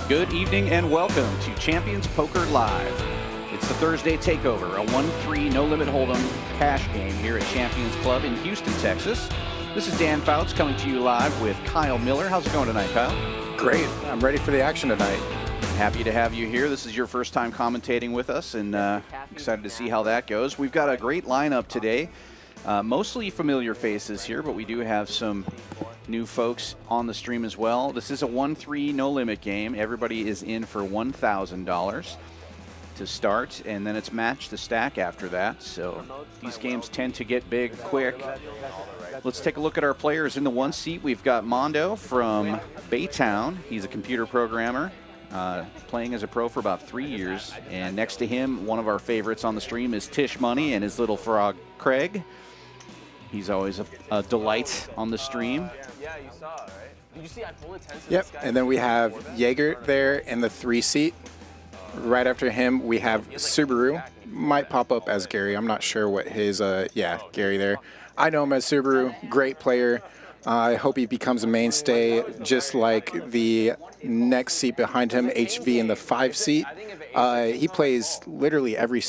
Good evening and welcome to Champions Poker Live. It's the Thursday Takeover, a 1-3 no-limit hold'em cash game here at Champions Club in Houston, Texas. This is Dan Fouts coming to you live with Kyle Miller. How's it going tonight, Kyle? Great. I'm ready for the action tonight. Happy to have you here. This is your first time commentating with us, and excited to see how that goes. We've got a great lineup today. Mostly familiar faces here, but we do have some new folks on the stream as well. This is a 1-3 no-limit game. Everybody is in for $1,000 to start, and then it's match to stack after that. So these games tend to get big quick. Let's take a look at our players. In the one seat, we've got Mondo from Baytown. He's a computer programmer, playing as a pro for about 3 years. And next to him, one of our favorites on the stream is Tisch Money and his little frog, Craig. He's always a delight on the stream. Yeah, you saw it, right? Did you see I pulled attention? Yep, and then we have Jaeger there in the 3 seat. Right after him, we have Subaru. Might pop up as Gary. I'm not sure what his, yeah, Gary there. I know him as Subaru, great player. I hope he becomes a mainstay, just like the next seat behind him, HV in the 5 seat. He plays literally every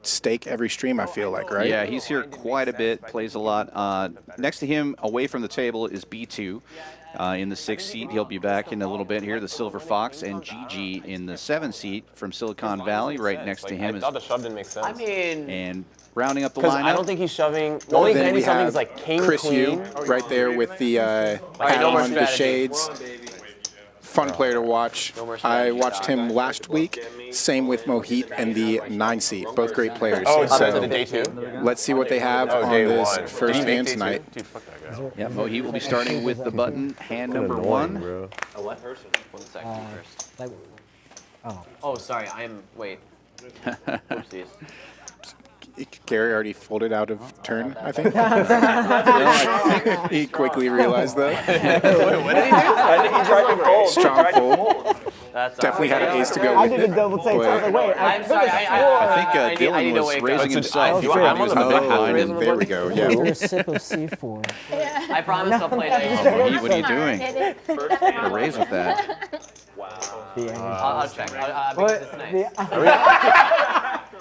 stake, every stream, I feel like, right? Yeah, he's here quite a bit, plays a lot. Next to him, away from the table, is B2 in the 6th seat. He'll be back in a little bit here, the Silver Fox, and GG in the 7th seat from Silicon Valley. Right next to him I thought the shove didn't make sense. I mean, and rounding up the because lineup. I don't think he's shoving. The only thing he's shoving is like king, Chris queen. Yu right there with the hat on, the shades. Fun player to watch. I watched him last week. Same with Mohit and the 9 seat. Both great players. Oh, so so day 2? let's see what they have on day this 1. first hand tonight. Dude, fuck that guy. Yeah, Mohit will be starting with the button, hand number 1. a what person? 1 second first. Oh, sorry. Wait. Oopsies. Gary already folded out of turn, I think. He quickly realized that. What did he do? I think he tried to fold. Strong fold. That's Definitely had an ace to go I with did it. a double take. I was like, wait, I'm sorry. I think I need Dylan to was wake up. raising himself. He I'm thought he was on in the the big big blind. blind. There we go, yeah. You're a sip of C4. I promise I'll play nice. Mohit, what are you doing? Gonna raise with that. I'll check. I'll make this nice.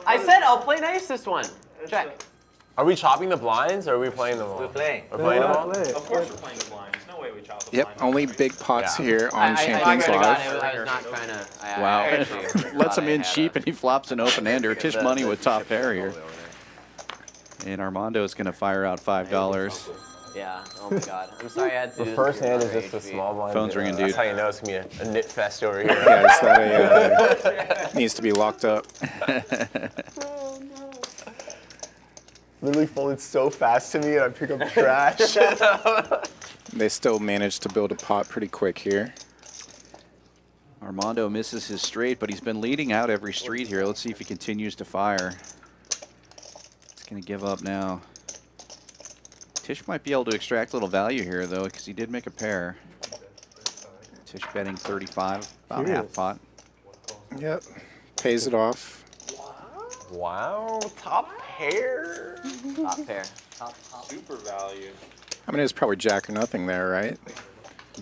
I said I'll play nice this one. Check. Are we chopping the blinds or are we playing them all? We're playing. We're playing them all? Of course we're playing the blind. There's no way we chop the blind. Yep, only big pots Yeah. here on Champions I Live. was not trying to. Wow. actually Lets thought him I in had cheap, and he flops an open-ender. Tisch Money with top pair here. And Armando is going to fire out $5. Yeah. Oh my God. I'm sorry I had to. The do this first hand is before just a HB. small blind. Phone's ringing, That's dude. how you know it's going to be a knit fest over here. Yeah, it's that needs to be locked up. Literally folded so fast to me and I pick up trash. They still managed to build a pot pretty quick here. Armando misses his straight, but he's been leading out every street here. Let's see if he continues to fire. He's going to give up now. Tisch might be able to extract a little value here, though, because he did make a pair. Tisch betting 35, about half pot. Yep, pays it off. Wow, top pair. Top pair. Super value. I mean, it's probably jack or nothing there, right?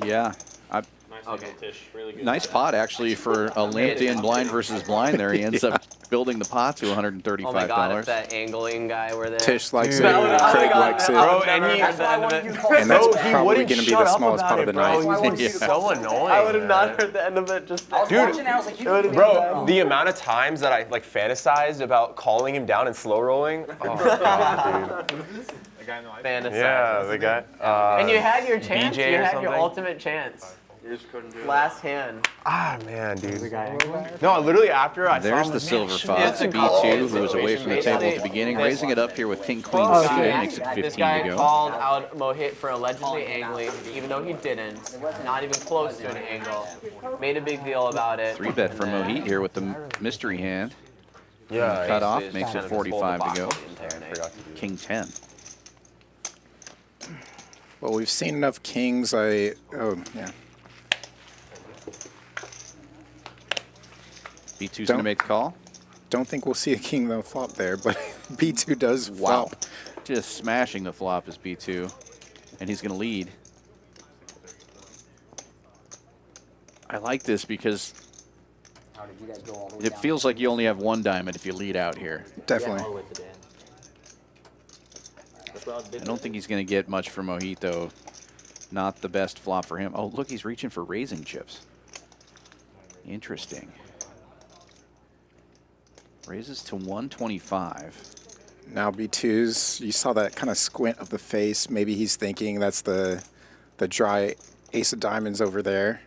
Yeah. Nice little Tisch. Really good. Nice pot, actually, for a linked-in blind versus blind there. He ends up building the pot to $135. Oh my God! If that angling guy were there. Tisch likes it, No, no, Craig no, likes it. Bro, and he, That's the end of it. And that's Bro, he probably wouldn't going to be shut the up smallest about pot of the it, bro. night. He's so annoying. I would have not man. heard the end of it. Just Dude, bro, the amount of times that I like fantasized about calling him down and slow rolling. Oh God, dude. The guy no, I fantasize. Yeah, the guy. And you had your chance. BJ You or had your something? ultimate chance. You just couldn't do it. Last hand. Ah man, dude. No, literally after I There's saw him, the Silver it's Fox, a B2, call. who was away from the table at the beginning, raising it up here with King Queen Oh, suited, yeah. makes it This 15 guy to go. called out Mohit for allegedly angling, even though he didn't. Not even close to an angle. Made a big deal about it. 3-bet for and then Mohit here with the mystery hand. Yeah, Cut off, basically makes just it kind of just 45 to hold the go. box the entire night. King 10. Well, we've seen enough kings. Oh, yeah. B2's going to make the call. Don't think we'll see a king though flop there, but B2 does flop. Just smashing the flop is B2. And he's going to lead. I like this because It feels like you only have one diamond if you lead out here. Definitely. I don't think he's going to get much from Mohit, though. Not the best flop for him. Oh, look, he's reaching for raising chips. Interesting. Raises to 125. Now B2's, you saw that kind of squint of the face. Maybe he's thinking that's the dry ace of diamonds over there.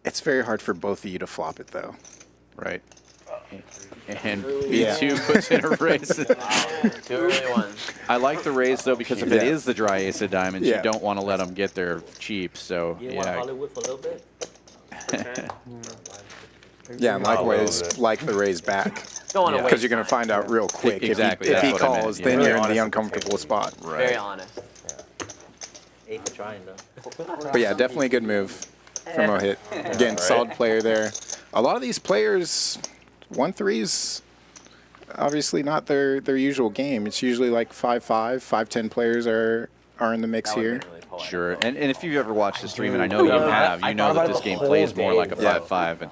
It's very hard for both of you to flop it, though. Right. And Yeah. B2 puts in a raise. Two early ones. I like the raise, though, because if it Yeah. is the dry ace of diamonds, Yeah. you don't want to let them get there cheap. So, You want yeah. Hollywood for a little bit? Yeah, and likewise, like the raise back. Don't want to Yeah. waste Because you're going to time. find out real quick. Exactly, If he that's what I meant, calls, yeah. then Really you're in honest the with uncomfortable spot. Very honest. Eight for trying though. But yeah, definitely a good move from Mohit. Again, solid player there. A lot of these players, 1-3s, obviously not their usual game. It's usually like 5-5, 5-10 players are in the mix That would've here. been really poetic. Sure. And if you've ever watched the stream, and I know you have, you know that this game plays more like a 5-5. And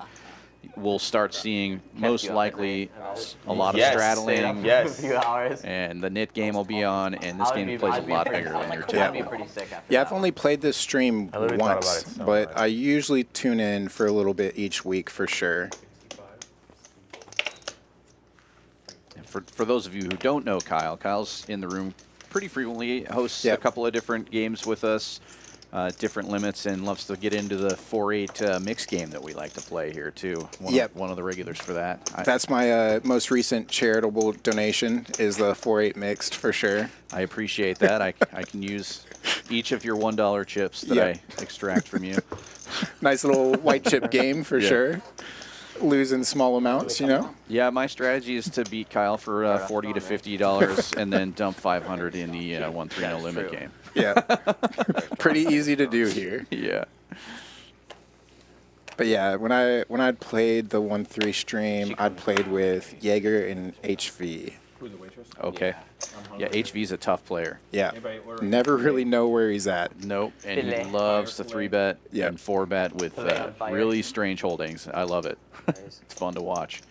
we'll start seeing most likely a lot of Yes, straddling. A yes. few hours. And the knit game will be on, and this game plays a lot bigger than your I'd be typical. pretty sick after Yeah, that I've only played this stream I literally thought about once, it so but much. I usually tune in for a little bit each week for sure. For those of you who don't know Kyle, Kyle's in the room pretty frequently, hosts a Yep. couple of different games with us, different limits, and loves to get into the 4-8 mix game that we like to play here too. Yep. One of the regulars for that. That's my most recent charitable donation is the 4-8 mixed for sure. I appreciate that. I can use each of your $1 chips that Yep. I extract from you. Nice little white chip game for Yeah. sure. Losing small amounts, you know? Yeah, my strategy is to beat Kyle for $40 to $50 and then dump 500 in the 1-3-0 limit true. game. Yeah. Pretty easy to do here. Yeah. But yeah, when I'd played the 1-3 stream, I'd played with Jaeger and HV. Okay. Yeah, HV's a tough player. Yeah. Never really know where he's at. Nope, and he Filet. loves to 3-bet Yep. and 4-bet with Filet on fire. really strange holdings. I love it. It's fun to watch.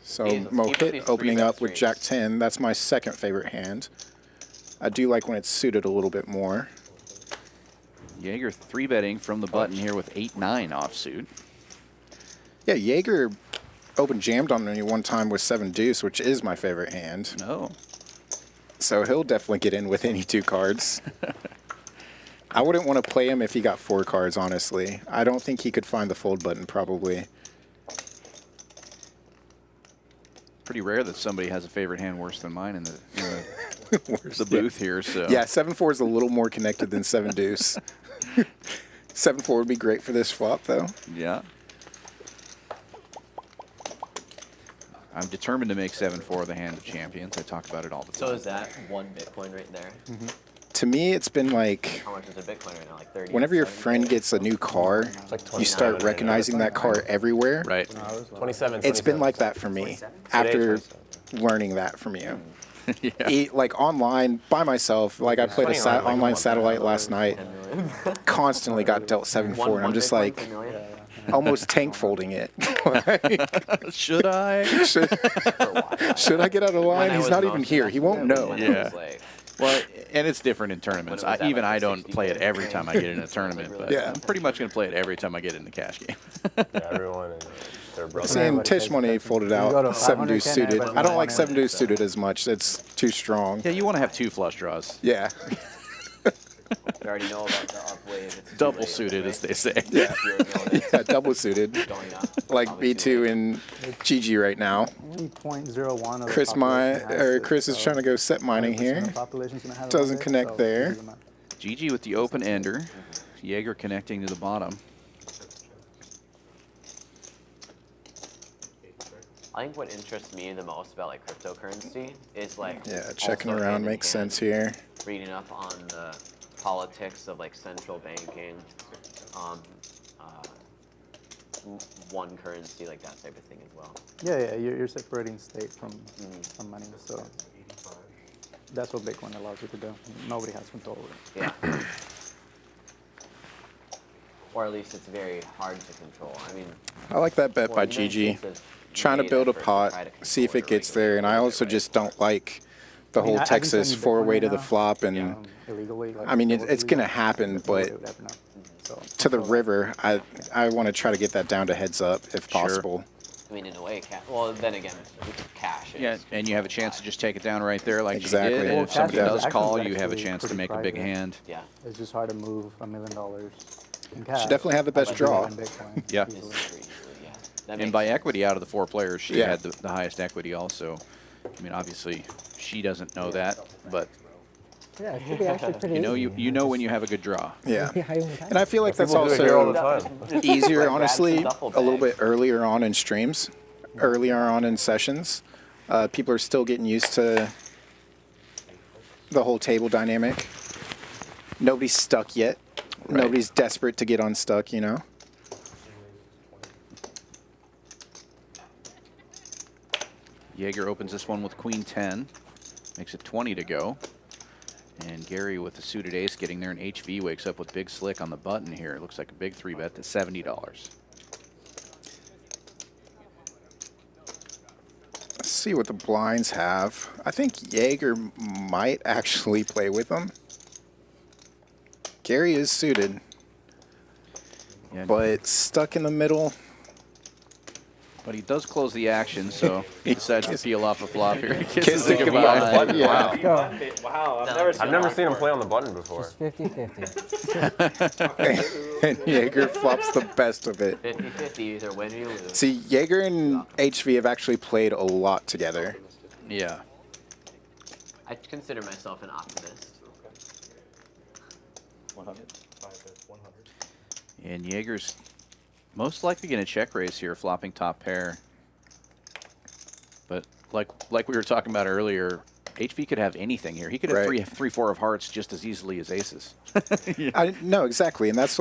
So These Mohit opening 3-bet up with straights. Jack-10. That's my second favorite hand. I do like when it's suited a little bit more. Jaeger 3-betting from the button here with 8-9 offsuit. Yeah, Jaeger open jammed on me one time with 7 deuce, which is my favorite hand. No. So he'll definitely get in with any 2 cards. I wouldn't want to play him if he got 4 cards, honestly. I don't think he could find the fold button, probably. Pretty rare that somebody has a favorite hand worse than mine in the Worst. the booth here. So Yeah, 7-4 is a little more connected than 7 deuce. 7-4 would be great for this flop, though. Yeah. I'm determined to make 7-4 the hand of champions. I talk about it all the time. So is that 1 Bitcoin right there? To me, it's been like How much is a Bitcoin right now? Like 30? whenever your 70? friend gets a new car, you start recognizing that car everywhere. Right. 27. It's been like that for me after learning that from you. Like online by myself, like I played a online satellite last night, constantly got dealt 7-4, and I'm just Bitcoin like per million? almost tank folding it. Should I? Should I get out of When line? I He's was not even most here. He won't know. when I was Yeah. like- Well, and it's different in tournaments. When it was at, Even like, I the don't 60 play it every Bitcoin. time I get in a tournament, but Yeah. I'm pretty much going to play it every time I get in the cash game. Yeah, everyone and their brother. Seeing Tisch Money folded go to out 7 deuce 500K, suited. everybody I don't like wants 7 deuce suited as much. It's too strong. Yeah, you want to have 2 flush draws. Yeah. You already know about the up wave. It's too Double late, suited, right? as they say. Yeah. You already know that Yeah, double suited. it's going up. Like Probably too B2 late. and GG right now. Only 0.01 of the Chris population has it, Chris is so trying to go set mining 5% of here. the population's gonna have it Doesn't on it, connect so there. easy amount. GG with the open ender. Jaeger connecting to the bottom. I think what interests me the most about like cryptocurrency is like Yeah, checking also around hand in makes hand sense here. reading up on the politics of like central banking, one currency, like that type of thing as well. Yeah, you're separating state from money. So That's what Bitcoin allows you to do. Nobody has control over it. Yeah. Or at least it's very hard to control. I mean, I like that bet well, by in many GG. cases, Trying to made build a effort to pot, try to see if control it gets irregularly there, and I also anyway. just don't like the I mean, whole I've been Texas selling Bitcoin four-way to right the now, flop, and illegally. Like, I mean, it's illegally, going to happen, but nobody but would ever know. So, to the river, I want to try to get that down to heads up if Sure. possible. I mean, in a way, well, then again, cash is. Yeah, and you have a chance to just take it down right there like Exactly. you did. And Well, if somebody cash is does call, actually you have a chance to pretty make a big private. hand. Yeah. It's just hard to move $1 million in cash. She definitely had the best But you draw. in Bitcoin Yeah. easily. Yeah. That And makes by sense. equity, out of the 4 players, she Yeah. had the highest equity also. I mean, obviously, she doesn't know that, but Yeah, it should be actually pretty you know, easy. you know when you have a good draw. Yeah. Pretty high over time. And I feel like that's People do it here all the also time. easier, Grab some honestly, duffel a little bags. bit earlier on in streams, earlier on in sessions. People are still getting used to the whole table dynamic. Nobody's stuck yet. Right. Nobody's desperate to get unstuck, you know? Jaeger opens this one with Queen 10, makes it 20 to go. And Gary with the suited ace getting there, and HV wakes up with Big Slick on the button here. It looks like a big 3-bet to $70. Let's see what the blinds have. I think Jaeger might actually play with them. Gary is suited, Yeah, but stuck in the middle. but he does close the action, so he decides to peel off a flop here. Kisses Kisses it it goodbye. goodbye. Yeah. Go. Wow, I've never seen him play on the button before. It's 50-50. And Jaeger flops the best of it. 50-50, either win or you lose. See, Jaeger and HV have actually played a lot together. Yeah. I consider myself an optimist. 100. And Jaeger's most likely going to check raise here, flopping top pair. But like we were talking about earlier, HV could have anything here. He could have Right. 3-4 of hearts just as easily as aces. I know exactly, and that's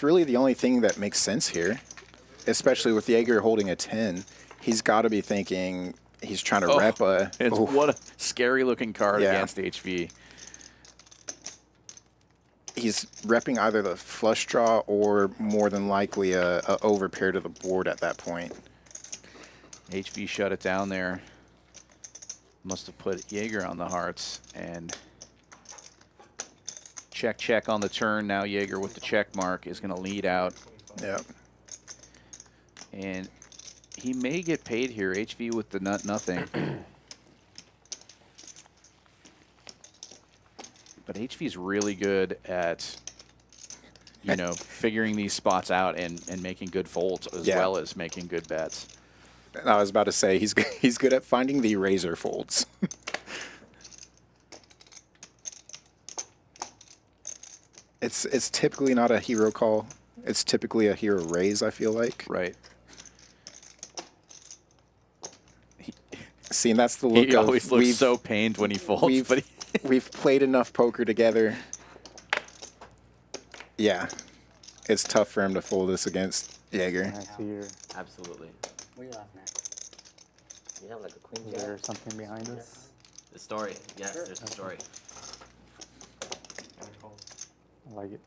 really the only thing that makes sense here, especially with Jaeger holding a 10. He's got to be thinking he's trying to rep a. It's what a scary looking card Yeah. against HV. He's repping either the flush draw or more than likely a over pair to the board at that point. HV shut it down there. Must have put Jaeger on the hearts and check on the turn. Now Jaeger with the check mark is going to lead out, Yep. and he may get paid here. HV with the nothing. But HV's really good at, you know, figuring these spots out and making good folds as Yeah. well as making good bets. And I was about to say he's good at finding the razor folds. It's typically not a hero call. It's typically a hero raise, I feel like. Right. See, and that's the look He of always looks so pained when he folds, but we've played enough poker together. Yeah, it's tough for him to fold this against Jaeger. I see here. Absolutely. What are you laughing at? You have like a queen Is jack. there something behind this? The story. Yes, there's the story. I like it.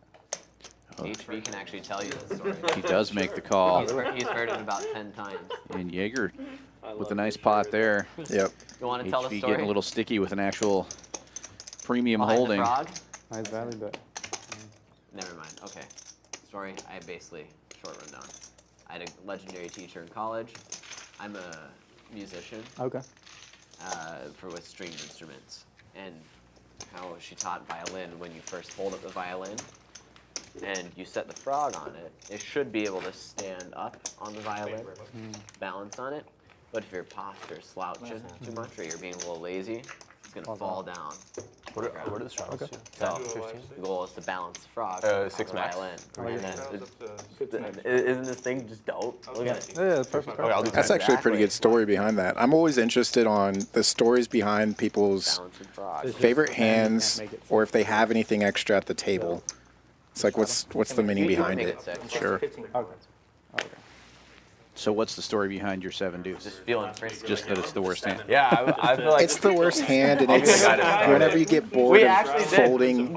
HV can actually tell you the story. he does make the call. He's heard it about 10 times. And Jaeger with a nice pot there. Yep. You want to tell the HV story? getting a little sticky with an actual premium Behind holding. The frog? Nice value bet. Never mind. Okay. Story. I basically short rundown. I had a legendary teacher in college. I'm a musician Okay. with stringed instruments, and how she taught violin. When you first hold up the violin, and you set the frog on it, it should be able to stand up on the violin, balance on it. But if your posture slouching too much or you're being a little lazy, it's gonna fall down. What are the Straddles? So the goal is to balance the frog. 6 on the max. violin. like And then, isn't this thing just dope? Look at it. Yeah, perfect. Okay, I'll do That's 10. actually a pretty good story behind that. I'm always interested on the stories behind people's Balancing frog. favorite can't hands make it or if they have anything extra at the table. It's like, what's the meaning You can behind make it? it 6. Sure. Okay. Okay. So what's the story behind your 7 deuce? Just feeling frisky. Just that it's the worst hand. Yeah, I feel like It's the worst hand, and Okay, it's got it. whenever you get bored We of actually did. folding,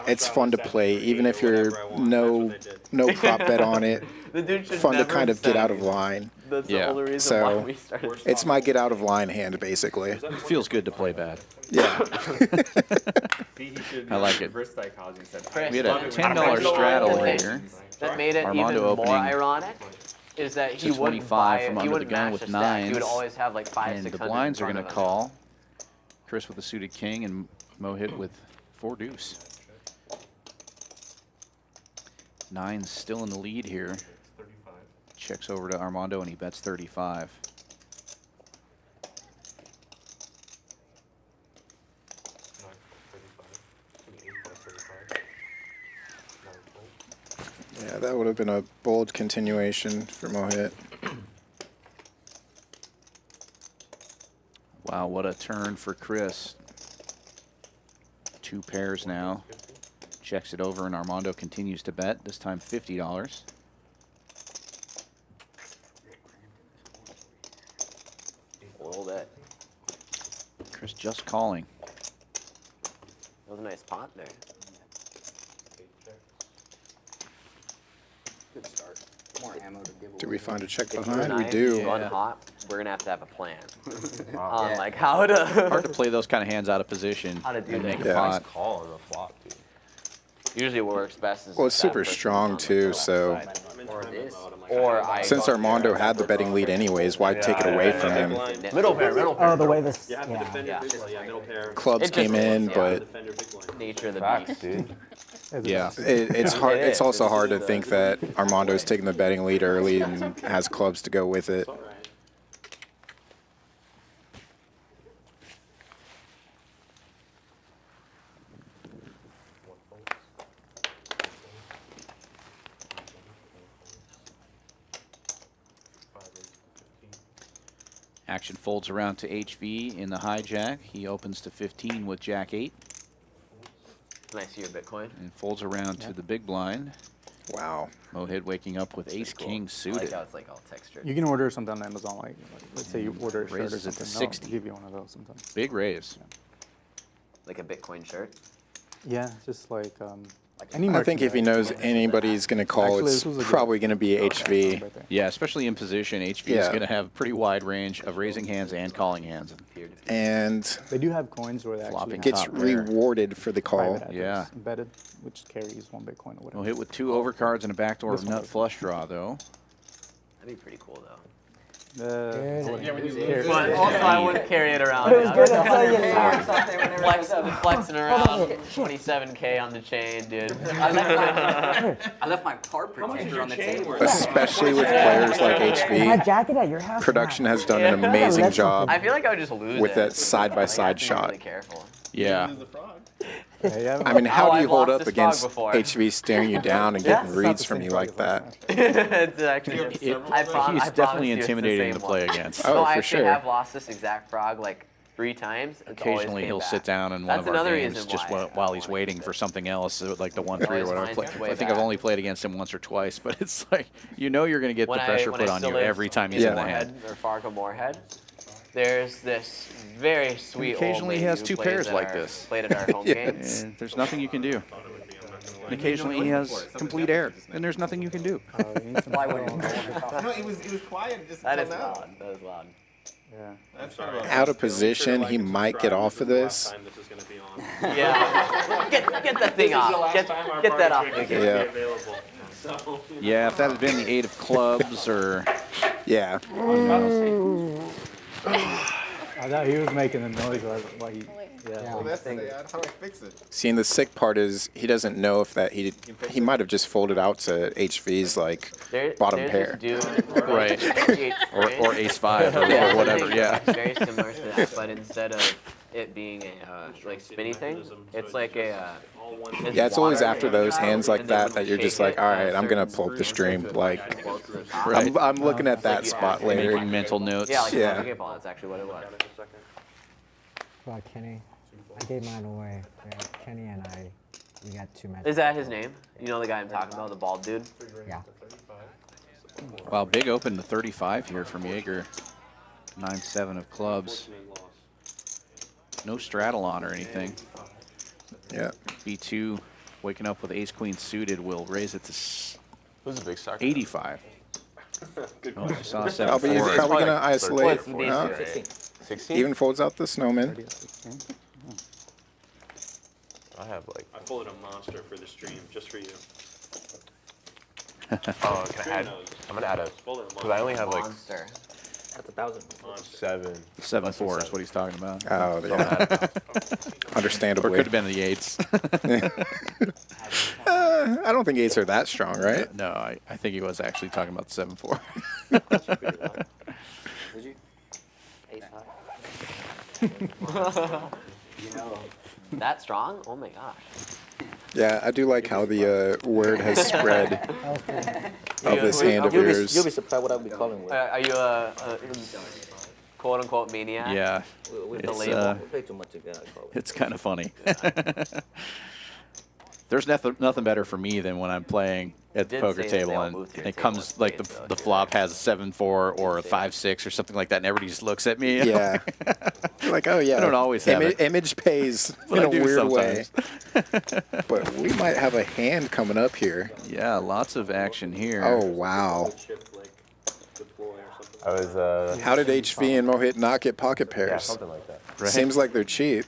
it's fun to play, even if you're no prop bet on it. The dude should Fun to never kind of get send out of me. line. That's Yeah. the only reason So, why we started. It's my get out of line hand, basically. It feels good to play bad. Yeah. I like it. Chris, We had a $10 straddle here. that made it Armando even opening more ironic is that he to wouldn't 25 buy, from he under the wouldn't gun match with the stack. He would nines. always have like 500, And the 600 blinds in are front going to of him. call. Chris with the suited king and Mohit with 4 deuce. Nine's still in the lead here. Checks over to Armando and he bets 35. Yeah, that would have been a bold continuation for Mohit. Wow, what a turn for Chris. 2 pairs now. Checks it over and Armando continues to bet, this time $50. A little bit. Chris just calling. That was a nice pot there. Good start. More ammo to give Do we find a check If you behind? and We I do. run hot, we're gonna have a plan on like how to Hard to play those kind of hands out of position How to do and that. make a Yeah. pot. call on the flop, dude. Usually what works best is Well, it's that super person strong on the too, left so side. Or I since Armando had the betting lead anyways, why take it away from him? Middle pair, middle pair. Oh, the way this. Yeah, Yeah. middle pair. Clubs It just came in, is, yeah. but Defender big blind. nature of the Facts, beast. dude. Yeah. it's hard. It It's is. also hard to think that Armando's taking the betting lead early and has clubs to go with it. Action folds around to HV in the hijack. He opens to 15 with Jack 8 Can I see your Bitcoin? and folds around to the big blind. Wow. Mohit waking up with Ace King I like suited. how it's like all textured. You can order something on Amazon, like let's say you order a shirt or Raises it to something. 60. They'll give you one of those sometimes. Big raise. Like a Bitcoin shirt. Yeah, just like any. I think if he knows anybody's going to call, Actually, it's this was a good- probably going to be HV. Right there. Yeah, especially in position, HV is Yeah. going to have a pretty wide range of raising hands and calling hands. And They do have coins where they Flopping actually gets top pair. rewarded for the have call. private address Yeah. embedded, which carries 1 Bitcoin or whatever. Mohit with 2 overcards and a backdoor This one nut does. flush draw, though. That'd be pretty cool though. Carry- But also, I wouldn't carry it around. It was good until you saw something when it was Flexing around 27K on the chain, dude. I left my part protector on the table. Especially with players like My HV, jacket at your house. production has done an amazing That's job. I feel like I would just lose With it. that side-by-side Like, I have to be shot. Really careful. Yeah. Yeah, you have- I mean, how do you I've hold lost up this frog against before. HV staring you down and getting It's not reads the from same you frog like as that? last match. It's actually. I promise He's definitely you it's the intimidating to same play one. against. Oh, No, I for actually sure. have lost this exact frog like 3 times. It's always Occasionally came he'll back. sit down in one That's of our another games reason just why I while he's wanna waiting keep for it. something else, like the 1-3 or always whatever. finds its way I think I've back. only played against him once or twice, but it's like, you know you're going to get the pressure when put I on still you lived every time he's in the Moorhead, hand. or Fargo Moorhead, there's this very sweet occasionally old he lady has who 2 plays pairs at like our- this. Played at our home games. And there's nothing you can do. And occasionally he has complete air, and there's nothing you can do. Oh, you need some Bitcoin. No, it was quiet just That is until now. loud. That is loud. Yeah. Out of position, he might get off of this. Yeah. get that thing off. Get that off the game. Yeah. Yeah, if that had been the 8 of clubs or Yeah. I thought he was making the noise while he. Yeah. Well, that's the thing. How do I fix it? See, and the sick part is he doesn't know if that he might have just folded out to HV's like bottom there's pair. This dude, Right. or or Ace 5 or Yeah. whatever. Yeah. It's very similar to that, but instead of it being a like spinny thing, it's like a. Yeah, it's always water after those hands like and then that when that you you're just shake like, it, all right, I'm gonna certain pull up the stream. Like, Right. I'm looking at that spot later. Making mental notes. Yeah, like Yeah. a Pokeball, ball. That's actually what it was. Well, Kenny, I gave mine away. Yeah, Kenny and I, we got 2 matches. Is that his name? You know the guy I'm talking about, the bald dude? Yeah. Wow, big open to 35 here from Jaeger. 9-7 of clubs. No straddle on or anything. Yeah. B2 waking up with ace queen suited will raise it to Who's a big star? 85. Oh, I saw Probably, 7-4. he's probably gonna isolate. What's the base rate? 16. 16? Even folds out the snowman. I have like. I folded a monster for the stream just for you. Oh, can I add? I'm gonna add a. Folded a Because I only have like Monster. That's 1,000. 7. 7-4 is what he's talking about. Oh, So yeah. I'm Or Understandably. could have been the 8s. I don't think 8s are that strong, right? No, I think he was actually talking about the 7-4. Did you? Ace high. That strong? Oh my gosh. Yeah, I do like how the word has spread of this hand of You'll yours. be surprised what I'll be calling with. Are you a quote unquote maniac? Yeah, We it's, play too much together. I call it. it's kind of funny. There's nothing better for me than when I'm playing at the did poker say that they table all and moved to your it table comes and like played, so the flop has a 7-4 or a 5-6 or something like that, and everybody just looks at me. Yeah. You're like, oh, yeah. I don't always have it. Image pays But in I a do weird way. sometimes. But we might have a hand coming up here. Yeah, lots of action here. Oh, wow. Chip like deploy or something. I was. How did HV and Mohit not get pocket Yeah, pairs? something like that. Right. Seems like they're cheap.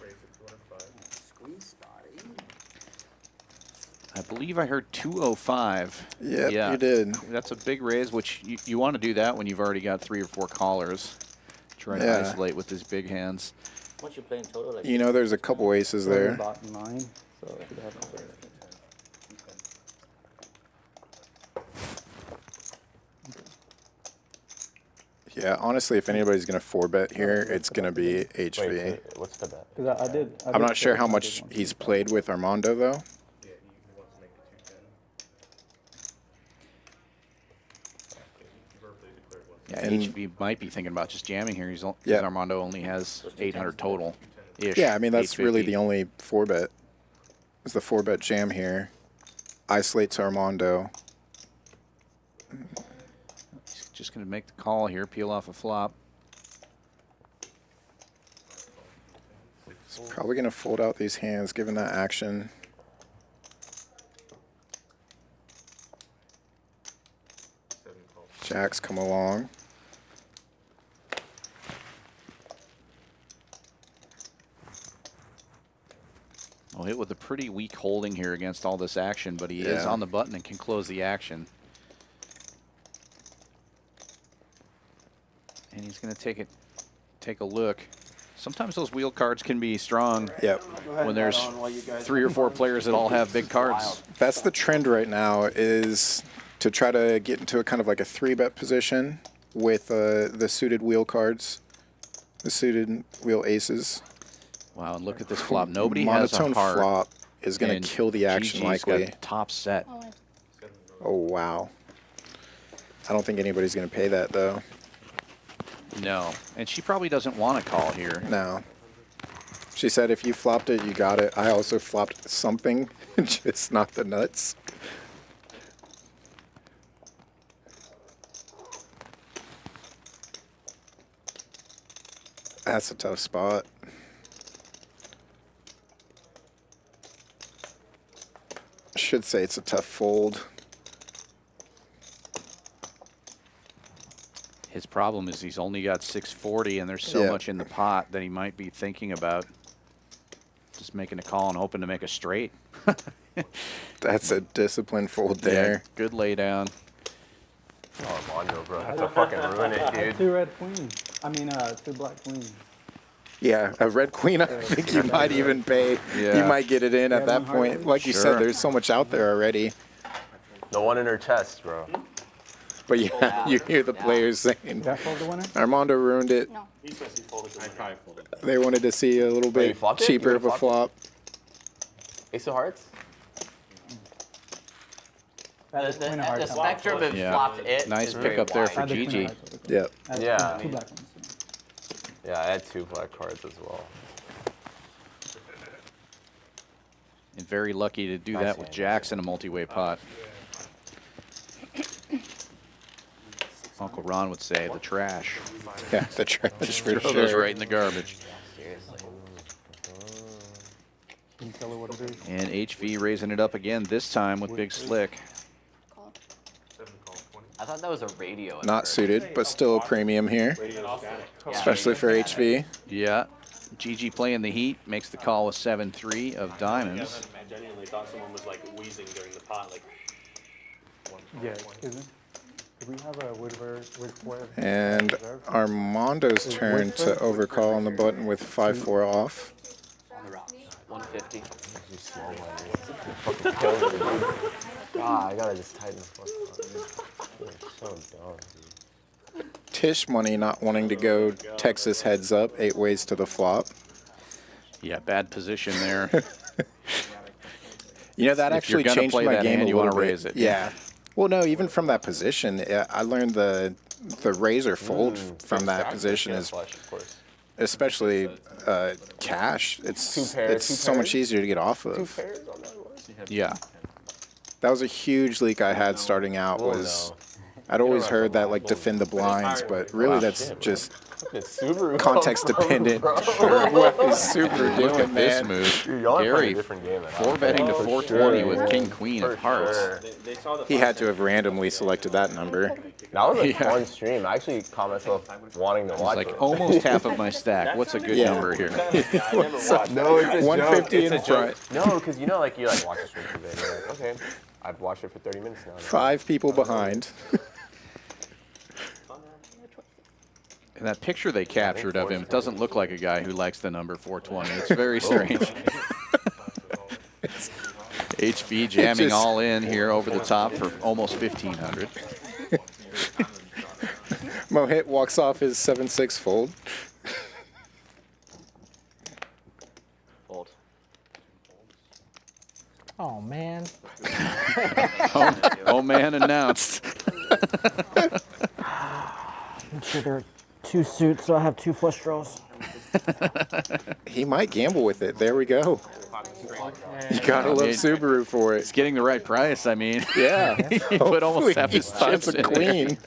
I believe I heard 205. Yep, Yeah, you did. That's a big raise, which you want to do that when you've already got 3 or 4 callers. Try to Yeah. isolate with these big hands. Once you play in total, like You know, there's a couple aces there. About 9, so if you have no way. Yeah, honestly, if anybody's going to 4-bet here, it's going to be HV. Wait, what's the bet? Because I did. I'm not sure how much he's played with Armando, though. Yeah, And- HB might be thinking about just jamming here. Because Yeah. Armando only has 800 total. -ish, Yeah, I mean, that's really 850. the only 4-bet. Is the 4-bet jam here. Isolates Armando. He's just going to make the call here, peel off a flop. He's probably going to fold out these hands, given that action. Jacks come along. Well, hit with a pretty weak holding here against all this action, but he is Yeah. on the button and can close the action. And he's going to take a look. Sometimes those wheel cards can be strong Yep. when there's 3 or 4 players that all have big cards. That's the trend right now, is to try to get into a kind of like a 3-bet position with the suited wheel cards, the suited wheel aces. Wow, and look at this flop. Nobody has a Monotone heart. flop is going and to kill the action GG's likely. got top set. Oh, wow. I don't think anybody's going to pay that, though. No, and she probably doesn't want to call here. No. She said if you flopped it, you got it. I also flopped something, just not the nuts. That's a tough spot. Should say it's a tough fold. His problem is he's only got 640, and there's so Yeah. much in the pot that he might be thinking about just making a call and hoping to make a straight. That's a disciplined fold Yeah, there. good lay down. Oh, Armando, bro. That's a fucking ruin it, I had dude. 2 red queens. I mean, 2 black queens. Yeah, a red queen, I think you might even pay. Yeah. You might get it in at Yeah, that one heart point. lead. Like you Sure. said, there's so much out there already. No one in her chest, bro. But yeah, you hear the players saying, Did I fold the winner? Armando ruined it. No. He says he folded. I probably folded. They wanted to see a little Oh, you bit flopped it? cheaper You of a flopped flop. Ace of hearts? The queen of hearts. The spectrum of Yeah. flopped it Nice is very pickup there wide. for I had the queen of Gigi. hearts with the Yep. I had Yeah. 2 black ones. Yeah, I had 2 black cards as well. And very lucky to do Nice that with hand. jacks in a multi-way pot. Ron would say, the trash. Yeah, the trash for Throw those sure. right in the garbage. Seriously. Can you tell her what it is? And HV raising it up again, this time with Big Slick. I thought that was a radio. at Not first. suited, but still a premium here, Yeah. especially for HV. Yeah. GG playing the heat, makes the call with 7-3 of diamonds. I genuinely thought someone was like wheezing during the pot, like. Yeah, excuse me. Do we have a Woodward? And Armando's turn to overcall on the button with 5-4 off. 150. Ah, I gotta just tighten the fuck up. You're so dumb, dude. Tisch Money not wanting to go Texas heads up, 8 ways to the flop. Yeah, bad position there. You know, that If you're actually gonna changed play my that game hand, a you little wanna bit. raise it. Yeah. Well, no, even from that position, I learned the razor fold from that position is, Flush, of course. especially cash. It's Two pairs, two so much pairs? easier to get off Two of. pairs on that one? Yeah. That was a huge leak I had starting out. Oh, Was no. I'd always heard that like defend the blinds, but really that's Shit, just It's Subaru. context dependent. Sure, what is Subaru Look doing, at this man? move. Dude, y'all are playing Gary, a different game. 4-betting to 420 with King Queen of hearts. They saw the He had to have randomly selected that number. That was a Yeah. fun stream. I actually caught myself wanting to watch Like it. almost half of my stack. What's a good Yeah. number here? I never watched. No, it's a 150 joke. in It's a joke. front. No, because you know, like you're like watch the stream today. And you're like, okay, I've watched it for 30 minutes now. 5 people behind. And that picture they captured of him doesn't look like a guy who likes the number 420. It's very strange. HV jamming just- all in here over the top for almost 1,500. Mohit walks off his 7-6 fold. Fold. Oh man. Oh man, announced. Make sure there are 2 suits, so I have 2 flush draws. He might gamble with it. There we go. You gotta love Subaru for It's it. getting the right price. I mean, Yeah. he put almost half Hopefully his he finds chips a in there. queen.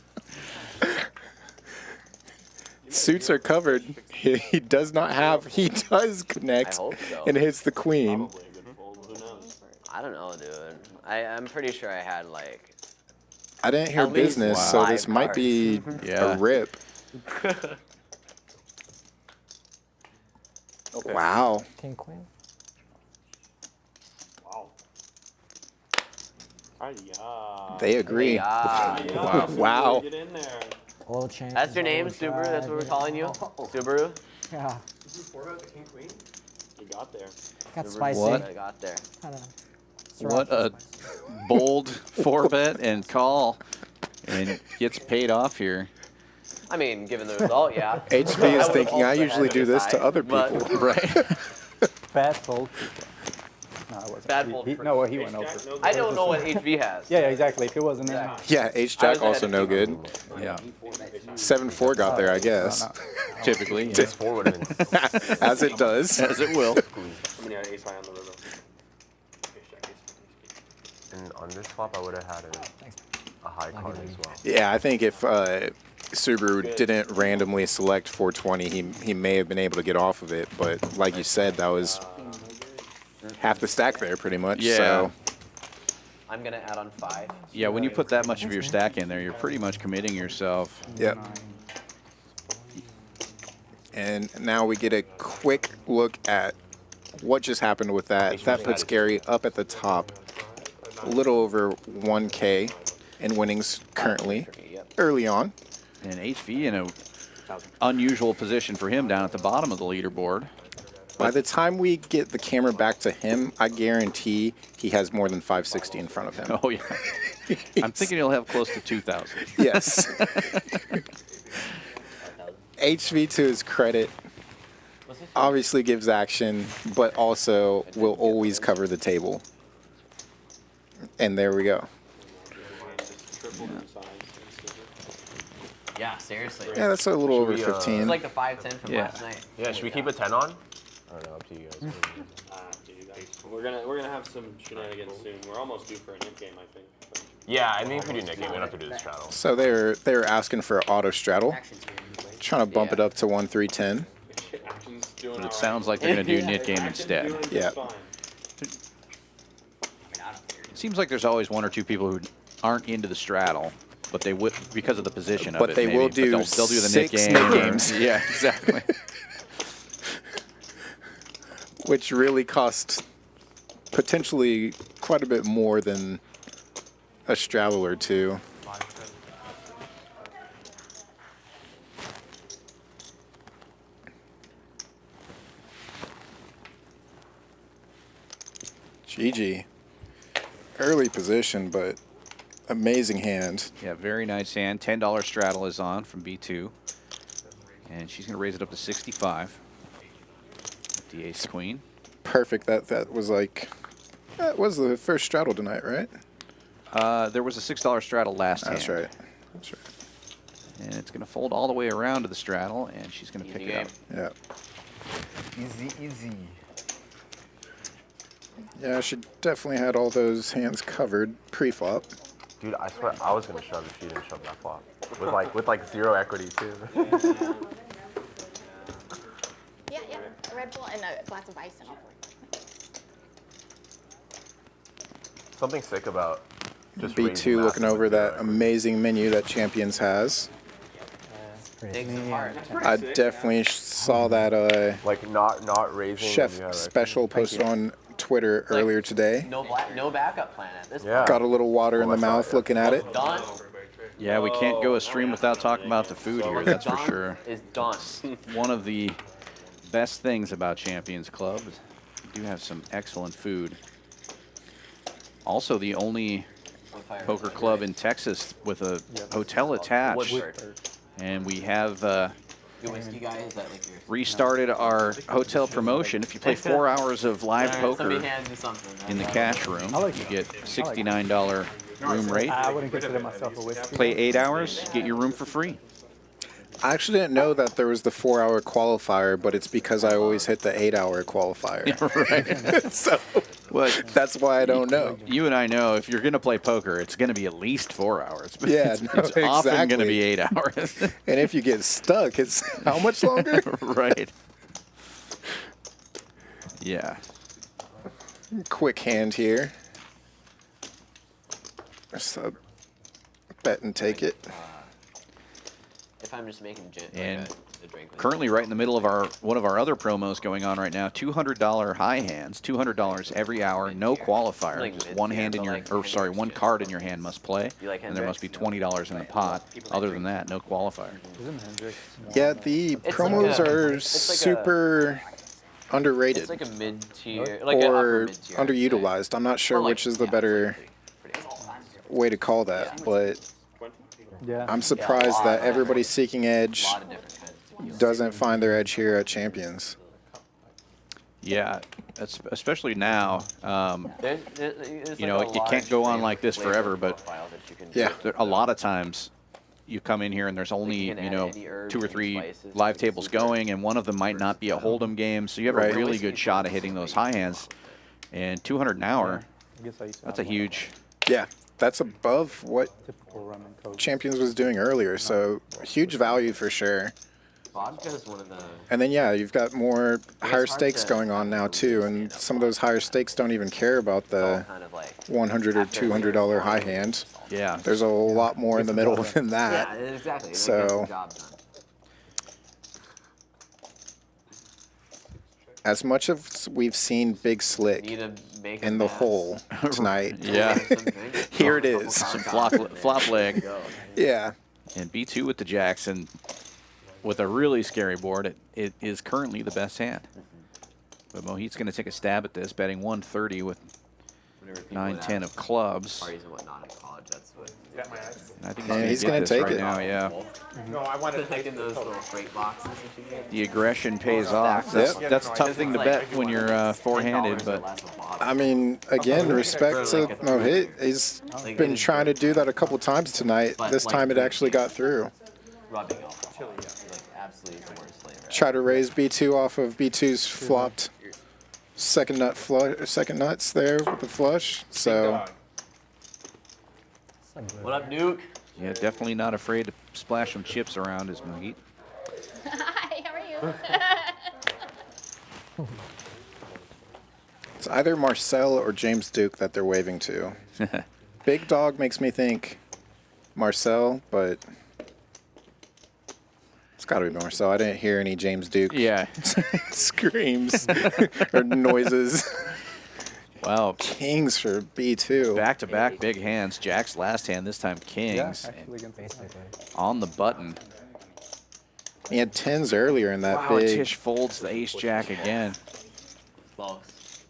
Suits are covered. He does not have. He does connect I hope so. and hits the queen. Probably a good fold. Who knows? I don't know, dude. I'm pretty sure I had like. I didn't hear At least business, so this 5 might be Yeah. a rip. Wow. King queen. Wow. Hi-ya. They agree. Yeah. Wow. Wow. Get in there. Oil change. That's your name, Subaru? That's what we're calling you? Subaru? Yeah. You got there. Got spicy. What? I got there. Kinda What a bold 4-bet and call, and gets paid off here. I mean, given the result, yeah. HV is thinking, I also usually had do to this to decide, other but- people. Right. Bad fold. No, it wasn't. Bad fold. No, he went over. I don't know what HV has. Yeah, exactly. If it wasn't in. Yeah, H-Jack also no good. Yeah. 7-4 got there, I guess. Typically, yeah. This four would have been. As it does. As it will. Somebody had ace high on the river. And on this flop, I would have had a high card as well. Yeah, I think if Subaru didn't randomly select 420, he may have been able to get off of it. But like you said, that was half the stack there pretty much. Yeah. So I'm going to add on 5. Yeah, when you put that much of your stack in there, you're pretty much committing yourself. yep. And now we get a quick look at what just happened with that. That puts Gary up at the top, a little over 1K in winnings currently, early on. And HV in a unusual position for him down at the bottom of the leaderboard. By the time we get the camera back to him, I guarantee he has more than 560 in front of him. Oh, yeah. I'm thinking he'll have close to 2,000. Yes. HV, to his credit, obviously gives action, but also will always cover the table. And there we go. Yeah, seriously. Yeah, that's a little over we, 15. It's like the 5-10 from Yeah. last night. Yeah, should we keep a 10 on? I don't know, up to you guys. Dude, we're gonna have some shenanigans soon. We're almost due for an in game, I think. Yeah, I mean, if we do Nick game, we don't have to do the straddle. So they're asking for auto straddle, trying to bump it up to 1-3-10. But it sounds like they're going to do knit game instead. Yeah. It seems like there's always one or two people who aren't into the straddle, but they would because of the position of But it. they maybe. will do They'll do the knit 6 game. knit games. Yeah, exactly. Which really cost potentially quite a bit more than a straddle or two. GG. Early position, but amazing hand. Yeah, very nice hand. $10 straddle is on from B2. And she's going to raise it up to 65. With the ace queen. Perfect. That was like, that was the first straddle tonight, right? There was a $6 straddle last hand. That's right. That's right. And it's going to fold all the way around to the straddle, and she's going to pick it up. Yeah. Easy, easy. Yeah, she definitely had all those hands covered pre-flop. Dude, I swear I was gonna shove if you didn't shove that flop. With like 0 equity too. Yeah, a Red Bull and a glass of ice and all four. Something sick about just B2 looking over that amazing menu that Champions has. I definitely saw that like not raising. Chef Special posted on Twitter earlier today. No backup plan at this Yeah. point. Got a little water in the mouth looking at it. Done. Yeah, we can't go a stream without talking about the food here, that's for sure. Is done. One of the best things about Champions Club is we do have some excellent food. Also the only poker club in Texas with a hotel attached. Woodford. And we have Good whiskey guy, is that like your restarted our hotel promotion. If you play 4 hours of live poker somebody hand me something. in the cash room, you get $69 room rate. I wouldn't consider myself a whiskey. Play 8 hours, get your room for free. I actually didn't know that there was the 4-hour qualifier, but it's because I always hit the 8-hour qualifier. Right. So Well, that's why I don't know. you and I know if you're going to play poker, it's going to be at least 4 hours. But Yeah, it's, no, it's often going to exactly. be 8 hours. And if you get stuck, it's how much longer? Right. Yeah. Quick hand here. Just bet and take it. If I'm just making And a drink. with currently right in the middle of one of our other promos going on right now, $200 high hands, $200 every hour, no qualifier. Like Just mid-tier, one hand in but your, like or sorry, one card in your hand must play, You like and there must be $20 in the pot. Other than that, no qualifier. Isn't Hendrix more- Yeah, the It's promos like a- are it's like a- super underrated It's like a mid-tier, like an upper or mid-tier. I'd say. underutilized. I'm not sure Or like- which is the yeah, better pretty good. way to call that, but Yeah. I'm surprised that everybody seeking edge A lot of different kinds of tequilas. doesn't find their edge here at Champions. Yeah, especially now. There's You know, like a it lot can't of go on flavor like this forever, but profile that you can Yeah. do. a lot of times you come in here and there's only, you can you add know, any herbs, 2 or any 3 spices, live any tables secret going, and one of them might not be a hold'em game, so you have Right. a really good shot at hitting those high hands. And 200 an hour, I guess I used to that's have a one of huge. Yeah, that's above what those typical rum and coke. Champions was doing earlier, so huge value for sure. Vodka is one of the. And then, yeah, you've got more higher hard stakes to going on now, too, and some of those higher stakes don't even care about all the kind of like. $100 or $200 high hand. Yeah. There's a lot more in the middle than Yeah, that. exactly. It gets So- the job done. As much as we've seen Big Need Slick to make in a the mess. hole tonight, Yeah. Some drinks. Here it A couple is. car Some combos, flop man. leg. Go. yeah, And B2 with the Jackson with a really scary board. It is currently the best hand. But Mohit's going to take a stab at this, betting 130 with Whenever people 9-10 would of have clubs. Parties and whatnot in college. That's what. And I think Yeah, he's he's going to gonna get this take right it. now, yeah. No, I wanted to Like in those little freight boxes that you get. The aggression pays off. Yep. That's a tough thing to bet when you're four-handed, but I mean, again, respect to Mohit. He's been trying to do that a couple times tonight. This time it actually got through. Rubbing alcohol. Like absolutely the worst flavor. Try to raise B2 off of B2's flopped second nuts there with the flush. So What up, Duke? Yeah, definitely not afraid to splash some chips around his Mohit. Hi, how are you? It's either Marcel or James Duke that they're waving to. Big Dog makes me think Marcel, but it's got to be Marcel. I didn't hear any James Duke screams or noises. Wow. Kings for B2. Back-to-back big hands. Jack's last hand, this time Kings. Yeah, actually against Basically. On the button. He had 10s earlier in that Wow, big. Tish folds the ace-jack again. Close.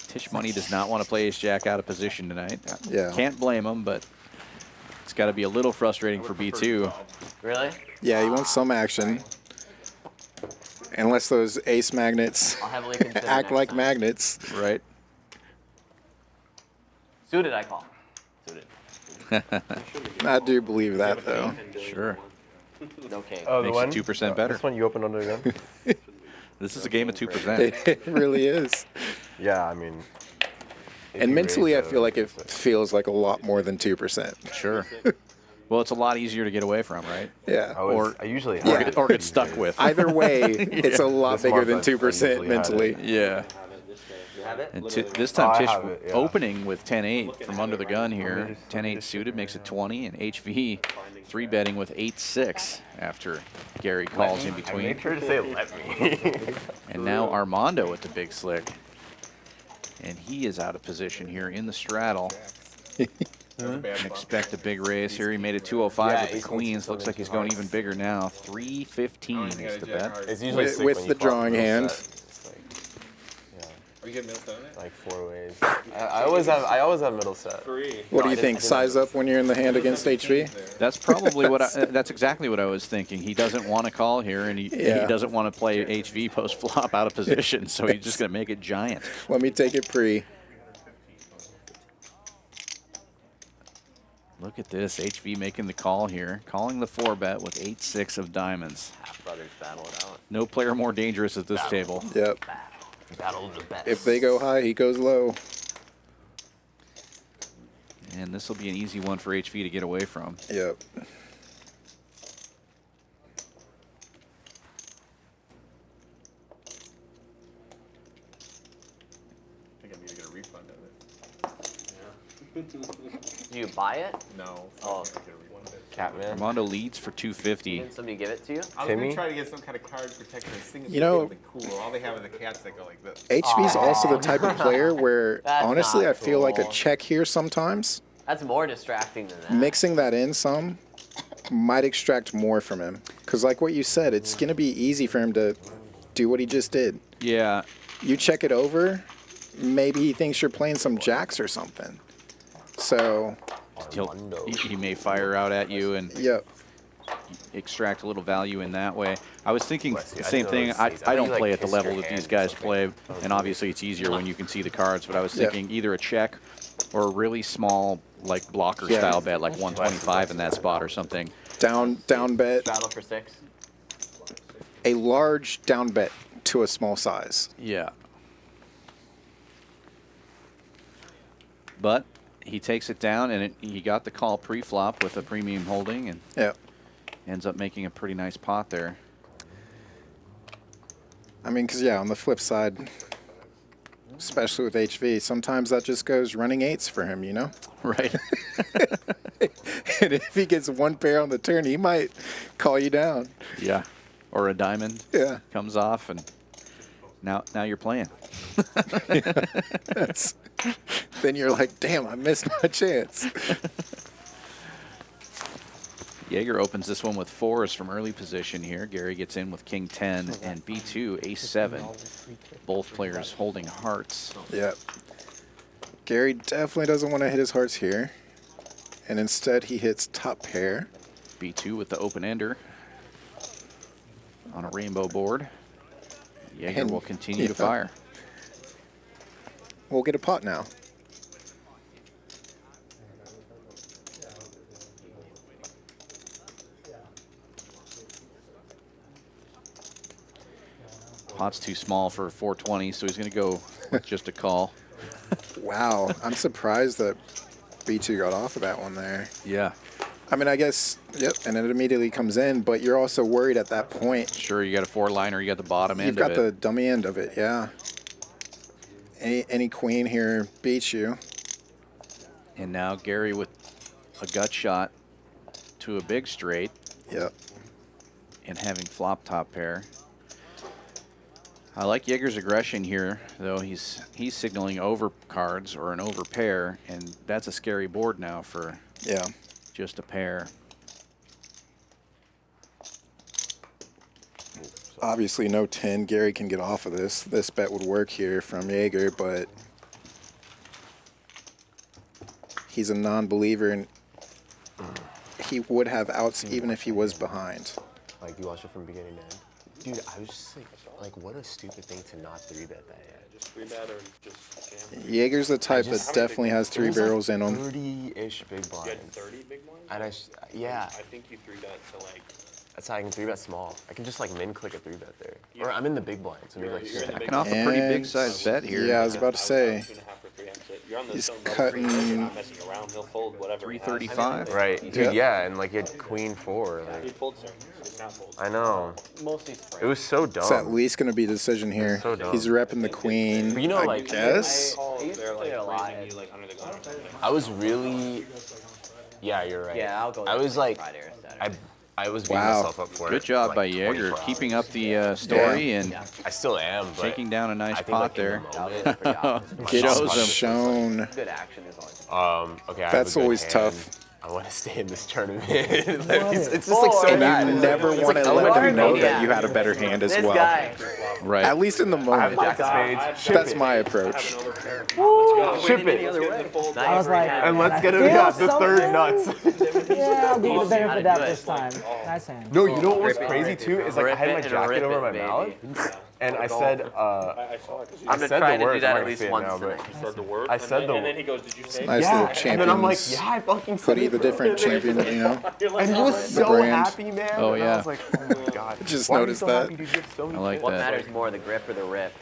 Tish Money does not want to play ace-jack out of position tonight. Yeah. Can't blame him, but it's got to be a little frustrating for B2. Really? Yeah, he wants some action. Unless those ace magnets I'll heavily consider act next like time. magnets. Right. Suited, I call. Suited. I do believe that, though. Sure. No king. Oh, the Makes one? it 2% better. This one you opened under the gun? This is a game of 2%. It really is. Yeah, I mean. if And you mentally, I raise feel like it it's feels like a lot more than 2%. Sure. Well, it's a lot easier to get away from, right? Yeah. I usually Or have get, or get stuck with. Either way, it's a lot This bigger month than I usually 2% had mentally. it. Yeah. You have it? And this time I Tish have it, yeah. opening with 10-8 from under the gun here. 10-8 suited makes it 20, and HV 3-betting with 8-6 after Gary calls in I between. made sure to say let me. And now Armando with the big slick. And he is out of position here in the straddle. Expect a big raise here. He made it 205 with the queens. Looks like he's going even bigger now. 315 is the bet. It's usually sick With when the you flop drawing middle hand. set. It's like, yeah. Are you getting middle set? Like 4 ways. I always have middle set. What do you think? Size up when you're in the hand against HV? That's probably what that's exactly what I was thinking. He doesn't want to call here, and he doesn't want to play HV post flop out of position, so he's just going to make it giant. Let me take it pre. Look at this, HV making the call here, calling the 4-bet with 8-6 of diamonds. Half brothers battle it out. No player more dangerous at this table. Yep. Battle of the best. If they go high, he goes low. And this will be an easy one for HV to get away from. Yep. I think I need to get a refund of it. Do you buy it? No. Oh. Catman. Armando leads for 250. Didn't somebody give it to you? I was Timmy? gonna try to get some kind of card protection. This thing is You know- really cool. All they have are the cats that go like this. HV's also the type of player where, That's honestly, not I feel like a cool. check here sometimes. That's more distracting than that. Mixing that in some might extract more from him. Because like what you said, it's going to be easy for him to do what he just did. Yeah, You check it over, maybe he thinks you're playing some jacks or something. So, he may fire out at you and yep. extract a little value in that way. I was thinking Bless you. the I same didn't know thing. it was I season. I don't thought you, play like, at the kissed level your that these hand guys or play, something. and obviously it's easier when you can see the cards, but I was Yeah. thinking either a check or a really small, like, blocker Yeah. style bet, like 125 in that spot or something. Down bet. Battle for 6. A large down bet to a small size. Yeah. But he takes it down, and he got the call pre-flop with a premium holding, and Yep. ends up making a pretty nice pot there. I mean, because, yeah, on the flip side, especially with HV, sometimes that just goes running eights for him, you know? Right. And if he gets one pair on the turn, he might call you down. Yeah. Or a diamond Yeah. comes off, and now you're playing. That's, then you're like, damn, I missed my chance. Jaeger opens this one with 4s from early position here. Gary gets in with King 10 and B2 Ace 7. Both players holding hearts. Yep. Gary definitely doesn't want to hit his hearts here. And instead he hits top pair. B2 with the open ender on a rainbow board. Jaeger And- will continue to yeah. fire. We'll get a pot now. Pot's too small for 420, so he's going to go with just a call. Wow. I'm surprised that B2 got off of that one there. Yeah. I mean, I guess, yep, and it immediately comes in, but you're also worried at that point. Sure, you got a 4-liner, you got the bottom end You've got of it. the dummy end of it, yeah. Any queen here beats you. And now Gary with a gut shot to a big straight. Yep. And having flop top pair. I like Jaeger's aggression here, though. He's signaling over cards or an over pair, and that's a scary board now for just a pair. Obviously, no 10. Gary can get off of this. This bet would work here from Jaeger, but he's a non-believer, and he would have outs even if he was behind. Like, you watch it from beginning to end? Dude, I was just like, what a stupid thing to not 3-bet that yet. Just 3-bet or just jam? Jaeger's the type that definitely has 3 barrels in him. 30-ish big blinds. You had 30 big blinds? And yeah. I think you 3-bet to like... That's how I can 3-bet small. I can just like min-click a 3-bet there. Or I'm in the big blind, so maybe like Backing off a pretty big size bet here. Yeah, I was about to say. You're on the He's zone cutting... You're not messing around. He'll fold whatever. 335. Right. Dude, yeah, and like he had queen 4. Like, He'd fold, sir. He's not fold. I know. Mostly spray. It was so dumb. It's at least going to be a decision here. So dumb. He's repping the queen, But you know, I like, guess. I used to play a lot. You like under the gun or something. I was really... Yeah, you're right. Yeah, I'll go. I was like... Friday or Saturday. I was beating myself up for it. Good job for, by like, Jaeger, 24 keeping hours. up the story and I still am, but taking down a nice I think, pot like, in there. the moment, Gets Shows him. shown. Good action is always. okay, I have That's a good always hand. tough. I want to stay in this tournament. It's just like so And bad. you never It's want to like let them know elementary. that you had a better hand as This well. guy. Right. At least in the I have moment. jack of spades. That's my approach. Ship it. I was like, And let's get feel it up. The third something. nuts. Yeah, I'll give you the benefit of that do it. this time. Nice hand. No, you know what was Rip it. crazy too? Is like I had my Rip it and jacket rip over it, my baby. mouth, and I said, I saw it. I'm said gonna try the to do words, that I'm at not least gonna say it once now, but- tonight. You said the word. I said the And then he goes, did you say Nice yeah, little and then I'm like, champions. yeah, I fucking said Hoodie, it, the bro. different champion, you know. And he was so brand. happy, man. Oh, and yeah. I was like, oh my god. Just Why are you noticed so that. happy, dude? You have so many I like chances. What that. matters more, the grip or the rip?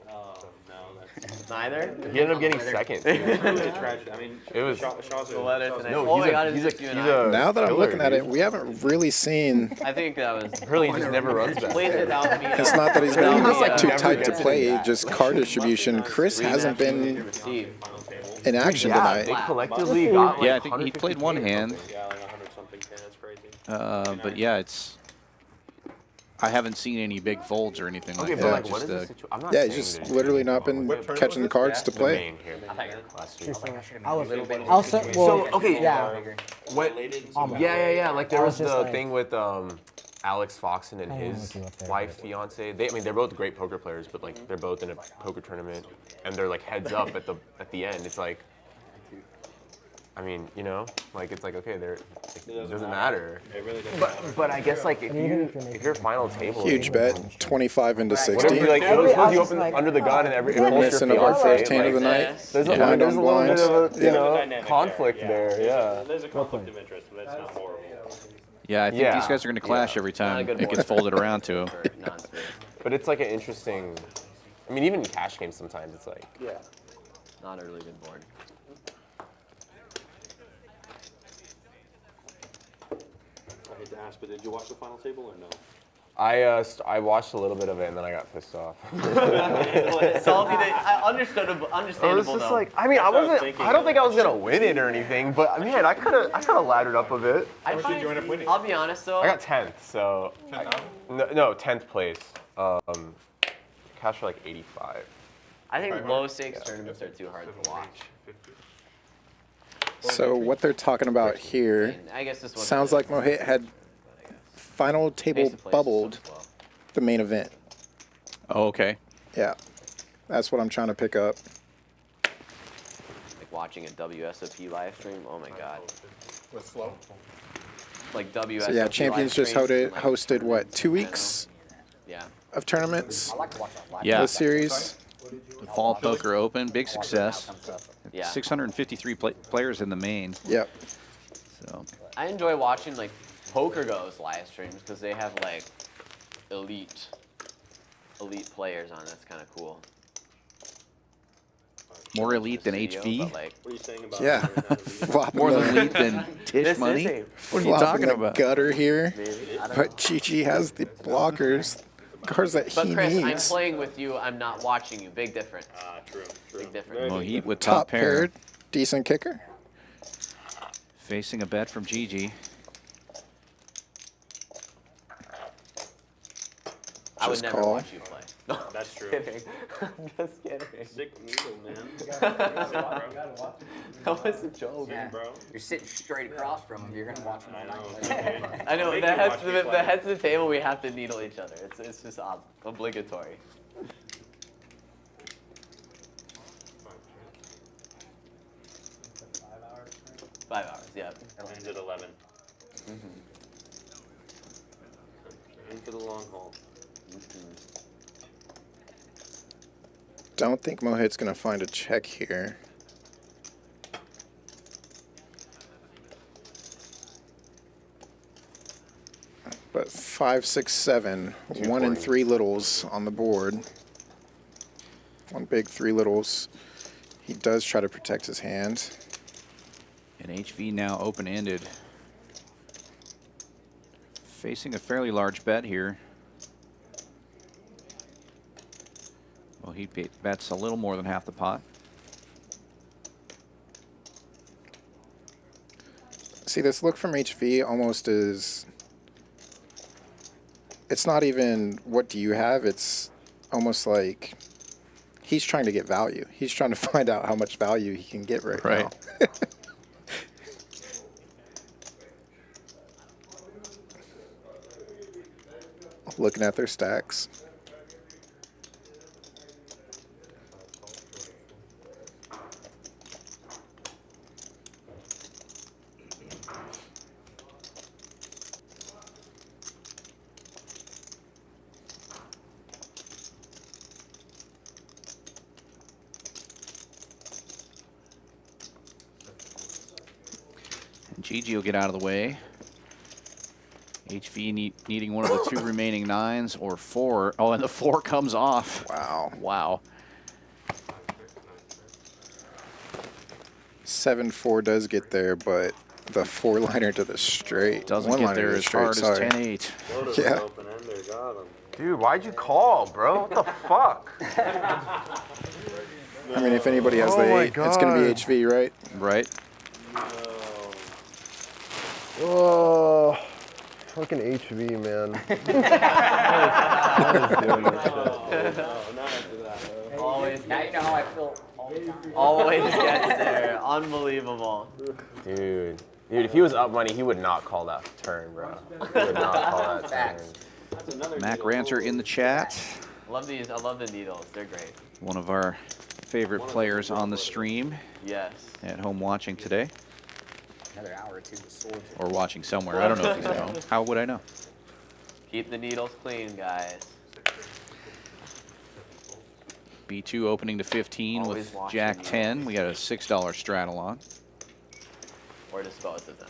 Oh, no, that's Neither. He ended up getting second. really tragic. I mean, It was- Shaw's The letter tonight. No, Oh he's my God, a, it's he's a, just you he's and I. a Now that I'm killer, looking at it, dude. we haven't really seen. I think that was. Really, he just never runs back. Plays there. without me. It's not that he's been He just, like, too never tight to gets it play, in. just card distribution. Chris hasn't been Steve. in action Yeah, they tonight. collectively got like Yeah, I think he played one 150 hand. yeah, like 100 something. That's crazy. But yeah, it's. I haven't seen any big folds or anything Okay, like but that. like, what Just is the a, situation? I'm not Yeah, saying he's just there's literally anything not been wrong with catching the cards to the play. main here last week. I was, well, okay, yeah. What? Almost. Yeah. Like there I was was just the like- thing with Alex Foxen and I don't know his what you up there, wife, fiance. They're both great poker players, but like they're both in a poker tournament, and they're like heads up at the end. It's like, I mean, you know, like it's like okay, it doesn't matter. It really doesn't. But I guess like Even if you're final table, Huge bet, 25 into What if 60. you like Everybody suppose you else is open like, under the gun and every it We're pulls your missing of our fiance, first hand of the like, night. There's a Blind there's a on little bit of a There's a dynamic conflict there, there, yeah. There's a conflict of interest, but it's not horrible. yeah, I think Yeah. these guys are going to clash every Not time a good it gets board. folded around to them. For non-split. But it's like an interesting. I mean, even in cash games sometimes it's like. Yeah. Not a really good board. I hate to ask, but did you watch the final table or no? I watched a little bit of it and then I got pissed off. Salty, understandable I was though. just like, I mean, That's what I was thinking. I don't think I was gonna win it or anything, but man, I could have laddered up a bit. How much did you end up winning? I'll be honest though. I got 10th, so. No, 10th place. Cash for like 85. I think low stakes tournaments are too hard to watch. So what they're talking about here And I guess this one sounds like Mohit had final table bubbled the main event. Oh, okay. Yeah, that's what I'm trying to pick up. like watching a WSOP live stream. Oh my god. With slow. Like WSOP. So yeah, Champions just hosted what, 2 I don't weeks Yeah. of tournaments Yeah, this series. the Fall Poker Open, big success. Yeah. 653 players in the main. Yep. So I enjoy watching like Poker Go's live streams because they have like elite players on. That's kind of cool. More elite than studio, HV? but, like, What are you saying about Yeah. it? More elite than Tisch This Money? is a What are you talking the about? gutter here. maybe. I don't know. But Chi has the blockers, cards that But he Chris, I'm needs. playing with you. I'm not watching you. Big difference. True. Big difference. Mohit with Top top pair. paired, decent kicker. Facing a bet from Gigi. I would Just never call. watch you play. No, That's true. kidding. I'm just kidding. Sick needle, man. That was a joke. Yeah. Bro. You're sitting straight across from him. You're gonna watch him. I know. I know Make the you heads, watch me the play. heads of the table. We have to needle each other. It's just obligatory. Five hours. Yeah. Ends at 11. In for the long haul. Don't think Mohit's going to find a check here. But 5, 6, 7, 1 and 3 littles on the board. One big, 3 littles. He does try to protect his hand. And HV now open-ended. Facing a fairly large bet here. Well, he bets a little more than half the pot. See, this look from HV almost is... It's not even what do you have, it's almost like he's trying to get value. He's trying to find out how much value he can get right now. Looking at their stacks. And Gigi will get out of the way. HV needing one of the 2 remaining 9s or 4. Oh, and the 4 comes off. Wow. Wow. 7-4 does get there, but the 4-liner to the straight. Doesn't get one-liner there to the as straight, hard as sorry. 10-8. Yeah. Open ender, got him. Dude, why'd you call, bro? What the fuck? I mean, if anybody has the 8, it's going to be HV, right? Right. Oh, fucking HV, man. Always. Now you know how I feel all the time. Always gets there. Unbelievable. Dude, if he was up money, he would not call that turn, bro. He would not call that turn. Mac Ranter in the chat. Love these. I love the needles. They're great. One of our favorite players on the stream. Yes. At home watching today. Another hour or two with swords. Or watching somewhere. I don't know if he's at home. How would I know? Keep the needles clean, guys. B2 opening to 15 Always with watching Jack you. 10. We got a $6 straddle on. Or dispose of them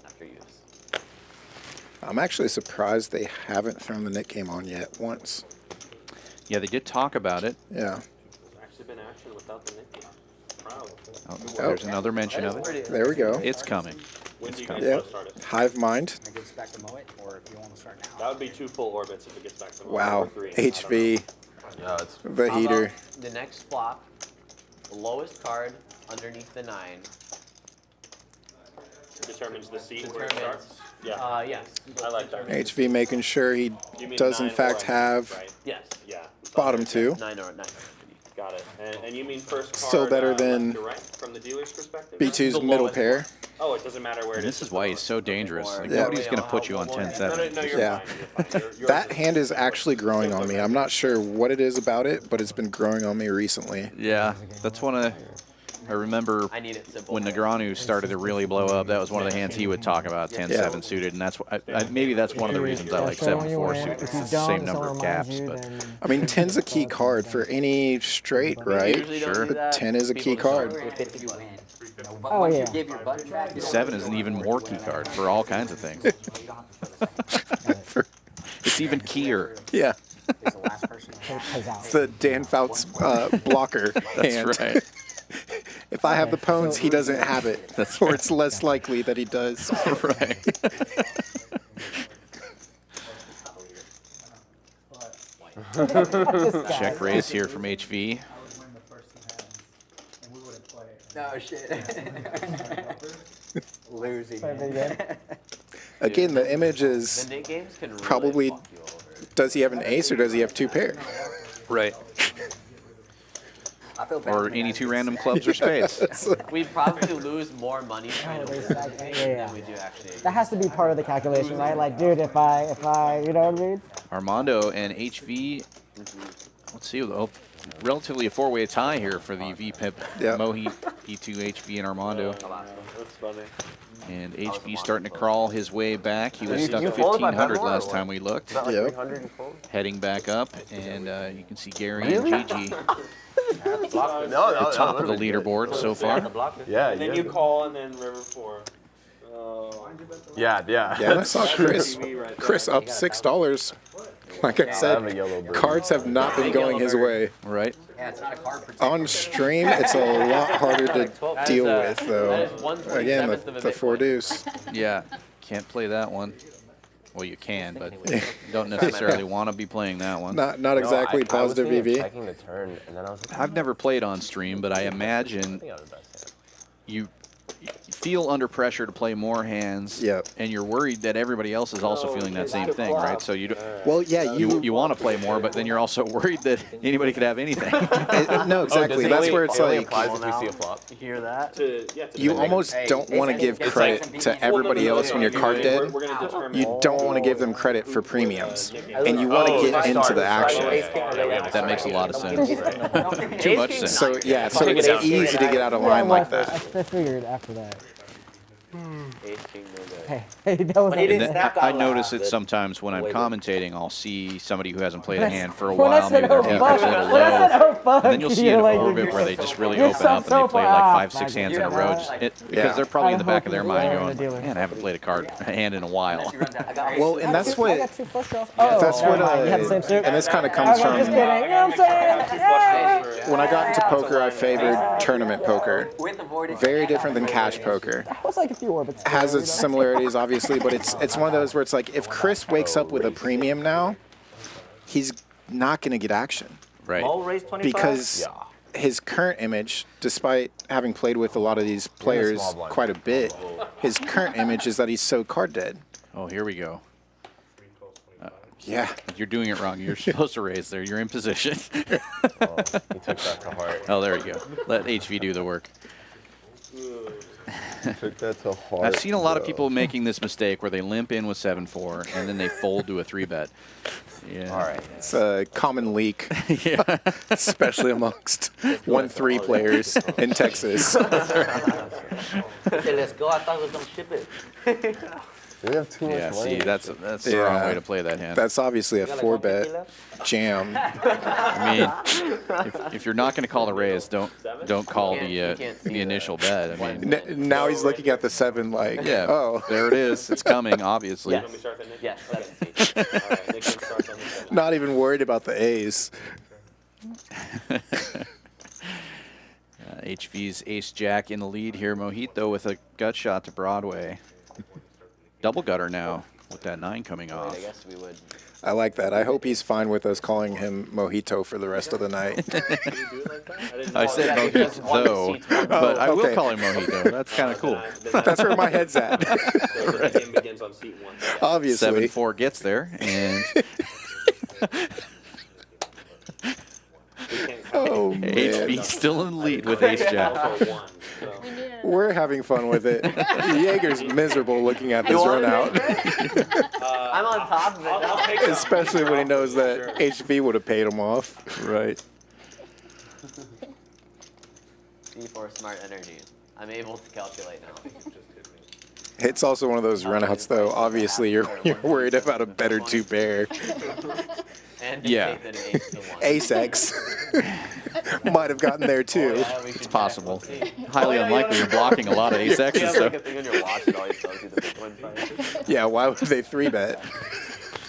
after use. I'm actually surprised they haven't thrown the Nick game on yet once. Yeah, they did talk about it. Yeah. Actually been action without the Nicky. Proud. Oh, there's another mention of it. There we go. It's coming. When do you coming. guys Yeah. want to start it? Hive mind. It gets back to Mohit, or if you want to start now. That would be 2 full orbits if it gets back to Wow. or 3. I don't know. HV. Yeah, it's The How heater. about the next flop, the lowest card underneath the 9 Determines the seat where it determines. starts. Yeah. Yes. I like that. HV making sure he You mean does in 9 or fact underneath, have right? Yes. Yeah. bottom 2. 9 or 9. Got it. And you mean first card Still better left than to right from the dealer's perspective? B2's The middle lowest pair. Oh, it doesn't matter where And it this is. is why he's so dangerous. Like, Yeah. nobody's going to put you on No, 10-7. no, you're Yeah. fine. You're fine. Yours That is- hand is actually growing on me. I'm not sure what it is about it, but it's been growing on me recently. Yeah, that's one of. I remember I need it simple. when Negranu started to really blow up. That was one of the hands he would talk about, 10-7 suited, and that's maybe that's one of the reasons I like 7-4 suited. It's the same number of caps, but I mean, 10's a key card for any straight, right? usually don't Sure. do that. 10 is a key People card. just don't. 52 hand. You know, but Oh, once yeah. you give your button back, 7 is an even more key card for all kinds of things. It's even keyer. Yeah. Is the last person. It's the Dan Fouts blocker hand. That's right. If I have the pawns, he doesn't have it. That's or it's less likely that he does. Right. Check raise here from HV. No shit. Losing. Again, the image is The Nick games can really probably, fuck you over. does he have an ace or does he have 2 pair? Right. I feel bad Or for the any guys 2 who- random clubs or spades. We probably lose more money trying to win Yeah. than we do actually. That has to be part of the calculation, right? Like, dude, if I, you know what I mean? Armando and HV. Let's see. Oh, relatively a 4-way tie here for the VPIP. Yeah. Mohit, E2, HV, and Armando. That's funny. And HV starting to crawl his way back. He was You- stuck you fold by 1,500 more or last what? time we looked. Is that like Yep. 300 and fold? Heading back up, and you can see Gary and Gigi No, no, top of the leaderboard so far. Yeah, And then you call, and then river 4. Yeah. Yeah, I saw Chris up $6. Like I I have a said, yellow bird. cards have not been going his way. Right. Yeah, it's not a card protector. On stream, it's a lot harder to deal with, though. That is 1/27th Again, of a the 4 Bitcoin. deuce. Yeah. Can't play that one. Well, you can, but you don't necessarily want to be playing that one. Not exactly positive I was EV. checking the turn, and then I was like, I've never played on stream, but I imagine I think I was the best hand. you feel under pressure to play more hands, Yep. and you're worried that everybody else is also feeling that same thing, right? So you Well, yeah, you want to play more, but then you're also worried that anybody could have anything. no, exactly. That's where it's like applies if we see a flop. You hear that? you almost don't want to give credit to everybody else when you're card dead. You don't want to give them credit for premiums, and you want to get into the action. That makes a lot of sense. Too much sense. So yeah, so it's easy to get out of line like that. I figured after that. Ace king, no good. Hey, that was But he And didn't then snap I out notice loud. it sometimes when I'm Wait. commentating. I'll see somebody who hasn't played a hand for a when I while. said, Maybe their oh, hand fuck, is a little when I said, low. oh, fuck, And then you'll see you're in like, orbit where they just really you're open up and they play like 5, 6 fuck, hands in you're a row. right. Because Yeah. they're probably in the I'm back of their hoping mind we're going, the dealer. man, I haven't played a hand in a while. Well, and that's I what got 2 flush draws. Oh, that's what never mind, you have the same suit? and this kind of comes I'm just from kidding. You know what I'm saying? when I got into poker. I favored tournament poker. Very different than cash poker. That was like a few orbits. Has its similarities, obviously, but it's one of those where it's like if Chris wakes up with a premium now, he's not going to get action Right. because his current image, despite having played with a lot of these players quite a bit, his current image is that he's so card dead. Oh, here we go. Yeah. You're doing it wrong. You're supposed to raise there. You're in position. He took that to heart. Oh, there you go. Let HV do the work. Took that to heart. I've seen a lot of people making this mistake where they limp in with 7-4 and then they fold to a 3-bet. Yeah. All right. It's a common leak, Yeah. especially amongst 1-3 players in Texas. Say, let's go. I thought we was going to ship it. We have too much Yeah, money. see, that's the wrong Yeah. way to play that hand. That's obviously a You got like 4-bet 150 left? jam. I mean, if you're not going to call the raise, don't call You can't see the initial bet. I mean, Now he's looking at the 7 like, yeah, oh, there it is. It's coming, obviously. Yes. Yes, 7 not even worried about the A's. HV's ace-jack in the lead here. Mohit, though, with a gut shot to Broadway. Double gutter now with that 9 coming I off. guess we would. I like that. I hope he's fine with us calling him Mojito for the rest of the night. I said Yeah, because Mohit, one though, seat's one. but I will okay. call him Mojito. That's kind of cool. That's where my head's at. The game begins on seat 1. Obviously. 7-4 gets there, and Oh, man. HV still in the lead with ace-jack. Also 1. So. We need another. We're having fun with it. Jaeger's miserable looking at this run out, I'm on top of it. I'll take some. especially when he knows that HV would have paid him off. Right. C4 smart energy. I'm able to calculate now. It's also one of those runouts, though. Obviously, you're worried about a better 2-pair. And Yeah. dictate that an ace to 1. Ace-X might have gotten there, too. Yeah, we should It's possible. check. Highly unlikely. You're blocking a lot of You ace-X's, have so. like a thing on your watch that always tells you the Bitcoin price. Yeah, why would they 3-bet?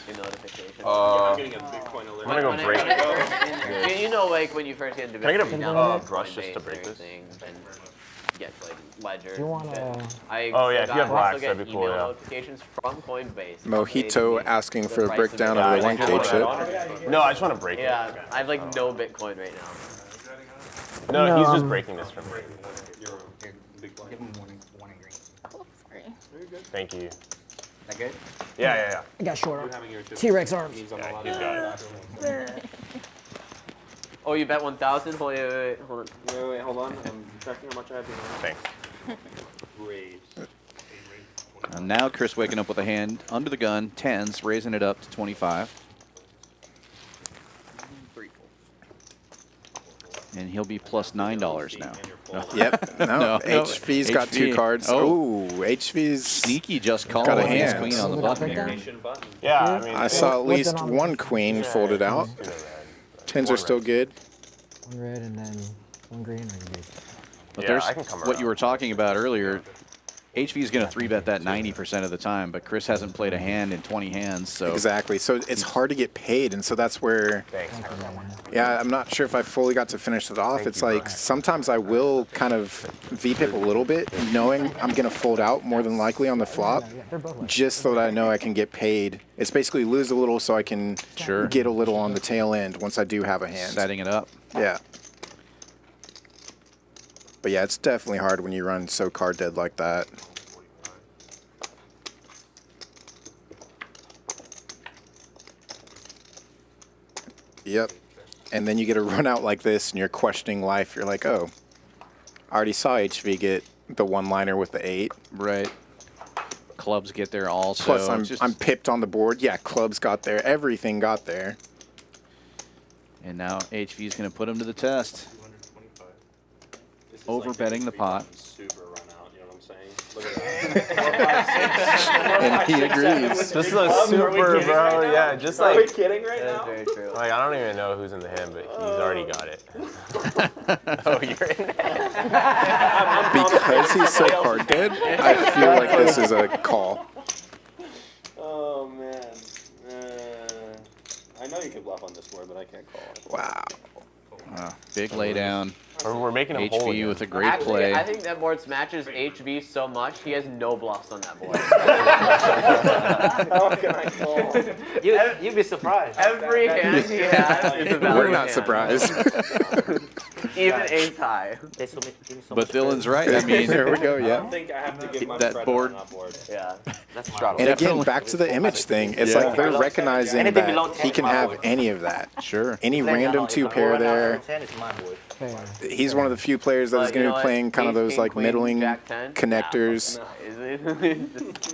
Your notification. I'm getting a Bitcoin alert. I'm gonna go break it. You know, like when you first get into Can I get a down brush just to break this? things and get like ledger. You want to? Oh, yeah, if you have blacks, that'd be cool, email yeah. notifications from Coinbase. Mojito asking for a breakdown of the 1K chip. No, I just want to break it. Yeah, I have like no Bitcoin right now. No, he's just breaking this for me. Give him warning green. Oh, sorry. Thank you. That good? Yeah. I got short T-Rex arms. Yeah, he's got it. Oh, you bet 1,000? Wait, hold on. Wait, hold on. I'm checking how much I have behind. Thanks. Raise. And now Chris waking up with a hand under the gun, 10s, raising it up to 25. And he'll be plus $9 now. Yep. No, HV's got 2 cards. Oh, HV's sneaky just called got a his hand. queen on the button here. Yeah, I mean, I saw at least 1 queen folded out. 10s are still good. 1 red and then 1 green or you? But Yeah, there's I can come what you around. were talking about earlier. HV is going to 3-bet that 90% of the time, but Chris hasn't played a hand in 20 hands, so Exactly. So it's hard to get paid, and so that's where. Thanks. Yeah, I'm not sure if I fully got to finish it off. It's like sometimes I will kind of VPip a little bit, knowing I'm going to fold out more than likely on the flop, just so that I know I can get paid. It's basically lose a little so I can get a little on the tail end once I do have a hand. setting it up. Yeah. But yeah, it's definitely hard when you run so card dead like that. Yep. And then you get a run out like this and you're questioning life. You're like, oh, I already saw HV get the 1-liner with the 8. Right. Clubs get there also. Plus, I'm pipped on the board. Yeah, clubs got there. Everything got there. And now HV is going to put him to the test. Over-betting the pot. Super run out, you know what I'm saying? Look at And he agrees. Just a super, bro. Yeah, just like. Are we kidding right That's now? very true. Like, I don't even know who's in the hand, but he's already got it. Oh, you're in there? Because he's so card dead, I feel like this is a call. Oh, man. I know you can bluff on this board, but I can't call it. Wow. Big laydown. We're making him hold. HV with a great Actually, play. I think that board smatches HV so much, he has no bluffs on that board. How can I call? You'd be surprised. Every hand he has is a valid We're not hand. surprised. Even ace high. But Dylan's right. I mean, There we go, I yeah. don't think I have to give my That credit board- on that board. Yeah. That's Straddles. And again, Definitely. back to the image thing. It's Yeah. like they're recognizing Anything below that 10 he is can my have board. any of that. sure. Any random 2-pair there. 10 is my board. He's one of the few players that is But going you to know be what? playing kind of Ace, those king, like queen, middling jack 10? connectors.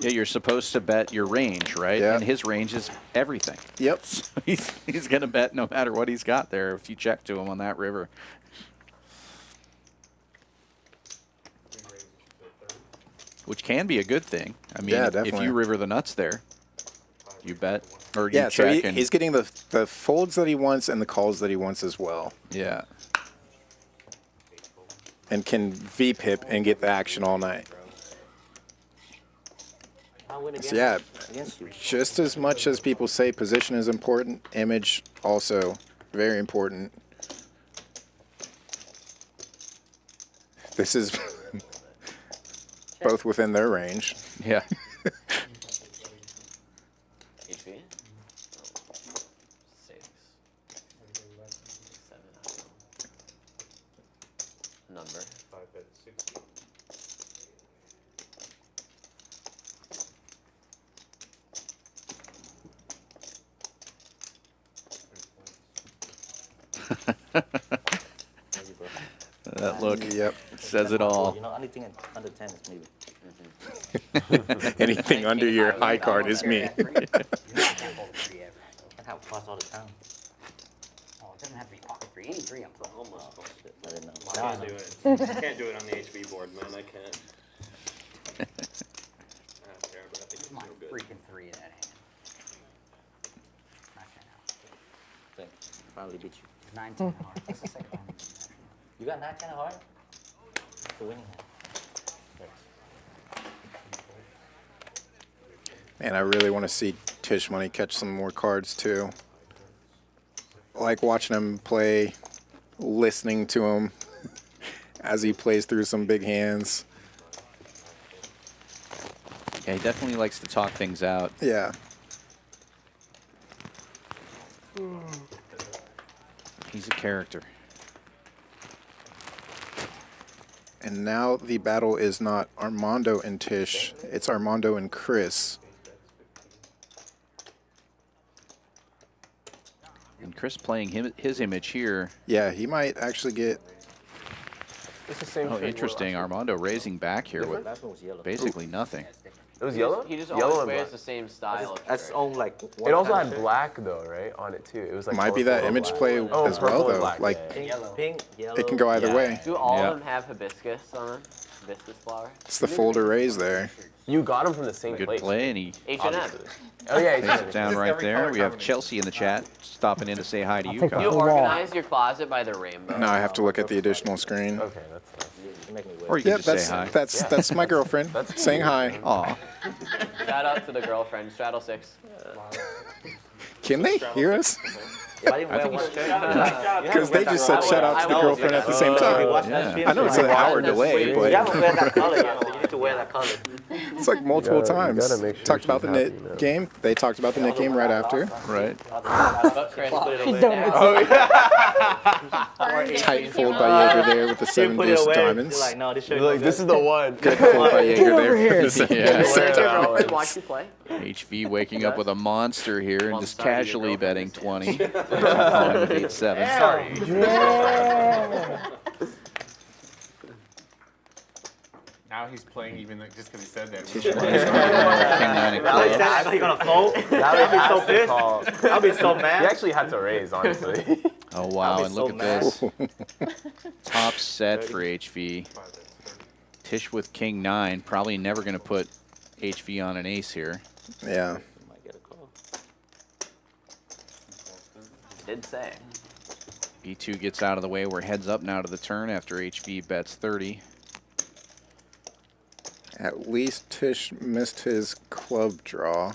Yeah, you're supposed to bet your range, right? Yeah. And his range is everything. Yep. He's going to bet no matter what he's got there if you check to him on that river. Which can be a good thing. I mean, Yeah, if definitely. you river the nuts there, you bet or you Yeah, so check. and, he's getting the folds that he wants and the calls that he wants as well. yeah. And can VPip and get the action all night. So yeah, just as much as people say position is important, image also very important. This is both within their range. Yeah. HV? 6. 7, I don't know. Number. 5-bet 60. That look Yep. says it all. You know, anything under 10 is maybe. Anything under your high card is me. You know, I can't hold a 3 ever. I have plus all the time. Oh, it doesn't have to be pocket 3. Any 3 I'm playing. Almost. I didn't know. I can't do it. I can't do it on the HB board, man. I can't. I don't care, but I think it's My so good. freaking 3 in that hand. Knock that out. Finally beat you. 9, 10 hard. That's the second one. You got 9 10 hard? It's the winning hand. Man, I really want to see Tisch Money catch some more cards too. Like watching him play, listening to him as he plays through some big hands. Yeah, he definitely likes to talk things out. Yeah. He's a character. And now the battle is not Armando and Tisch, it's Armando and Chris. And Chris playing his image here. Yeah, he might actually get... It's the same Oh, shit interesting. Armando raising back here with basically nothing. It was yellow? He just Yellow always and wears black. the same style. of That's shirt. on like. It also had black though, right, on it too. It was like Might be that colorful image black. play Oh, as purple well, and though. black, Like, yeah. Pink, yellow. it can go either way. Do all Yeah. of them have hibiscus on them? Hibiscus flower? It's the folder raise there. You got him from the same Good place. play, and he H&M. Oh yeah, takes it down right there. We have Chelsea in the chat stopping in to say hi to you, take Do you Kyle. organize your closet by the rainbow? Now I have to look at the additional screen. Okay, that's nice. Or you can Yeah, just say that's hi. that's my girlfriend saying hi. Aw. Shout out to the girlfriend, Straddle 6. Can they hear us? I didn't wear one shirt. Because they just said shout out to the girlfriend at the same time. Yeah. I know it's an hour delay, You but haven't wear that color yet, so you need to wear that color. it's like multiple You times. gotta make sure Talked about the she's happy knit now. game. They talked about the knit game right after. Right. But Chris put it away Don't now. Tight fold by Jaeger there with the 7 Put it deuce away. diamonds. You're like, no, this shirt Like this is the one. Good fold by Jaeger over there. here. with the 7 Yeah. deuce. Your girlfriend watch you play? HV waking up with a monster here and Well, just I'm sorry, your casually betting girlfriend 20. Calling with 8-7. Sorry. Yeah. Now he's playing even just because he said that. Tisch Money's calling with King 9 and Now he's clubs. like, gonna fold? Now I'll be so has to pissed. call. I'll be so He mad. actually had to raise, honestly. Oh, wow. be And look so at mad. this. Top set for HV. Tisch with King 9. Probably never going to put HV on an ace here. Yeah. Might get a call. Did say. B2 gets out of the way. We're heads up now to the turn after HV bets 30. At least Tisch missed his club draw.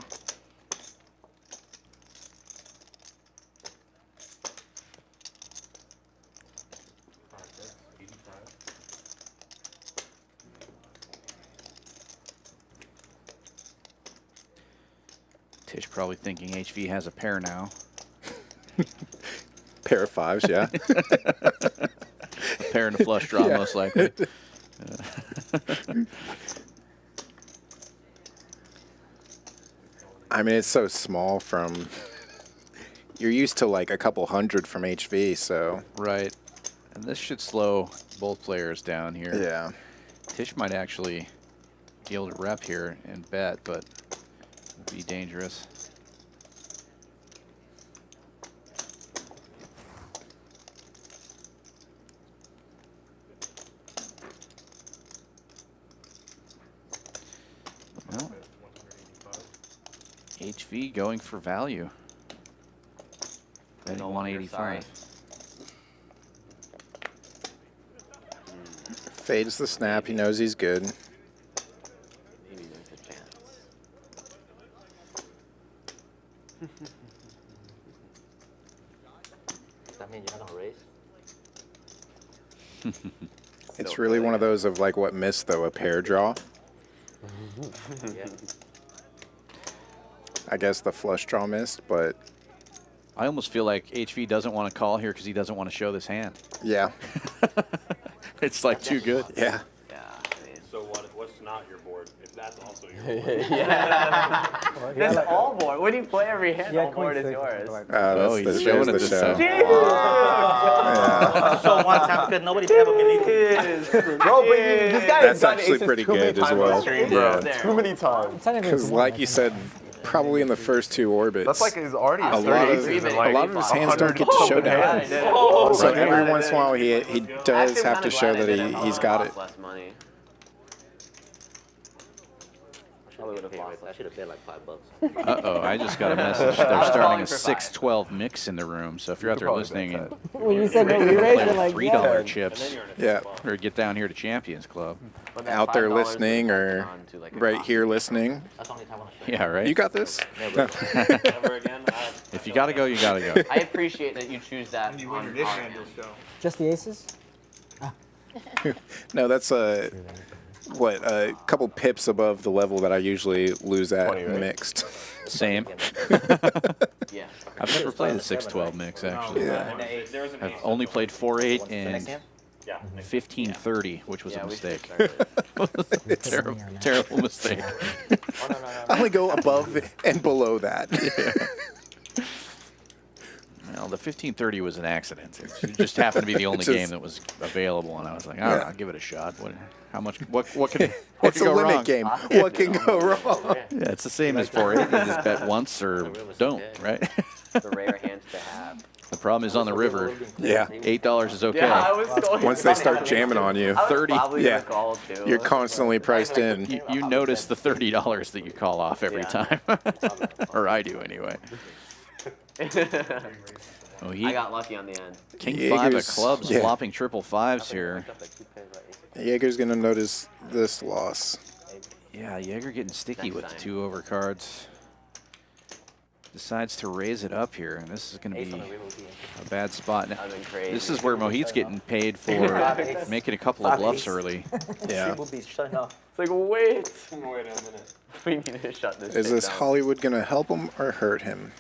Tisch probably thinking HV has a pair now. Pair of fives, yeah. A pair and a flush draw, most likely. I mean, it's so small from... You're used to like a couple hundred from HV, so... Right. And this should slow both players down here. Yeah. Tisch might actually be able to rep here and bet, but it would be dangerous. Well, HV going for value. Betting No wonder, 185. Fades the snap. He knows he's good. Maybe there's a chance. Does that mean you're not gonna raise? It's really one of those of like what missed though, a pair draw. Yeah. I guess the flush draw missed, but I almost feel like HV doesn't want to call here because he doesn't want to show this hand. yeah. It's like too good. Yeah. Yeah, I mean. So what's not your board? If that's also your board. Yeah. That's all board. When you play every hand, Yeah, all board is queen six, yours. like- Oh, That's he's the, showing there's it the this show. time. Yeah. So one time because nobody's ever believed it. Bro, but this guy That's has done actually aces pretty too many good as times well. on stream, bro. Yeah. Too many times. It's not even Because one, like I you think. said, probably in the first two orbits. That's like his already a his lot 30 of aces and a like lot of his hands don't get to 100 showdown. Yeah, So every once in a while he does have to show that he's got it. Less money. Probably would have lost. I should have bet like $5. Uh-oh, I just got a message. They're starting a 6-12 mix in the room. So if you're out there probably listening bet and When you said no play re-raise, with you're like, $3 yeah. chips, Yeah. or get down here to Champions Club. But that out there $5 listening would've or gone to, like, a right coffee here or listening. That's the only time I want to show Yeah, right. You got this. Never again. If you gotta go, you gotta go. I appreciate that you choose that on our end. Just the aces? No, that's a couple pips above the level that I usually lose at 20, right? mixed. Same. Yeah. I've never played the 6-12 mix, actually. Yeah. I've only played 4-8 and Yeah. 15-30, which was a Yeah, we should mistake. have started. terrible, terrible mistake. I only go above and below that. Well, the 15-30 was an accident. It just happened to be the only Just- game that was available, and I was like, all right, Yeah. I'll give it a shot. How much? What can It's a go limit wrong? game. What can go wrong? Yeah, it's the same as 4-8. You just bet once or don't, right? The rare hands to have. The problem is on the river, Yeah. $8 is okay. Yeah, I was going. Once they start jamming on you, I was 30, probably yeah. gonna call too. you're constantly priced in. You notice the $30 that you call off every Yeah. time, or I do anyway. Oh, I got lucky on the end. King Jaeger's- 5 of clubs, yeah. flopping triple fives here. Jaeger's gonna notice this loss. Yeah, Jaeger getting sticky Next with the time. 2 overcards. Decides to raise it up here, and this is going to be a bad spot. Now, That would've been crazy. this is where Mohit's getting paid for making a couple of bluffs early. Yeah. Will be shutting off. It's like, wait. Wait a minute. We need to shut this Is shit this down. Hollywood gonna help him or hurt him?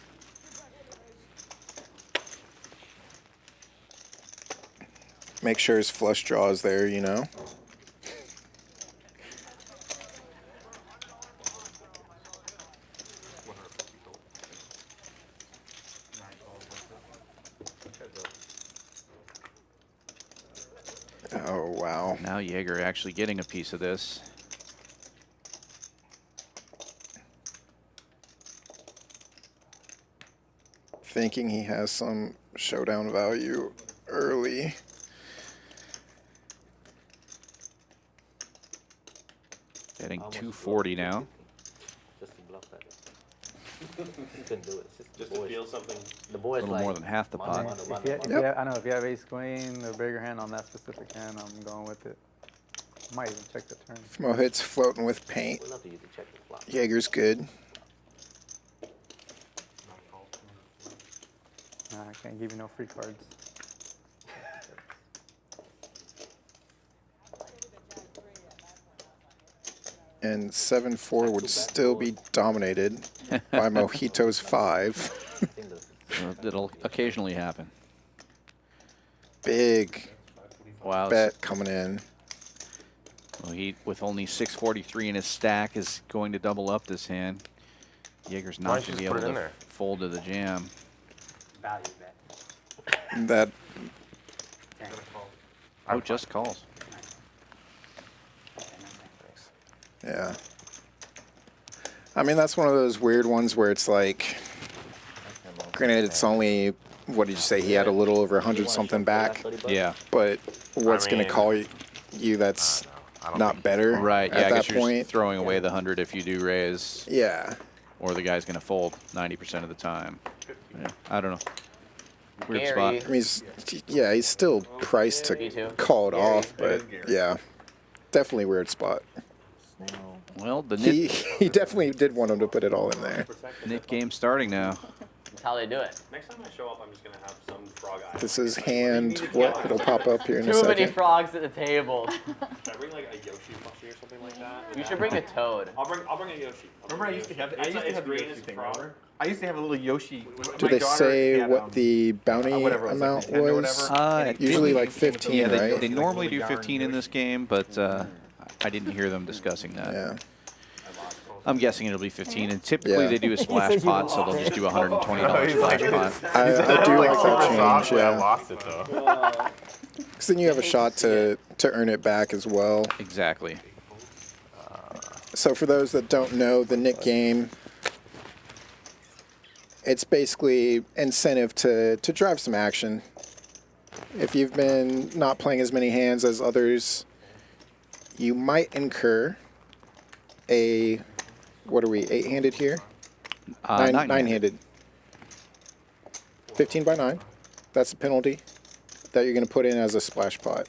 Make sure his flush draw is there, you know. Oh, wow. Now Jaeger actually getting a piece of this. Thinking he has some showdown value early. Getting 240 now. Just to bluff that. He couldn't do it. It's just Just the to boys. feel something. The A boys little like more than half the pot. If you have, I know if you have ace queen, the bigger hand on that specific hand, I'm going with it. Might even check the turn. Mohit's floating with paint. We love to use the check the flop. Jaeger's good. Nah, I can't give you no free cards. And 7-4 would still be dominated by Mojito's 5. It'll occasionally happen. Big Wow. bet coming in. Mohit, with only 643 in his stack, is going to double up this hand. Jaeger's not don't going you to be just put able it in to there? fold to the jam. Value bet. That Oh, just calls. Yeah. I mean, that's one of those weird ones where it's like, granted, it's only, what did you say, he had a little over 100 something back, Yeah. but what's going to mean, call you that's I don't not think- better Right, yeah, at I guess that you're point? just throwing away the 100 if you do raise, Yeah. or the guy's going to fold 90% of the time. Yeah, I don't know. Weird Gary. spot. I mean, he's still priced Me too. to call it off, but is Gary. yeah, definitely weird spot. Well, the He definitely did want him to put it all in there. knit game starting now. That's how they do it. Next time I show up, I'm just gonna have some frog eye. This is hand. What? It'll pop up here in a Too many second. frogs at the table. Should I bring like a Yoshi plushie or something like that? You should bring a toad. I'll bring a Yoshi. Remember, I used to have. I It's- used to it's have the green Yoshi as a thing. frog. Remember? I used to have a little Yoshi. Do My they daughter say had, what the bounty whatever it was, like amount Nintendo or was? whatever. Usually like 15, Yeah, they, right? they normally do Like a 15 in yarn this game, but I didn't hear them discussing that. Yeah. I'm guessing it'll be 15, and typically Yeah. they do a splash pot, so they'll just do $120 splash pot. I do like that change, I yeah. lost it though. Because then you have a shot to earn it back as well. Exactly. So for those that don't know, the Nick game, it's basically incentive to drive some action. If you've been not playing as many hands as others, you might incur a, what are we, 8-handed here? Nine-handed. 15 by 9. That's the penalty that you're going to put in as a splash pot.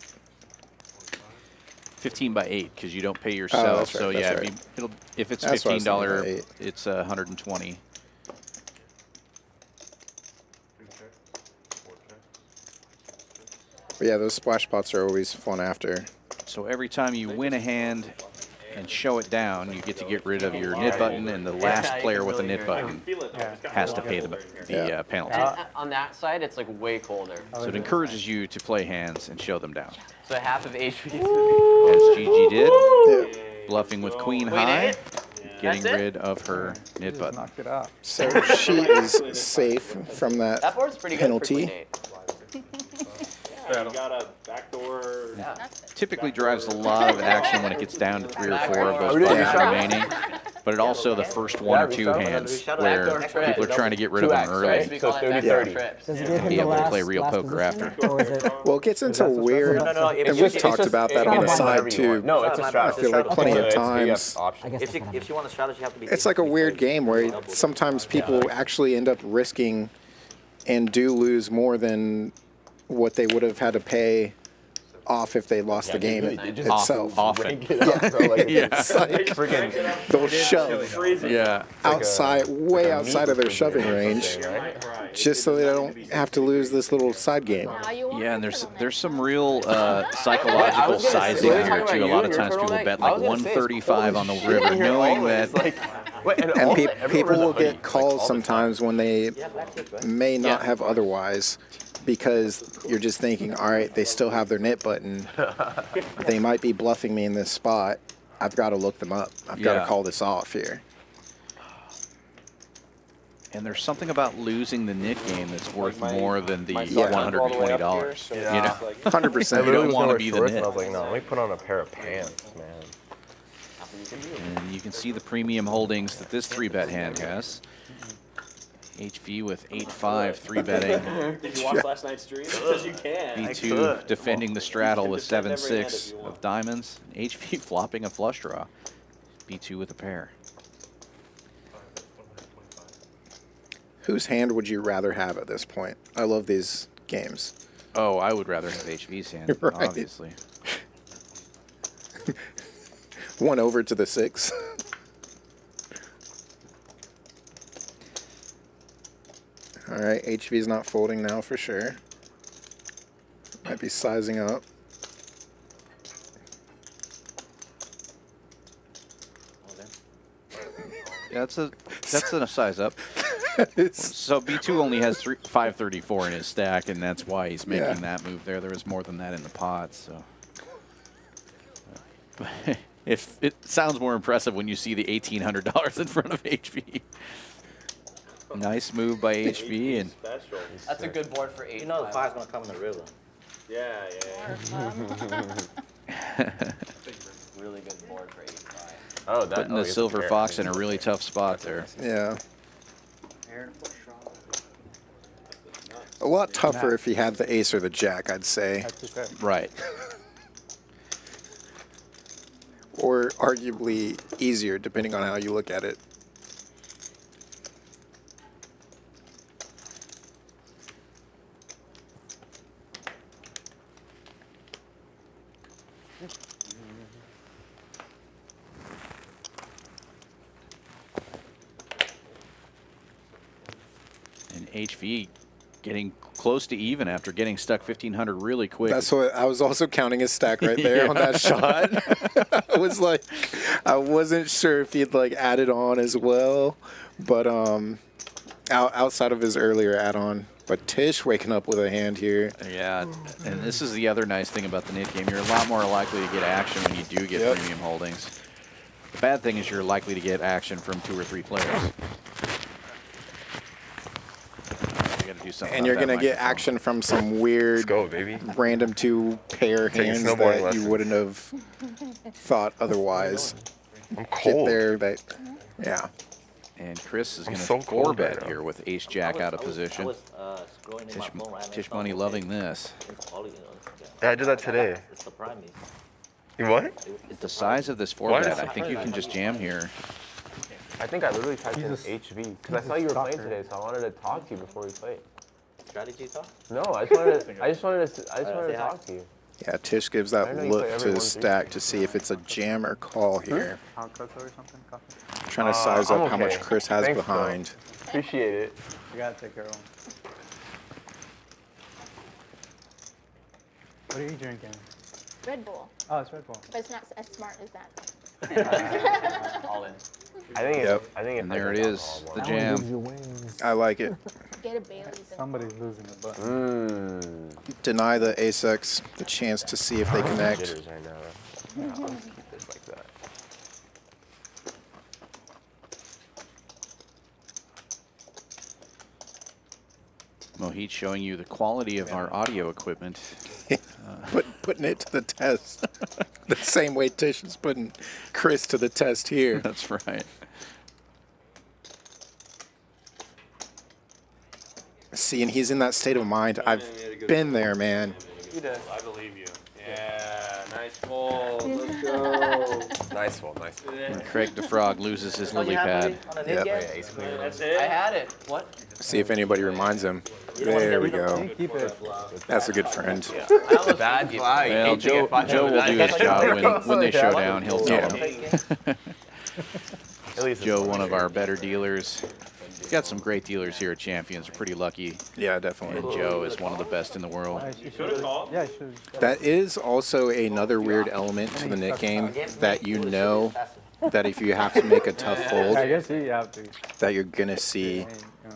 15 by 8 because you don't pay yourself. that's right, so that's yeah, right. it'll if it's That's what I was thinking, $15, about 8. it's 120. But yeah, those splash pots are always fun after. So every time you win a hand and show it down, you get to get rid of your nit button, and the last player with a nit button has to pay the penalty. And on that side, it's like way colder. So it encourages you to play hands and show them down. So half of HP. As Gigi did, Yeah. bluffing with queen Queen high, eight. getting That's it? rid of her nit Just button. knocked it out. So she is safe from That that board's pretty good penalty. for queen 8. Yeah, you got a backdoor. Yeah. Typically drives a lot of action when it gets down to 3 or 4 of those buttons remaining, but it also the first 1 or 2 hands where people are trying to get rid of them early. We call it 30-30. trips. Does it to give him be the able to last, play real last poker position, after. Or is it? Well, it gets into weird, No, and we've talked about that on the side too. No, it's a I strategy. I feel like plenty of times. I guess If that's you want a strategy, you have to be. It's like a weird game where sometimes people actually end up risking and do lose more than what they would have had to pay off if they lost the game itself. Often. It's like they'll shove Yeah. outside, way outside of their shoving range, just so they don't have to lose this little side game. Now you want Yeah, and a there's some real psychological sizing here too. A lot of times people bet like 135 on the river, knowing that. And people will get calls sometimes when they may not have otherwise, because you're just thinking, all right, they still have their nit button. They might be bluffing me in this spot. I've got to look them up. I've got to call this off here. And there's something about losing the nit game that's worth more than the $120. You know, 100%. You don't want to be the nit. I was like, no, let me put on a pair of pants, man. And you can see the premium holdings that this 3-bet hand has. HV with 8-5 3-betting. Did you watch last night's stream? Because you can. B2 defending the straddle with 7-6 of diamonds. HV flopping a flush draw. B2 with a pair. Whose hand would you rather have at this point? I love these games. Oh, I would rather have HV's hand, Right. obviously. 1 over to the 6. All right, HV's not folding now for sure. Might be sizing up. Yeah, that's a size up. So B2 only has 534 in his stack, and that's why he's making that move there. There was more than that in the pot, so. If it sounds more impressive when you see the $1,800 in front of HV. Nice move by HV, and That's a good board for 8. You know the fire's gonna come in the river. Yeah. Really good board for 8-5. Oh, that. putting the silver fox in a really tough spot there. Yeah. A lot tougher if he had the ace or the jack, I'd say. Right. Or arguably easier, depending on how you look at it. And HV getting close to even after getting stuck 1,500 really quick. That's what I was also counting his stack right there on that shot. I was like, I wasn't sure if he'd like added on as well, but outside of his earlier add-on. But Tisch waking up with a hand here. Yeah, and this is the other nice thing about the nit game. You're a lot more likely to get action when you do get premium holdings. The bad thing is you're likely to get action from 2 or 3 players. And you're going to get action from some weird random 2 pair hands that you wouldn't have thought otherwise. I'm cold. Get there, that, yeah. And Chris is going to 4-bet here with ace-jack out of position. Tisch Money loving this. Yeah, I did that today. You what? The size of this 4-bet, I think you can just jam here. I think I literally typed in HV because I saw you were playing today, so I wanted to talk to you before we played. Strategy talk? No, I just wanted to talk to you. Yeah, Tish gives I that know you play look every to the 1-3. stack to see if it's a jam or call here. Hot cocoa or something? Coffee? Trying to size I'm up how much okay. Chris has Thanks, behind. Appreciate it. You gotta take care of them. What are you drinking? Red Bull, Oh, it's Red Bull. but it's not as smart as that. All in. I think Yep. it's, I think And there it is, the That one jam. gives you wings. I like it. Get a Bailey's. and- Somebody's losing a button. Deny the ace-X the chance to see if they connect. Jitters right now. Yeah, I'll just keep this like that. Mohit showing you the quality of our audio equipment. Putting it to the test. The same way Tish is putting Chris to the test here. That's right. See, and he's in that state of mind. I've been there, man. You did. I believe you. Yeah, nice fold. Let's go. Nice fold, nice fold. When Craig DeFrog loses his Oh, lily you have pad. on a Yep. game? Yeah, ace queen. That's it. I had it. What? See if anybody reminds him. You don't wanna There get we rid of go. them? Keep it. That's a good friend. I almost Bad fly. Well, Joe will do his job when they show down. He'll tell Yeah. them. At least Joe, one of our better dealers. We've got some great dealers here at Champions. We're pretty lucky. Yeah, And definitely. Joe is one of the best in the world. Yeah, you should. That is also another weird element to the Nick game that you know that if you have to make a tough fold, I guess you have to. that you're going to see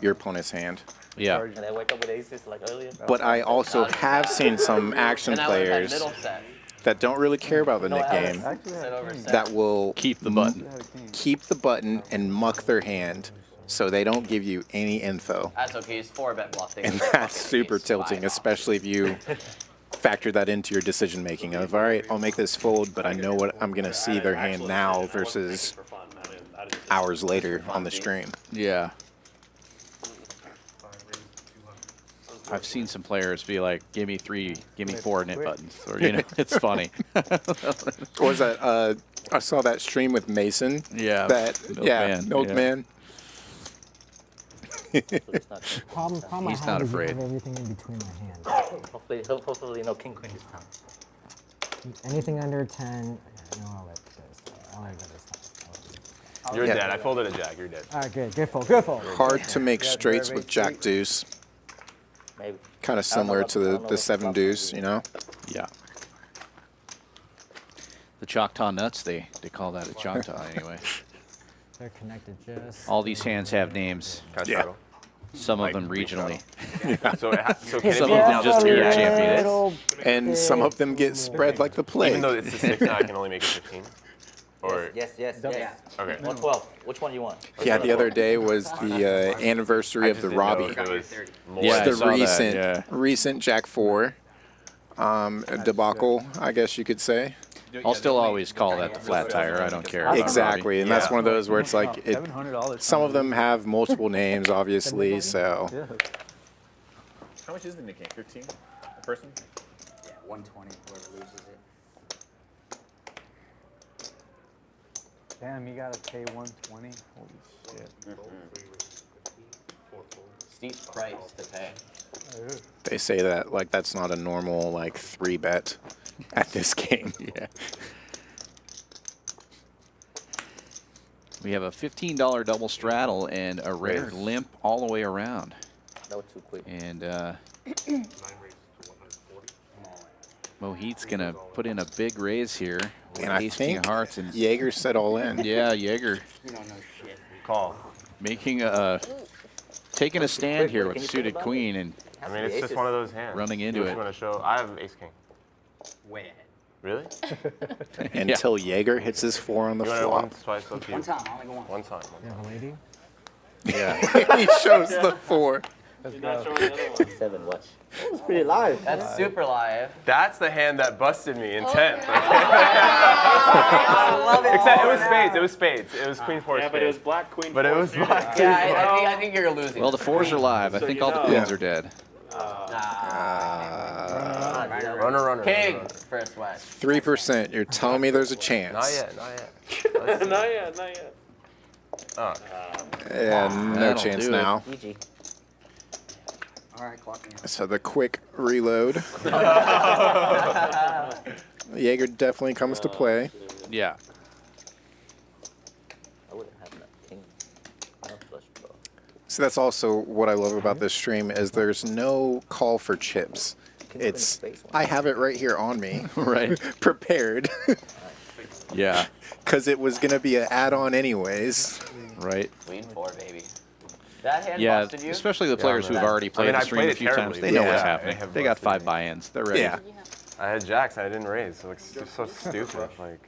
your opponent's hand. Yeah. And I wake up with aces like earlier. But I also have seen some action And I would have had players middle set. that don't really care about the Nick game Actually, I Set had over king. set. that will Keep the button. I had a king. keep the button and muck their hand so they don't give you any info. That's okay. He's 4-bet bluffing. And that's super tilting, especially if you factor that into your decision making of, all right, I'll make this fold, but I know what I'm going to see their hand now versus hours later on the stream. Yeah. I've seen some players be like, give me 4 nit buttons. Or, you know, it's funny. What was that? I saw that stream with Mason. Yeah, Milkman. Milkman, Problem He's I not have is you afraid. have everything in between my hands. Hopefully no king queen this time. Anything under 10, no, I'll let this. I'll let this time. You're Yeah. dead. I folded a jack. You're dead. All right, good. Good fold. Good fold. Hard to make Yeah, straights very with Jack straight. Deuce. Maybe. Kind of similar to the 7 Deuce, you know? Yeah. The Choctaw Nuts, they call that a Choctaw anyway. They're connected just. All these hands have names, Can I Yeah. straddle? some of Like, them regionally. So, so can it Some be of them down just to here at three Champions. axes? And some of them get spread like the plague. Even though it's a 6 now, I can only make it 15? Or, Yes. Yeah. okay. 112. Which one you want? Yeah, the other day was the anniversary I of just the didn't know Robbie. if it was more Yeah, I the saw that, recent yeah. recent Jack 4 debacle, I guess you could say. I'll still always call that the flat tire. I don't care. about Exactly, and that's Yeah. one of those where it's like it, $700. some of them have multiple names, obviously. So Yeah. How much is the Nick game? 15 a person? Yeah, 120, whoever loses it. Damn, you gotta pay 120. Holy shit. Steep price to pay. they say that like that's not a normal like 3-bet at this game. Yeah. We have a $15 double straddle and a rare limp all the way around. That was too quick. And Mohit's gonna put in a big raise here. with And I ace king think of hearts and Jaeger set all in. yeah, Jaeger You don't know shit. Call. making taking a stand here with suited queen and I mean, it's just one of those hands. Running into You just it. want to show. I have ace king. Way ahead. Really? Until Jaeger hits his 4 on the You want it flop. once, twice, up to you. One time, I only go one. One time. You have a lady? yeah. He shows the 4. Let's You're not go. showing the other one. 7, watch. It's pretty live. That's super live. That's the hand that busted me in 10th. I love it. Except it was spades. It was spades. It was queen 4 Yeah, spades. but it was black queen. But it four was spades. black. Yeah, I think you're losing. Well, the 4s are live. I So think you all the know. queens are dead. Runner. King for a sweat. 3%. You're telling me there's a chance. Not yet. Not yet. Not yet, not yet. Oh. Yeah, no That'll chance do it. now. GG. All right, clock me out. So the quick reload. Jaeger definitely comes to play. Yeah. I wouldn't have that king. No flush draw. So that's also what I love about this stream is there's no call for chips. It's I have it right here on me, Right. prepared, Yeah. because it was gonna be an add-on anyways. Right. Queen 4, baby. That hand Yeah, busted you? especially the players who've man. already played I the stream played a it few times. terribly, They know but what's yeah, happening. they have They got busted 5 me. buy-ins. They're ready. Yeah. I had jacks. I didn't raise. So, like, so stupid. Like,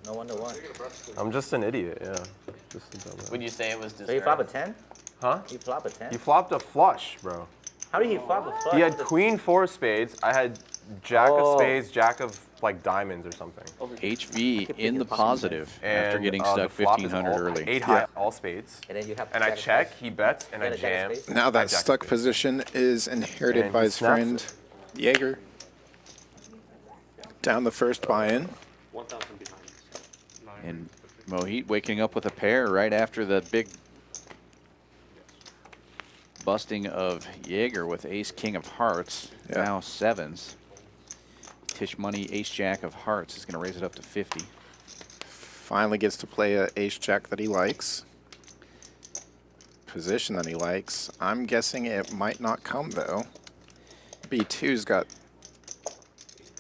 No wonder why. I'm just an idiot. Yeah. Just a dumbass. Would you say it was So you flop a deserved? 10? Huh? You flop a 10? He flopped a flush, bro. How did he flop a flush? He had queen 4 of spades. I had jack Oh. of spades, jack of like diamonds or something. HV in the positive after And getting the stuck flop is 1500 all, early. 8 high, all spades. And then you have And I jack of check, spades. he bets, and I Yeah, the jack of jam. spades. Now I that jack stuck spades. position is inherited And by he his snaps friend Jaeger. Down the first buy-in. 1,000 behind. And Mohit waking up with a pair right after the big busting of Jaeger with ace king of hearts. Yeah. Now 7s. Tisch Money ace jack of hearts is going to raise it up to 50. Finally gets to play a ace jack that he likes. Position that he likes. I'm guessing it might not come though. B2's got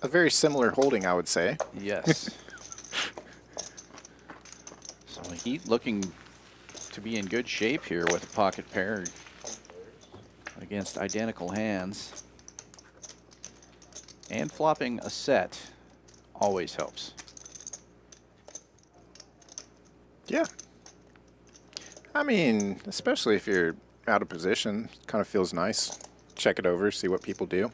a very similar holding, I would say. Yes. So Mohit looking to be in good shape here with a pocket pair against identical hands. And flopping a set always helps. Yeah. I mean, especially if you're out of position, kind of feels nice. Check it over, see what people do.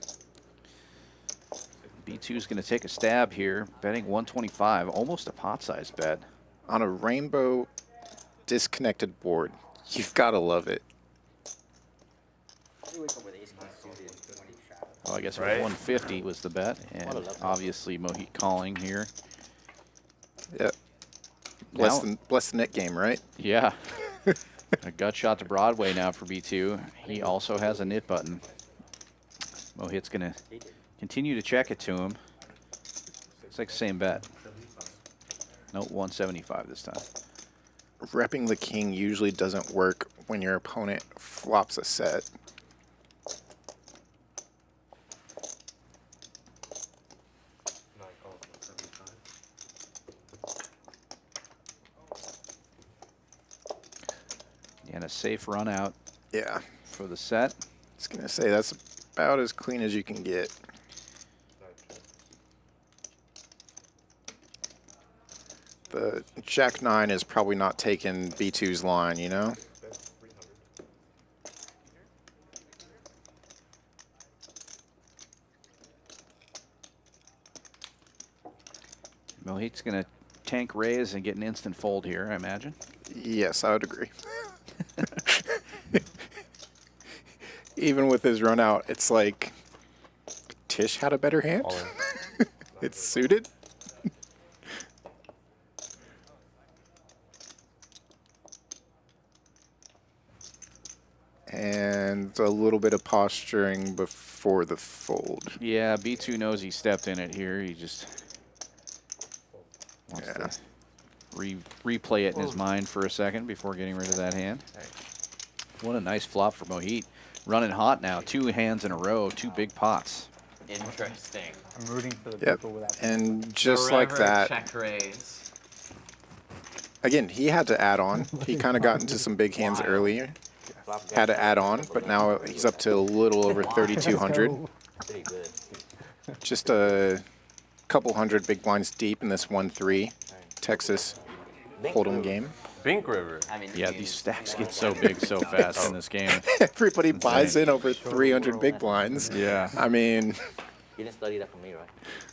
B2 is going to take a stab here, betting 125, almost a pot-sized bet. On a rainbow disconnected board, you've got to love it. Well, I guess it Right. was 150 was the bet, and obviously Mohit calling here. Yep. Bless the net game, right? Yeah. A gut shot to Broadway now for B2. He also has a knit button. Mohit's going to continue to check it to him. It's like the same bet. No, 175 this time. Repping the king usually doesn't work when your opponent flops a set. And a safe run out Yeah. for the set. I was going to say, that's about as clean as you can get. The Jack-9 is probably not taking B2's line, you know? Mohit's going to tank raise and get an instant fold here, I imagine. Yes, I would agree. Even with his run out, it's like Tisch had a better hand. All in. It's suited. And a little bit of posturing before the fold. Yeah, B2 knows he stepped in it here. He just wants to replay it in his mind for a second before getting rid of that hand. What a nice flop for Mohit. Running hot now. 2 hands in a row, 2 big pots. Interesting. I'm rooting for the Yep. people without. And just like Forever that, check raise. again, he had to add on. He kind of got into some big hands earlier. Had to add on, but now he's up to a little over 3,200. Pretty good. Just a couple hundred big blinds deep in this 1-3 Texas Hold'em game. Bink River. I mean, Yeah, these stacks get so big so fast in this game. Everybody buys in over 300 big blinds. Yeah. I mean, You didn't study that from me, right?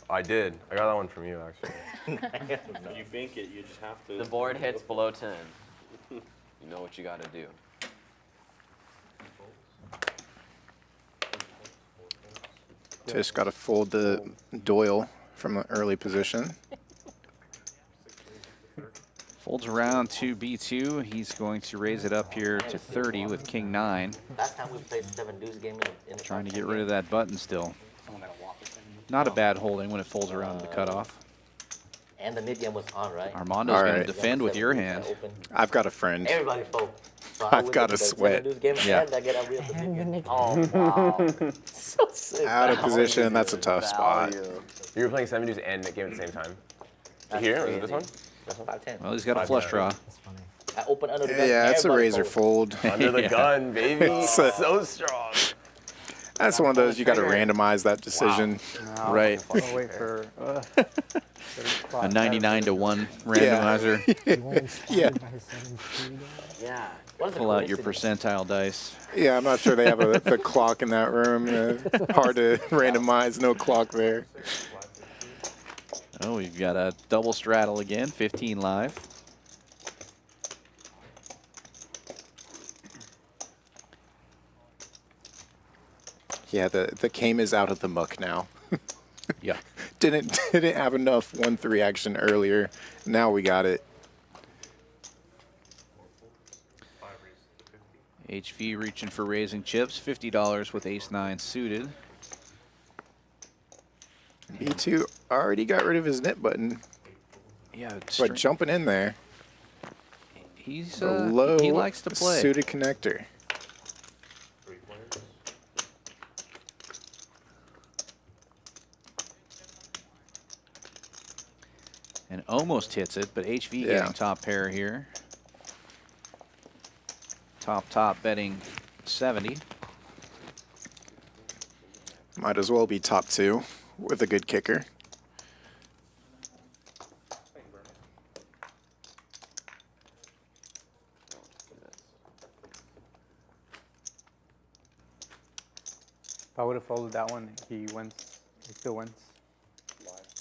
I did. I got that one from you, actually. If you bink it, you just have to. the board hits below 10. You know what you got to do. Tisch got to fold the Doyle from the early position. Folds around to B2. He's going to raise it up here to 30 with King 9. Last time we played 7 deuce game in Trying to get rid of that button still. Someone got a walk or something. Not a bad holding when it folds around to the cutoff. And the mid game was on, right? Armando's going to defend with your hand. I've got a friend. Everybody fold. So I've got a sweat. Yeah. Oh, wow. So sick. Out of position, that's a tough spot. You were playing 7 deuce and mid game at the same time. Did you hear? Was it this one? That's 5-10. Well, he's got a flush draw. That's funny. I open under the gun. Yeah, it's a everybody razor folds. fold. Under the Yeah. gun, baby. So strong. That's one of those you got to randomize that decision. No, Right. I'll wait for A 99 to 1 randomizer. You weren't inspired Yeah. by his 7-2 guy? Yeah. What is the Pull out your coincidence? percentile dice. Yeah, I'm not sure they have the clock in that room. Hard to randomize, no clock there. Oh, we've got a double straddle again, 15 live. Yeah, the game is out of the muck now. Yeah. Didn't have enough 1-3 action earlier. Now we got it. HV reaching for raising chips, $50 with ace-9 suited. B2 already got rid of his knit button, Yeah, but jumping in there. he's A low he likes to play. suited connector. And almost hits it, but HV getting top pair here. Top betting 70. Might as well be top 2 with a good kicker. If I would have folded that one, he wins. He still wins.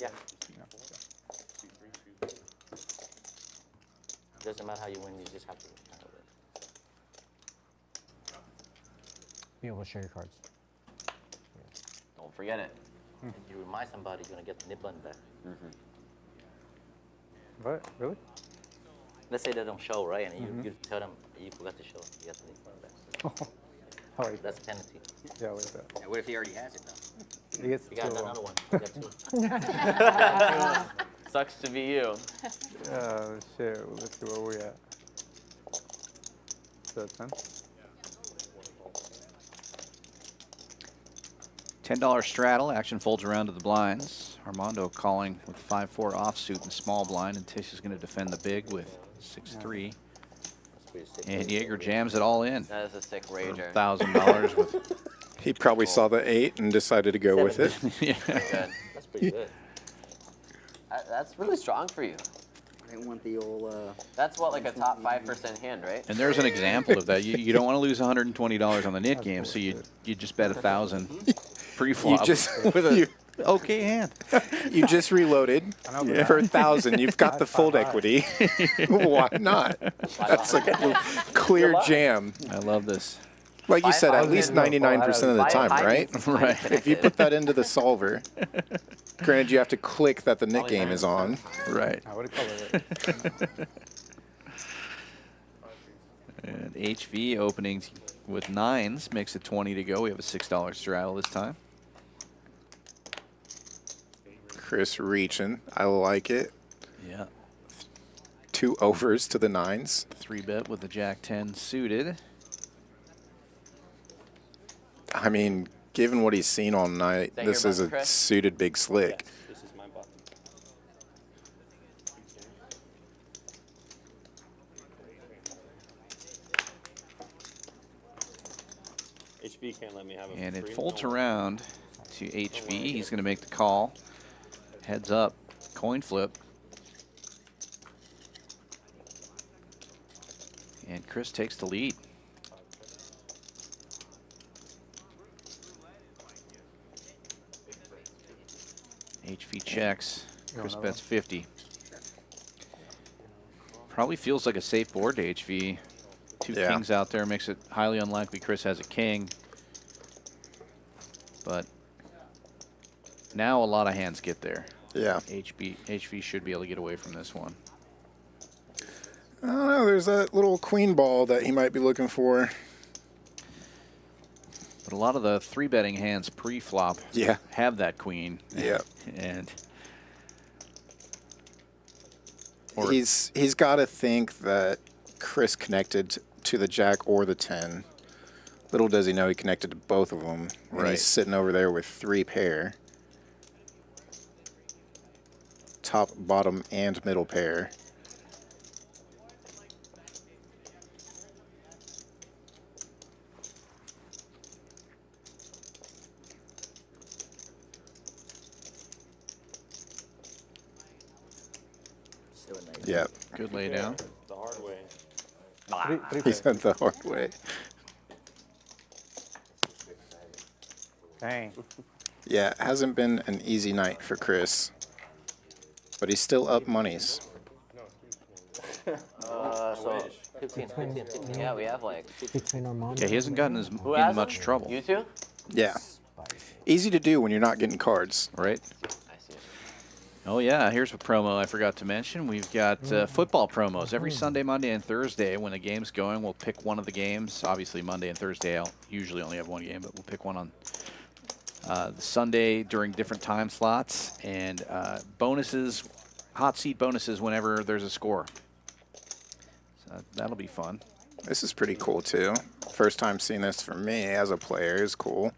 Yeah. Yeah. Doesn't matter how you win, you just have to handle it. Be able to share your cards. Don't forget it. If you remind somebody, you're gonna get the nip button back. What? Really? Let's say they don't show, right? And you tell them you forgot to show. You got the nip button back. Oh, wait. That's a penalty. Yeah, wait that. Yeah, what if he already has it though? He gets You got 2 of another them. one. You got 2. Sucks to be you. Oh, shit. Let's see where we at. So 10? $10 straddle, action folds around to the blinds. Armando calling with 5-4 offsuit and small blind, and Tish is going to defend the big with 6-3. And Jaeger jams it all in. That is a sick rager. $1,000 with. He probably saw the 8 and decided to go with it. Yeah. Good. That's pretty good. That's really strong for you. I didn't want the old. That's what, like a top 5% hand, right? And there's an example of that. You don't want to lose $120 on the knit game, so you just bet 1,000 pre-flop. You just with a okay hand. You just reloaded for 1,000. You've got the full equity. Why not? That's a clear jam. I love this. Like you said, at least 99% of the time, right? Right. If you put that into the solver, granted you have to click that the knit game is on. Right. I would have colored it. And HV opening with 9s makes it 20 to go. We have a $6 straddle this time. Chris reaching. I like it. Yeah. 2 overs to the 9s. 3-bet with the Jack-10 suited. I mean, given what he's seen all night, that this your is a button, Chris? suited big slick. This is my button. HB can't let me have a And it free folds no. around to HV. He's going to make the call. Heads up. Coin flip. And Chris takes the lead. HV checks. Chris bets 50. Probably feels like a safe board to HV. 2 Yeah. kings out there makes it highly unlikely Chris has a king. But now a lot of hands get there. Yeah. HV should be able to get away from this one. I don't know. There's that little queen ball that he might be looking for. But a lot of the 3-betting hands pre-flop have that queen. Yeah. And he's got to think that Chris connected to the jack or the 10. Little does he know he connected to both of them. And Right. he's sitting over there with 3 pair. Top, bottom, and middle pair. Yep. Good lay down. The hard way. He said the hard way. Dang. Yeah, it hasn't been an easy night for Chris. But he's still up monies. So 15. Yeah, we have like. Between Armando. Yeah, he hasn't gotten Who in has much them? trouble. You two? Yeah. Easy to do when you're not getting cards. Right. I see. Oh, yeah. Here's a promo I forgot to mention. We've got football promos every Sunday, Monday, and Thursday. When the game's going, we'll pick one of the games. Obviously, Monday and Thursday, I'll usually only have one game, but we'll pick one on the Sunday during different time slots. And bonuses, hot seat bonuses whenever there's a score. So that'll be fun. This is pretty cool, too. First time seeing this for me as a player is cool.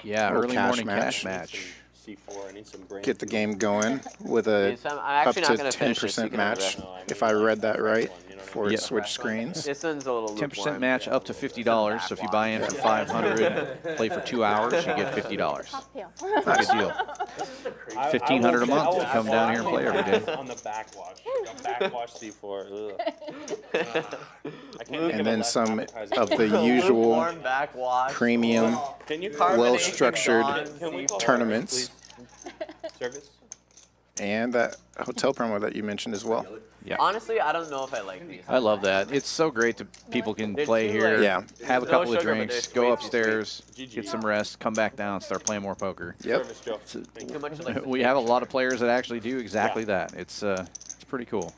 Yeah, Little early cash morning match. cash match. C4. I need some brain. Get the game going with a I'm up actually to not gonna finish this. You 10% can have the match, rest. if I read that right, before Yeah. it switched screens. This one's a little 10% lukewarm. match up to $50. So if you buy in for $500, play for 2 hours, you get $50. Top peel. Not a good deal. $1,500 a month to come down here and play every day. On the backwash. A backwash C4. And then some of the usual Lukewarm backwash. premium, Can you well-structured Can we call tournaments. Service? And that hotel promo that you mentioned as well. Yeah. Honestly, I don't know if I like these. I love that. It's so great that people can They're play too, here, like- Yeah. have a No couple of sugar, but drinks, they're go way too upstairs, sweet. get some rest, come back down, start playing more poker. Yep. Service, Joe. Too much like We have a lot of players that actually do exactly that. It's pretty cool.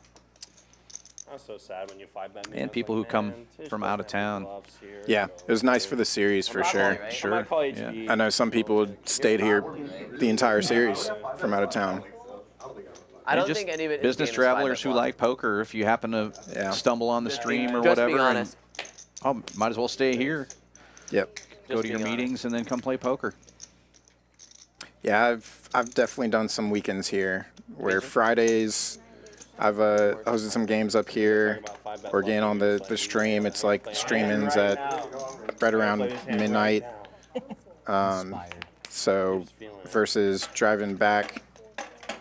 I was so sad when you 5-bet me. And I was people like, who come man, Tisch from doesn't out of have town. gloves here. Yeah, it was nice for the series for sure. right? Sure. I might call Yeah. HB. I know some people stayed here the entire series from out of town. I don't And just think any of it is business game is travelers 5 who o'clock. like poker, if you happen to Yeah. stumble on the stream or Just whatever, being and, honest. oh, might as well stay here, Yep. go Just to your being honest. meetings, and then come play poker. Yeah, I've definitely done some weekends here where Fridays I've hosted some games up here. Or again on the stream, it's like the stream ends at right around midnight. So versus driving back,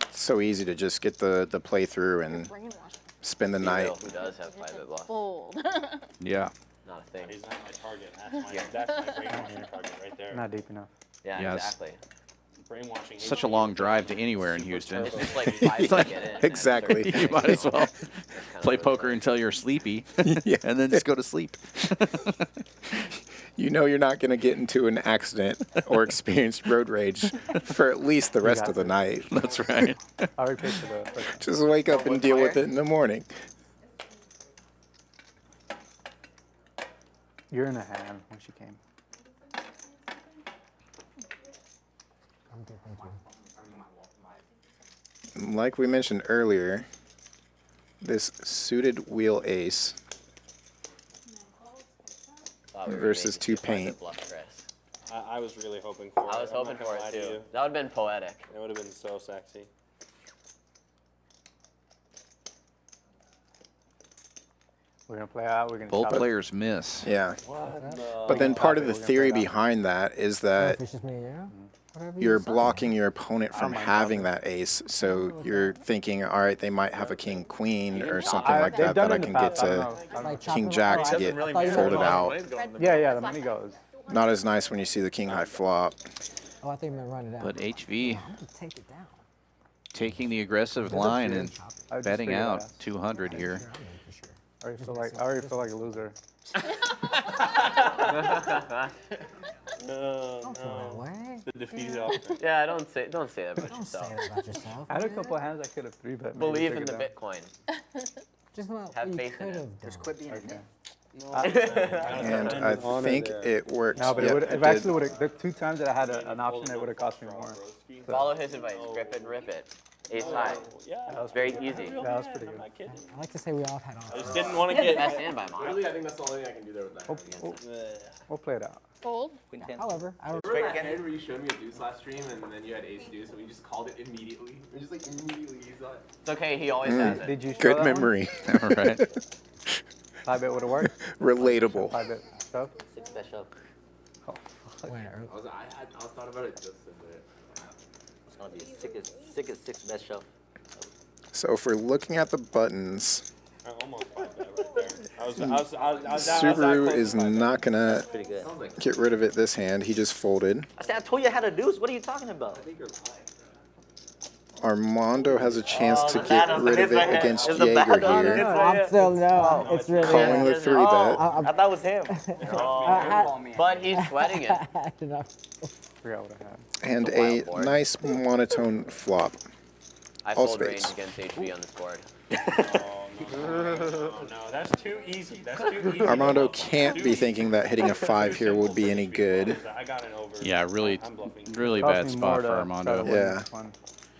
it's so easy to just get the playthrough and Brainwash. spend the night. Who does have 5-bet bluff? Bold. Yeah. Not a thing. He's not my target. That's my brainwashing target right there. Not deep enough. Yeah, Yes. exactly. Brainwashing. Such a long drive to anywhere in Houston. It's just like 5 to get in. and Exactly. 30 You to might go. as well play poker until you're sleepy, and then just go to sleep. You know you're not going to get into an accident or experience road rage for at least the rest of the night. That's right. I already paid for the. Just wake up and deal with it in the morning. You're in a hand when she came. I'm good, thank you. Like we mentioned earlier, this suited wheel ace Thought we were versus making 2 5-bet paint. bluff, Chris. I was really hoping for it. I was I'm not hoping gonna for it lie to too. you. That would have been poetic. It would have been so sexy. We're gonna play out. We're gonna. Both chop it. players miss. Yeah. No. But then part of the We're gonna theory play it out. behind that is Yeah, that if it's just me, yeah. Whatever you're you decide. blocking your opponent from mind having chopping. that ace. So you're thinking, all right, they might have a king queen or something I- like they've that done that I it can in the get past, I don't to know. I don't know. Like king chopping jack up- to Oh, get I thought you folded meant- out. Yeah, the money goes. Not as nice when you see the king high flop. Oh, I think I'm gonna run it out. But HV I'm gonna take it down. taking the aggressive line and I would just betting figure it out out. 200 here. Sure, I'm in for sure. I already feel like a loser. No, Don't feel that no. way. The defeated offer. Yeah, don't say that about Don't yourself. say that about yourself. I had a man. couple of hands I could have 3-bet. maybe Believe took in it the down. Bitcoin. Just not Have what you faith in could it. have done. Just quit being a Okay. nit. And I think it works. No, but Yep, it would. it It did. actually would. The 2 times that I had an option, it would have cost me more. So, Follow his advice. Grip it and rip it. Ace high. that was Very pretty easy. good. That was pretty good. I like to say we all had I options. just didn't want to He had the get. best hand by mine. Really, I think that's the only thing I can do there with that. We'll play it out. Fold. Queen 10. However, I Remember that hand where you showed me a deuce last stream and then you had ace deuce and we just called it immediately? We just like immediately used that. It's okay. He always has it. Did you show Good that memory. All right. 5-bit would have worked. Relatable. 5-bit stuff. 6 bet shove. where I was thought about it just a bit. It's gonna be sickest 6 bet shove. So if we're looking at the buttons, I almost got that right there. I was that Subaru close is to 5-bet. not gonna Pretty good. get rid of it this hand. He just folded. I said I told you I had a deuce. What are you talking about? Armando has a chance to the get bad rid of on it the against It's the bad Jaeger on here. it. I'm still no. It's really. Calling the 3 Oh, bet. I thought it was him. But he's sweating it. Forgot what I had. And It's a a wild board. nice monotone flop. I All fold range spades. against HB on this board. Oh no, that's too easy. That's too easy. Armando can't be thinking that hitting a 5 here would be any good. I got an over. Yeah, really, I'm bluffing. really Cost bad me spot more for to try to Armando. win Yeah. this one.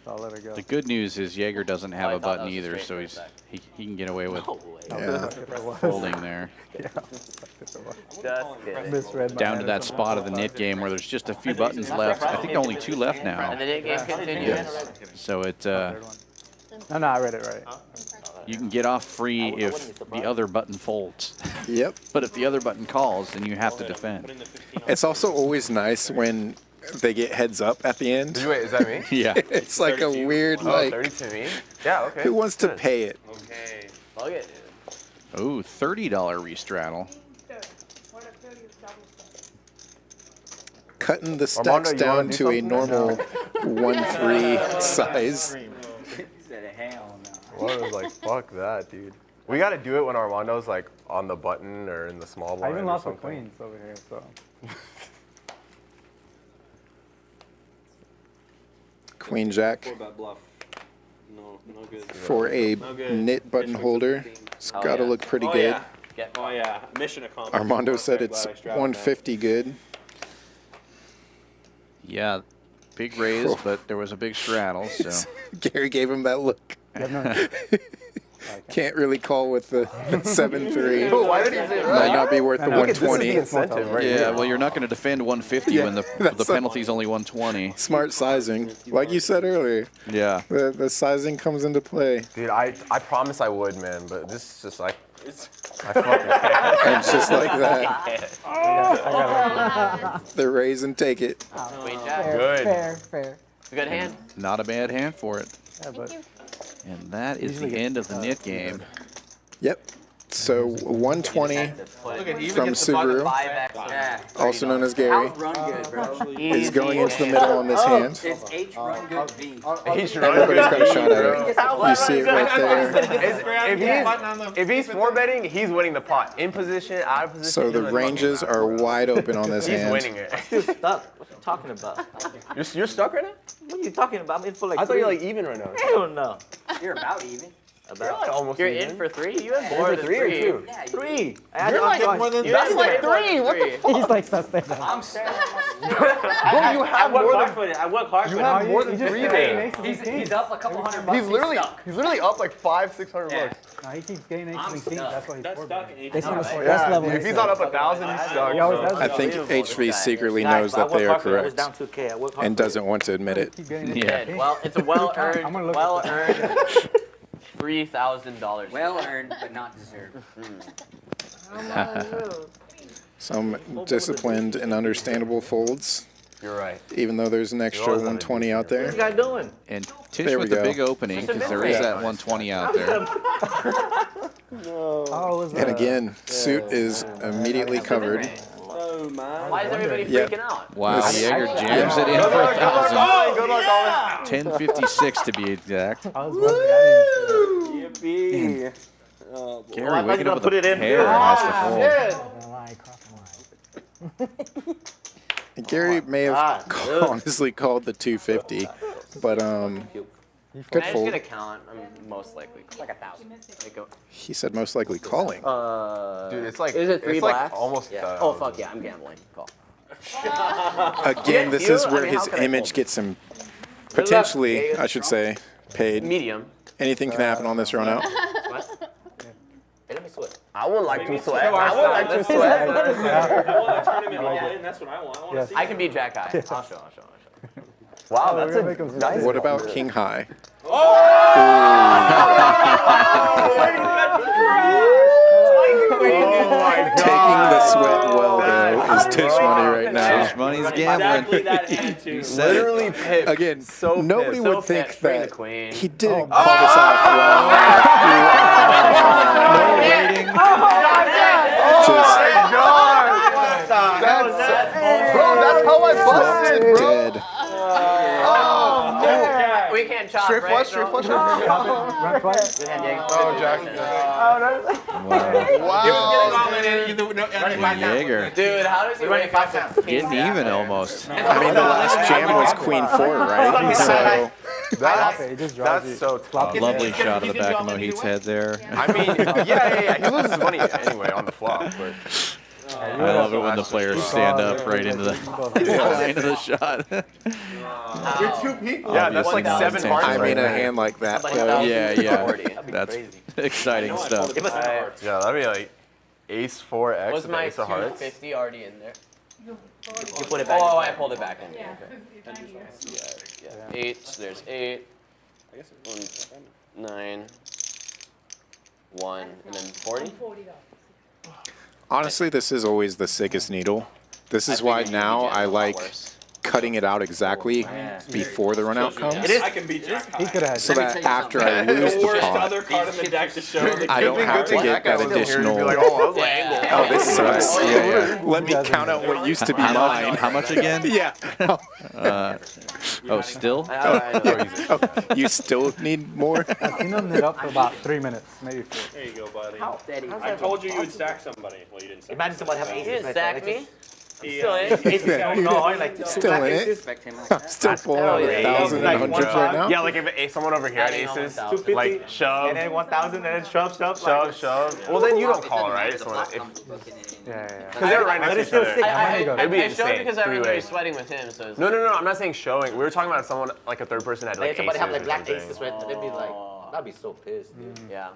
So I'll let it go. The good news is Jaeger doesn't have I a thought that button was either, straight so for a he's sec. he can get away with No way. Yeah. If it was. folding there. Yeah. If it was. Just kidding. Misread my Down to hand or that something. spot of the knit game where there's just a few buttons left. I think only 2 left And now. the knit game continues. So it Third one. No, I read it right. you can get off free if the other button folds. Yep. But if the other button calls, then you have to defend. It's also always nice when they get heads up at the end. Wait, is that me? Yeah. It's like a weird, Oh, like, 30 to me? Yeah, okay. who wants to Good. pay it? Okay. Plug it. Ooh, $30 restraddle. Cutting the stacks Armando, you wanna down do to a something? normal 1-3 size. What was like, fuck that, dude. We gotta do it when Armando's like on the button or in the small blind. I even or lost with something. queens over here, so. Queen Jack 4-bet bluff. No good. for a No good. knit button Mission holder. It's Oh, got to yeah. look pretty Oh good. yeah. Get Oh yeah. Mission accomplished. Armando I'm said very it's glad I straddled that. 150 good. Yeah, big raise, but there was a big straddle, so. Gary gave him that look. Yeah, no, Can't really call with the 7-3. Why did he say Might that? not be worth the I know. Look at This is the 120. incentive right Yeah, here. well, you're not going to defend 150 when the that's a- penalty's only 120. Smart sizing. Like you said earlier, Yeah. the sizing comes into play. Dude, I promise I would, man, but this is just like, I fucking can't. And it's just like that. I got The raise and take it. Queen Jack. Fair, Good. fair. It's a good hand. Not a bad hand for it. yeah, but And that is the end of the knit game. Yep. So 120 from Subaru, Yeah. also known as Gary, How's run good, bro? is going into the middle on this hand. It's H run good V. Everybody's got a shot at it. You see it right there. If he's 4-betting, he's winning the pot. In position, out of position. So the ranges are wide open on this He's hand. winning it. Still stuck. What you talking about? You're stuck right now? What are you talking about? I'm in for like I thought three. you were like even right now. Hell no. You're about even. You're like almost You're even. in for 3? You have You're more for than 3 or 2? Yeah, you- 3. You're like more than That's like 3. What the fuck? He's like suspect. I'm saying. Bro, you I have work more hard than for it. I work hard you for have it. more than 3 there. He's up a couple $100. He's literally up like $500-600 Yeah. bucks. no, he keeps getting I'm 18 stuck. That's why he's That's 4 stuck in H. They said Yeah, that's level. if he's not up 1,000, he's stuck. He always so. does I think HV secretly knows that they are correct Down 2K. I work hard and for it. doesn't want to admit it. Keep getting Yeah. Good. Well, it's a I'm gonna well-earned, look well-earned $3,000. Well earned, but not deserved. Some disciplined and understandable folds, You're right. even though there's an extra 120 out What's there. this guy doing? And Tisch There we with the go. big opening, because there is that 120 out there. Oh, was And again, suit is immediately covered. Oh man. Why is everybody Yeah. freaking out? Wow, This- Jaeger jams it in for 1,000. Good luck, Colin. 1056 to be exact. I was wondering. I didn't Yippee. Oh, boy. Gary I thought waking you up with put a it in. pair has to fold. I'm gonna lie, cross the line. Gary may have honestly called the 250, but Good Can I just fold. get a count? I'm most likely Like 1,000. He said most likely calling. Dude, it's like is it 3 it's blacks? like almost. Yeah. Oh fuck yeah, I'm gambling. Call. Again, this you? is I where mean, how his can I image fold? gets him Yeah, potentially, yeah, I should say, paid. Medium. Anything can happen on this run out. Hey, let me sweat. I would like to sweat. I I would like to sweat. I want a tournament all in. That's what I want. I want to see. I can beat Jack High. I'll show. Wow, We're that's gonna a make him nice. What about King High? Taking the sweat well, though, is Tisch Money right now. Tisch Money's gambling. Exactly that hand too. Literally pipped. Again, So nobody pissed. would think pissed. Bring that the queen. he didn't call this off well. No rating. Just Bro, that's how I busted, bro. dead. We can't chop, Straight right? flush, straight flush. Run twice. Good hand, Diego. Oh, Jack. Wow. Wow. Jaeger Dude, how does he wake up with getting even almost. I mean, the last jam was Queen 4, right? So Drop it. He just drops That's it. so tough. Lovely shot of the back of Mohit's head there. I mean, yeah. He loses money anyway on the flop, but I love it when the players stand up right into the line of the shot. yeah, that's like Obviously 7 not hearts. I intentional. mean, a right hand like that, Somebody though. else. Yeah. 40. That's exciting stuff. Give us some hearts. Yeah, that'd be like Ace 4X Was with my Ace of Hearts. 250 already in there? You put it back. Oh, I pulled it back in. Okay. Yeah. 8. So there's 8. 9. 1. And then 40. Honestly, this is always the sickest needle. This is why now I like cutting it out exactly before the run out comes. I can beat Jack He High. could have So had that after I lose The the worst pot, other card in the deck to show the I don't have to get that additional. Be like, oh, I was like, Oh, this sucks. Yeah. Let me count out what used to be mine. How much again? Yeah. Oh, still? Oh, you still need more? I've seen him knit up for about 3 minutes, maybe 4. There you go, buddy. How? Daddy. I told you you would stack somebody. Well, you didn't stack. Imagine somebody have You aces didn't right stack there. me. Still Still in it. Respect him. I'm still pulling out yeah. 1,000 and hundreds right now. yeah, like if someone over here had Adding on aces, 1,000. like shove, And then 1,000, and then shove. shove. Well, then you don't call, right? So Yeah. because they're right next to each other. It'd be I showed insane. because I remember you Three-way. sweating with him. So No. I'm not saying showing. We were talking about someone like a third person had like Like somebody have like aces or black something. aces right there. They'd be like, that'd be so pissed, dude. Yeah.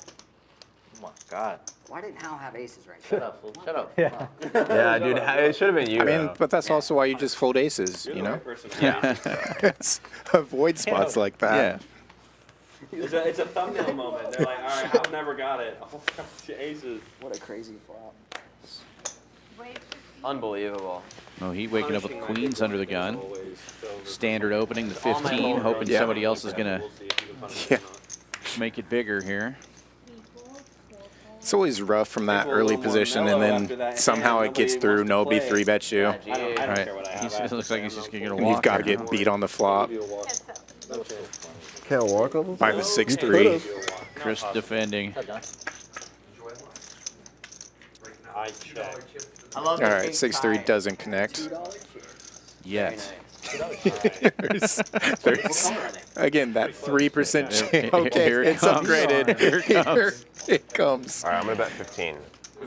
Oh my god. Why didn't Hal have aces right Shut up, fool. Shut up. Yeah. Yeah, dude, it should have been you. I mean, though. but that's also why you just fold aces, You're you the know? right person. It's avoid spots like Yeah. that. It's a thumbnail moment. They're like, all right, Hal never got it. Oh, aces. What a crazy flop. Unbelievable. Mohit waking up with queens under the gun. Always so Standard opening the All my 15, lord. hoping Yeah. somebody else is going to We'll see if you can punish Yeah. him or not. make it bigger here. It's always rough from that People a early little more position, and mellow after then that somehow hand. it gets Nobody through. wants to Nobody play. 3-bets you. I don't Right. care what I have. It looks like he's just going to get a And walk. you've got to here. get beat on the flop Can't walk on this? by the 6-3. Chris defending. I check. I love All right, 6-3 doesn't connect. Yet. There's again that 3% chance. Here Okay, it it's comes. upgraded. Here it comes. It comes. All right, I'm gonna bet 15.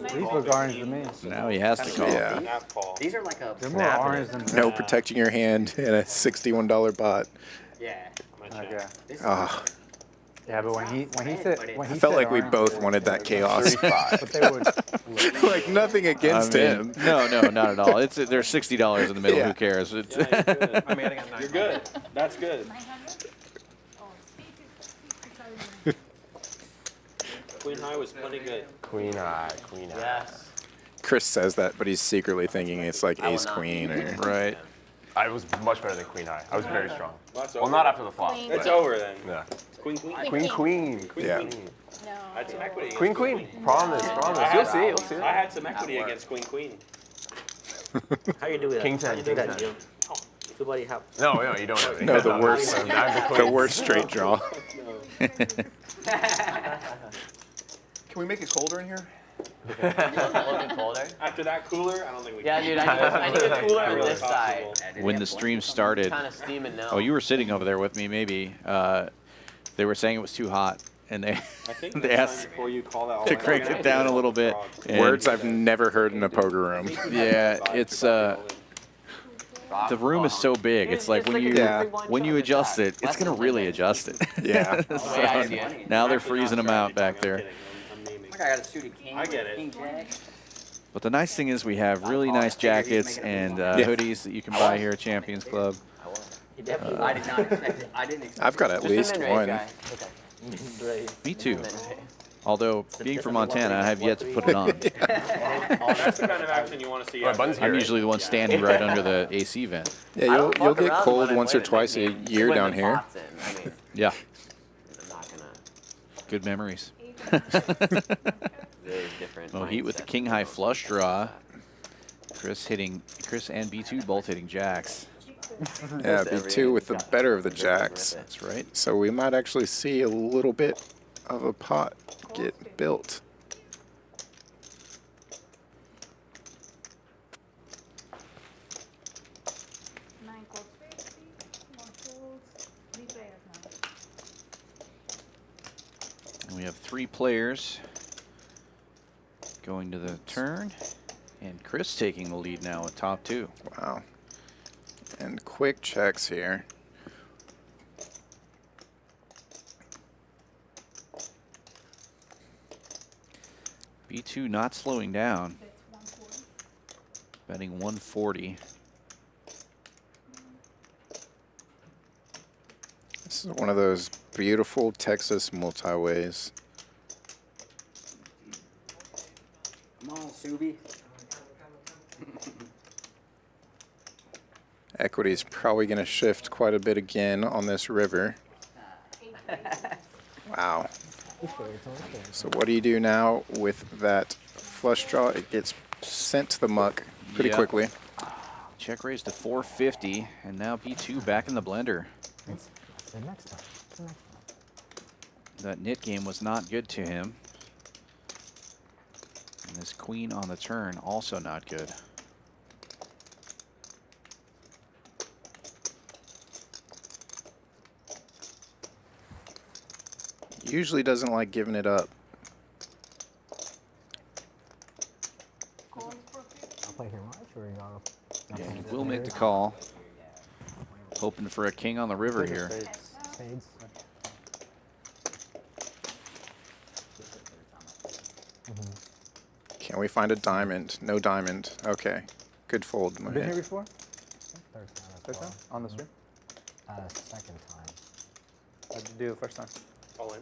These look orange to me. Now he has to call. Yeah. Snap call. These are like a. They're more orange than No protecting your hand in a $61 bot. Yeah. I'm gonna check. Okay. Ah, Yeah, but when he said when he I felt said like we orange, both wanted that chaos. 35. but they would. Like nothing against him. No, not at all. There's $60 in the middle. Yeah. Who cares? It's, You're good. That's good. Queen high was plenty good. Queen high. Yes. Chris says that, but he's secretly thinking it's like I will ace not queen be or. right. I was much better than queen high. I was very strong. Well, that's Well, over. not after the flop. Queen. but- It's over then. Yeah. Queen, queen. Queen. Yeah. No. I had some equity. against Queen. Promise. You'll see. You'll see. I had some equity against queen. How you do that? King How 10, you do that, king Jim? Somebody have. No, you don't have it. No, the worst. I'm the The queen. worst straight draw. Can we make it colder in here? Looking colder. After that cooler, I don't think we Yeah, can. dude, I need a cooler on Really this side. possible. When the stream started, Kind of steaming now. oh, you were sitting over there with me, maybe. They were saying it was too hot, and they I think they next asked time before you call that all to in, crank I'm gonna it down do a little bit. frog. And Words I've never heard in a poker room. yeah, it's the room is so big. It's like when you adjust it, it's gonna really adjust it. Yeah. So now they're freezing them out back there. I got a suited king. I get it. King jack. But the nice thing is we have really nice jackets and hoodies that you can buy here at Champions Club. He definitely. I did not expect it. I didn't expect I've got at least one. Me too. Although, being from Montana, I have yet to put it on. That's the kind of action you want to see. Oh, Buns I'm here. usually the one standing right under the AC vent. Yeah, you'll get cold once or twice a year down here. Yeah. I'm not gonna. Good memories. Very different. Mohit with the mindset king to high go flush with draw. Chris and B2 both hitting jacks. Yeah, B2 with the better of the jacks. That's right. So we might actually see a little bit of a pot get built. And we have 3 players going to the turn, and Chris taking the lead now at top 2. Wow. And quick checks here. B2 not slowing down. Betting 140. This is one of those beautiful Texas multi-ways. Come on, Subi. Equity's probably going to shift quite a bit again on this river. Wow. So what do you do now with that flush draw? It gets sent to the muck pretty Yep. quickly. Check raise to 450, and now B2 back in the blender. That knit game was not good to him. And this queen on the turn, also not good. Usually doesn't like giving it up. I'll play here much, or y'all? Yeah, he will make the call. Hoping for a king on the river here. Spades. Can we find a diamond? No diamond. Okay. Good fold, Been here Mohit. before? Third time as First well. time? On the stream? Second time. What did you do the first time? All in.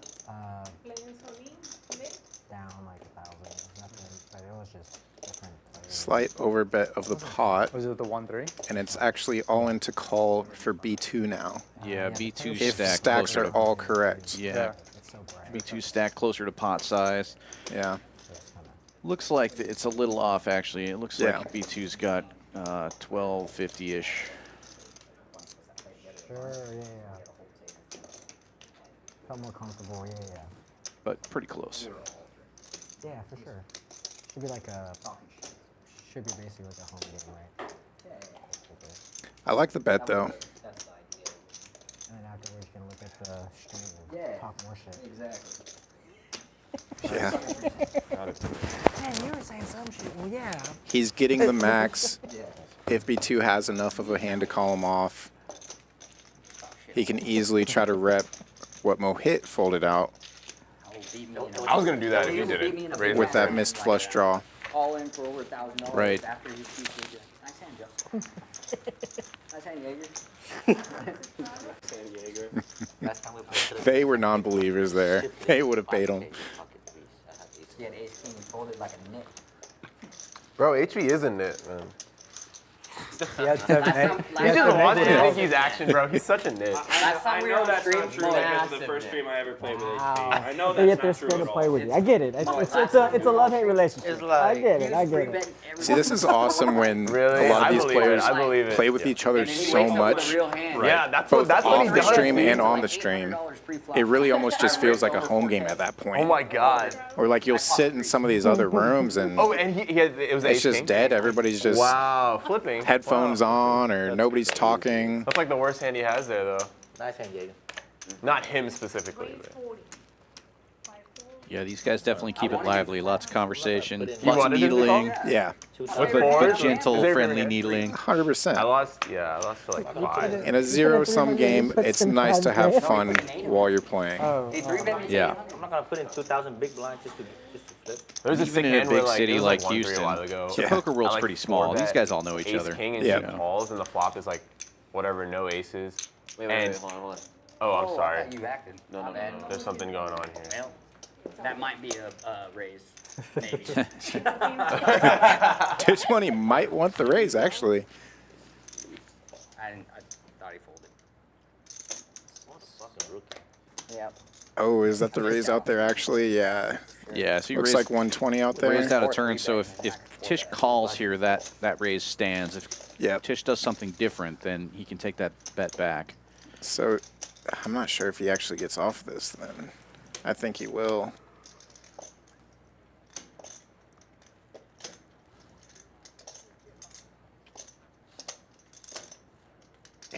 Down like 1,000. Nothing, but it was just different players. Slight overbet of the pot, Was it the 1-3? and it's actually all in to call for B2 now. Yeah, B2 If stack stacks closer are to, all correct. yeah, It's so bright. B2 stack closer to pot size. Yeah. Looks like it's a little off actually. It looks Yeah. like B2's got 1250-ish. Sure, yeah. Felt more comfortable, yeah. But pretty close. Yeah, for sure. Should be like a, should be basically like a home game, right? I like the bet, though. And then afterwards, you can look at the stream and talk more shit. Exactly. Yeah. Man, you were saying some shit. Well, yeah. He's getting the max. If B2 has enough of a hand to call him off, he can easily try to rep what Mohit folded out I was gonna do that if you didn't. Raise with the that turn. missed flush draw. All in for over $1,000. Right. After he shoots you. Nice hand, Joe. Nice hand, Jaeger. San Diego. Last time we played to the They were non-believers there. They would have paid him. pocket threes. I had ace He had ace king and folded like a nit. Bro, HV isn't it, man? He had 7-8. You just watch him think he's action, bro. He's such a nit. Last I time we were know on that's stream, not true. Like, this is the massive first nit. stream I ever played with HP. I know They get that's their not true scared at to play all. with you. I get it. It's a love-hate relationship. It's like- I get it. I get it. See, this is awesome when Really? a lot I of these believe it. players I believe it. play with each other And then he so wakes up with a much. real hand. Yeah, that's Both what off he the does. stream dude. and on the stream. It really almost just feels like a home game at that Oh point. my god. Or like you'll sit in some of these other rooms and Oh, and he had, it was it's ace just king? dead. Everybody's just Wow, flipping. headphones Wow. on or nobody's talking. That's like the worst hand he has there, though. Nice hand, Jaeger. Not him specifically. But. Yeah, these guys definitely keep it lively. Lots of conversation, You lots of wanted him to needling. call? Yeah. But gentle, friendly needling. 100%. I lost to like 5. In a zero-sum game, it's nice to have fun while you're playing. Yeah. I'm not gonna put in 2,000 big blinds just to flip. There's a Even sick in a hand where, big like, city it was like like 1-3 Houston, a while ago. the poker world's I, like, pretty small. 4-bet These guys all know each ace other. King and Yeah. two calls, and the flop is like whatever, no aces. Wait, And- hold on. Oh, I'm sorry. You acted. No. There's something going on here. Well, that might be a raise. Maybe. Tisch Money might want the raise, actually. I thought he folded. Yeah. Oh, is that the raise out there, actually? Yeah. Yeah, so you Looks raised, like 120 out there. raised out of turn. So if Tisch calls here, that raise stands. If Tisch does something different, then he can take that bet back. So I'm not sure if he actually gets off this then. I think he will.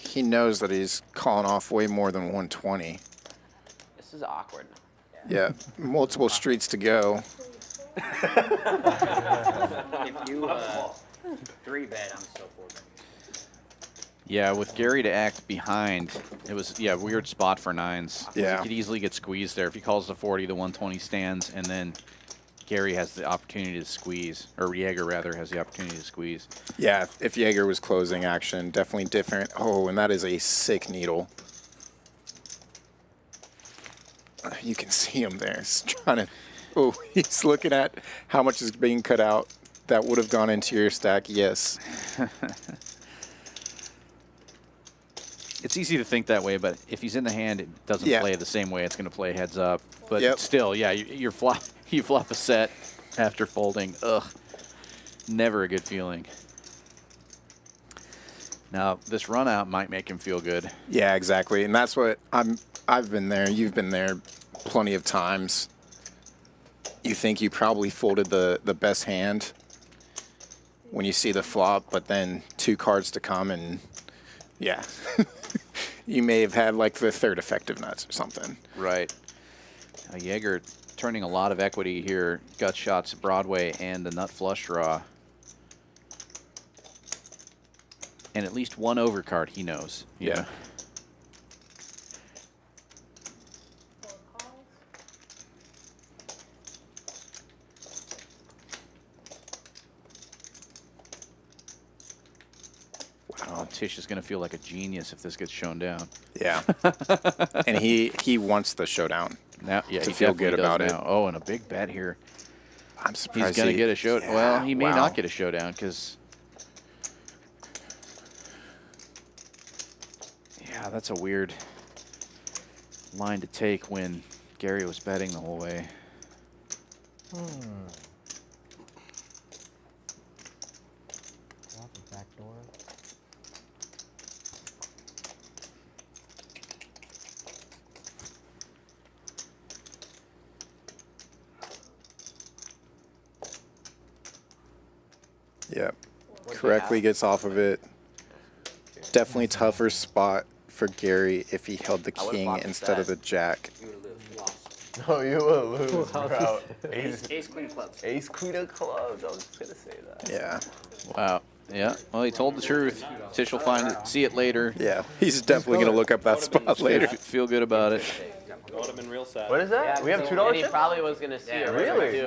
He knows that he's calling off way more than 120. This is awkward. Yeah, multiple streets to go. If you 3-bet, I'm still 4-betting. Yeah, with Gary to act behind, it was, weird spot for nines. Yeah. He could easily get squeezed there. If he calls the 40, the 120 stands, and then Gary has the opportunity to squeeze, or Jaeger, rather, has the opportunity to squeeze. Yeah, if Jaeger was closing action, definitely different. Oh, and that is a sick needle. You can see him there. He's trying to. Oh, he's looking at how much is being cut out. That would have gone into your stack. Yes. It's easy to think that way, but if he's in the hand, it doesn't play the same way. It's going to play heads up. But still, yeah, you flop a set after folding. Ugh, never a good feeling. Now this run out might make him feel good. Yeah, exactly, and that's what I've been there. You've been there plenty of times. You think you probably folded the best hand when you see the flop, but then 2 cards to come, and yeah, you may have had like the 3rd effective nuts or something. Right. Jaeger turning a lot of equity here. Gut shots Broadway and the nut flush draw. And at least one overcard he knows. Yeah. Wow, Tisch is going to feel like a genius if this gets shown down. Yeah. And he wants the showdown. Now, yeah, to he feel good definitely does about now. Oh, and a big bet here. I'm surprised he's going to get a show. Yeah, well, he may wow. not get a showdown because. Yeah, that's a weird line to take when Gary was betting the whole way. Back door. Yep. Correctly gets off of it. Definitely tougher spot for Gary if he held the king instead of the jack. No, you will lose, bro. Ace queen clubs. Ace queen of clubs. I was just gonna say that. Yeah. Wow. Yeah. Well, he told the truth. Tisch will find it, see it later. Yeah. He's definitely going to look up that spot later. Feel good about it. That would have been real sad. What is that? Yeah, We have so- $2 and he chips? probably was going to see it. Really?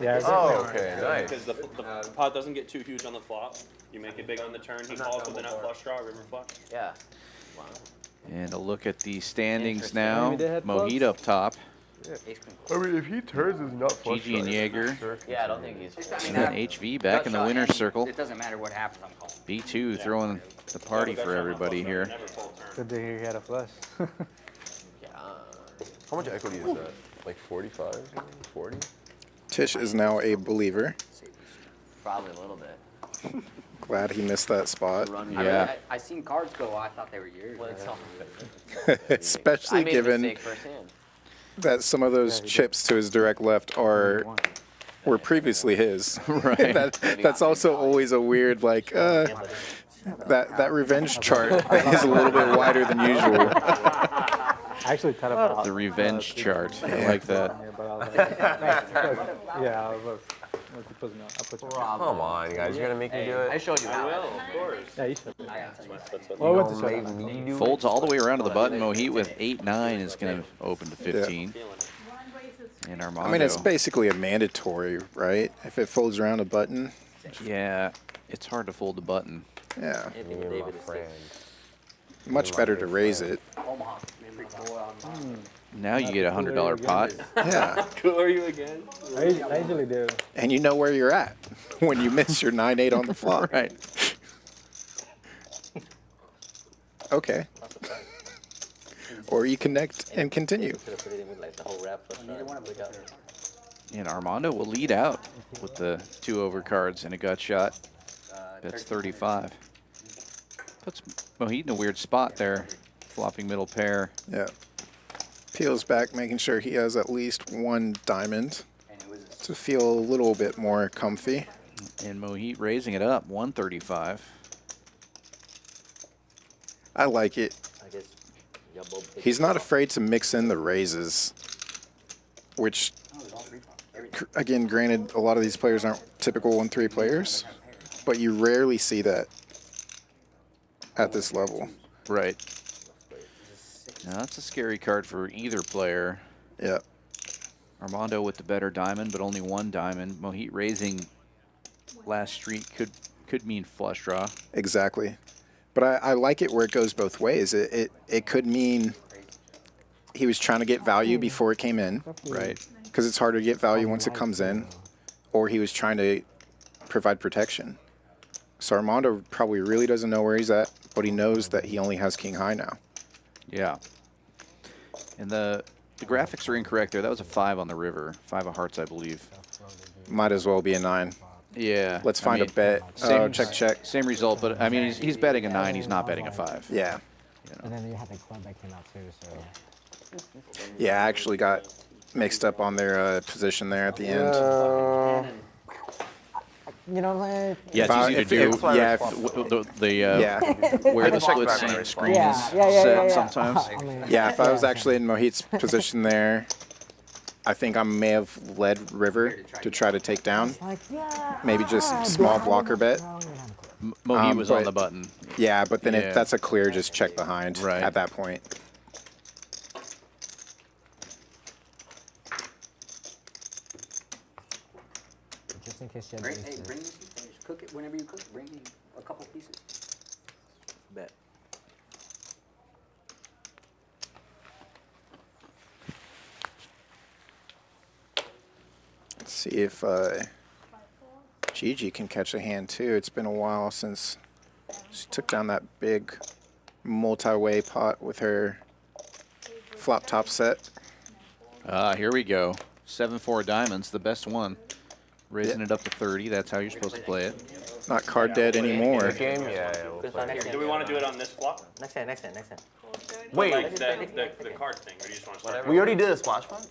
Yeah. Oh, okay, nice. Because the pot doesn't get too huge on the flop. You make it big on the turn. He calls with a nut flush draw, river flush. Yeah. Wow. And a look at the standings now. Maybe they had Mohit clubs? up top. I mean, if he turns his nut flush, GG and Jaeger. Yeah, I don't think he's. And then HV back in the winner's circle. It doesn't matter what happens, I'm calling. B2 throwing the party for everybody here. Never full turn. Good to hear he had a flush. How much equity is that? Like 45? 40? Tisch is now a believer. Probably a little bit. Glad he missed that spot. Yeah. I seen cards go, I thought they were yours. Well, it's all Especially I made a given mistake firsthand. that some of those chips to his direct left were previously his. Right. That's also always a weird, like, That revenge chart is a little bit wider than usual. I actually thought about The revenge chart. I like that. Yeah, but I was like, yeah, I was. Once you put me on, I'll put you on. Come on, guys, you're gonna make me do it. I showed you I how. will, of course. Yeah, you should. That's what Well, I went to Don't show make me do it. Folds all the way around to the button. Mohit with 8-9 is going to open to 15. And Armando. I mean, it's basically a mandatory, right? If it folds around a button. Yeah, it's hard to fold the button. Yeah. Yeah, Me but and David my is friend. Much better to raise it. Now you get a $100 pot. Yeah. Who are you again? I usually do. And you know where you're at when you miss your 9-8 on the flop. Right. Okay. Or you connect and continue. could have put it in with like the whole wrap plus Neither one of us got it. And Armando will lead out with the 2 over cards and a gut shot. That's 35. Puts Mohit in a weird spot there. Flopping middle pair. Yeah. Peels back, making sure he has at least 1 diamond And it was to feel a little bit more comfy. And Mohit raising it up, 135. I like it. I guess y'all both picked He's not afraid to mix in the raises, which, again, granted, a lot of these players aren't typical 1-3 players, but you rarely see that at this level. Right. Now that's a scary card for either player. Yeah. Armando with the better diamond, but only 1 diamond. Mohit raising last street could mean flush draw. Exactly. But I like it where it goes both ways. It could mean he was trying to get value before it came in, Right. because it's harder to get value once it comes in, or he was trying to provide protection. So Armando probably really doesn't know where he's at, but he knows that he only has king high now. Yeah. And the graphics are incorrect there. That was a 5 on the river. 5 of hearts, I believe. Might as well be a 9. Yeah. Let's I find mean, a bet. Same, Check. Same result, but I mean, he's betting a 9. He's not betting a 5. Yeah. And then you had the club that came out too, so. Yeah, I actually got mixed up on their position there at the end. You know, like. Yeah, If I- it's easy to if- do. yeah, if- Yeah. Where the split screen screen Yeah, is yeah, yeah, set yeah, yeah. sometimes. I mean, Yeah, if I was actually in Mohit's position there, I think I may have led river to try to take down. like, yeah. Maybe just small blocker bet. Mohit was on but- the button. Yeah, but then Yeah. if that's a clear just check behind Right. at that point. Just in case you had Bring, aces. hey, bring this. Cook it whenever you cook. Bring me a couple pieces. bet. Let's see if Gigi can catch a hand too. It's been a while since she took down that big multi-way pot with her flop top set. Here we go. 7-4 diamonds, the best one. Raising it up to 30. That's how you're supposed to play it. Not card dead anymore. Game? Yeah, we'll play. Here, do we want to do it on this flop? Next hand. Wait, Like the card thing, or do you just want to start? we already did a splash pot?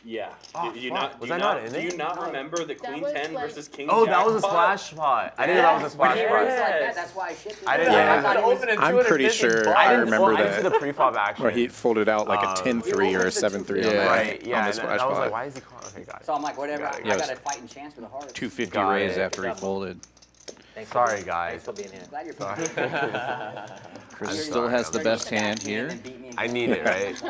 Yeah. Oh, do you fuck. not, Was do you I not in do it? you not remember the That Queen was 10 like- versus King Oh, Jack that was a pot? splash pot. I didn't know that was a splash Yeah. pot. It's like Yes. that. That's why I shipped it. I didn't. Yeah. I thought it opened at I'm pretty 250 sure bucks. I didn't- remember well, I didn't see that. the pre-flop action. Where he folded out like a 10-3 or a 7-3 on Yeah. that Right, yeah. on the And splash I was like, pot. why is he calling? Okay, got it. So I'm like, whatever. Got it. I Yeah, got it a fighting chance with a heart. 250 Got raise it. after he folded. Thanks Sorry, for guys. being here. Glad you're Chris still has the best hand here. I need it, right?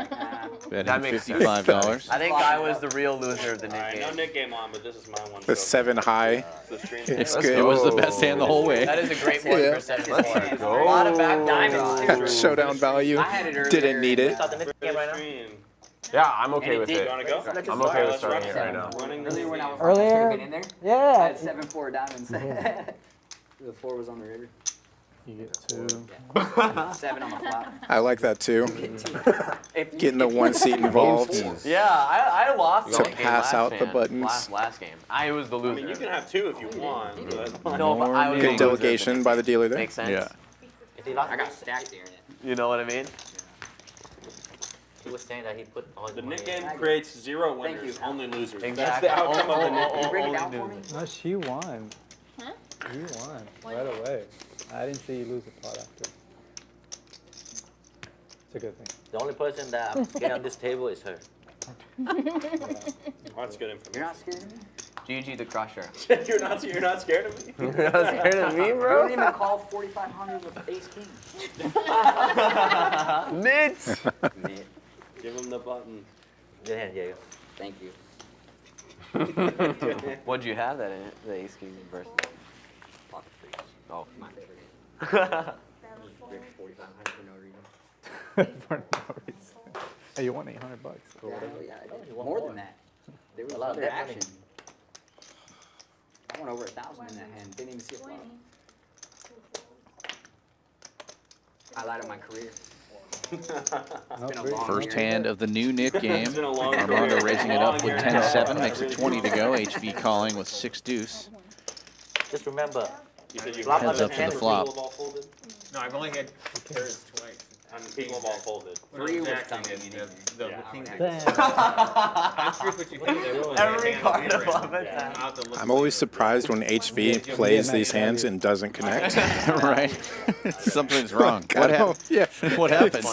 Betting That makes sense. $55. I think I was the real loser of the Nick Alright, no game. Nick game on, but this is my one. The so- 7 high. the stream. It's Let's good. It was the best hand the whole way. That is a great one Yeah. for 7 Let's points. go. A lot of back diamonds. Showdown value. I had it earlier. Didn't need it. Start the next game right now. Stream. Yeah, I'm okay with did- it. You want to go? I'm okay with starting it right now. Running Earlier when I was Earlier? been in there, I Yeah. had 7-4 diamonds. The 4 was on the river. You get 2. 7 on the flop. I like that too. If you- Getting the one seat involved. Yeah, I lost To that game pass last out the hand. buttons. Last game. I was the I loser. mean, you can have 2 if you want. But No, but I was the Good loser. delegation by the dealer there. Makes sense. Yeah. If he lost, I got stacked there. You know what I mean? he was saying that he put all his the money Nick in. game creates 0 Thank winners, you. only losers. Exactly. That's the outcome of the Nick Can you game. break it down for me? No, she won. Huh? You won right away. I I didn't see you lose a pot after. It's a good thing. The only person that I'm scared on this table is her. Well, that's good information. You're not scared of me? GG the Crusher. you're not scared of me? You're not scared of me, You bro? don't even call 4,500 with ace king. Mitts! Give him the button. Good hand, Diego. Thank you. What'd you have that in it? The ace king versus. Pocket freeze. Oh. Mine. Rick 4,500 for no reason. For no reason. Hey, you won $800 or whatever. Yeah, I did. More than that. There was A lot of other bet money. action. I won over 1,000 in that hand. Didn't even see a flop. Highlight of my career. It's been a long First career. hand of the new knit game. been a long Armando career. raising it up with Long 10-7, career. makes it 20 to go. HV calling with 6 deuce. Just remember, You said you Flop Heads up to the flop. People have all folded? No, I've only had pairs twice. People have all folded. Three was Jack coming. thing is the things that- Damn. I'm curious what you think. Every card above it. I'm always surprised when HV plays these hands and doesn't connect. Right? Something's wrong. I What don't- happened? Yeah. What happened?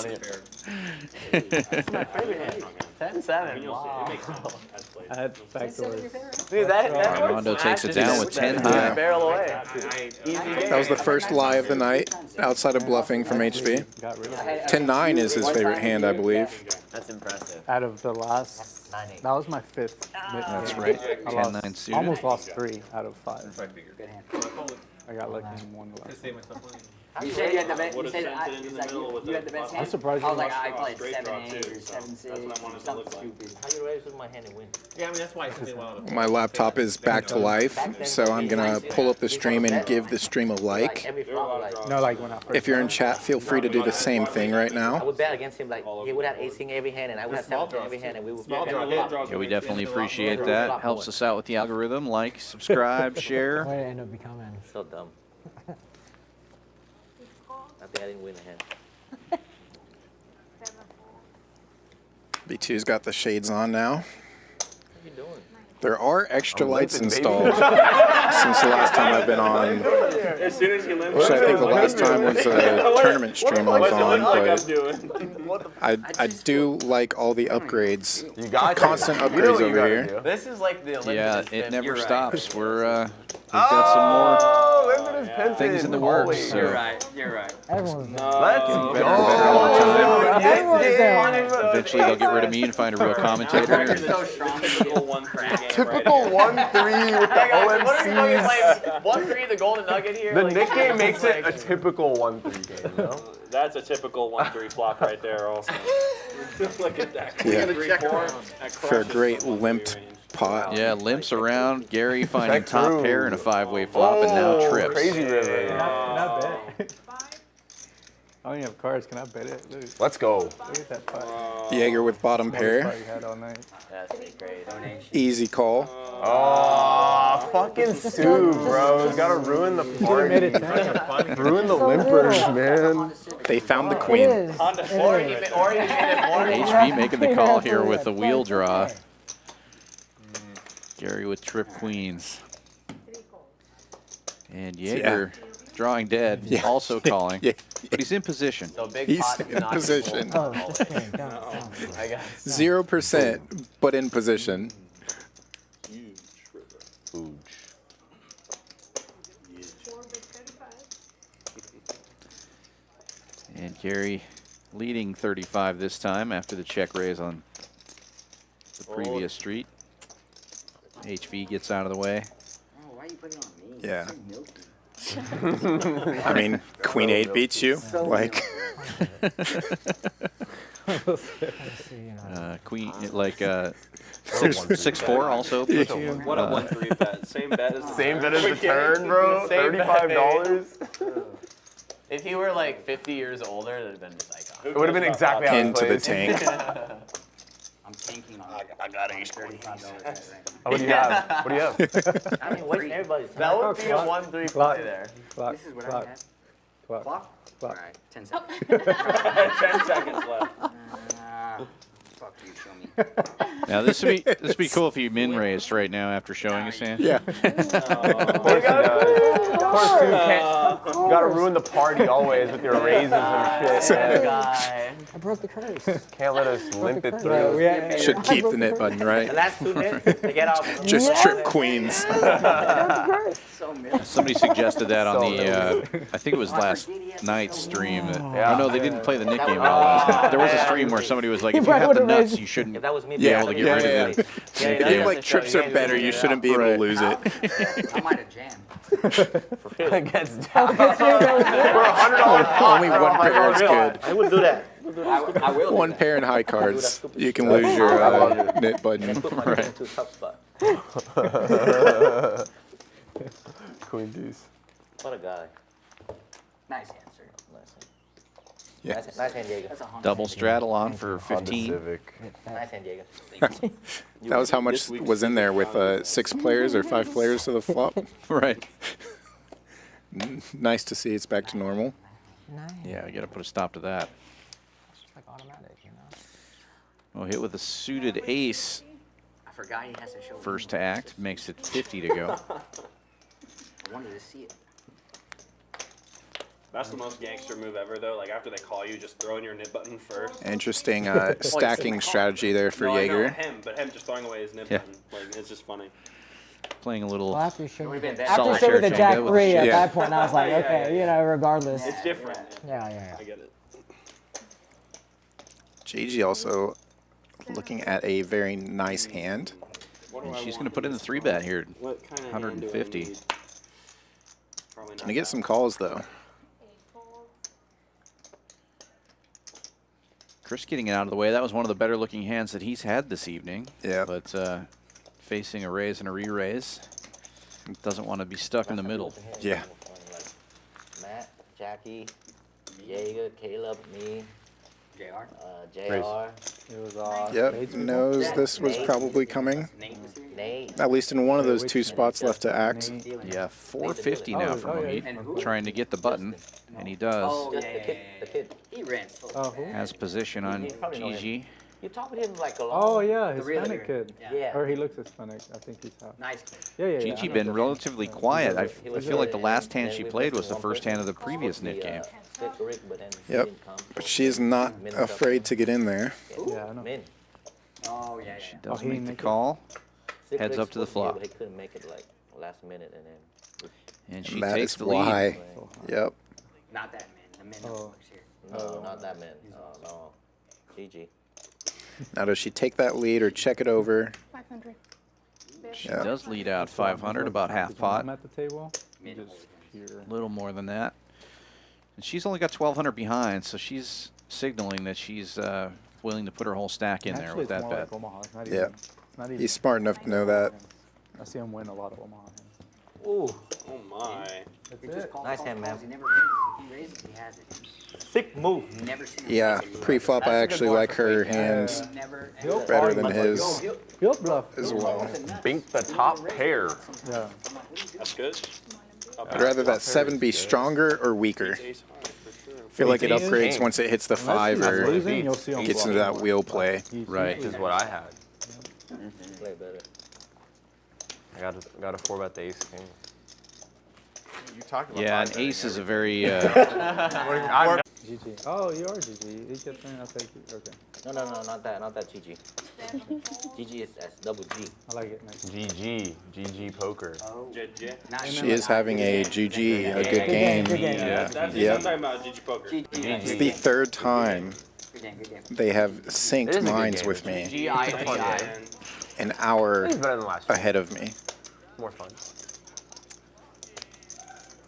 10-7. You'll Wow. see. It makes sense. As played. I had backdoors. Dude, that Armando takes it down with 10 high. barrel away. That was the first lie of the night outside of bluffing from HV. Got rid of it. 10-9 is his favorite hand, I believe. That's impressive. Out of the last, that was my 5th. That's right. I lost, 10-9 suited. almost lost 3 out of 5. Good hand. I got lucky in one To last. save myself money. You said you had the best. You Would've said sent I, it into it's the like middle with you had the the best button. hand. I'm surprised I was you like, lost. I played Straight 7-8 draw, or too, so 7-6 that's what I wanted to something look like. stupid. how you raise with my hand and win? Yeah, I mean, that's why it took me a while to. My laptop is back to life, so I'm gonna pull up the stream and give the stream a like. Every flop, like, No, like when I first. If you're in chat, feel free to do the same thing right I now. would bet against him, like, he would have ace king every hand, and I would have 7 every hand, and we would Small bet draw, on little flop. draw. Yeah, we definitely appreciate that. Helps us out with the algorithm. Like, subscribe, share. What did it end up becoming? So dumb. I think I didn't win the hand. B2's got the shades on now. What are you doing? There are extra lights installed since the last time I've been on. As soon as you limp, Which I think the last time was a tournament stream I was on, but I do like all the upgrades. You got Constant upgrades over here. This is like the Olympic. Yeah, it never You're right. stops. We're we've got some more Limited things in the works. So You're right. You're right. Everyone's Let's better go. and better all the time. Everyone's down. Eventually, they'll get rid of me and find a real commentator. You're so strong. typical 1-3 game. Typical 1-3 with the Hey guys, what are we fucking OMCs. playing? 1-3 the golden nugget here? The Like, Nick game makes it a like- typical 1-3 game, you know? That's a typical 1-3 flop right there. Also, look at that. Yeah. 3-4. For a great limp pot. Yeah, limps around. Gary finding Check top through. pair in a 5-way flop and now trips. Crazy river. Can I bet? I don't even have cards. Can I bet it? Look Let's go. at that pot. Jaeger with bottom Part pair. you had all night. That's great. Easy call. Oh, fucking Sue, bro. You gotta ruin the Made it party. 10. Ruin the limpers, man. They found the It queen. is. Or you made it more. HV making the call here with the wheel draw. Gary with trip queens. And Jaeger drawing dead, Yeah. also calling. Yeah. But he's in position. So big He's pot in not position. full. Oh, just kidding. Don't. I guess. 0%, but in position. And Gary leading 35 this time after the check raise on the previous street. HV gets out of the way. Oh, why are you putting it on me? Yeah. It's so milky. I mean, Queen 8 beats you. Like, Let's see, you know. Queen, like 6-4 also. What a 1-3 bet. Same bet as the Same turn. bet as the turn, bro. Same bet, $35. If he were like 50 years older, it would have been just iconic. It would have been exactly how it into the played. tank. I'm tanking on it. I got ace $35. What do you have? What do you have? I mean, wasting everybody's time. That would be a 1-3 Clock. play there. Clock. This is what Clock. I had. Clock. Clock? Clock. All right, 10 seconds. 10 seconds left. Fuck you, show me. Now this would be cool if he min raised right now after showing his hand. Yeah. Of course, Sue can't. You gotta ruin the party always with your raises and shit. Guy. I broke the curse. Can't let us limp it Yeah, through. Should keep the knit button, The right? last 2 minutes, they get off. Just trip queens. So miserable. Somebody suggested that on So the, I think it was last night's stream. Yeah. Oh, no, they didn't play the Nick game at all last night. There was a stream where somebody was like, if you have the nuts, you shouldn't If that was me, be able to get rid of it. If you like trips are better, you shouldn't be able to lose it. I might have jammed. Against down. For $100 Only one pair is good. I would do that. I will. One pair in high cards, you can lose your knit button. Put my Right. into a tough spot. Queen deuce. What a guy. Nice answer. Yeah. Nice hand, Diego. That's a Honda. Double straddle on for Honda 15. Civic. Nice hand, Diego. That was how much was in there with 6 players or 5 players to the flop. Right. Nice to see it's back to normal. Nice. Yeah, I got to put a stop to that. It's like automatic, you know. Well, hit with a suited ace. I forgot he has to show. First to act, makes it 50 to go. I wanted to see it. That's the most gangster move ever, though. Like, after they call you, just throwing your nib button first. Interesting stacking strategy there for No, I know Jaeger. him, but him just throwing away his nib Yeah. button. Like, it's just funny. Playing a little. Well, after you showed me, Would've been after you solitaire showed me the Jack Jenga with 3 at Yeah. that point, I was like, Yeah, okay, yeah, you know, regardless. It's different. Yeah. I get it. Gigi also looking at a very nice hand. And she's going to put in the 3-bet here. What kind of 150. Probably Gonna get some calls though. Chris getting it out of the way. That was one of the better looking hands that he's had this evening. Yeah. But facing a raise and a re-raise. Doesn't want to be stuck in the middle. Yeah. Matt, Jackie, Jaeger, Caleb, me, JR. JR, It was all. Yep, knows this was probably coming. Nate was here. Nate. At least in one of those 2 spots left to act. Yeah, 450 now from Mohit. Trying to get the button, and he does. Oh, Just yeah, the yeah, kid. yeah, The kid. He ran slow. Oh, who? Has position on You probably know him. Gigi. You talked with him like a long. Oh, yeah, The real Hispanic leader. kid. Yeah. Or he looks Hispanic. I think he's half. Nice kid. Yeah. Gigi I been know. relatively quiet. I He was feel like the good, last and hand then she we played put was the one first hand of the person previous supposed knit to be, game. Vic Rick, but then he Yep. didn't come. But she is not afraid to get in there. Yeah, I know. Min. Oh, yeah, She yeah. does he make didn't the make it. call, Vic heads Rick's up to the supposed be flop. here, but he couldn't make it like last minute, and then. And she That takes is the lead. why. Yep. Not that man. The man that Oh. works here. No, not that man. No. GG. Now does she take that lead or check it over? 500. She Yeah. does lead out 500, about half pot. I'm at the table. Mid Just holder. here. A little more than that. And she's only got 1,200 behind, so she's signaling that she's willing to put her whole stack in there Actually, with that it's more bet. like Omaha. It's not Yeah. even, it's not even He's smart enough to know that. I see him win a lot of Omaha hands. Ooh. Oh, my. That's He just it. calls, Nice calls, hand, calls. man. He never raises. If he raises, he has it. Sick move. Never seen him Yeah, raise it. pre-flop I actually like her hands Never. better than his He'll bluff. as well. Bink the top pair. Yeah. That's good. I'd rather that 7 be stronger or weaker. Ace high, for sure. I feel like it Ace upgrades king. once it hits the Unless 5 he's or losing, you'll see him gets into bluff. that wheel play. Right. Which is what I had. Play better. I got a 4-bet the ace king. You talked about Yeah, an 5-betting ace is a everything. very GG. Oh, you are GG. He kept saying I'll take it. Okay. No, not that GG. GG is as double G. I like it. Nice. GG poker. Not She is having a GG, a good game. Good game. That's Yep. I'm talking about GG poker. It's the 3rd time Good game, good game. they have It is synced a good minds game. with me, GIGI. an hour It's better than last year. ahead of me. More fun.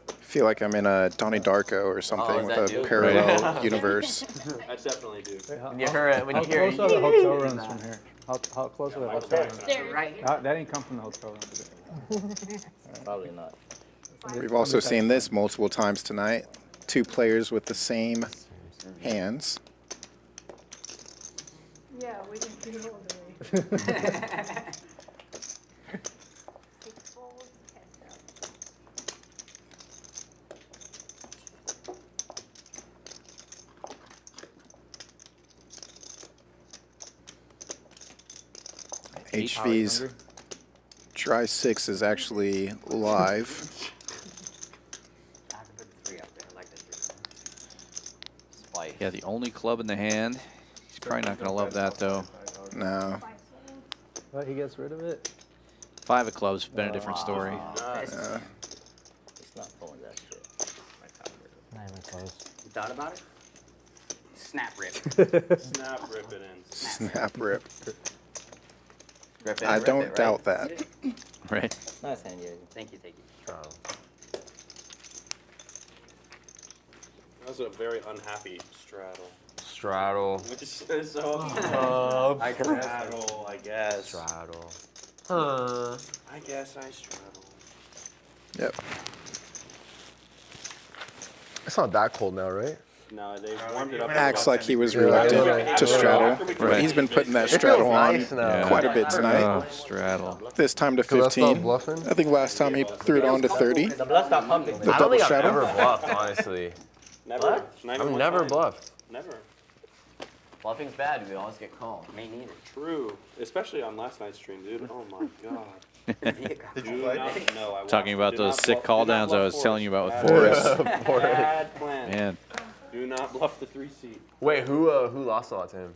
I feel like I'm in a Donnie Darko or something is with that a Duke? parallel universe. That's definitely Duke. Wait, how, When you hear it, when you how hear close are the it. hotel rooms from here? How close are the hotel rooms? There. Right here. That didn't come from the hotel room today. Probably not. We've also seen this multiple times tonight. 2 players with the same hands. Yeah, we didn't do it all day. HV's Try 6 is actually live. Yeah, the only club in the hand. He's probably not going to love that, though. No. But he gets rid of it. 5 of clubs, been a different story. It's not pulling that shit. Not even close. You thought about it? Snap rip. Snap, rip it in. Snap rip. Rip it, I rip don't it, right? doubt that. Right. Nice hand, Diego. Thank you, thank you. Straddle. That was a very unhappy straddle. Straddle. Which is so I straddle, I guess. Straddle. I guess I straddle. Yep. It's not that cold now, right? No, they warmed it up. Acts like he was reluctant to straddle. Right. He's been putting that It feels straddle on nice now. quite a bit tonight. Oh, straddle. This time to 'Cause I stopped 15. bluffing. I think last time he threw it on to 30. The blood stopped pumping. The I don't double think I've straddle. ever bluffed, honestly. Never. I've never bluffed. Never. Bluffing's bad. We always get called. Me neither. True. Especially on last night's stream, dude. Oh my god. Did you play? No, I Talking watched. about Do those not sick bluff- call do not downs I bluff was telling you about with Forrest. Forrest. Bad plan. Man. Do not bluff the 3-seat. Wait, who lost a lot to him?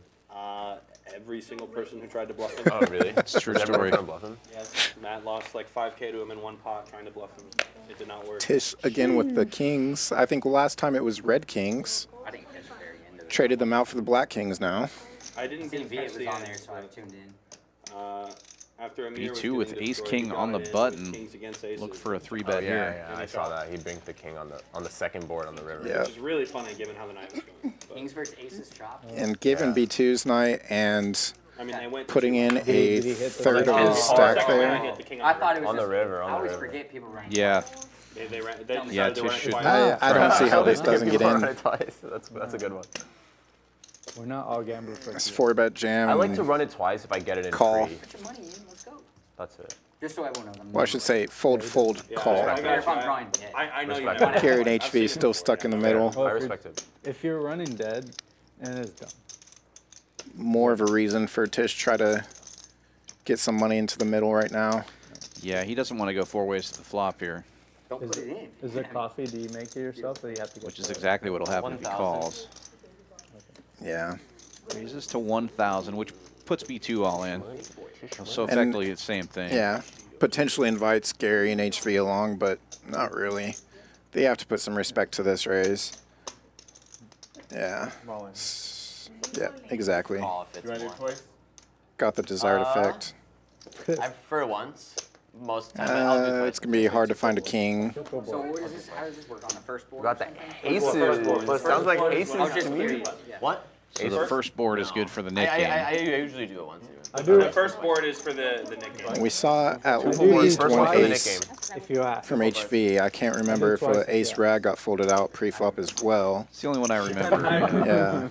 Every single person who tried to bluff him. Oh, really? It's a true Was everyone story. trying to bluff him? Yes. Matt lost like 5K to him in one pot trying to bluff him. It did not work. Tish again with the kings. I think last time it was red kings. I think that's the very end of it. Traded them out for the black kings now. I didn't get TV past was the on end, there, so I tuned in. After Amir was B2 with getting ace destroyed, king he on the got in with button. kings against aces, Look for a 3 Oh, bet yeah, here. yeah, I saw that. He banked the king on the second board on the river. Yeah. Which is really funny given how the night was going. But, Kings versus aces chopped. And given B2's night and I mean, they went putting in a Did he hit the third of second his card? stack Second round, I there. hit the king I thought it was On the just, river, on I the always river. forget people run. Yeah. They decided Yeah, to Tish run it should- twice. I don't see how this doesn't get in. Twice. That's a good one. We're not all gamblers. Like It's you. 4-bet jam. I like to and- run it twice if I get it in Call. free. Put your money in, let's go. That's it. Just so everyone knows. Well, I should say fold, Yeah, call. I If got I'm you. drawing dead. I know you Respect never. that. Gary and I've HV seen it still before, stuck in the yeah. middle. Well, I if you're- respect it. If you're running dead, and it's dumb. More of a reason for Tish to try to get some money into the middle right now. Yeah, he doesn't want to go 4 ways to the flop here, Don't Is put it it, in. is it coffee? Do you make it yourself, or you have to get? which is exactly what will happen if he 1,000. calls. Yeah. Raises to 1,000, which puts B2 all in. So And- effectively, it's the same thing. Yeah. Potentially invites Gary and HV along, but not really. They have to put some respect to this raise. Yeah. Yeah, exactly. Call if it's more. Got the desired effect. I prefer once. Most of the time, I'll do twice. It's going to be hard to find a king. So what is this? How does this work on the first board? We got the aces. board. Sounds like board is aces one. I was just to me. curious. Yeah. What? So the first board is good for the Nick game. I usually do it once. I do The it. first board is for the Nick game. We saw at do least first one one for the Nick ace game. If you ask. from HV. I can't remember if twice, ace yeah. rag got folded out pre-flop as well. It's the only one I remember. Yeah.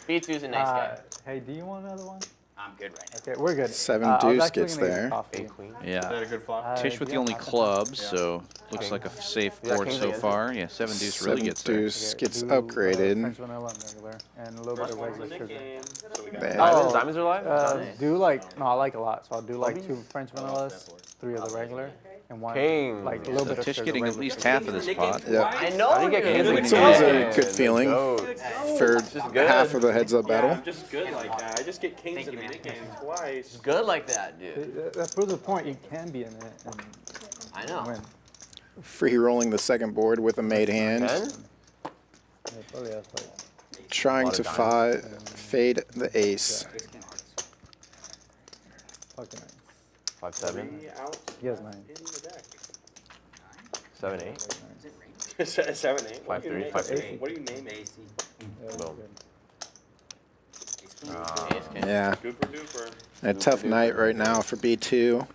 B2's a nice guy. Hey, do you want another one? I'm good right now. Okay, we're good. Seven I was deuce actually gets gonna get there. coffee. Queen. Yeah. a good flop? Tish with the yeah, only I can- clubs, so looks like a safe Yeah, board kings so against far. Yeah, 7 deuce really Seven gets there. deuce gets Do, upgraded. French vanilla and regular, and a little bit of First regular Nick sugar. game. So we got Bad. Diamonds? Diamonds are live? Nice. Do like, no, I like a lot. So I'll do like 2 French vanillas, 3 of the regular, and 1 King. like a little So bit of Tish sugar. getting at regular least sugar. half of this pot. Yeah. I know. I didn't get kings It's in always the a good feeling for good. half of the heads-up Yeah, battle. I'm just good like that. I just get kings in the Nick game twice. Good like that, dude. That proves the point. You can be in it and I know. win. Free rolling the second board with a made hand. 10? Yeah, probably has like Trying to fade the ace. fucking nice. 5, 7, Three out He has 9. in the deck. 7, 8. 7, 8. 5, 3, 5, 3. What do you name it? Yeah, Boom. good. Ace king. Yeah. Gooper duper. A tough night right now for B2.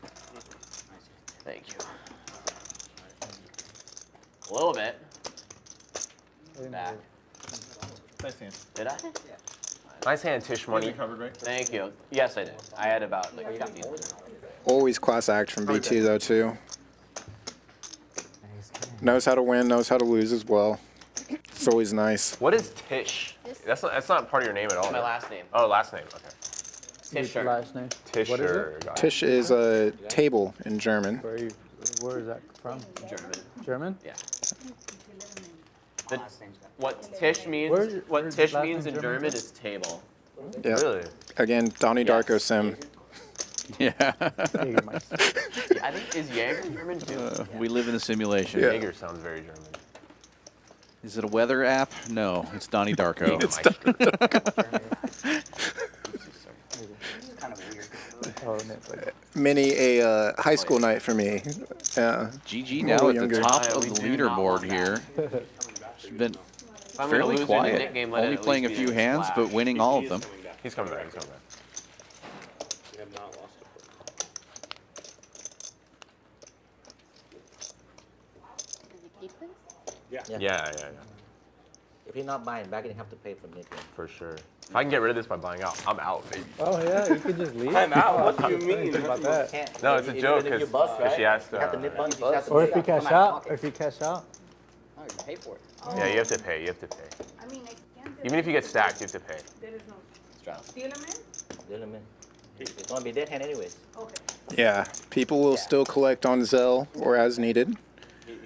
Thank you. A little bit. Back. Nice hand. Did I? Nice hand, Tish Money. Covered, right? Thank you. Yes, I did. I had about like 15. Always class act from B2 though too. Ace king. Knows how to win, knows how to lose as well. It's always nice. What is Tish? That's not part of your name at all. My last name. Oh, last name. Okay. What's your Tisher. last name? Tisher. What is it? Got it. Tish is a table in German. Where is that from? German. German? Yeah. What Tisch means, where's the last name in German is table. Yeah. Really? Again, Donnie Darko sim. Yeah. Jägermeister. I think is Jaeger German too. We live in a simulation. Yeah. Jaeger sounds very German. Is it a weather app? No, it's Donnie Darko. It's Donnie Oh, and it's like, Mini a high school night for me. GG I'm a now little at the younger. top Yeah, of we the do not want leaderboard here. It's been If I'm gonna fairly lose in a quiet. Nick game, let it Only at playing a least be few a hands, splash. but winning all of them. He's coming back. He's coming back. We have not lost a poker. Does he keep this? Yeah, yeah, yeah. If you're not buying back, you have to pay for Nick. For sure. If I can get rid of this by buying out, I'm out, baby. oh yeah, you could just leave. I'm out. What do you I didn't mean? think about that. Can't. No, it's a joke If you because bust, right? she asked. You have to nip money. You have to Or pay if you out. cash Come out of out, pocket. if you cash out. Oh, you pay for it. Yeah, you have to pay. You have to pay. I mean, I can't. Even if you get stacked, you have to pay. Straddles. Deal him in. It's gonna be dead hand anyways. Yeah, people will still collect on Zelle or as needed.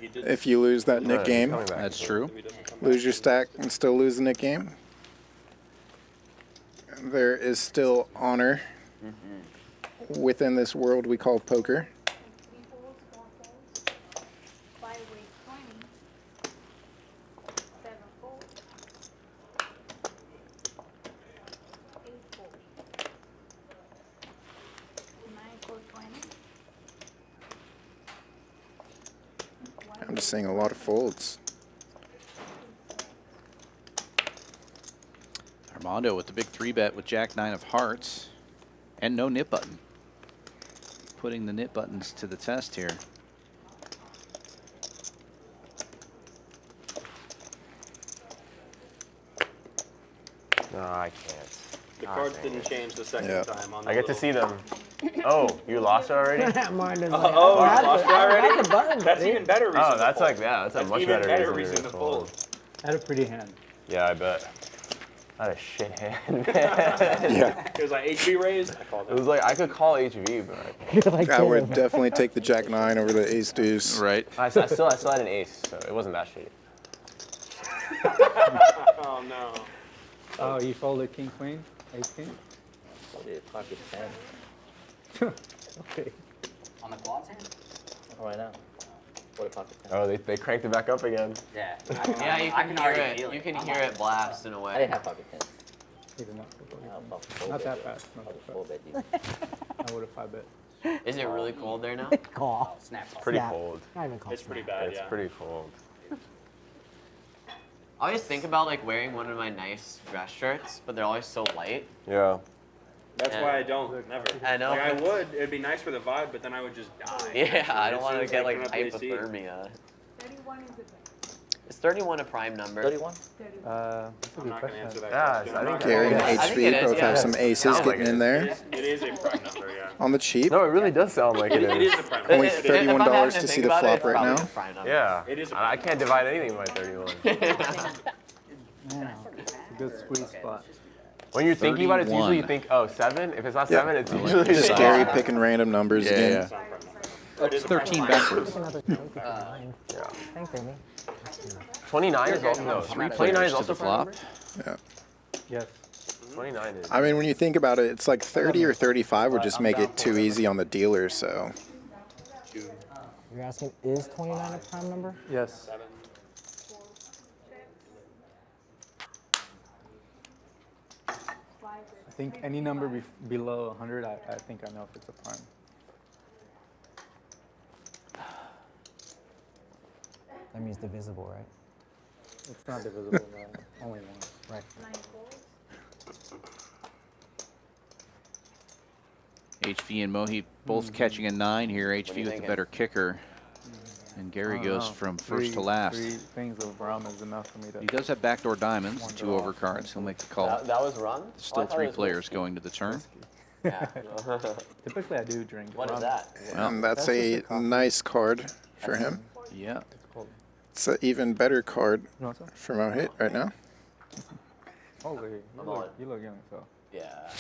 He did. If you lose that Nick He's game, coming back. That's true. He doesn't come lose your stack and still lose the Nick game. There is still honor within this world we call poker. 3 folds, 4 folds, 5 weight 20, 7 folds, 8 folds, 9 folds 20. I'm just seeing a lot of folds. Armando with the big 3-bet with Jack 9 of hearts and no nip button. Putting the nip buttons to the test here. No, I can't. The God cards dang didn't it. change the second Yeah. time. On the I get to little- see them. Oh, you lost already? Mine is Oh, you lost it already? the button, That's buddy. even better reason. Oh, to that's fold. like, yeah, that's a That's much even better reason to fold. I had a pretty hand. Yeah, I bet. I had a shit hand, man. Yeah, It was like HB raised. I called It was like, I could call HV, but You're like, I would definitely take the Jack 9 over the Ace Deuce. Right. I still had an ace, so it wasn't that shitty. Oh no. Oh, you folded king queen, ace king. Pocket 10. Okay. On the quads hand? Right now. For the pocket 10. Oh, they cranked it back up again. Yeah. Yeah, you I can hear already it. feel You can I'm hear on it blast in a I way. didn't have pocket 10. Even not. Not that fast. Not that Four bet you. I would have 5 bet. Is it really cold there now? Call. Snaps. Pretty Snap. cold. Not even call. It's pretty bad. It's Yeah. pretty cold. I always think about like wearing one of my nice dress shirts, but they're always so light. Yeah. That's Yeah. why I don't. Never. I know. Like I would. It'd be nice for the vibe, but then I would just die. Yeah, I don't As want soon to as get I like turn up the AC. hypothermia. 31 is the best. Is 31 a prime number? 31? That's a I'm good not gonna question. answer that Yeah, question. I I'm think not gonna- Gary and I think it HV is, both yeah. have some aces Sounds like getting it in is. there It is a prime number. Yeah. on the cheap. No, it really does sound like it It is. is a prime Only number. If I'm $31 having to think see the about it, flop it's right probably now. a prime number. Yeah. It is a I can't divide anything by 31. Yeah, it's a good squeeze spot. When you're thinking about it, it's usually you 31. think, oh, 7? If it's not Yeah. 7, it's usually Just seven. Gary picking random numbers Yeah, again. yeah. It's not a prime number. It is a prime 13 number. backwards. Another Thanks, Amy. 29 is also, no, 29 is to also the flop. flop. Yeah. Yes. 29 is. I mean, when you think about it, it's like 30 or 35 would just make it too easy on the dealer, so. You're asking, is 29 a prime number? Yes. I think any number below 100, I think I know if it's a prime. That means divisible, right? It's not divisible, no. Only one. Right. 9 folds. HV and Mohit both catching a 9 here. HV you with the thinking? better kicker. And Gary I don't goes know. from first to last. 3 things of brown is enough for me to. He does have backdoor diamonds, One 2 draw. over cards. He'll make the call. That was run? Still Oh, I thought it 3 was players whiskey. going to the turn. Yeah. Typically, I do drink. What is rum. that? And that's a nice card for him. Yeah. It's cold. It's an even better card You want some? for Mohit right now. Holy, you look young, so. Yeah.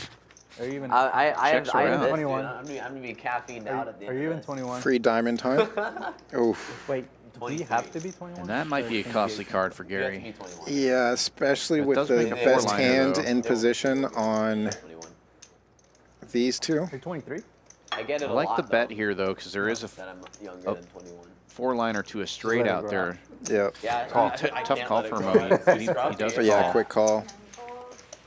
Are you even? I Checks have around. this, 21. dude. I'm gonna be caffeined out at the Are end you of even this. 21? Free diamond time. Oof. Wait, Do you have to be 21? And that might be a costly card for You have to Gary. be 21. Yeah, especially That with does the make a best four-liner, hand though. in position on 21. these two. You're 23? I get it I a like lot, the bet though, here, though, because there is a that I'm younger than 21. four-liner to a straight let it out grow there. Yep. Yeah, Tough call for him. Mohit, but he does But yeah, call. quick call.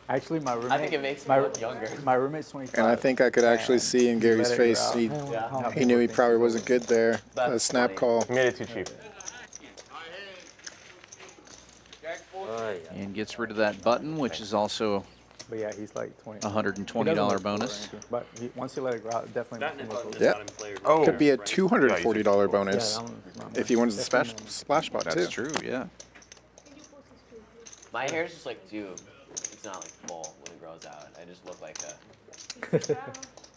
Actually, my roommate. I think it makes me look younger. My roommate's 25. And I think I could actually and see in he Gary's let it face, grow he, out. he knew he probably wasn't good there. A snap call. Made it too cheap. Oh, yeah. And gets rid of that button, which is also But yeah, he's like 20. a $120 He doesn't look cool or bonus. anything, But once you let it grow out, it definitely That makes and him look button cool. is Yep. not in player. Oh. Could be a $240 bonus Yeah, that one's if he wins the definitely- splash spot too. That's true, yeah. My hair's just like it's not like full when it grows out. I just look like a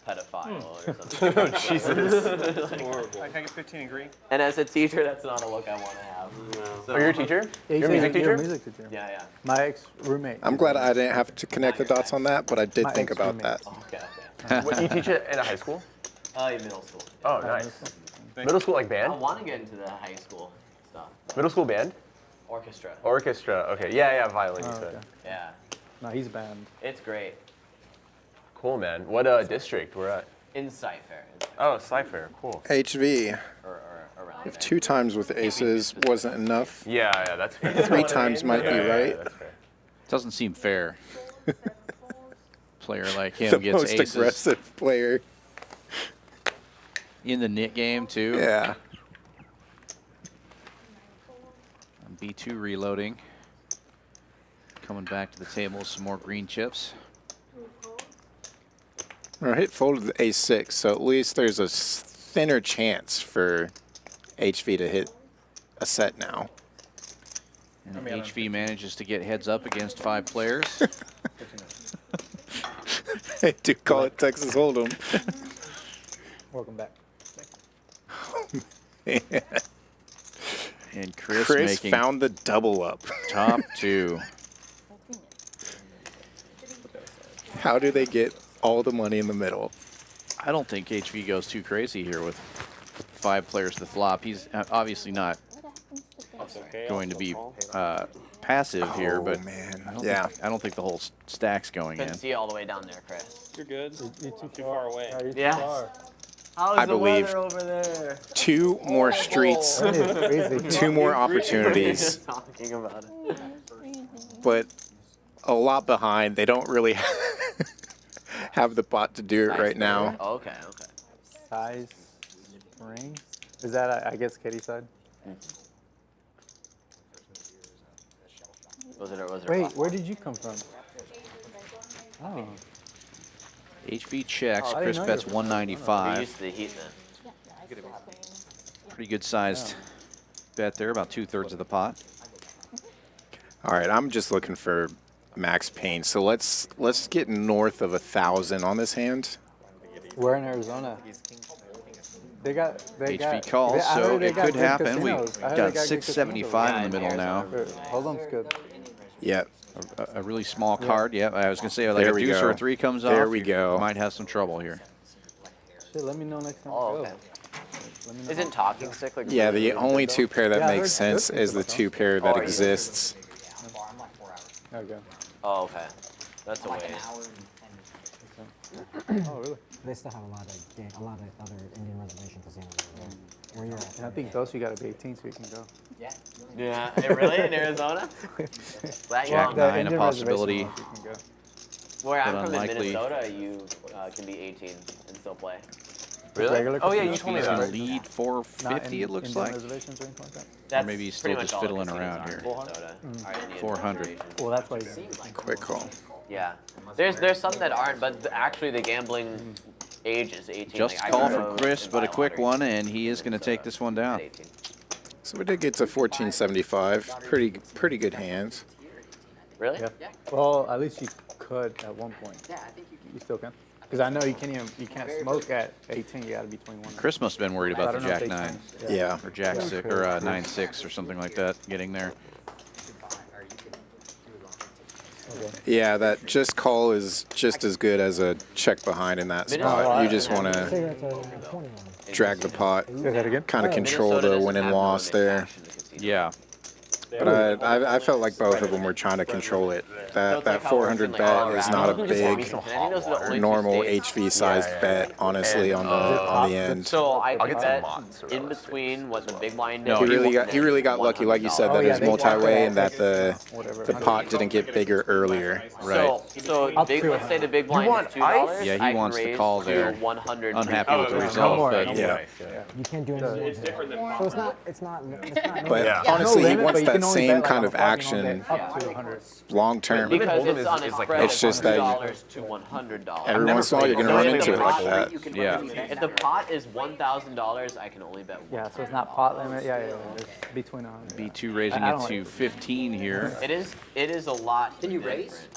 pedophile or something. Oh, Jesus. Horrible. Can I get 15 and green? And as a teacher, that's not a look I want to have. No. So, Oh, you're a teacher? Yeah, You're a music you're a teacher? music teacher. Yeah, yeah. My ex-roommate. I'm glad I didn't have to connect the dots on that, but I did My think about ex-roommate. that. Okay, okay. What, you teach it in a high school? Yeah, middle school. Oh, nice. Middle school like I band? want to get into the high school stuff. Middle school band? Orchestra. Orchestra. Okay. Yeah, violin. You Oh, said. okay. Yeah, No, he's banned. it's great. Cool, man. What district we're at? In Cypher. Oh, Cypher. Cool. HV, Or around if there. 2 times with aces wasn't enough, Yeah, that's fair. 3 times might be right. That's fair. Doesn't seem fair. Player like him The gets most aces aggressive player. in the knit game, too. Yeah. B2 reloading. Coming back to the table with some more green chips. Or hit folded the ace6, so at least there's a thinner chance for HV to hit a set now. And HV manages to get heads up against 5 players. They do call it Texas Hold'em. Welcome back. And Chris making found the double up. top 2. How do they get all the money in the middle? I don't think HV goes too crazy here with 5 players to flop. He's obviously not That's okay. going to also be call. passive here, but man. I don't think the whole stack's going in. Couldn't see all the way down there, Chris. You're good. You're Too far away. Yeah, you're too Yeah. far. How's I the believe. weather over there? 2 more streets, That is crazy. 2 more opportunities, Talking about it. but a lot behind. They don't really have the bot to do it right now. Oh, okay, okay. Size ring. Is that, I guess, Katie's side? Was it Wait, where did you come from? Oh. HV checks. Oh, I Chris didn't know bets you were- You're 195. used to the heat then. Pretty good sized bet there, about 2/3 of the pot. All right, I'm just looking for max pain. So let's get north of 1,000 on this hand. We're in Arizona. They got HV calls, I so heard they it got could good happen. We casinos. I heard they got good 675 in the casinos. middle now. Hold on's good. Yep. A really small card. Yeah, I was gonna say like There a we deuce go. or a 3 comes off. There we you go. Might have some trouble here. Shit, let me know next time. Oh, we go. okay. Let me know. Isn't talking stick like Yeah, the only 2 pair that Yeah, I makes heard good sense things is the about 2 pair that Oh, yeah. exists. Okay. Oh, okay. That's a waste. Oh, really? They still have a lot of other Indian reservation casinos over there. Where you're at? And I think those you gotta be 18 so you can go. Yeah, really? In Arizona? That Jack young? The 9, a Indian possibility. reservation ones you can go. Where I'm but from in unlikely. Minnesota, you can be 18 and still play. Regular Oh, yeah, you casinos? told me He's that. gonna lead Not 450, it looks Indian like. reservations or anything like that? That's maybe he's pretty still much just all the fiddling casinos around are in here. Minnesota, are Indian 400. reservations. Well, that's why you're Quick call. Yeah. There's some that aren't, but actually the gambling age is 18. Just Like, I call could from go Chris, and but buy a quick lottery one, and he is in gonna take Minnesota this one at down. 18. So we did get to 1475. Pretty good hands. Really? Yeah. Well, at least you could at one point. Yeah, I think you still can. Because I know you can't smoke at 18. You gotta be 21. Chris must have been worried I about don't the know if Jack they 9 changed. Yeah. or Jack 6 or 9-6 or something like that getting there. Yeah, that just call is just as good as a check behind in that spot. You just want to Cigarettes are 21. drag the pot, Say that again? kind of control Minnesota the doesn't win and have loss limit there. cash in the casino. Yeah. But I felt like both of them were trying to control it. So it's That like how it works 400 in, like, bet is not a Colorado. big And I think those are the only two normal states. HV sized bet, honestly, on the end. So I I'll could get some bet mods or in whatever. between what the big blind did. No, He really got lucky, like you said, that Oh, it yeah, was they blocked multi-way it. and that the Whatever. pot didn't get bigger earlier. Right. So Up big, to let's say the big blind want is $2. Yeah, he I can wants the raise call to there. 100. Unhappy with the Oh, no result, more. but Yeah. You can't do anything. It's different than So it's not. It's not. But Yeah. honestly, No he limit, wants but you that can only same bet, like, kind on of a party, action up to 100. long term. Because Hold'em it's on a is like spread It's just of that $2 to $100. Every once in a while, you're going to run into it like that. yeah. If the pot is $1,000, I can only bet one. Yeah, so it's not pot limit. Yeah. It's between 100. B2 raising I it don't to like- 15 here. It is a lot. Can you different. raise?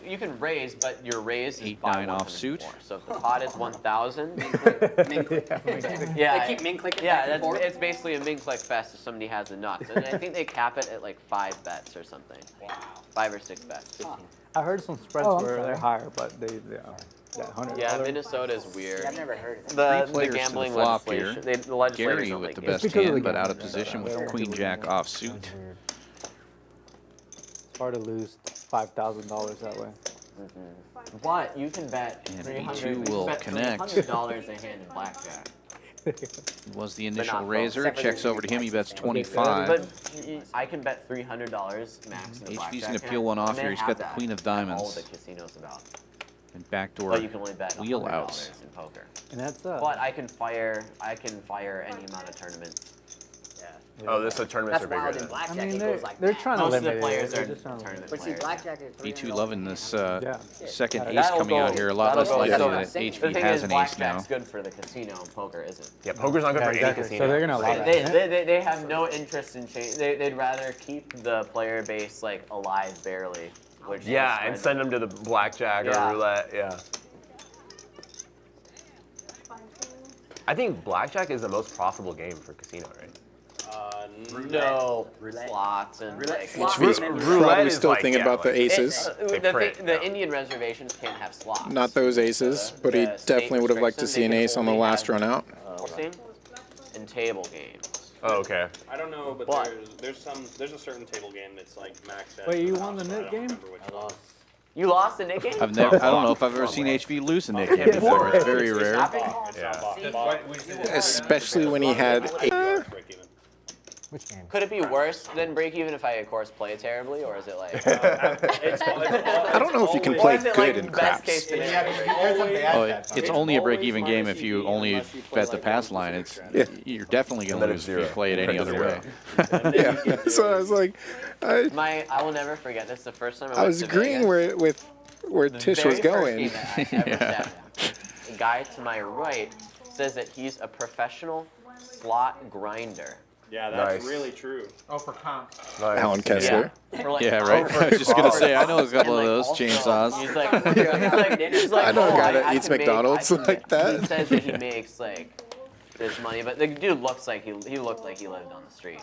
You can raise, but your raise is 8-9 by offsuit. 100 more. So if the pot is 1,000, Yeah, yeah, they keep min clicking yeah, back and that's forth. it's basically a min click fest if somebody has the nuts, and I think they cap it at like 5 bets or something. 5 or 6 bets. I heard some spreads Oh, I'm where sorry. they're higher, but they that $100. Yeah, Minnesota is weird. I've never heard of it. The Three players to the gambling flop legislation, here. the legislators Gary don't with like the it. best because of the hand, but out of gambling. position They don't with want Queen to Jack do offsuit. It's hard to lose $5,000 that way. But you can bet And 300. B2 will connect. $300 a hand in blackjack. Was the not initial both. raiser. Except for Checks the over to him. He bets But 25. I can bet $300 max in the blackjack. HV's going to hand, peel one off and they here. He's have got the that queen of at all diamonds. the casinos about. And backdoor But you can only bet wheel $100 outs. in poker. And that's But I can fire any amount of tournaments. Oh, this tournaments That's are bigger wild. In than. blackjack, I mean, it goes like they're that. trying to Most of limit the players it. They're are just trying to tournament But see, players. blackjack is B2 loving this Yeah. second ace That'll coming out go- here. A lot that'll less go- likely so that the HV thing has is, an ace now. blackjack's good for the casino and poker isn't. Yeah, poker's not good for exactly. any casino. So they're gonna allow that. They have no interest in change. They'd rather keep the player base like alive barely. Which Yeah, is and when- send them to the blackjack Yeah. or roulette. Yeah. I think blackjack is the most profitable game for casino, right? No Roulette. slots and Roulette like. slots. Roulette Probably is still like, thinking yeah, about the like- aces. The Indian reservations can't have slots. Not those aces, but he The state definitely would have liked to restricts see an them. They ace can on the only last have, run out. boxing and table games. Oh, okay. I don't know, but, But- there's a certain table game that's like maxed out. Wait, you won the I net don't game? remember which one. You lost the Nick game? I don't know if I've ever seen HV lose a Nick game before. It's very rare. Yeah. Especially when he had a Which game? Could it be worse than break even if I, of course, play terribly, or is it like? I don't know if you can play Or is it good like in best craps. case scenario? Oh, it's only a break-even game if you only bet the pass line. You're definitely going to then it's lose if you zero. play it any other way. Yeah. So I was like, I will never forget this. The first time I I went was to agreeing Vegas, where the Tish very was first going. game that I ever sat down. The guy to my right says that he's a professional slot grinder. Yeah, that's Nice. really true. Oh, for comp. Alan Kessler. For like Yeah, right. I was just going to say, I know a couple of and, those also, chainsaws. He's like, I know a oh, guy that I eats can make- McDonald's I can like make- that. He says that he makes like this money, but the dude looks like he looked like he lived on the street.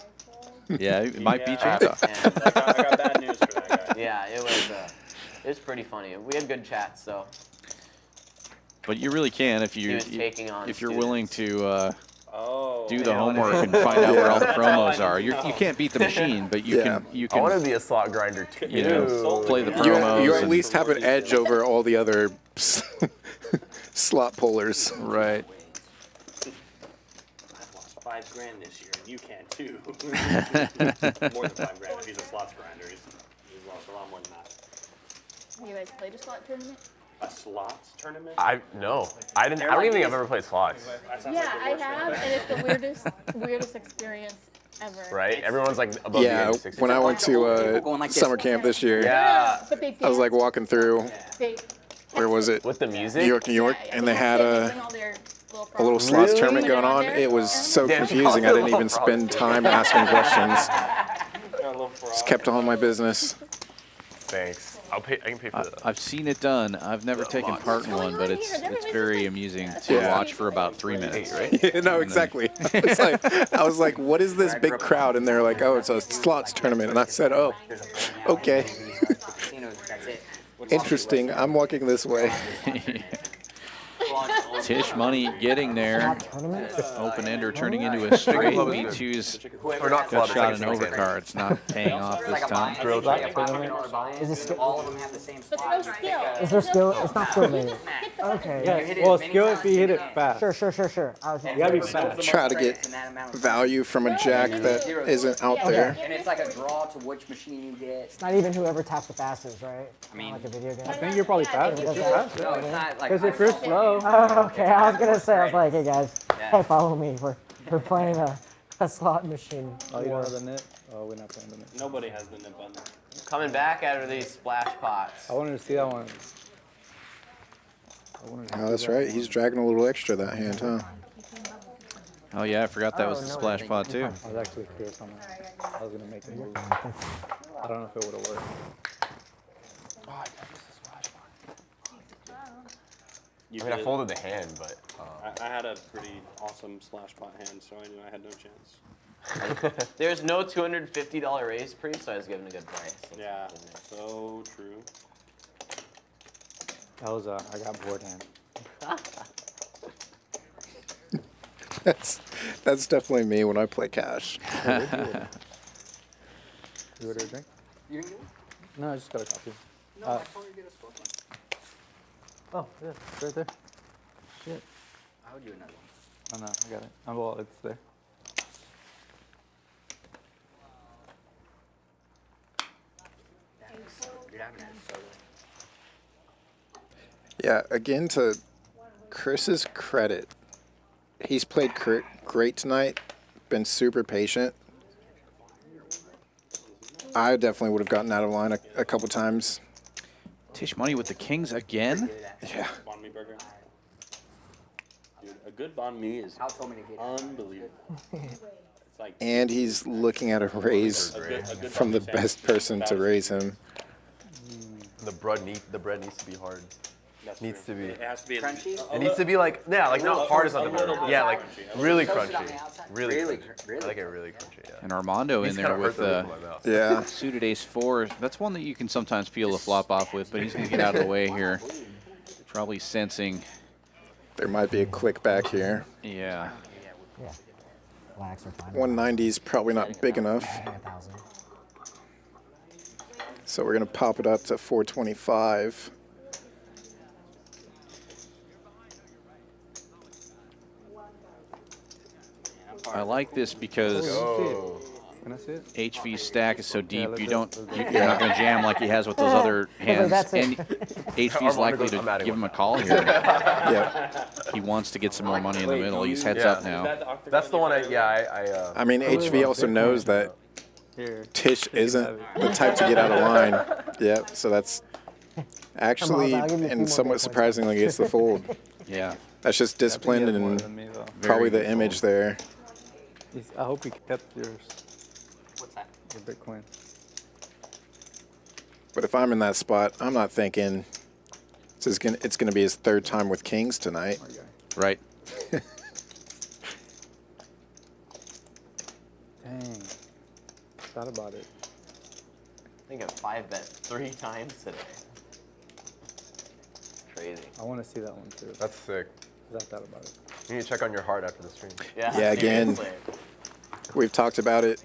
Yeah, it might be Yeah. chainsaw. And, I got bad news for that guy. yeah, it was pretty funny. We had good chats, so But you really can if he was taking on if you're students. willing to Oh. do the homework and find out where all the promos are. You can't beat the machine, but you Yeah. can I want to be a slot grinder too. you know, play the You, promos. you at and- least have an edge over all the other slot pullers. right. I've lost $5,000 this year, and you can too. More than $5,000 if he's a slots grinder. He's lost a lot more than that. You guys played a slot tournament? A slots tournament? I don't even think I've ever played slots. That sounds Yeah, like the I worst have, and it's the weirdest experience ever. Right? Everyone's like above Yeah, the age of 60. when I went People to going like this. summer camp this year, Yeah. But they I was like dance, walking through, they, where was it? With the music? New York, New York, yeah, and they little had kids a bring all their a little props. slots Really? tournament going on. It was so confusing. I didn't even spend time asking questions. Just kept on my business. Thanks. I can pay for that. I've seen it done. I've never taken part in one, but it's very amusing to Yeah. watch for about 3 minutes, right? No, exactly. I was like, what is this big crowd? And they're like, oh, it's a slots tournament. And I said, oh, okay. Interesting. I'm walking this way. Tisch Money getting there. Open ender turning into a straight. B2's Or not got club, shot it's an like a overcard. It's not paying off this time. Is it skill? All of them have the same spot. Is there skill? It's not skill based. Okay. Yeah, well, skill if you hit it fast. Sure. I was You gotta be fast. Try to get value from a jack that isn't out there. And it's like a draw to which machine you get. It's not even whoever taps the fastest, right? I mean, Not like a video game. I think you're probably fast. You're fast. no, it's not like. Because if you're slow. Oh, okay. I was gonna say, I was like, hey guys, hey, follow me. We're playing a slot machine. Oh, you don't have the net? Oh, we're not playing the net. Nobody has the nip button. Coming back out of these splash pots. I wanted to see that one. Oh, that's right. He's dragging a little extra that hand, huh? Oh yeah, I forgot that was the splash pot too. I was actually curious on that. I was gonna make a move. I don't know if it would have worked. I mean, I folded the hand, but I had a pretty awesome slash pot hand, so I knew I had no chance. There's no $250 raise pre, so I was given a good price. Yeah, so true. That was I got bored hand. That's definitely me when I play cash. You order a drink? You didn't get one? No, I just got a coffee. No, I told you to get a sport one. Oh, yeah, it's right there. Shit. I would do another one. Oh, no, I got it. Oh, well, it's there. You're having that soda. Yeah, again, to Chris's credit, he's played great tonight, been super patient. I definitely would have gotten out of line a couple times. Tisch Money with the kings again. Yeah. Banh mi burger. Dude, a good banh mi is Hal told me to get unbelievable. It's like And he's looking at a raise a good from the banh mi best sandwich. person to raise him. the bread needs to be hard. That's Needs true. to be. It has to be. Crunchy? It needs to be like, yeah, like not hard is not the little word. bit Yeah, like crunchy. really Toasted on crunchy. the outside? Really Really crunchy. cr- really I like it really crunchy, yeah. And Armando in He's there kinda with hurt the the roof of my mouth. Yeah. suited ace-4. That's one that you can sometimes peel a flop off with, but he's going to get out of the way here. Probably sensing, There might be a click back here. yeah. Yeah. Blacks are fine. 190 is probably not big enough. 1,000. So we're going to pop it up to 425. I like this because Oh. Can I see it? HV's stack is so deep, let's you do don't, it. you're not going to jam like he has with those other hands. that's it. And HV's likely to give him a call here. Yeah. He wants to get some more money in the middle. He's heads up now. That's the one I I mean, HV also knows that Here. Tisch isn't the type to get out of line. Yep, so that's actually, I'll give you a few and more somewhat points. surprisingly, gets the fold. Yeah. That's just discipline He had more and than me, though. probably Very the image there. I hope he kept yours, What's that? your Bitcoin. But if I'm in that spot, I'm not thinking it's gonna be his third time with kings tonight. My guy. Right. Dang. Thought about it. I think I 5-bet 3 times today. Crazy. I want to see that one too. That's sick. 'Cause I thought about it. You need to check on your heart after the stream. Yeah, again, seriously. we've talked about it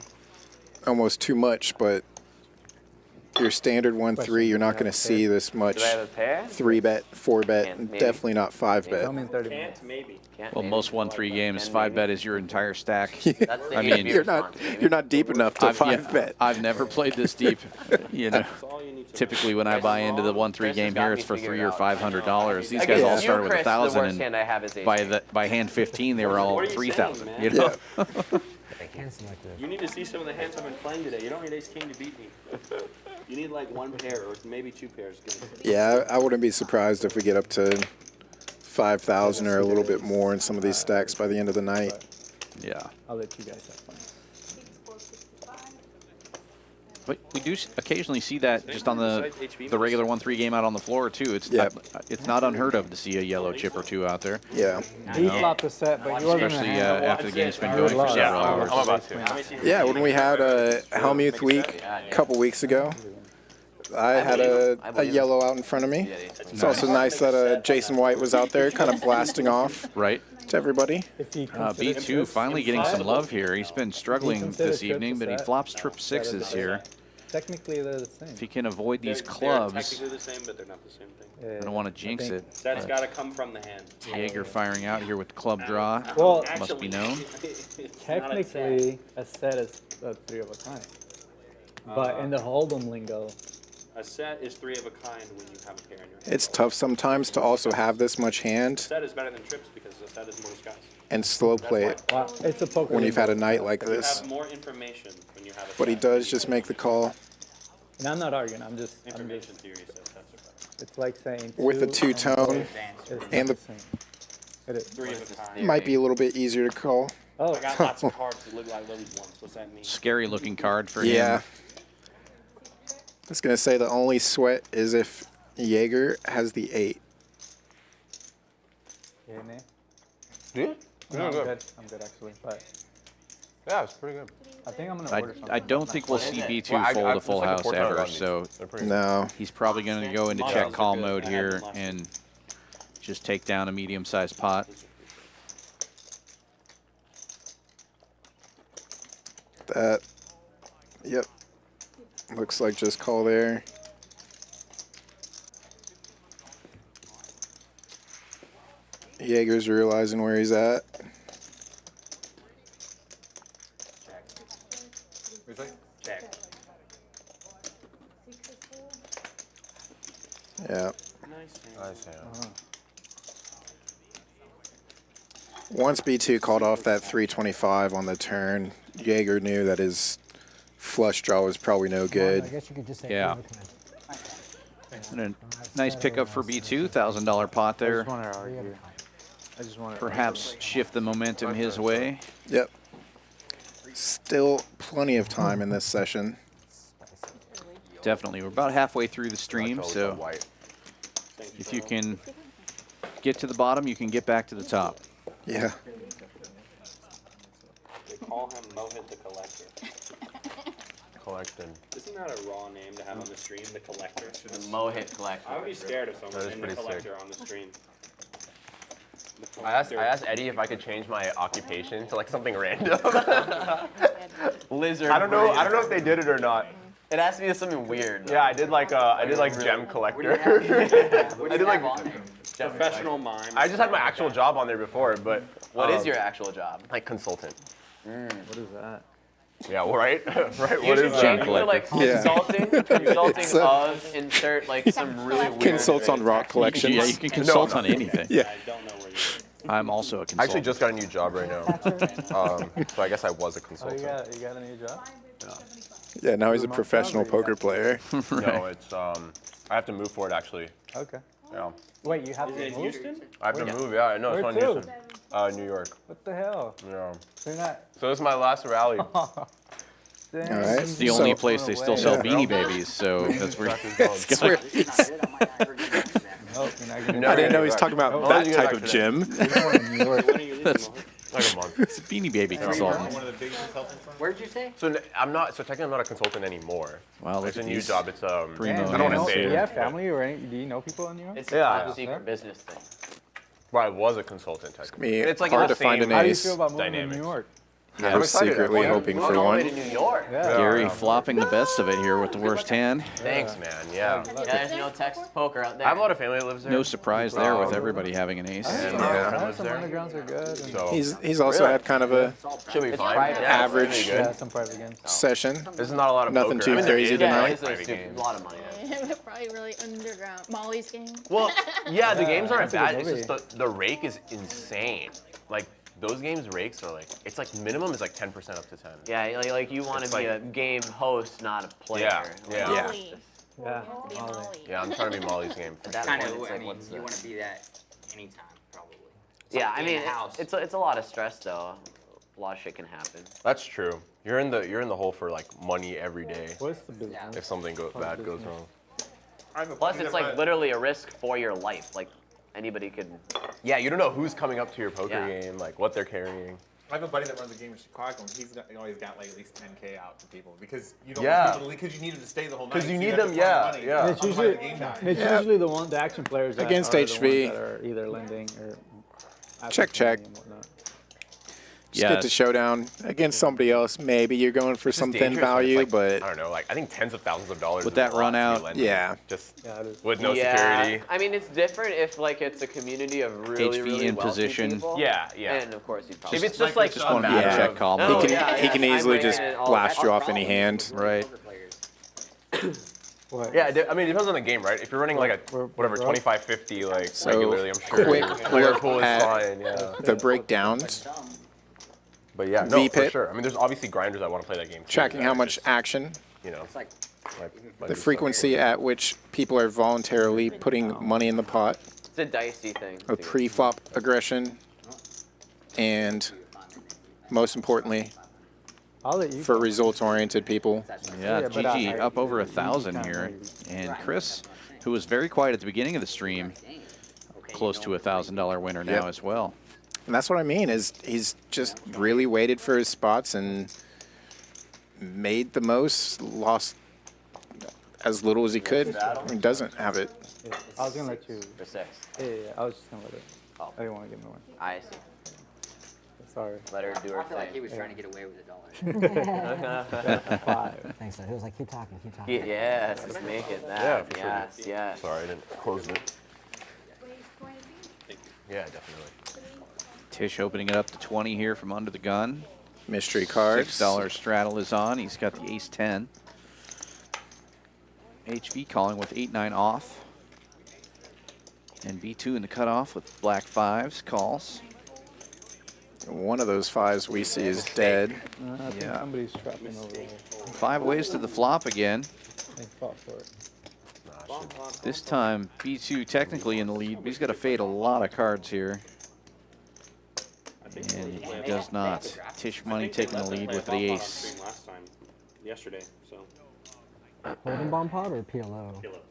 almost too much, but your standard 1-3, you're not going to see this much Do I have a pair? 3-bet, 4-bet, Can't, and maybe. definitely not 5-bet. Tell me in 30 Can't, minutes. maybe. Can't Well, maybe. most 1-3 games, Can 5-bet maybe. is your entire stack. That's the I mean, HV response, maybe. You're not deep enough to 5-bet. I've never played this deep. You know, That's all you need to typically when I buy into the 1-3 Chris game has got here, me it's for figured $300 or out. $500. These guys Against all you, started with Chris, the 1,000, worst hand I have is ace. by hand 15, they were all What are you 3,000. saying, man? You know? Yeah. Hand selective. You need to see some of the hands I've been playing today. You don't need ace king to beat me. You need like one pair or maybe 2 pairs. Yeah, I wouldn't be surprised if we get up to 5,000 or a little bit more in some of these stacks by the end of the night. Yeah. I'll let you guys have fun. But we do occasionally see that just on the regular 1-3 game out on the floor too. It's not unheard of to see a yellow chip or 2 out there. Yeah. He flopped the set, but he wasn't Especially in hand. after the game's been going for several hours. I'm about to. Yeah, when we had Helmuth week a couple weeks ago, I had a yellow out in front of me. It's also nice that Jason White was out there kind of blasting off Right. to everybody. B2 finally getting some love here. He's been struggling this evening, but he flops trip sixes here. Technically, they're the same. If he can avoid these They're clubs, technically the same, but they're not the same thing. I don't want to jinx it. That's got to come from the hand. Jaeger firing out here with the club draw. Well, must be known. Technically, a set is a 3 of a kind. But in the Hold'em lingo, A set is 3 of a kind when you have a pair in your hand. It's tough sometimes to also have this much hand A set is better than trips because a set is more disguise. and slow play it wow, it's a poker. when you've had a lingo. night like You this. have more information when you have a But he set. does just make the call And I'm not arguing. I'm just. Information theory says that's a It's like saying with the two two-tone is and the same. It is. 3 of a kind. might be a little bit easier to call. Oh, I got lots of cards that look like Lily's ones. What's that mean? Scary looking card for Yeah. him. I was going to say the only sweat is if Jaeger has the 8. yeah, man. Yeah. No, I'm good. I'm good actually, but Yeah, it's pretty good. I think I'm gonna order something. I don't think we'll see B2 Well, fold a full it's like house 4 times ever, on these. so They're pretty No. he's probably going to go into Models check are call good. mode I had here them last and just take down a medium-sized pot. That, yep. Looks like just call there. Jaeger's realizing where he's at. Check. Yeah. Nice hand. Once B2 called off that 325 on the turn, Jaeger knew that his flush draw was probably no I good. guess you could just say Yeah. And a nice pickup for B2, $1,000 pot I there. just want to argue. I just want to. Perhaps shift the momentum his way. Yep. Still plenty of time in this session. Definitely. We're about halfway through the stream, Always so on white. if you can get to the bottom, you can get back to the top. Yeah. They call him Mohit the Collector. Collecting. Isn't that a raw name to have on the stream, the Collector? The Mohit collector. I would be scared of someone That is named the pretty Collector on the stream. The I asked Collector. Eddie if I could change my occupation to like something random. Lizard. I don't know if they did it or not. It has to be something weird. Yeah, I did like gem collector. I did like Professional mime. I just had my actual job on there before, but What is your actual job? like consultant? What is that? Yeah, well, right, right. You What should is change that? it to like Yeah. consulting So- of, insert like some really weird. Consults on rock collections. Yeah, you can consult on anything. Yeah. I don't know where you I'm also a I consultant. actually just got a new job right now, so I guess I was a Oh, consultant. you got a new job? Yeah, now he's a professional poker player. No, it's I have to move for it actually. Okay. Yeah, Wait, you have Is to it in move? Houston? I have to move. Yeah, I know it's Where on to? Houston, New York. What the hell? Yeah. They're not. So this is my last rally. Dang. All right. It's the only So- place they still sell Yeah. Beanie Babies, so that's where That's where he's- Nope, you're not gonna. No, I didn't know he's talking about Oh, that you get type back of today. gym. New York. When are you leaving, That's- Mohit? Like a month. it's a Beanie Baby consultant. One of the big consultants on Where'd you say? So I'm not. So technically, I'm not a consultant anymore. Wow, look It's a at new these. job. It's Primo I don't want to hands say Do it. you have but- family or any? Do you know people in New York? It's a Yeah. top secret business thing. Well, I was a consultant technically. Me, And it's like hard in the to find same- an How do you ace. feel about moving to Dynamics. New York? I was excited. secretly Yeah. hoping We're for on our way one. to New York. Yeah. Gary flopping the best of it here with the worst hand. Thanks, man. Yeah. Yeah, there's no Texas poker out there. I have a lot of family that lives there. No surprise there with everybody having an ace. And Yeah. my Yeah, girlfriend lives some there. undergrounds are good. And So He's also had kind of a should be fine. private. Yeah, Average. it's pretty yeah, good. some private games. session. This is not a lot of Nothing poker. too I mean, there crazy is tonight. private It's a games. lot of money. Probably really underground. Molly's game. Well, yeah, the games aren't that's a bad. good It's just the rake is insane. Like those games rakes are like it's like minimum is like 10% up to 10. Yeah, like you want to It's be like- a game host, not a player. Yeah, yeah. Yeah. Molly. Yeah. Be Molly. Yeah, I'm trying to be Molly's game. At that Kind point, of. it's I like, mean, what's you the... want to be that anytime, probably. Yeah, I in mean, the house. it's a lot of stress though. A lot of shit can happen. That's true. You're in the hole for like money every day. What's the business? If something bad goes wrong. Plus, it's like literally a risk for your life. Like anybody could. Yeah, you don't know who's coming up to your poker Yeah. game, like what they're carrying. I have a buddy that runs a game in Chicago, and he's always got like at least 10K out to people because you don't Yeah. want people because you need them to stay the whole night. Because you so need have them, to yeah, find money. yeah. It's Otherwise usually, the game dies. it's usually the action players that Against are the HV. ones that are either lending or Check, check. and whatnot. Just get to showdown against somebody else. Maybe you're going for It's just some thin dangerous when it's value, like, but I don't know, like I think tens of thousands of dollars With is a that lot run to be out, lending. yeah. Just Yeah, it is. with no yeah, security. I mean, it's different if like it's a community of really, HV really in wealthy position. people. Yeah, yeah. And of course, you probably. If it's just like Just one a beat matter Yeah. check of- call. No, he can yeah, he can yeah. easily I'm just breaking it all blast back. you off any hand. Right. What? Yeah, I mean, it depends on the game, right? If you're running like a whatever we're- 25-50 like So, regularly, I'm sure quick Liverpool look is at fine. Yeah. The breakdowns, But yeah, no, for V-pip. sure. I mean, there's obviously grinders that want to play that game too. tracking that how are much just, action, you know, It's like the frequency at which people are voluntarily putting money in the pot, It's a dicey thing. a pre-flop aggression, and most importantly, I'll let you for go. results-oriented people, Yeah, Yeah, but GG I- up over you 1,000 kinda here. know. And Chris, who was very quiet at the beginning of the stream, close to $1,000 winner now Yep. as well. and that's what I mean, is he's just really waited for his spots and made the most, lost as little as he could, and doesn't have it. Yeah, I was gonna let you. For 6. Yeah, I was just gonna let it. Oh. I didn't want to get in the way. I see. Sorry. Let her do her I feel like he thing. was trying to get away with $1. 5. Thanks, so he was like, keep talking, keep talking. Yes, let's make it that. Yeah, for sure. Yes, yes. Sorry, I didn't close it. Yeah, definitely. Tish opening it up to 20 here from under the gun. Mystery cards. $6 straddle is on. He's got the ace-10. HV calling with 8-9 off. And B2 in the cutoff with black 5s calls. One of those 5s we see is dead. I think Yeah. somebody's trapping over there. 5 ways to the flop again. They fought for it. This time, B2 technically in the lead, but he's got to fade a lot of cards here. And he does not. Tisch Money taking the lead with the ace. Last time, yesterday, so Hold'em bomb pot or PLO? kill it.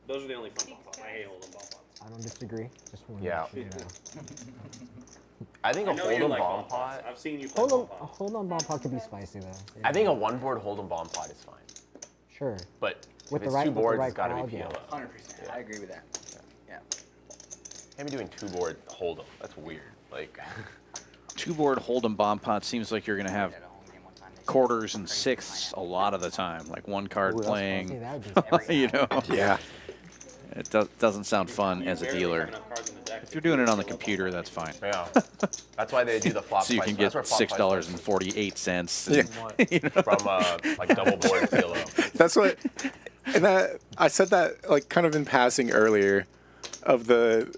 Those are the only fun bomb pots. I hate holding bomb pots. I don't disagree. Just want Yeah. to, you know. I think a I know you hold'em like bomb bomb pots. pot. I've seen you play bomb A pots. hold'em bomb pot could be spicy though. Yeah. I think a one-board hold'em bomb pot is fine. Sure. But With if the it's right- two with the boards, right it's got to crowd, be yeah. PLO. 100%. I agree with that. Yeah. Can't be doing two-board hold'em. That's weird. Like, 2-board Hold'em bomb pot seems like you're going to have At a home game one time. quarters and sixths a lot of the time. Like one card Ooh, that's See, playing, that would be you know. Yeah. It doesn't sound fun as a Barely dealer. have enough cards in the deck If to you're doing it on the kill a computer, bomb that's fine. yeah. That's why they do the flop So you price. can get That's where flop price $6.48. You know? from like double board PLO. That's what, and that I said that like kind of in passing earlier, of the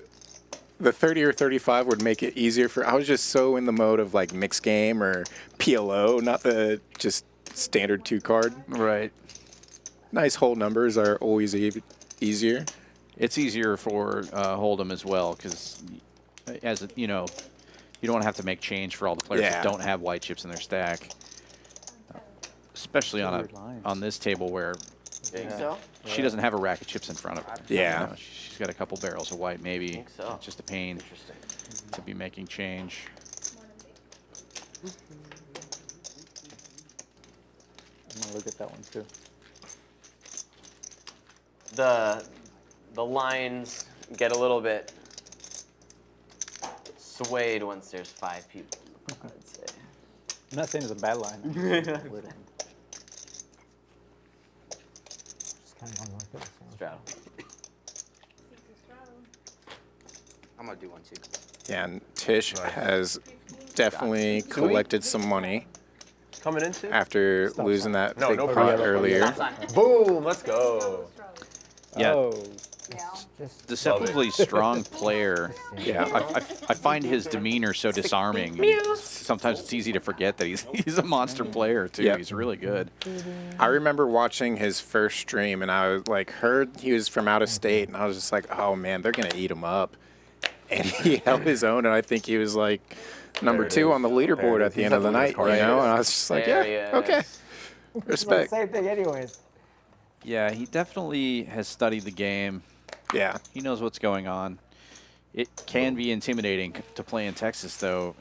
30 or 35 would make it easier for. I was just so in the mode of like mixed game or PLO, not the just standard 2-card. Right. Nice whole numbers are always easier. It's easier for Hold'em as well because, as a, you know, you don't have to make change for all the players Yeah. that don't have white chips in their stack. Especially on Weird line. on this table where Think so? she doesn't have a rack of chips in front of her. Yeah. You know, she's got a couple barrels of white, maybe. Think so. It's just a pain Interesting. to be making change. I'm gonna look at that one too. The lines get a little bit swayed once there's 5 people, I'd say. I'm not saying it's a bad line. just kind of going like this. So. Straddle. I'm gonna do one too. Yeah, and Tish has definitely collected some money Coming into? after losing that No, big no pot problem. earlier. Boom, let's go. Yeah. Oh, Just Deceptively strong player. Yeah. I find his demeanor so disarming. Sometimes it's easy to forget that he's a monster player too. Yeah. He's really good. I remember watching his first stream, and I was like, heard he was from out of state, and I was just like, oh man, they're gonna eat him up. And he held his own, and I think he was like number There it 2 is. on the There it leaderboard is. at the He's end of the definitely night, the you know. scorer. And I was just like, There yeah, he okay, is. respect. same thing, anyways. Yeah, he definitely has studied the game. Yeah, He knows what's going on. It can be intimidating to play in Texas, though.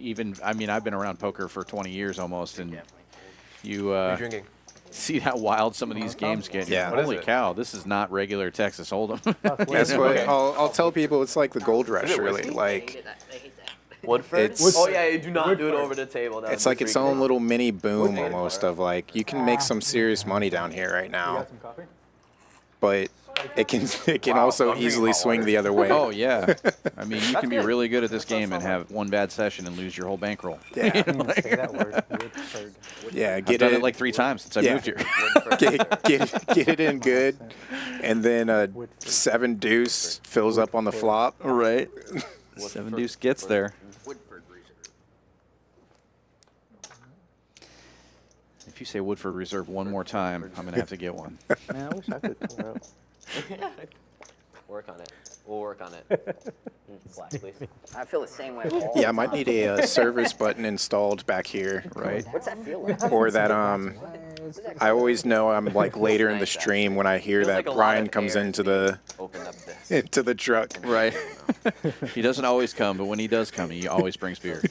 even, I mean, I've been around poker for 20 years almost, and you What are you drinking? see how wild some of these games get. Yeah. What is Holy it? cow, this is not regular Texas Hold'em. That's what I'll tell people. It's like the gold rush, really. Like Woodford? It's- Oh yeah, you do not do it over the table. That it's would like be its freaking own awesome. little mini boom almost of like you can make some serious money down here right You now, got some coffee? but it can Wow, also I'm drinking easily hot swing water. the other way. Oh, yeah. I mean, you can be good. really good at this game and have one bad session and lose your whole bankroll. Yeah, Say that word. Woodford. yeah. I've Get done it it like 3 times since I Yeah. moved here. get it in good, and then a 7 deuce fills up on the flop. Right. 7 deuce gets there. Woodford Reserve. If you say Woodford Reserve one more time, I'm going to have to get one. Man, I wish I could pour out. Work on it. We'll work on it. Slack, please. I feel the same way. All Yeah, I the might time. need a service button installed back here, Right. What's that feel like? or that I always know I'm like later in the stream when I hear Feels that like a lot Brian of comes air into being the opened up this. into the truck. Right. He doesn't always come, but when he does come, he always brings beer.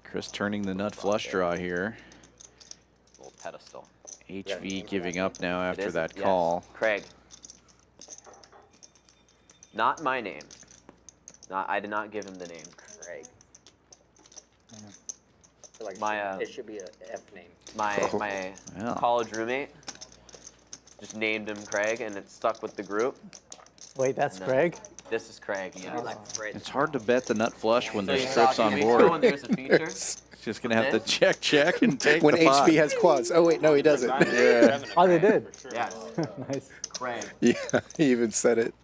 Chris turning the nut flush draw here. Little pedestal. HV giving up now It after is- that yes. call. Craig. Not my name. I did not give him the name. Craig. I feel like My, it should be a F name. My Yeah. college roommate just named him Craig, and it stuck with the group. Wait, that's No. Greg? This is Craig. Yeah. Like Fred. It's hard to bet the nut flush when So there's you trips thought on you made sure when board. there's a feature. It's just going to have to check and take When the pot. HV has quads. Oh wait, no, he doesn't. Yeah. Oh, they did? Yes. Nice. Craig. Yeah, he even said it.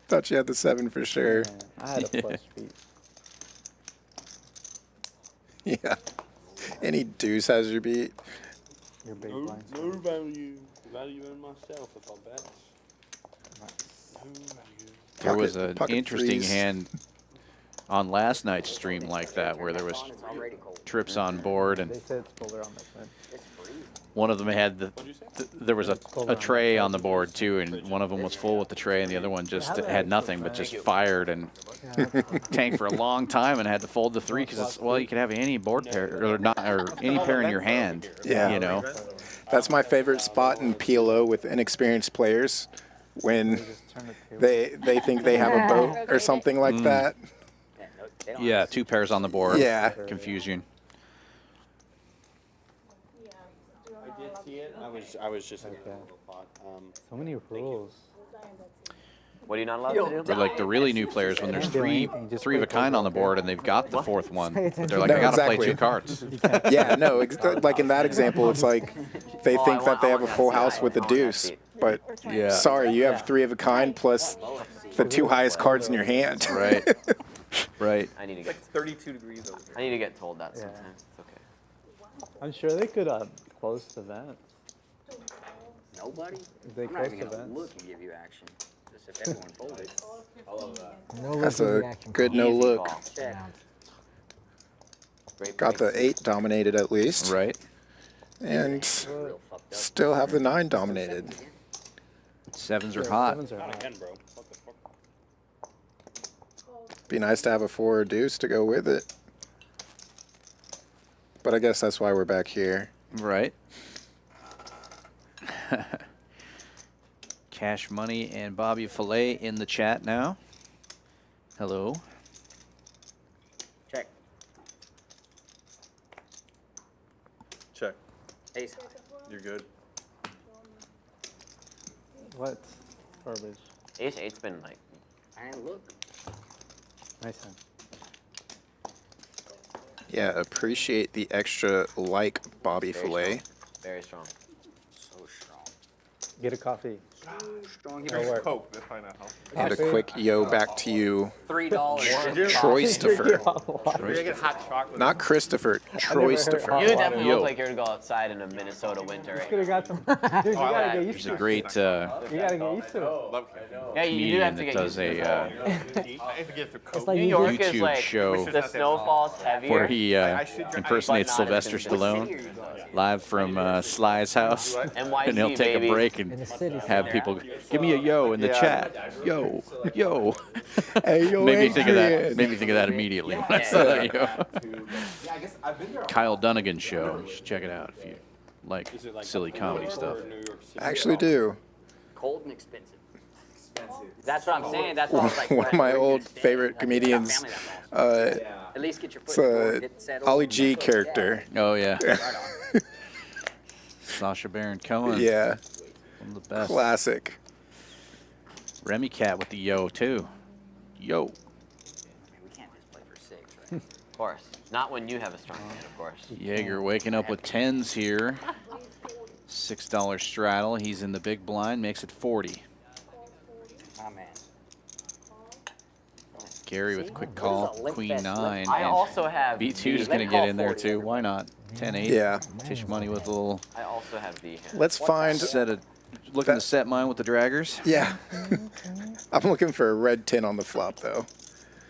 Thought you had the 7 for sure. Yeah, I had a flush beat. Yeah. Any deuce has your beat. Your big No, blind. no value. Value in myself if I bet. No value. There was an Pocket interesting threes. hand on last night's stream like that where there was It's already cold. trips on board and They said it's colder on this side. It's freezing. one of them had there was a tray on the board too, and one of them was full with the tray and the other one just had nothing but just fired and tanked for a long time and had to fold the 3 because it's, well, you could have any board pair or not or any pair in your hand. Yeah. You know. That's my favorite spot in PLO with inexperienced players when Just turn the table. they think they have a boat or something like that. Yeah, no, they don't Yeah, have 2 pairs on the board. Yeah. Confusion. I did see it. I was just in a little pot. So many rules. What are you not allowed to do? Or like the really new players when there's Don't do 3 anything, just 3 of a wait for kind it. on the board and they've got the 4th one, but they're like, No, I gotta exactly. play 2 cards. Yeah, no, like in that example, it's like they Oh, think I that they have a want full that house seat. with a I want that deuce, seat. but Yeah. sorry, you have 3 of a kind plus the 2 highest cards in your hand. Right. Right. I need to It's like get. 32 degrees over I here. need to get told that Yeah. sometimes. It's okay. I'm sure they could close the vent. Nobody? If they I'm not close even the gonna vents. look and give you action. Just if everyone folded. No That's looking a reaction good call. no Easy look. call. Check. Great Got breaks. the 8 dominated at least, Right. and Real fucked up. still have the 9 dominated. 7s are Yeah, hot. sevens are Not hot. again, bro. What the fuck? Be nice to have a 4 or deuce to go with it. But I guess that's why we're back here. Right. Cash Money and Bobby Filet in the chat now. Hello. Check. Check. Ace. You're good. What? Garbage. Ace 8's been like. I didn't look. Nice hand. Yeah, appreciate the extra like Bobby Very Filet. Very strong. So strong. Get a coffee. Strong. That'll work. Coke. That might not help. And a quick yo back to you, $3. Troy-stopher. You're gonna get hot chocolate. Not Christopher, Troy-stopher. You definitely Yo. look like you're to go outside in a Minnesota winter right Could have now. got some. Dude, you gotta get used There's to a it. great You gotta get used to it. Love Yeah, you do comedian have to that get does used to it. a I have to get through It's Coke. like New you York just- is YouTube like show the snowfall's heavier. where he I should drink- impersonates but not as Sylvester consistent. Stallone live from Sly's house, NYC, and he'll take baby. a break In and the city. have people. Give me a yo in the chat. Yo, yo. Hey, yo, Made me think of that. Adrian. Made me think of that immediately when I saw that yo. Kyle Dunnigan's show. You should check it out if you like silly comedy stuff. I actually do. Cold and expensive. That's what I'm saying. That's what I was like. One of my old favorite comedians. At least get your It's foot in the door, a get settled. Ollie G character. Oh yeah. Sacha Baron Cohen. Yeah. One of the best. Classic. Remy Cat with the yo too. Yo. We can't just play for 6, right? Of course. Not when you have a strong hand, of course. Jaeger waking up with 10s here. $6 straddle. He's in the big blind. Makes it 40. Oh, man. Gary with quick call. Queen 9. I and also have B2 is the- going to get in there too. Why not? 10-8. Yeah. Tisch Money with a little I also have the hand. Let's find. set of. Looking to set mine with the draggers. Yeah. I'm looking for a red 10 on the flop, though.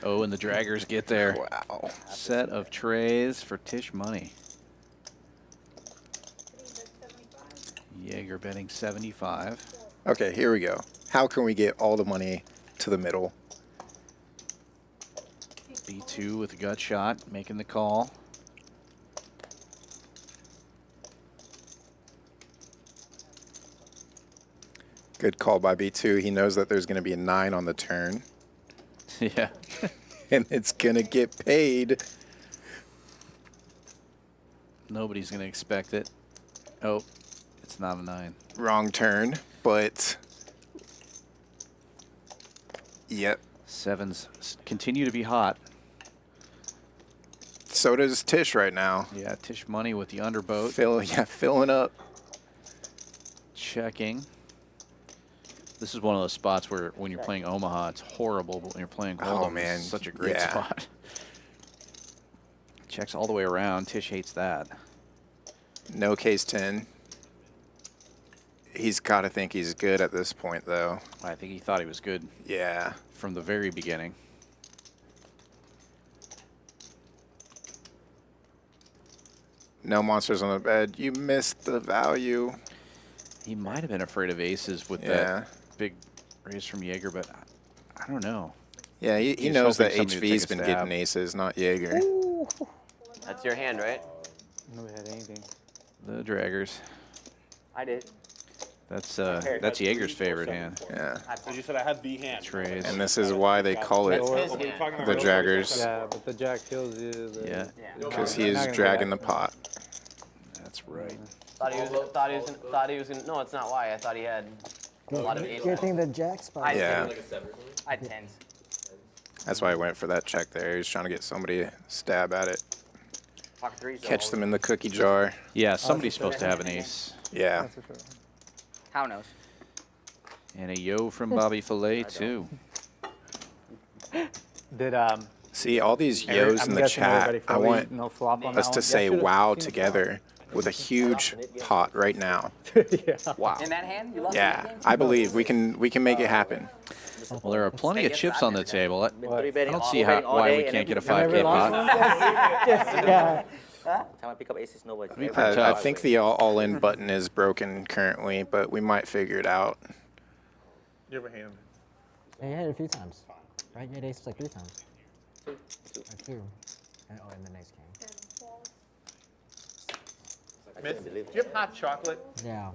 Oh, and the draggers get there. Wow. Set of trays for Tisch Money. Jaeger betting 75. Okay, here we go. How can we get all the money to the middle? B2 with a gut shot, making the call. Good call by B2. He knows that there's going to be a 9 on the turn, Yeah. and it's going to get paid. Nobody's going to expect it. Oh, it's not a 9. Wrong turn, but yep. 7s continue to be hot. So does Tisch right now. Yeah, Tisch Money with the underboat. Filling up. Checking. This is one of those spots where when you're playing Omaha, it's horrible, but when you're playing Hold'em, man, it's such a great yeah. spot. Checks all the way around. Tisch hates that. No case 10. He's got to think he's good at this point, though. I think he thought he was good Yeah. from the very beginning. No monsters on the bed. You missed the value. He might have been afraid of aces with Yeah. that big raise from Jaeger, but I don't know. Yeah, he He's knows that hoping somebody would HV's take a been stab. getting aces, not Jaeger. That's your hand, right? Nobody had anything. The draggers. I did. That's Jaeger's favorite hand. Yeah. As you said, I had the hand. Trays. And this is why they call it That's his hand. the draggers, Yeah, but the jack kills you. Yeah, because he is dragging the pot. that's right. Thought he was gonna, no, it's not why. I thought he had a lot of aces. Good thing the jack spot. Yeah. I had 10s. That's why I went for that check there. He was trying to get somebody to stab at it. Pocket 3s. Catch them in the cookie jar. Yeah, somebody's supposed to have an ace. Yeah. That's for sure. How knows? And a yo from Bobby Fillet, too. Did See, all these yos I'm in the guessing everybody chat, I fully want no flop on us that to one? say Yeah, should've wow seen the together with a huge pot right now. Yeah. Wow. In that hand? You lost that Yeah, game? I believe we can make it happen. Well, there are plenty of chips on the table. I Three I betting don't all see betting all why day we and can't get a then- 5K pot. Yeah. Time I pick up aces, nobody. Pretty I tough. think the all-in button is broken currently, but we might figure it out. You ever hand? Yeah, you had it a few times. Right? You had aces like 3 times. Or 2. And, oh, in the next game. Miss, do you have hot chocolate? Yeah.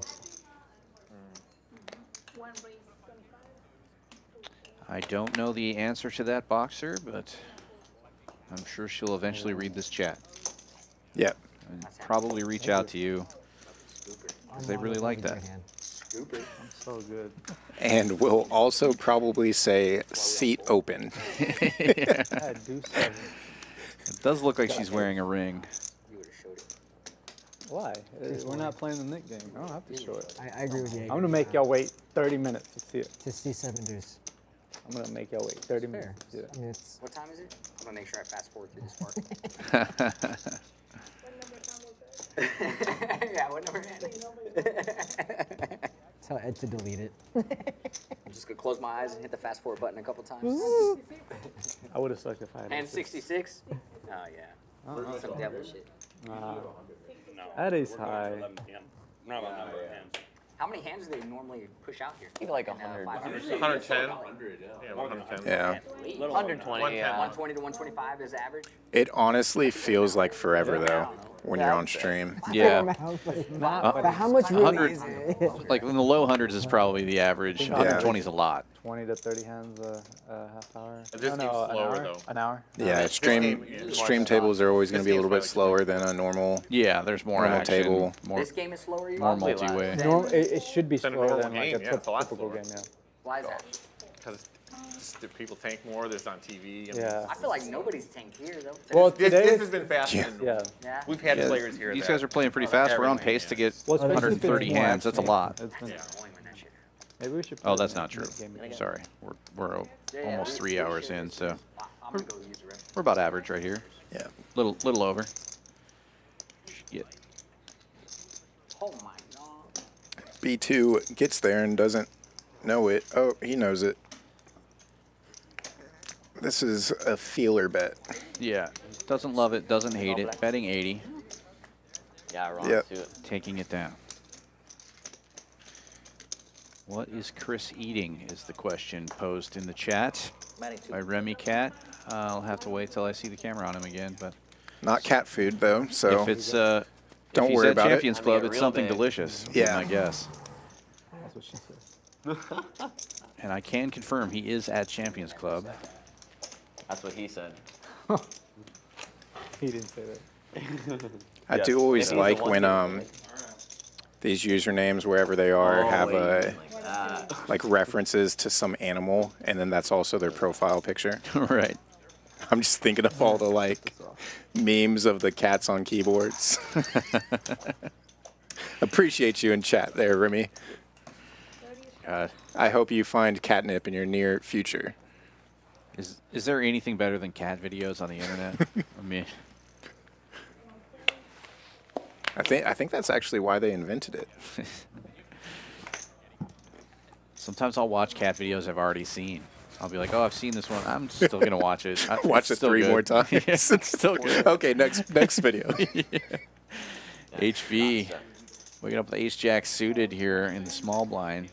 I don't know the answer to that, Boxer, but I'm sure she'll eventually read this chat Yep. and probably reach out to you because they really like that. I'm so good. And we'll also probably say seat open. I had deuce 7. It does look like she's wearing a ring. Why? We're not playing the Nick game. I don't have to show it. I agree with you. I'm gonna make y'all wait 30 minutes to see it. To see 7 deuce. I'm gonna make y'all wait 30 Fair. minutes to see it. I mean, it's What time is it? I'm gonna make sure I fast forward through this part. Yeah, what number hand? tell Ed to delete it. I'm just gonna close my eyes and hit the fast forward button a couple times. I would have sucked if I had. And aces. 66? Oh yeah. Some devil shit. That is high. Not on number of hands. How many hands do they normally push out here? I think like In, 100. 110. 100, yeah. 110. Yeah. 120, yeah. 120 to 125 is average. It honestly feels like forever though when you're on stream. Yeah. But how much really 100 is it? Like in the low hundreds is probably the average. Yeah. 120 is a lot. 20 to 30 hands a half hour. This No, game's no, an slower, hour? though. An hour? Yeah, game stream is stream tables are always going to be a little bit slower than a normal. Yeah, there's more Normal action, table. more This game is slower. You more want? multi-way. It should be Than a slower normal than like game, a yeah, it's a lot typical slower. game, yeah. Why is that? Because people tank more. There's on TV. Yeah. I feel like nobody's tanked here though. Well, This today has been faster. Yeah. Than yeah. Yeah. We've had Yeah, players here. These that- guys are playing pretty fast. We're on pace to get Well, especially if it's 130 more hands. That's a action. lot. It's been- That's annoying when that shit happens. Maybe we should. Oh, put that's it in not true. the game again. Sorry, we're Yeah, almost we- 3 we hours should. in, so I'm gonna go use the rest. we're about average right here. Yeah. Little over. Should get Oh my god. B2 gets there and doesn't know it. Oh, he knows it. This is a feeler bet. yeah. Doesn't love it, doesn't hate it. Betting 80, Yeah, Ron, Yep. do it. taking it down. What is Chris eating is the question posed in the chat by Remy Cat. I'll have to wait till I see the camera on him again, but Not cat food though, so if it's don't if he's worry at about it. Champions Club, I mean, it's real something big. delicious. Yeah. I guess. That's what she said. And I can confirm he is at Champions Club. That's what he said. He didn't say that. I Yes. do always Maybe he's like the one when doing these usernames wherever they are Oh, have wait, like that. like references to some animal and then that's also their profile picture. Right. I'm just thinking of all the like memes of the cats on keyboards. Appreciate you in chat there, Remy. I hope you find catnip in your near future. Is there anything better than cat videos on the internet? I mean, I think that's actually why they invented it. sometimes I'll watch cat videos I've already seen. I'll be like, oh, I've seen this one. I'm still gonna watch it. Watch it It's still 3 good. more times. Yeah, it's still good. Okay, next video. HV, waking up with Ace Jack suited here in the small blind.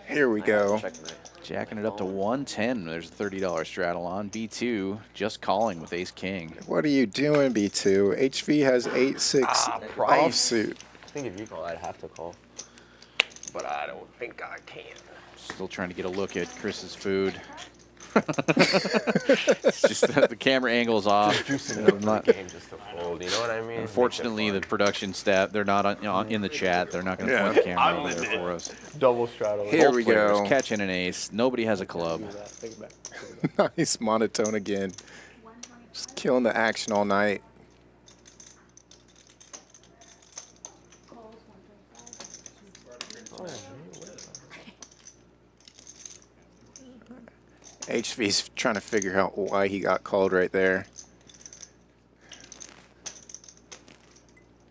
Here we go. Checkmate. Jacking it up to 110. There's a $30 straddle on. B2 just calling with Ace King. What are you doing, B2? HV has 8-6 offsuit. I think if you call, I'd have to call. But I don't think I can. Still trying to get a look at Chris's food. It's just that the camera angle's off. Enough for the game just to fold, you know what I mean? Unfortunately, the production staff, they're not in the chat. They're not going to point the camera over there for us. double straddle. Here Both we players go. catching an ace. Nobody has a club. Take it back. Take it back. Nice monotone again. Just killing the action all night. HV's trying to figure out why he got called right there.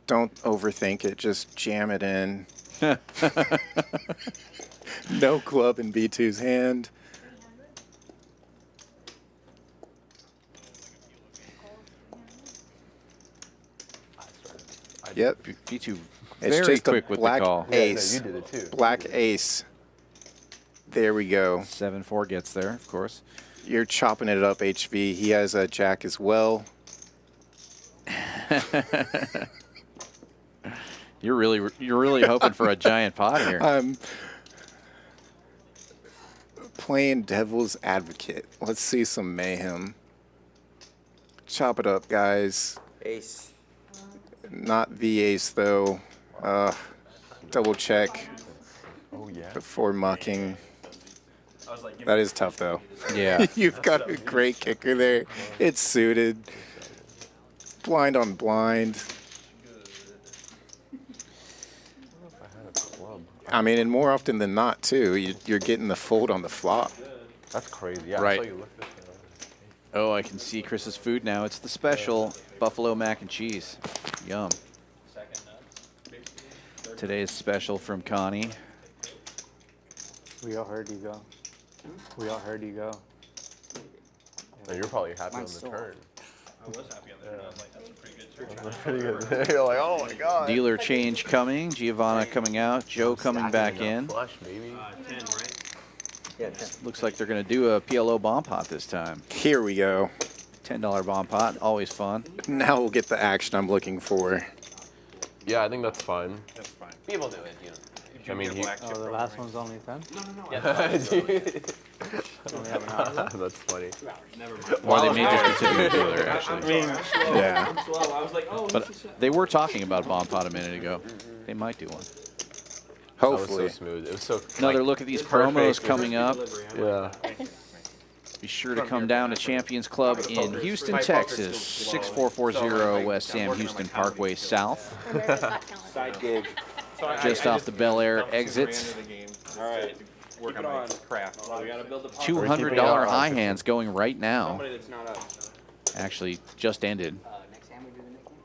Don't overthink it, just jam it in. No club in B2's hand. Yep. B2 It's very just a quick with the black call. ace. you did it too. Black ace. There we go. 7-4 gets there, of course. You're chopping it up, HV. He has a jack as well. You're really hoping for a giant pot here. I'm playing devil's advocate. Let's see some mayhem. Chop it up, guys. Ace. Not the ace, though. Double check Oh, yeah. before mucking. That is tough, though. Yeah. You've got a great kicker there. It's suited. Blind on blind. I mean, and more often than not, too, you're getting the fold on the flop. That's crazy. Yeah, Right. I saw you look this way. Oh, I can see Chris's food now. It's the special buffalo mac and cheese. Yum. Today's special from Connie. We all heard you go. We all heard you go. No, you're probably happy Mine's on still the turn. Pretty good. You're like, oh my god. Dealer change coming. Giovanna coming out. Joe coming back in. Flush, baby. 10, right? Yeah, 10. Looks like they're going to do a PLO bomb pot this time. Here we go. $10 bomb pot, always fun. Now we'll get the action I'm looking for. Yeah, I think that's fun. That's fine. People do it, you know. I mean, he, Oh, the last one's only 10? Only have an hour. that's funny. Never mind. Or they may just continue to do it, actually. Yeah. I'm slow. I was like, oh, But they were talking about bomb pot a minute ago. They might do one. That was Hopefully. so smooth. It was so. Another like, look at these perfect. promos coming up. Yeah. Be sure to come down to Champions Club in Houston, Texas, 6440 West Sam Houston Parkway South, America's Got Talent. Side gig. just off the Bel Air exits. All right. Work on my craft. Well, we gotta build the $200 high hands going right now. Somebody that's not us. Actually, just ended. Next time we do the nickname.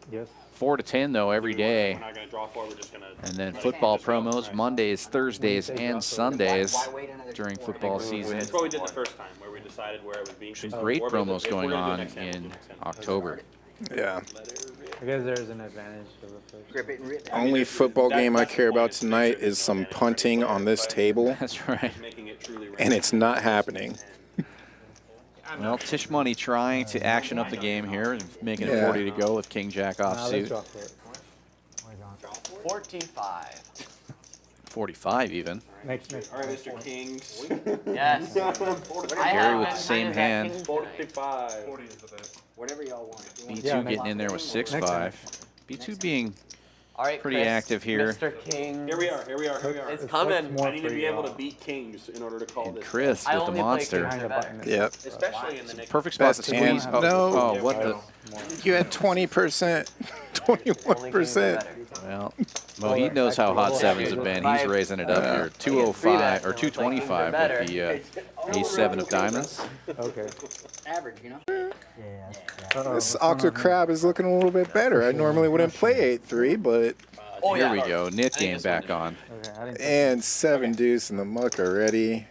Yes. 4 to 10 though every We're day. not gonna draw for. We're just gonna. And then football promos Mondays, Thursdays, and Sundays Why wait another during 4 football minutes? season. That's what we did the first time, where we decided where it would be. Some great Or we'll do- promos if we're going gonna do on next time, we'll do in next time. October. Yeah. I guess there's an advantage to the first. Grip it and rip it. Only football game I care about tonight is some punting on this table, That's right. Making it truly and it's not happening. Well, Tisch Money trying to action up the game here, and making it Yeah. 40 to go with King Jack Nah, offsuit. let's draw for it. 45. 45 even. Next. All right, Mr. Kings. Yes. Gary with the same hand. 45. Whatever y'all want. B2 Yeah, getting in there with 6-5. B2 being All right, pretty Chris, active here. Mr. King. Here we are. Here we are. Here we are. It's coming. more I need to for be you, able to beat Kings in order to call And this. Chris I with the only play monster. Kings. Behind the button. Yep. Especially in the Nick. Perfect spot to Best hand. squeeze. Oh, No. oh, what the? You had 20%, Only Kings are 21%. better. Well, Mohit knows how hot sevens have been. He's raising it up here. 205 or 225 with the A7 of diamonds. Okay. Average, you know? Yeah. This Octo Crab is looking a little bit better. I normally wouldn't play 8-3, but Oh, Here yeah. we go. Knit game back on. Okay, I didn't and 7 deuce in the muck already.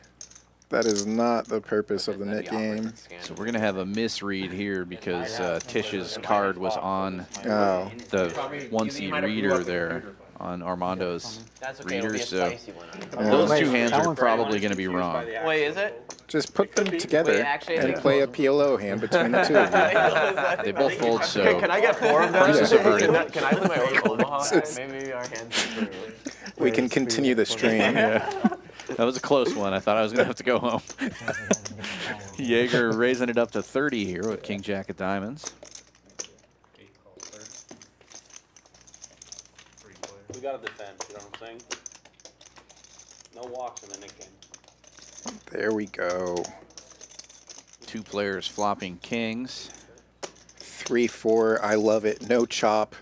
That is not the purpose of the knit game. So we're gonna have a misread here because Tish's card was on Oh, the 1C reader there on Armando's That's okay. It'll be reader. a So spicy one. those Wait, two hands that are one's probably gonna be wrong. Wait, is it? just put them together Wait, actually, I and think- play a PLO hand between the two of you. They both fold. So Can I get 4 of them? Princess averted. Can I play my own Omaha? Maybe our hands are pretty. We can continue the stream. that was a close one. I thought I was gonna have to go home. Jaeger raising it up to 30 here with King Jack of diamonds. We gotta defend. You know what I'm saying? No walks in the Nick game. There we go. 2 players flopping kings. 3-4. I love it. No chop.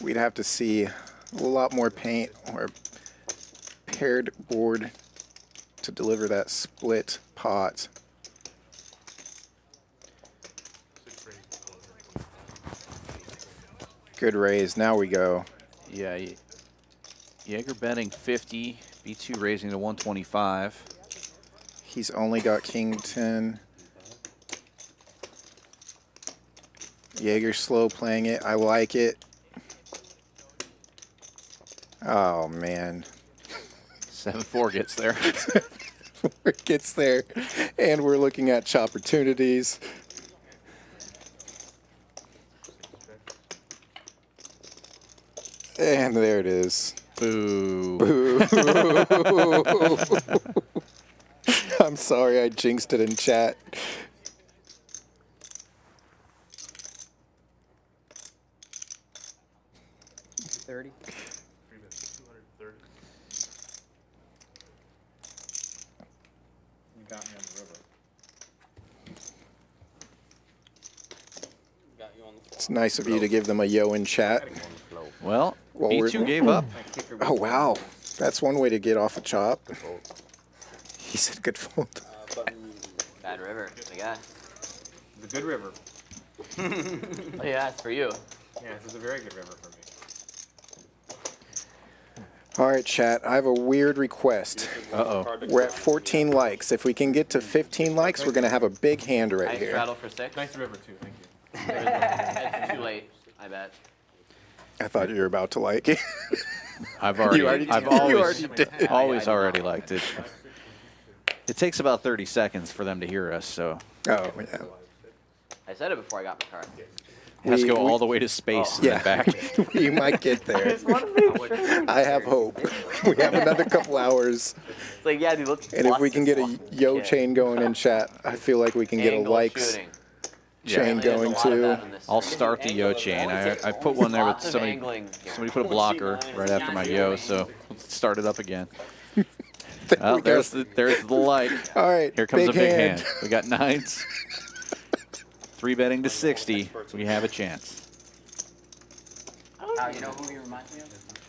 We'd have to see a lot more paint or paired board to deliver that split pot. Good raise. Now we go. Yeah, Jaeger betting 50. B2 raising to 125. He's only got king 10. Jaeger slow playing it. I like it. Oh, man. 7-4 gets there. It gets there. And we're looking at chop opportunities. And there it is. Boo. Boo. I'm sorry I jinxed it in chat. $30. You got me on the river. Got you on the floor. It's nice of you to give them a yo in chat. Well, Well, B2 gave up. Oh, wow. That's one way to get off a chop. He said good fold. Bad river, I guess. It's a good river. Oh, yeah, it's for you. Yeah, this is a very good river for me. All right, chat. I have a weird request. Uh-oh. We're at 14 likes. If we can get to 15 likes, we're going to have a big hand right I here. straddle for 6. Nice river too. Thank you. It's too late, I bet. I thought you were about to like it. I've already liked it. It takes about 30 seconds for them to hear us, so. Oh, yeah. I said it before I got my card. It has to go all the way to space and then back. You might get there. I have hope. We have another couple hours. It's like, yeah, dude, let's And if we can get a yo chain going in chat, I feel like we can get a likes chain going too. I'll start the yo chain. I put one there with somebody. Somebody put a blocker right after my yo, so let's start it up again. Well, there's the like. All right, here comes a big hand. We got 9s. 3 betting to 60. We have a chance. Oh, you know who he reminds me of?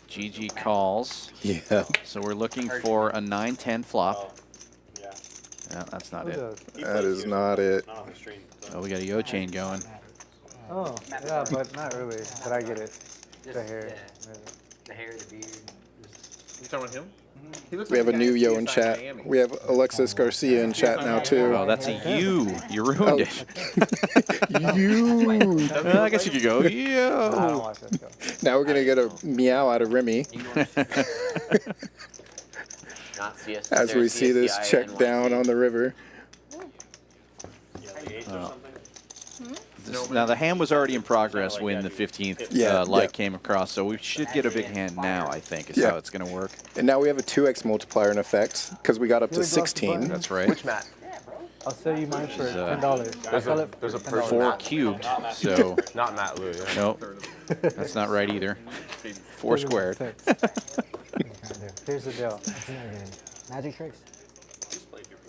GG calls. Yeah. So we're looking for a 9-10 flop. No, that's not it. That is not it. Oh, we got a yo chain going. Oh, yeah, but not really. But I get it. The hair. The hair, the beard. You talking about him? He looks We like have a the guy new in yo in CSI chat. Miami. We have Alexis Garcia in chat now too. Oh, that's a you. You ruined it. You. I guess you could go, yo. Now we're gonna get a meow out of Remy Not CS, as we see this CSCI check NYC. down on the river. Now the hand was already in progress when the 15th light came across, so we should get a big hand now, I think, is how it's going to work. And now we have a 2x multiplier in effect because we got up to 16. That's right. Which mat? I'll sell you mine for $10. There's a person. 4 cubed, so Not Matt Lou. Yeah. nope, that's not right either. 4 squared. Here's the deal. Magic tricks?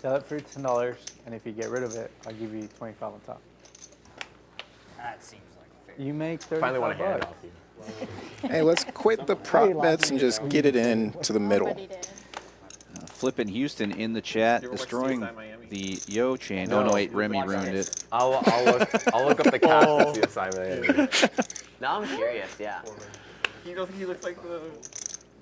Sell it for $10, and if you get rid of it, I'll give you 25 on top. That seems like fair. You make Finally want a hand $35. off you. Hey, let's quit the prop bets and just get it in to the middle. Flippin' Houston in the chat, destroying the yo chain. Oh no, wait, Remy ruined it. I'll look up the cast to see assignment. Now I'm curious, yeah. You don't think he looks like the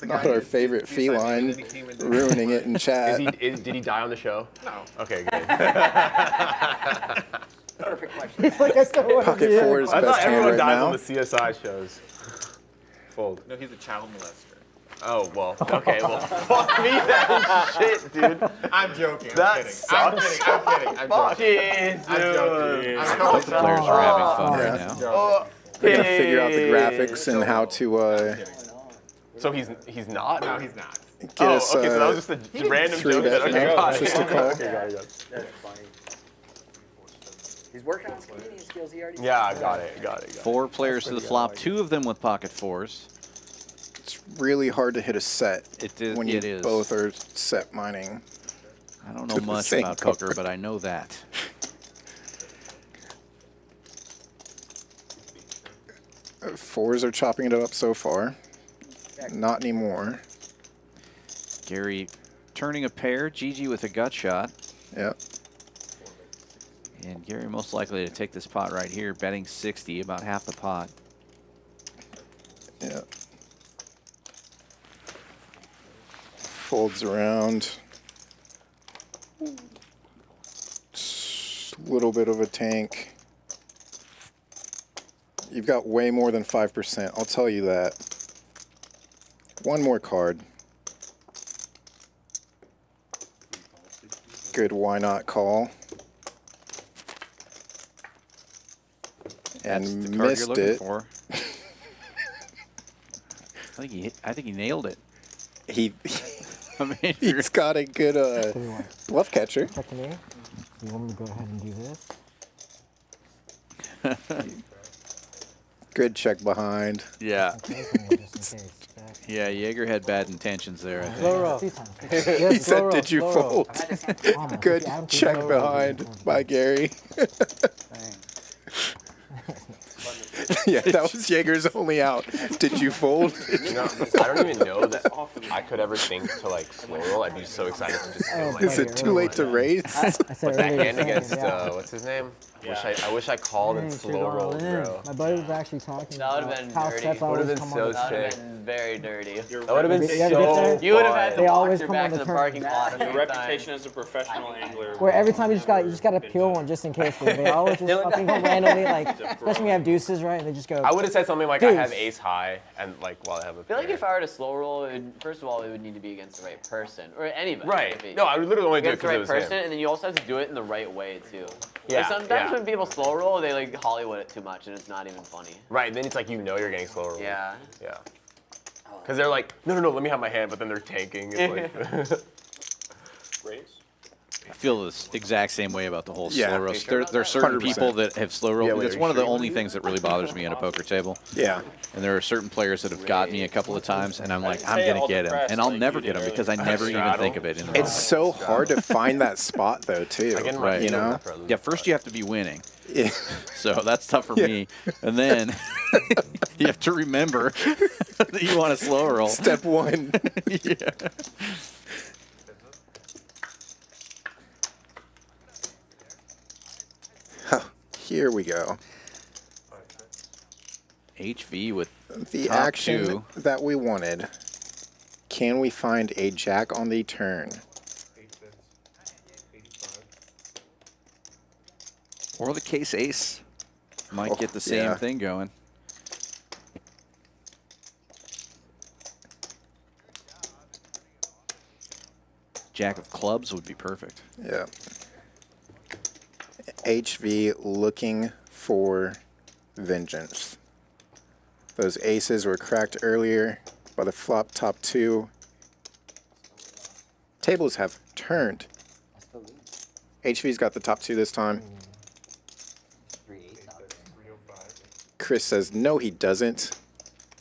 Not our favorite feline ruining it in chat. Did he die on the show? No. Okay, good. Perfect question. Pocket 4 is I best thought hand everyone right dies now. on the CSI shows. Fold. No, he's a child molester. Oh, well, okay, well, fuck me that shit, dude. I'm joking. That I'm sucks. kidding. I'm kidding. I'm joking. I'm joking. Both the players are having fun right now. We're gonna figure out the graphics and how to So he's not? No, he's not. get Oh, us okay, so that was just a random 3 joke. bet. Okay, No, got it's it. just a call. Okay, got it. That's funny. He's working on his comedian skills. He already. Yeah, I got it. 4 players to the flop, 2 of them with pocket 4s. It's really hard to hit a set when you it is. both are set mining. I don't know to the much same about card. poker, but I know that. Fours are chopping it up so far. Not anymore. Gary turning a pair, GG with a gut shot. Yep. And Gary most likely to take this pot right here, betting 60, about half the pot. Yep. Folds around. Just a little bit of a tank. You've got way more than 5%, I'll tell you that. One more card. Good, why not call? That's And the card missed you're looking it. for. I think he nailed it. I mean, He's got a good bluff catcher. Check to me. You want me to go ahead and do this? Good check behind. Yeah. Okay, so just in case. Back. Yeah, Jaeger had bad intentions there, I think. Slow roll. Few times. He Yes, said, slow roll, did you slow roll. fold? Almost. Good If you add check slow roll, behind by Gary. Yeah, that was Jaeger's only out. Did you fold? You know, I don't even know that I could ever think to like slow roll. I'd be so excited to just go, like, Is it too late to raise? I said that earlier, hand against yeah. what's his name? I wish I called and Dang, slow should've rolled, gone in. bro. My buddy was actually talking That would've about been how dirty. Steph Would've always been come so on the That would sick. have been very dirty. That would have been You ever get so there? You would have had to They walk always your come back on to the the turn. parking lot a Your few reputation times. as a professional angler. Where every time you just gotta peel one just in case. They always just fucking come randomly, like especially when you have deuces, right? And they just go. I would have said something like I have Deuce. ace high and like while I have a I feel like pair. if I were to slow roll, first of all, it would need to be against the right person or anybody. Right. No, I would literally only do it Against the because it right was person, him. and then you also have to do it in the right way too. Yeah, Like sometimes yeah. when people slow roll, they like Hollywood it too much, and it's not even funny. Right, then it's like you know you're getting slow rolled. Yeah. Yeah. Because they're like, no, let me have my hand, but then they're tanking. It's like, Raise? I feel the exact same way about the whole Yeah. slow Are you roast. sure There are about certain 100%. people that have slow rolled. Yeah, wait, It's are one you of the sure? only things that really bothers me at a poker table. Yeah. And there are certain players that have got me a couple of times, and I'm like, didn't I'm say gonna all get him, depressed and I'll like never you get did him because I earlier. never even Straddle. think of it in the It's so hard to find that spot though, too. I get in my Right. You feelings know? after I lose Yeah, a first fight. you have to be winning, Yeah. so that's tough for me. And then you have to remember that you want to slow roll. Step one. Yeah. Here we go. HV with The top action two. that we wanted. Can we find a jack on the turn? Or the case ace might get the same yeah. thing going. Jack of clubs would be perfect. Yeah. HV looking for vengeance. Those aces were cracked earlier by the flop top two. Tables have turned. HV's got the top two this time. Chris says, no, he doesn't.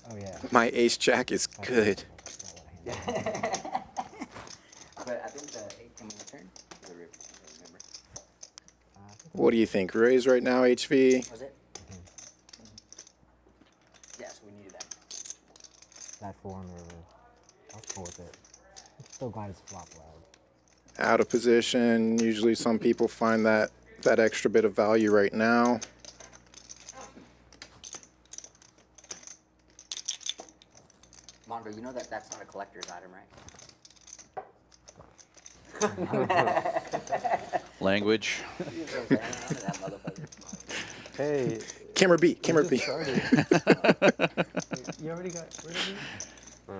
Oh yeah. My ace jack is good. But I think the 8 came on the turn. I don't remember. What do you think? Raise right now, HV? Was it? Yes, we needed that. That 4 on the river. I was cool with it. I'm still glad it's flop loud. Out of position. Usually some people find that extra bit of value right now. Mondo, you know that that's not a collector's item, right? Language. That motherfucker. Hey, Camera B, camera B. you already got rid of me?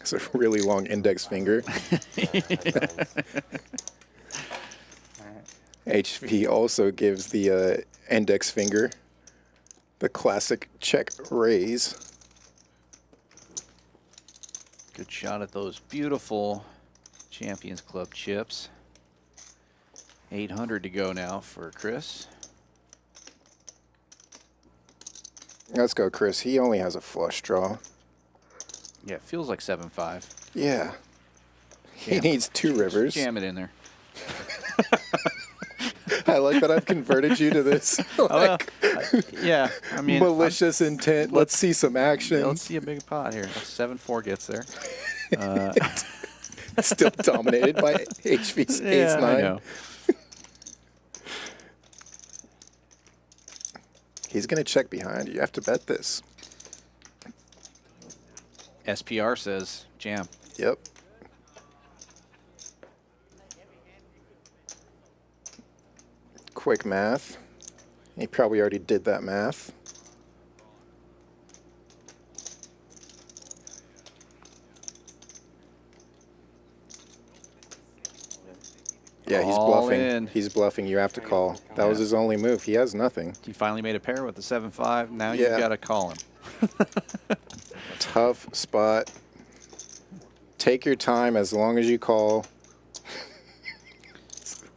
It's a really long index finger. HV also gives the index finger the classic check raise. Good shot at those beautiful Champions Club chips. 800 to go now for Chris. Let's go, Chris. He only has a flush draw. Yeah, it feels like 7-5. Yeah. He Jam. needs 2 rivers. Jam it in there. I like that I've converted you to this Yeah, I mean, malicious intent. Let's see some action. let's see a big pot here. 7-4 gets there. Still dominated by HV's ace 9. I know. He's going to check behind. You have to bet this. SPR says jam. Yep. Quick math. He probably already did that math. Yeah, he's All bluffing. in. He's bluffing. You have to call. That was his only move. He has nothing. He finally made a pair with the 7-5. Now Yeah. you've got to call him. Tough spot. Take your time as long as you call.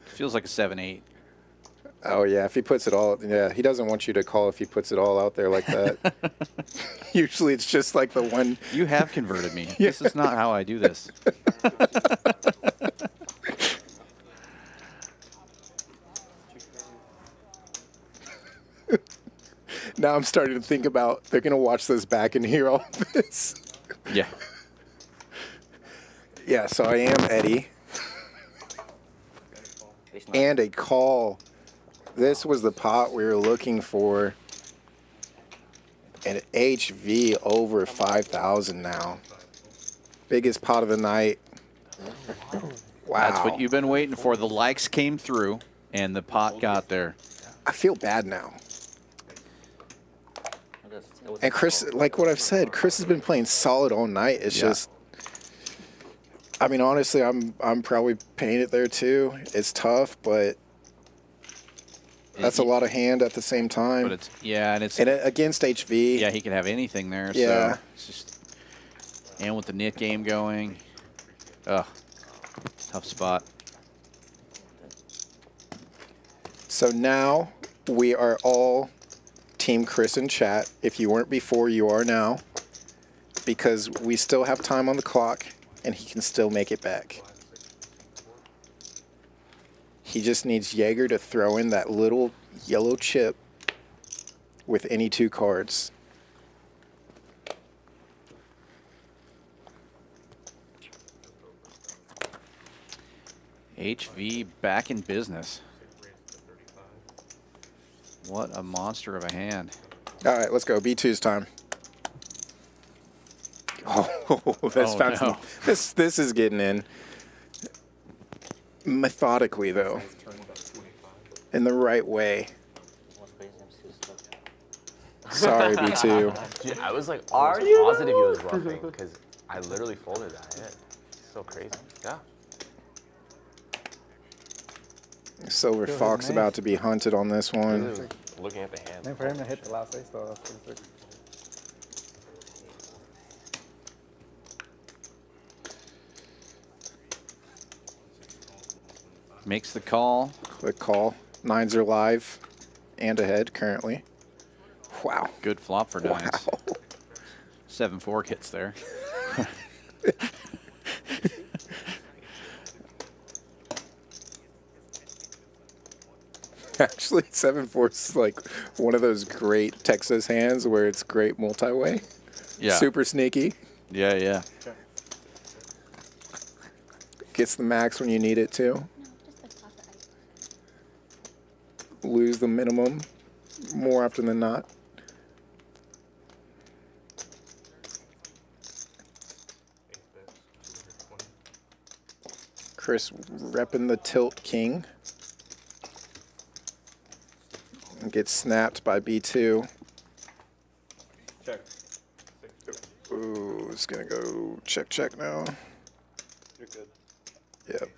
Feels like a 7-8. Oh, yeah, if he puts it all, yeah, he doesn't want you to call if he puts it all out there like that. Usually it's just like the one. You have converted me. This is not how I do this. Now I'm starting to think about they're gonna watch this back and hear all this. Yeah. Yeah, so I am Eddie. And a call. This was the pot we were looking for. And HV over 5,000 now. Biggest pot of the night. Wow. That's what you've been waiting for. The likes came through, and the pot got there. I feel bad now. And Chris, like what I've said, Chris has been playing solid all night. It's just, I mean, honestly, I'm probably paying it there too. It's tough, but that's a lot of hand at the same time. But it's and against HV. Yeah, he can have anything there. Yeah. So it's just, and with the knit game going, tough spot. So now we are all Team Chris in chat. If you weren't before, you are now, because we still have time on the clock, and he can still make it back. He just needs Jaeger to throw in that little yellow chip with any two cards. HV back in business. What a monster of a hand. All right, let's go. B2's time. Oh, that's fast. No. This is getting in. Methodically, though. In the right way. Sorry, B2. Dude, I was like almost positive he was bluffing because I literally folded that hit. So crazy. Yeah. Silver Fox about to be hunted on this one. Looking at the hand. And for him to hit the last ace, though, that's pretty sick. Makes the call. Quick call. Nines are live and ahead currently. Wow. Good flop for nines. Wow. 7-4 hits there. Actually, 7-4 is like one of those great Texas hands where it's great multi-way. Yeah. Super sneaky. Yeah, yeah. Gets the max when you need it to. Lose the minimum more often than not. Chris repping the tilt king. And gets snapped by B2. Check. Ooh, it's gonna go check, check now. You're good. Yep.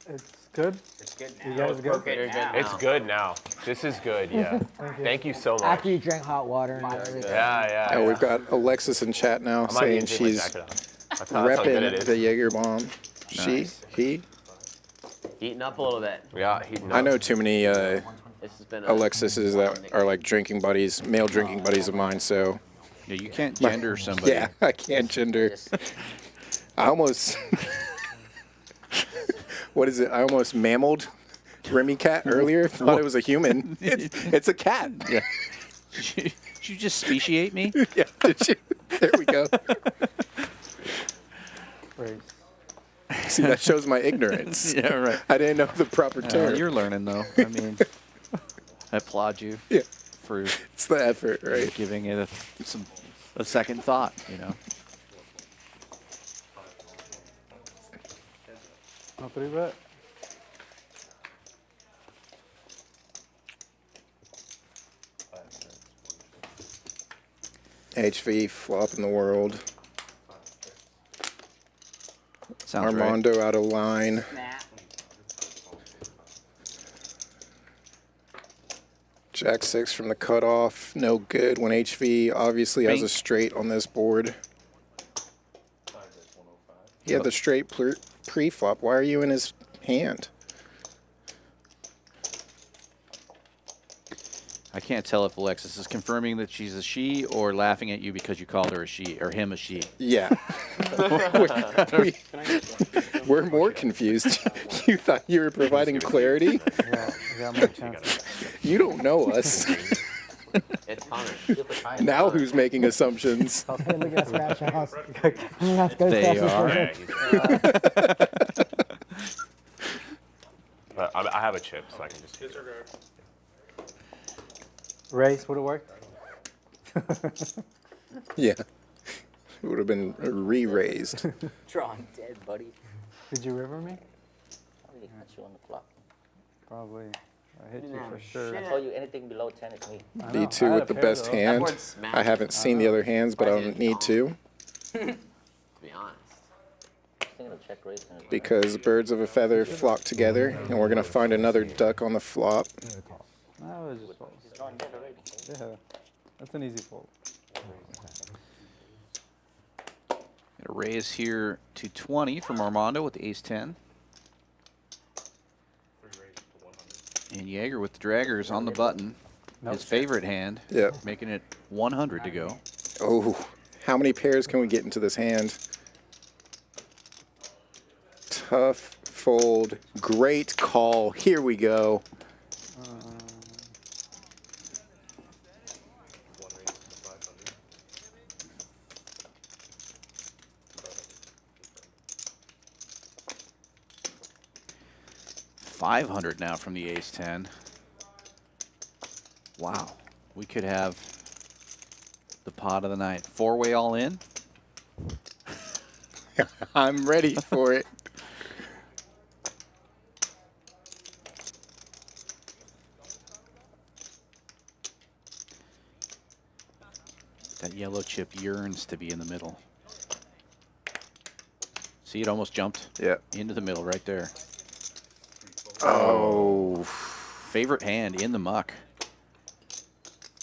It's good. It's good You now. guys good? It's good now. This is good, yeah. Thank you so much. After you drank hot water and everything. Yeah. Oh, we've got Alexis in chat now I might need saying to take my she's jacket off. That's how good it repping is. the Jaeger bomb. Nice. He. Heating up a little bit. Yeah, heating up. I know too many This has been a Alexises that are like drinking buddies, male drinking buddies of mine. So Yeah, you can't gender somebody. yeah, I can't gender. I almost. What is it? I almost mammaled Remy Cat earlier. Thought it was a human. It's a cat. Yeah. Did you just speciate me? Yeah. Did you? There we go. Great. See, that shows my ignorance. Yeah, right. I didn't know the proper term. You're learning, though. I mean, I applaud you Yeah. for It's the effort, right? giving it a second thought, you know. No 3-bet. HV flop in the world. Sounds right. Armando out of line. Jack 6 from the cutoff. No good when HV obviously has a Bink. straight on this board. He had the straight pre-flop. Why are you in his hand? I can't tell if Alexis is confirming that she's a she or laughing at you because you called her a she or him a she. Yeah. We're more confused. You thought you were providing clarity? Yeah, I got more chances. You don't know us. It's Connor. Now who's making assumptions? Hey, look at that scratch house. Let's go They scratch are. But I have a chip, so I can just. Race, would it work? Yeah. It would have been re-raised. Drawn dead, buddy. Did you river me? I really hit you on the flop. Probably. I hit you for sure. I told you anything below 10 is me. I know. I B2 had with a the pair, best though. hand. board's smashed. I haven't seen the other hands, but I don't need to To be honest. Thinking of check raise. because birds of a feather flock together, and we're going to find another duck on the flop. That was just fold. He's drawn dead already. Yeah, that's an easy fold. A raise here to 20 from Armando with the ace-10. And Jaeger with the draggers on the button. His favorite hand. Yep. Making it 100 to go. Oh, how many pairs can we get into this hand? Tough fold. Great call. Here we go. 500 now from the ace-10. Wow. We could have the pot of the night. Four-way all in. I'm ready for it. That yellow chip yearns to be in the middle. See, it almost jumped into the middle right there. Oh. Favorite hand in the muck.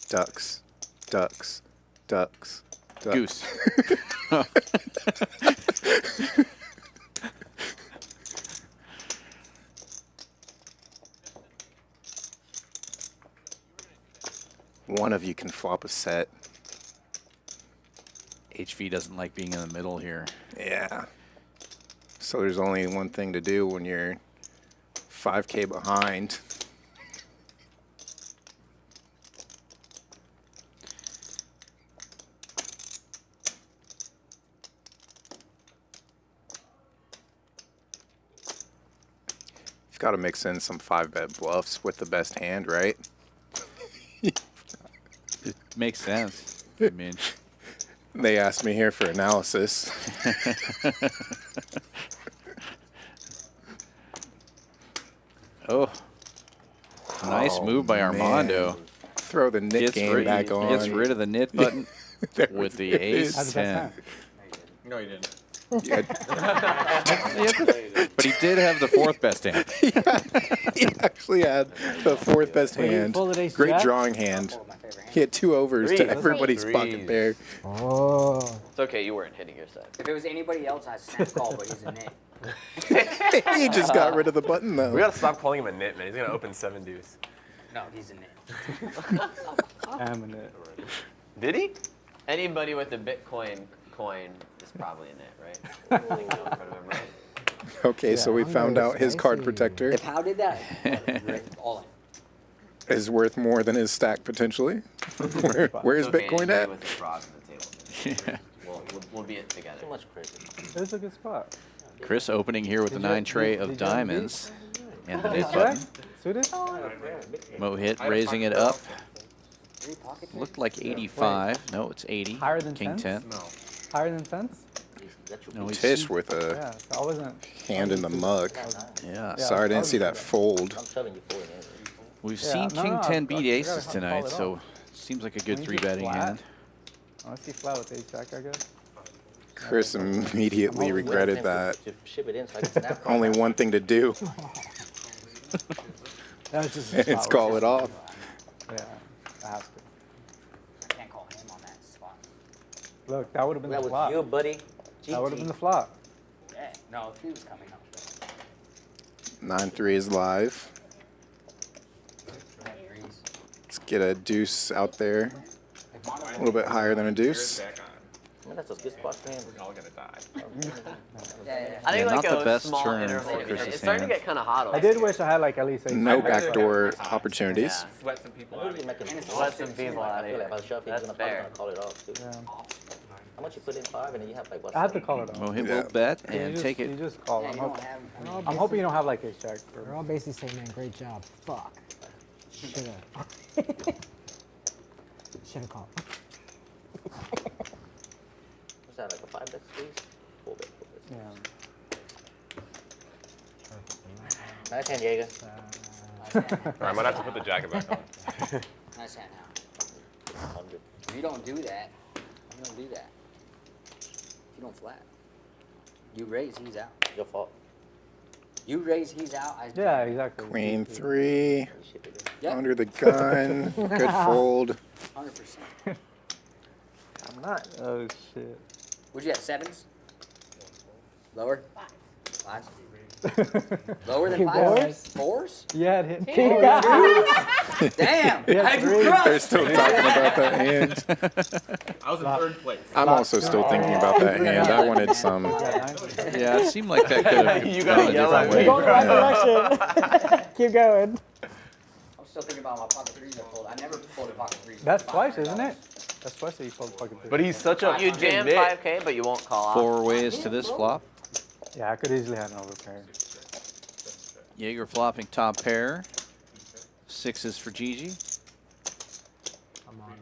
Ducks. Ducks. Ducks. Ducks. Goose. One of you can flop a set. HV doesn't like being in the middle here. Yeah. So there's only one thing to do when you're 5K behind. You've got to mix in some 5-bet bluffs with the best hand, right? It makes sense. I mean, they asked me here for analysis. Oh, nice move by Armando. Man. Throw the nit game back on. Gets rid of the nit button with the ace-10. No, you didn't. Yeah. But he did have the fourth best hand. He actually had the fourth best hand. Great drawing hand. He had 2 overs to everybody's pocket pair. Oh. It's okay, you weren't hitting your set. If it was anybody else, I'd snap call, but he's a nit. He just got rid of the button, though. We gotta stop calling him a nit, man. He's gonna open 7 deuce. No, he's a nit. I'm a nit. Did he? Anybody with a Bitcoin coin is probably a nit, right? Holding it in front of him, right? Okay, so we I'm found very out his card spicy. protector If How did that? All in. is worth more than his stack, potentially. Where's It's okay, Bitcoin anybody at? with the frogs on the table. We'll be it together. Too much crazy. It's a good spot. Chris opening here with the 9 tray of did you have a diamonds. And the Ace nit jack? button. Suited? Mohit raising it up. Looked like 85. No, it's 80. Higher than King 10s? 10. No. Higher than 10s? No, he's Tish with a Yeah, so I wasn't. hand in the mug. Yeah. Sorry, I didn't see that fold. I'm shoving you forward. We've Yeah, seen no, King no, 10 I beat gotta aces call tonight, it so off. seems like a good When you 3-betting flat, hand. I see flat with ace jack, I guess. Chris immediately regretted that. To ship it in so I can snap call. Only one thing to do. That was just a It's spot call where- it off. Yeah, I have to. I can't call him on that spot. Look, that would have been That the was flop. you, buddy. That would have been the flop. Yeah, no, if he was coming up. 9-3 is live. Yeah, threes. It's get a deuce out there. A little bit higher than a deuce. Man, that's a good spot for him. We're all gonna die. I think not like the a best small turn interval. for It's Chris's starting to hand. get kind of hot. I did wish I had like at least 8. No backdoor opportunities. Sweat some people out. Let some people out I of feel like here. if I shove, he's That's gonna probably fair. gonna call it off too. How much you put in 5 and then you have like what? I have to call it off. Mohit Yeah. will bet You and just- take You it. just call. Yeah, I'm, you don't have. I'm hoping you don't have like ace jack. They're all basically saying, man, great job. Fuck. Should've. Should've called. What's that, like a 5 bet squeeze? 4 bet. Yeah. Nice hand, Jaeger. Alright, I might have to put the jacket back on. Nice hand now. 100. If you don't do that, you don't do that. You don't flat. You raise, he's out. Your fault. You raise, he's out. I Yeah, exactly. Queen 3. Yep. Under the gun. Good fold. 100%. I'm not. Oh shit. Would you have 7s? Lower? 5s? Lower than 5s? 4s? Yeah, it hit. Damn! Yeah, I three. crushed. They're still talking about that hand. I was in 3rd place. I'm also still thinking about that hand. I wanted some. Yeah, it seemed like that could have You gone gotta a yell different at way. me. Go in the right direction. Keep going. I'm still thinking about my pocket 3s I pulled. I never pulled a pocket 3s. That's twice, isn't it? That's twice that you fold fucking three. But he's such a You jam 5K, but you won't call off. 4 ways to this flop. Yeah, I could easily have an overpair. Jaeger flopping top pair. 6s for Gigi. I'm on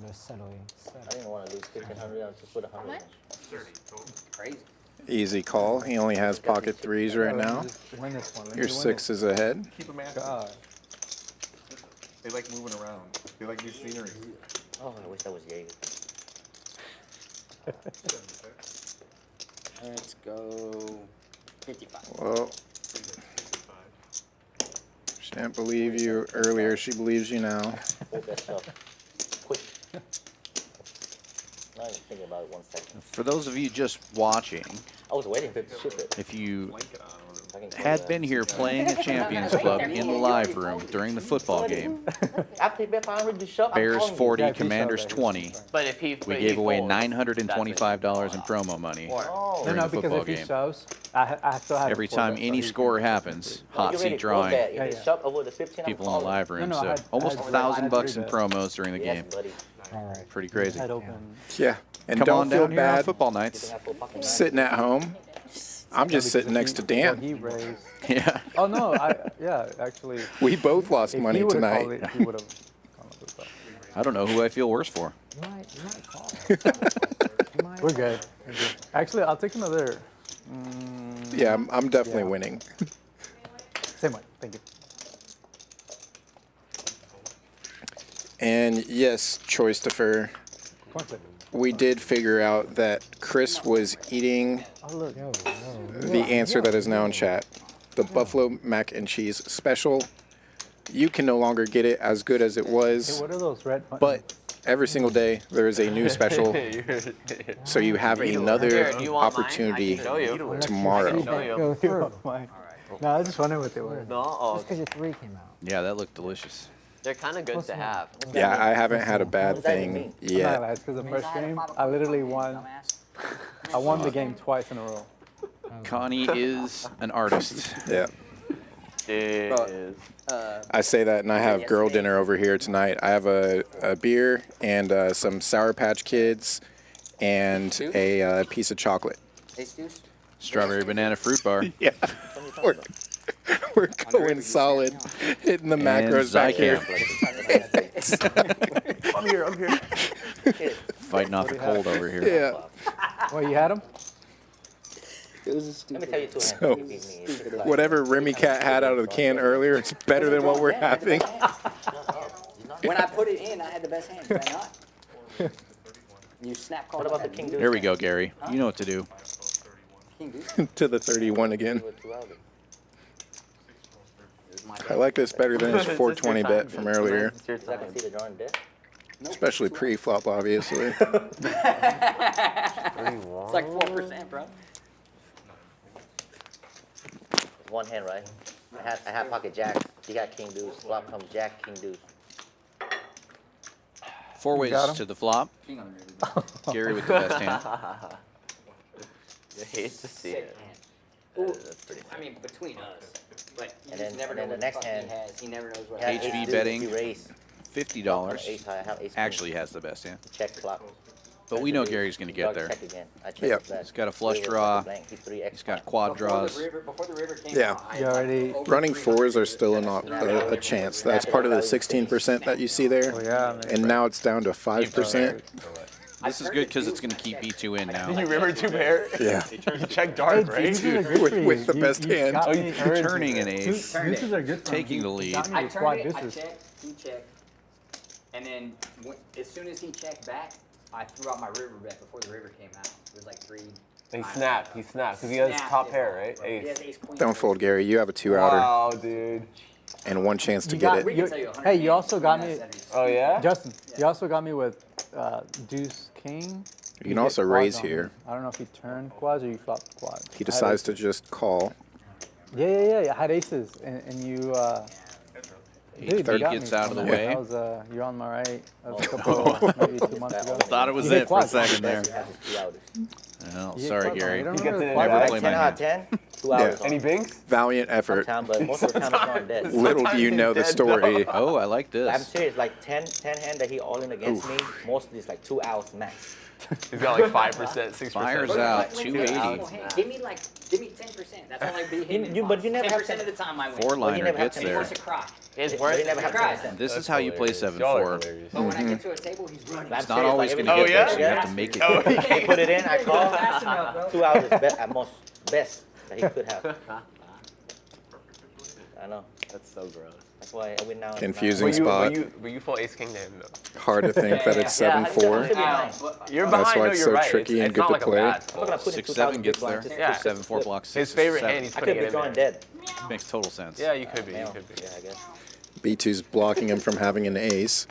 the settling. I didn't want to lose 1,500. I just put 100. Crazy. Easy call. He only has pocket 3s right now. Win this one. Let me Your win 6 is ahead. keep a man. this. God. They like moving around. They like new scenery. Oh, I wish that was Jaeger. Let's go 55. Well, she didn't believe you earlier. She believes you now. 4 bet shove. Quick. Not even thinking about it 1 second. For those of you just watching, I was waiting for it to ship it. if you Blanket on. I can go had there. been here playing at Champions Club in the live room during the football game, After he bet 500 to shove, I'm Bears calling you. 40, Yeah, if he Commanders shoved that, 20. But if he We but gave he away folds, $925 in promo money Oh. No, during no, the because football if he game. shoves, I still have Every a four time bet, any so he- score happens, hot You seat ready? drawing, If Yeah, they yeah. shove over the 15, people I'm in the calling. live room. No, So I had- almost I had- $1,000 I bucks had in three promos during the Yes, game. buddy. All right. Pretty crazy. Head open. Yeah. And Come don't on feel down here on bad football You nights. think I full fucking sitting at home. I'm just sitting next to Dan. He raised. Yeah. Oh no, yeah, actually. We both lost If money he would've tonight. called it, he would have gone up with that. I don't know who I feel worse for. You might call. You might. We're good. We're good. Actually, I'll take another. Yeah, I'm definitely Yeah. winning. Same way. Thank you. And yes, choice defer. Coin flip. We did figure out that Chris was eating Oh look. Yo, the answer that is now in chat. The Buffalo Mac and Cheese special. You can no longer get it as good as it Hey, was, what are those red buttons? but every single day there is a new special. So you have another Here, do you want mine? opportunity I can show you. tomorrow. Show you. Go through. Mine. No, I just wondering what they were. No, oh, Just because your 3 came out. Yeah, that looked delicious. they're kind of good to have. Yeah, I haven't had a bad does that even thing mean? yet. It's because the first game, I literally won. I won the game twice in a row. Connie is an artist. Yeah. Is I say that, and I have girl dinner over here tonight. I have a beer and some Sour Patch Kids and a piece of chocolate. Ace deuce? Strawberry banana fruit bar. Yeah, we're going solid, hitting the macros back here. I'm here. Fighting off the cold over here. Yeah. Well, you had them? Let me tell you two hands. So, He beat me. It's just like- whatever Remy Cat had out of the can earlier, it's better than what we're having. When I put it in, I had the best hand. Did I not? You snap call. What about the king deuce? There we go, Gary. You know what to do. King deuce? To the 31 again. You were 2 out. I like this better than his 420 bet from earlier, It's your I can time. see the drawing there. especially pre-flop, obviously. It's like 4%, bro. One hand, right? I had pocket jack. He got king deuce. Flop comes jack, king deuce. Four ways got him? to the flop. King on the river. Gary with the best hand. You hate to see it. Ooh, That's pretty I mean, between us. But you And just then- never and know then what the next fuck hand- he has. He never knows what Yeah, he has. HV ace betting. deuce, you raise. $50. Ace high, I have ace Actually has the best hand. queen. Check flop. But we know Gary's going to get Dog there. check again. I check Yep. his bet. He's got a flush River, draw. blank. He's 3x. He's got quad draws. Before the river came Yeah. out, I You had already- over Running 300. fours are still a chance. That's part of the 16% that you see there. Oh, yeah, man. And now it's down to 5%. This is good because it's going to keep B2 in now. Did you river two pair? Yeah. You check dark, right? Deuces are good With- for you. with the You- best you hand. got Oh, me- you turning an ace. Deuces are good for him. Taking the He lead. got me I with quad turned it, I deuces. checked, he checked. And then as soon as he checked back, I threw out my river bet before the river came out. It was like 3. He snapped. He snapped because he has Snapped top it pair, off, right? bro. He has Ace. ace queen. Don't fold, Gary. You have a 2-outer Wow, dude. and one chance to You get got, it. We can tell you 100 hey, you also got games me, from that Saturday. Oh yeah. Justin. You also got me with deuce king. You can get also quads raise on me. here. I don't know if you turn quads or you flop quads. He decides to just call. Yeah. I had aces, and you. Dude, you 30 got gets me out of on the that. way. That was you're on my right. That was a couple, maybe 2 months ago. Thought it was You hit it for a quads. second there. Best he has is 2-outers. Well, You hit sorry, quads on me. Gary. You don't He gets remember it in quads? Never back. play my 10 out hand. of 10, 2-outers. Any binks? Valiant effort. Sometimes, but most of the time it's not dead. Little do you know the Dead story. Oh, I like I'm this. serious, like 10 hand that he all in against me, mostly it's like 2 outs max. He's got like 5%, 6%. Fires Bro, out, like, 280. Give me 10%. That's all I be hitting. But you never have 10% of the time I win. Four Well, you liner never have gets to there. Force a cry. It's But worth he it. never have Right. 10%. This is how you play Hilarious. Y'all are 7-4. hilarious. But when I get to a table, he's running. I'm It's not serious, always like, going to every get Oh, there, so yeah? you have to make it. I put it in, I call. Fast enough, bro. 2 hours at most best that he could have. I know. That's so gross. That's why I win now. Confusing Were spot. you full ace king to him though? Hard to think that it's Yeah, 7-4. You're That's behind. why no, it's you're so right. tricky it's and good not to like play. A bad I'm not gonna fold. put in 6-7 2,000 gets big there. blinds. Yeah. 7-4 blocks. His favorite 7. hand. He's I putting could it be in drawing there. dead. Makes total sense. Yeah, you could be. You Male. could be. Yeah, I guess. B2's blocking him from having an ace.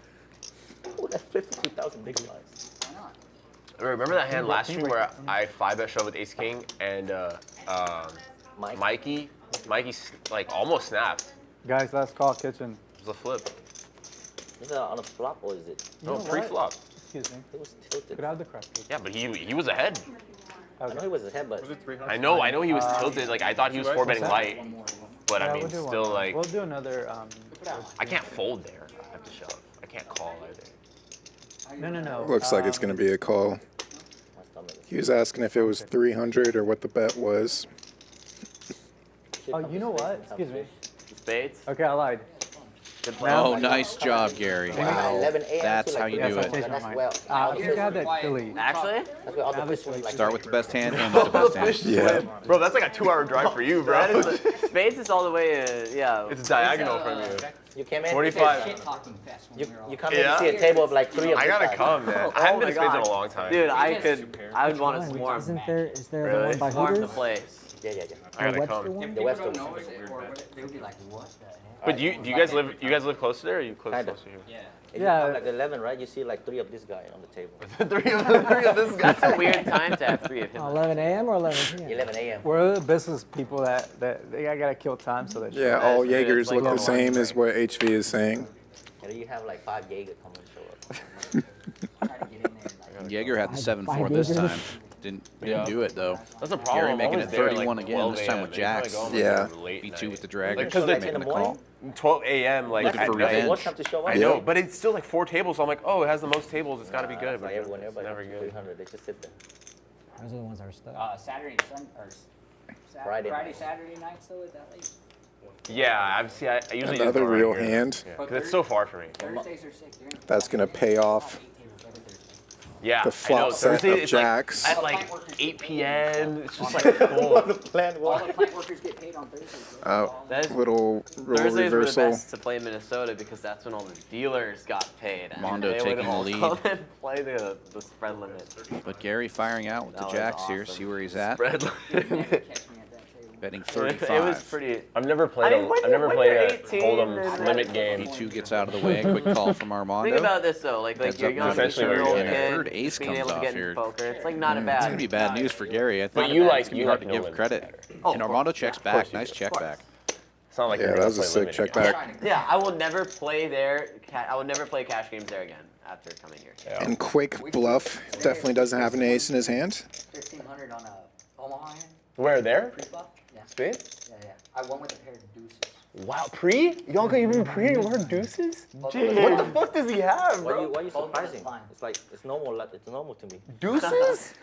Oh, that's 52,000 big blinds. Remember that hand last stream where I 5-bet shove with ace king and Mikey like almost snapped. Guys, last call kitchen. It was a flip. Is that on a flop or is it? You No, know what? pre-flop. Excuse me. It was tilted. Could I have the crap? Yeah, but he was ahead. I know he was ahead, but I know he was tilted. Like I thought he was 4-betting light, but I Yeah, mean we'll do still one. like We'll do another. I can't fold there. I have to shove. I can't call either. No. Looks like it's going to be a call. my stomach is. He was asking if it was 300 or what the bet was. Oh, you know what? Excuse me. Spades. Okay, I lied. Good play. Oh, nice job, Gary. Wow. 11 a.m. That's to how like you Yes, do I it. changed my That's mind. well. I think I had that Philly. Actually? That's where all the Now fish this was way. like. Start with the best hand, end with the best hand. Yeah. Bro, that's like a 2-hour drive for you, bro. Spades is all the way. Yeah. It's diagonal from you. You came in. 45. Shit talking fest when You, we were all you come in Yeah? to see a table of like 3 of I this gotta size. come, man. I haven't been to spades in a long time. Dude, I would want to swarm. Is there the Really? one by Swarm the Hooters? place. Yeah. I gotta Webster come. one? If The people West don't Coast. know us, they would be like, what the heck? But do you guys live close to there, or you close Kinda. close to here? Yeah. If you Yeah. come like 11, right? You see like 3 of this guy on the table. three of this guy. That's a weird time to have 3 of him. 11 a.m. or 11 p.m.? 11 a.m. We're the business people that they gotta kill time so that. Yeah, all That's- Jaegers it's look like the same as what HV is saying. And you have like 5 Jaeger come and show up. Try to get in there. Like, Jaeger had the 7-4 Five this Jaegers. time. Didn't do it though. That's a problem. Gary I'm making always it there, 31 like, again, 12 this time a.m. with They probably jacks. go home, Yeah. like, late B2 night. with the dragon, Because Like making in the the call. morning? 12 a.m. like Looking at for night. revenge. What time to show up? I know, but it's still like 4 tables, so I'm like, oh, it has the most tables. It's got to be good. But Like everyone, it's everybody never comes to good. 300. They just sit there. Those are the ones that are stuck. Saturday, Friday. Saturday nights though, is that late? Yeah, I usually do Another go around real here. hand. Yeah, 'cause it's so far for me. Thursdays are sick. That's going to pay off. Yeah, The flop I know. set Thursday, of it's jacks. Like, at like 8 p.m. It's just like full. The plan All was. the plant workers get paid on Thursdays. Right? Oh, That is, little role Thursdays were the reversal. best to play in Minnesota because that's when all the dealers got paid. And Mondo they would taking the all lead. come and play the spread limit. But Gary firing out with the That was jacks here. awesome. See where he's at. Spread Never limit. catch me at that table. Betting It was 35. pretty. I've never played. I mean, when I've never when played you're a 18 Hold'em and limit then- game. B2 gets out of the way. Quick call from Armando. Think about this though, like Heads you're up young, now. Essentially what you're 18-year-old getting at. kid, Third ace being comes able to off get here. into poker. It's like not a It's bad. going to be bad news for Gary. I think But you it's like- gonna be you hard like to give no-limit credit. better. Oh, And of Armando course. checks Yeah, of course back. you Nice do. check Of back. It's not like Yeah, you're that gonna was a play sick limit check again. back. Yeah, I will never play there. I will never play cash games there again. after coming here. And quick bluff. Definitely doesn't have an ace in his hand. 1500 on a Omaha hand. Where, there? Pre-flop? Yeah. Spade? Yeah, yeah. I won with a pair of deuces. Wow, pre? Y'all can even pre and wear deuces? Jeez. What the fuck does he have, bro? Why are you surprising? It's like, it's normal to me. Deuces?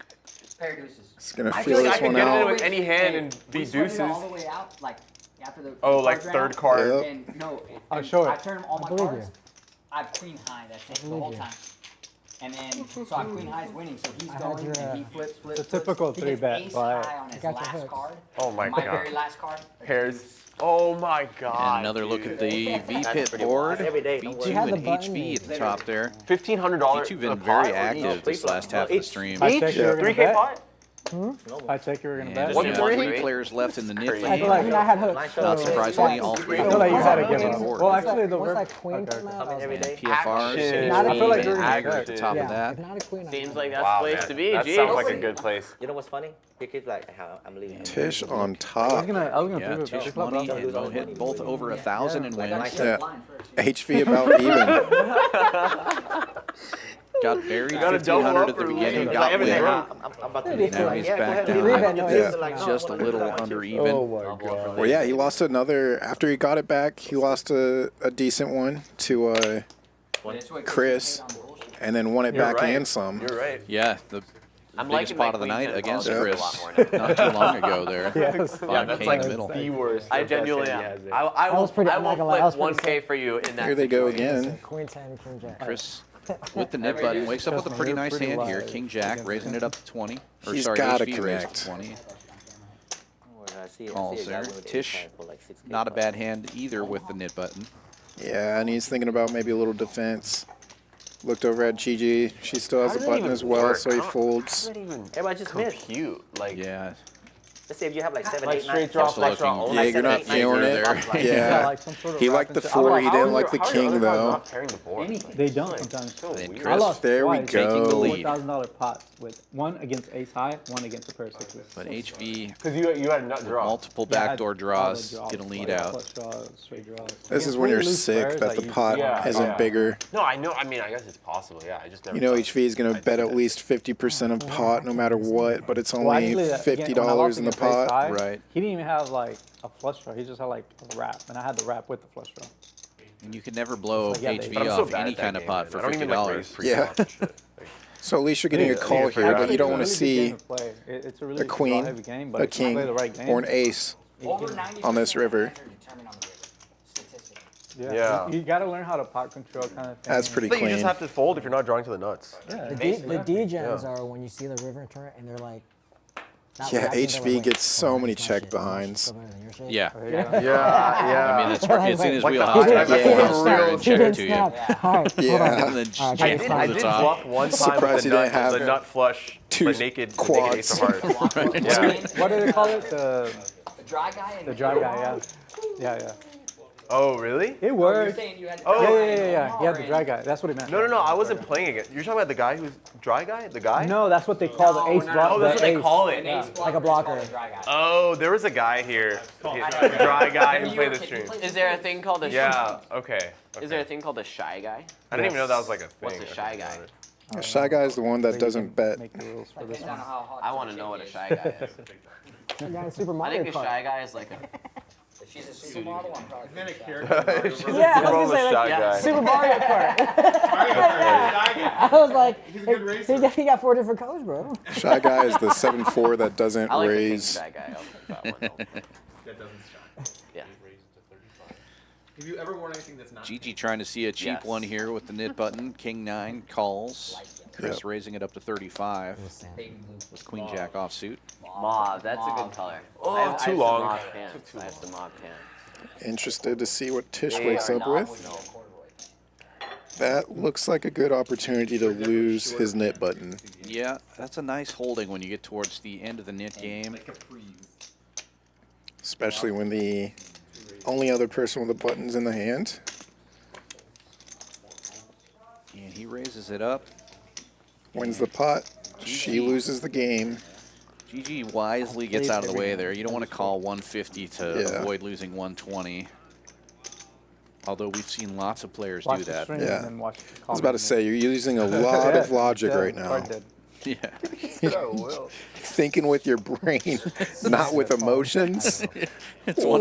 Pair of deuces. He's gonna I feel feel like this I could one get out. it with any hand and be We sweated deuces. all the way out, like after the Oh, the like card third round, card. Yep. And no, I'll and show it. I turned all my believe cards. you. I have queen high. That's it the believe whole you. time. And then so I queen high is winning. So he's I had going your, and he flips. the typical He gets 3-bet, ace but high on his got your last hooks. card. Oh my My god. very last card. Pairs. Oh my god. And another look dude. at the V pit pretty board. wild. Every day, don't worry. B2 You had and the button. HV at the top there. $1,500. B2 been very active this last half of the stream. I checked you were gonna 3K bet. pot? I checked you were gonna And bet. just One now three? 3 players left in the nit Crazy. I lane. feel like I had hooks. Nice so- shot. Not surprisingly, all 3 I of feel like them you had are to give on up. the board. Well, actually, the Once river. that queen came out, I was every like, day. PFRs, Action. I feel like HV, you're and gonna Agger at the top yeah, of that. if not a queen, I Seems had like that's Wow, the place man. to be. That Geez. sounds like a good place. You know what's funny? He keeps like, I'm leaving. Tish on I was top. gonna Yeah, prove it. Tisch Flop Money out. and Mohit both over 1,000 in wins. Yeah. HV about even. Got buried gotta double 1,500 up at the or beginning, leave? got Like, win. I'm about to leave. Now he's back Leave down. it, no, Yeah. it's- Just a little under even. Oh my god. Well, yeah, he lost another. After he got it back, he lost a decent one to Chris, and then won it You're back right. and some. You're right. Yeah, the I'm biggest liking pot my of the queen night 10 against calls Chris a lot more now. not too long ago there. Yes. Yeah, 5K that's in like the middle. the worst. I genuinely impression he am. has there. I was pretty- I I'm will not gonna lie, I was flip pretty 1K for you in that Here they go situation. again. Queen 10, King Jack. Chris with the nip button wakes up with a pretty You're nice pretty hand here. live King Jack against raising him. it up to 20. Or He's sorry, gotta HV raised connect. to 20. I see Calls a guy there. with Tisch, ace high for like 6K not a pot. bad hand either with the nit button. Yeah, and he's thinking about maybe a little defense. Looked over at Gigi. She still has How a does that button even as well, work? so he How does folds. that even Everybody just missed. compute? Like, Yeah. Let's say if you have like 7, like 8, 9. straight draw, Also flush draw, looking- only Yeah, you're not seven, eight, feeling nine, it. there. Yeah. like some sort of He rap liked the and shit. 4, I'm he like, didn't How like are the your other king guys though. not pairing the board? They don't Like, sometimes. so And weird. Chris I lost There we twice. taking the go. lead. $4,000 pots with one against ace high, one against a pair of sixes. But HV, Because you had a nut draw. multiple Yeah, I had backdoor all the draws, draws, get a lead like out. flush draws, straight draws. This is Against when you're really loose sick players that the you- pot Yeah, isn't yeah. bigger. No, I know. I mean, I guess it's possible. Yeah, I just never. You know thought- HV is going to bet at least 50% of pot no matter what, but it's Well, only actually, again, when I $50 lost in the against ace pot. high, Right. He didn't even have like a flush draw. He just had like a wrap, and I had the wrap with the flush draw. And you could never blow Like, yeah, HV But I'm so off bad any at that kind of game, pot man. for I don't even like $50. raise pre-flop Yeah. and shit. Like, So at least you're getting a Yeah, call yeah, here, but you don't want to It's a really see good game to play. It's a really a queen, heavy game, but a if you play king, the right game, or an ace Over 90% on this of river. hands are determined on the river, statistically. Yeah. You got to learn how to pot control kind of thing. That's pretty I think you just clean. have to fold if you're not drawing to the nuts. Yeah. The D-gens are when you see the river turn and they're like. not Yeah, reacting, they're HV like, gets so "Oh, many that's my check shit, my shit's behinds. still better than your shit." Yeah. Yeah. Yeah, I mean, it's in his Like the wheelhouse. high- to have Yeah. a full Yeah. and He check it didn't to you. snap. All right, Yeah. hold on. And then All right, jam check it this I over the did top. bluff one time Surprised with he the didn't nut, have the nut flush, two the naked quads. ace of hearts. Yeah. What do they call it? The dry guy and the dry guy. Yeah. Yeah, yeah. Oh, really? It You're worked. saying you had Oh. Yeah. He had the dry guy. That's what it meant. No, I wasn't playing against. You're talking about the guy who's dry guy? The guy? No, that's what they call the ace block. Oh, that's what the they ace. call it. Yeah. Like a blocker. Oh, there was a guy here, dry guy who played the stream. Is there a thing called a Yeah. Okay. Is there a thing called a shy guy? I didn't even know that was like a thing. What's a shy guy? A shy guy is the one that doesn't bet. Make the rules for this one. I want to know what a shy guy is. That guy in Super I Mario think a Kart. shy guy is like a. If she's a supermodel, I'm probably Then a shy. character. She's Yeah, I a was gonna say, shy like, guy. Super Mario Kart. I was like, He's a good he got 4 different colors, bro. Shy guy is the 7-4 that doesn't I like the king raise. shy guy. I'll take that one. That doesn't shine. Yeah. Have you ever worn anything that's not? Gigi trying to see a cheap Yes. one here with the nit button. King 9 calls. Chris Yep. raising it up to 35 Baby blue. with Queen Jack offsuit. Mauve, that's a good color. Oh, I have too some long. mauve pants. I have some mauve pants. Interested to see what Tish They wakes are up with. That looks like a good opportunity to lose his knit button. Yeah, that's a nice holding when you get towards the end of the knit game. Especially when the only other person with the button's in the hand. And he raises it up. Wins the pot. She loses the game. Gigi wisely gets out of the way there. You don't want to call 150 to Yeah. avoid losing 120. although we've seen lots of players Watch do the that. stream Yeah. and then watch. I was about to say, you're using a lot of logic right now. Yeah. Thinking with your brain, not with emotions. It's one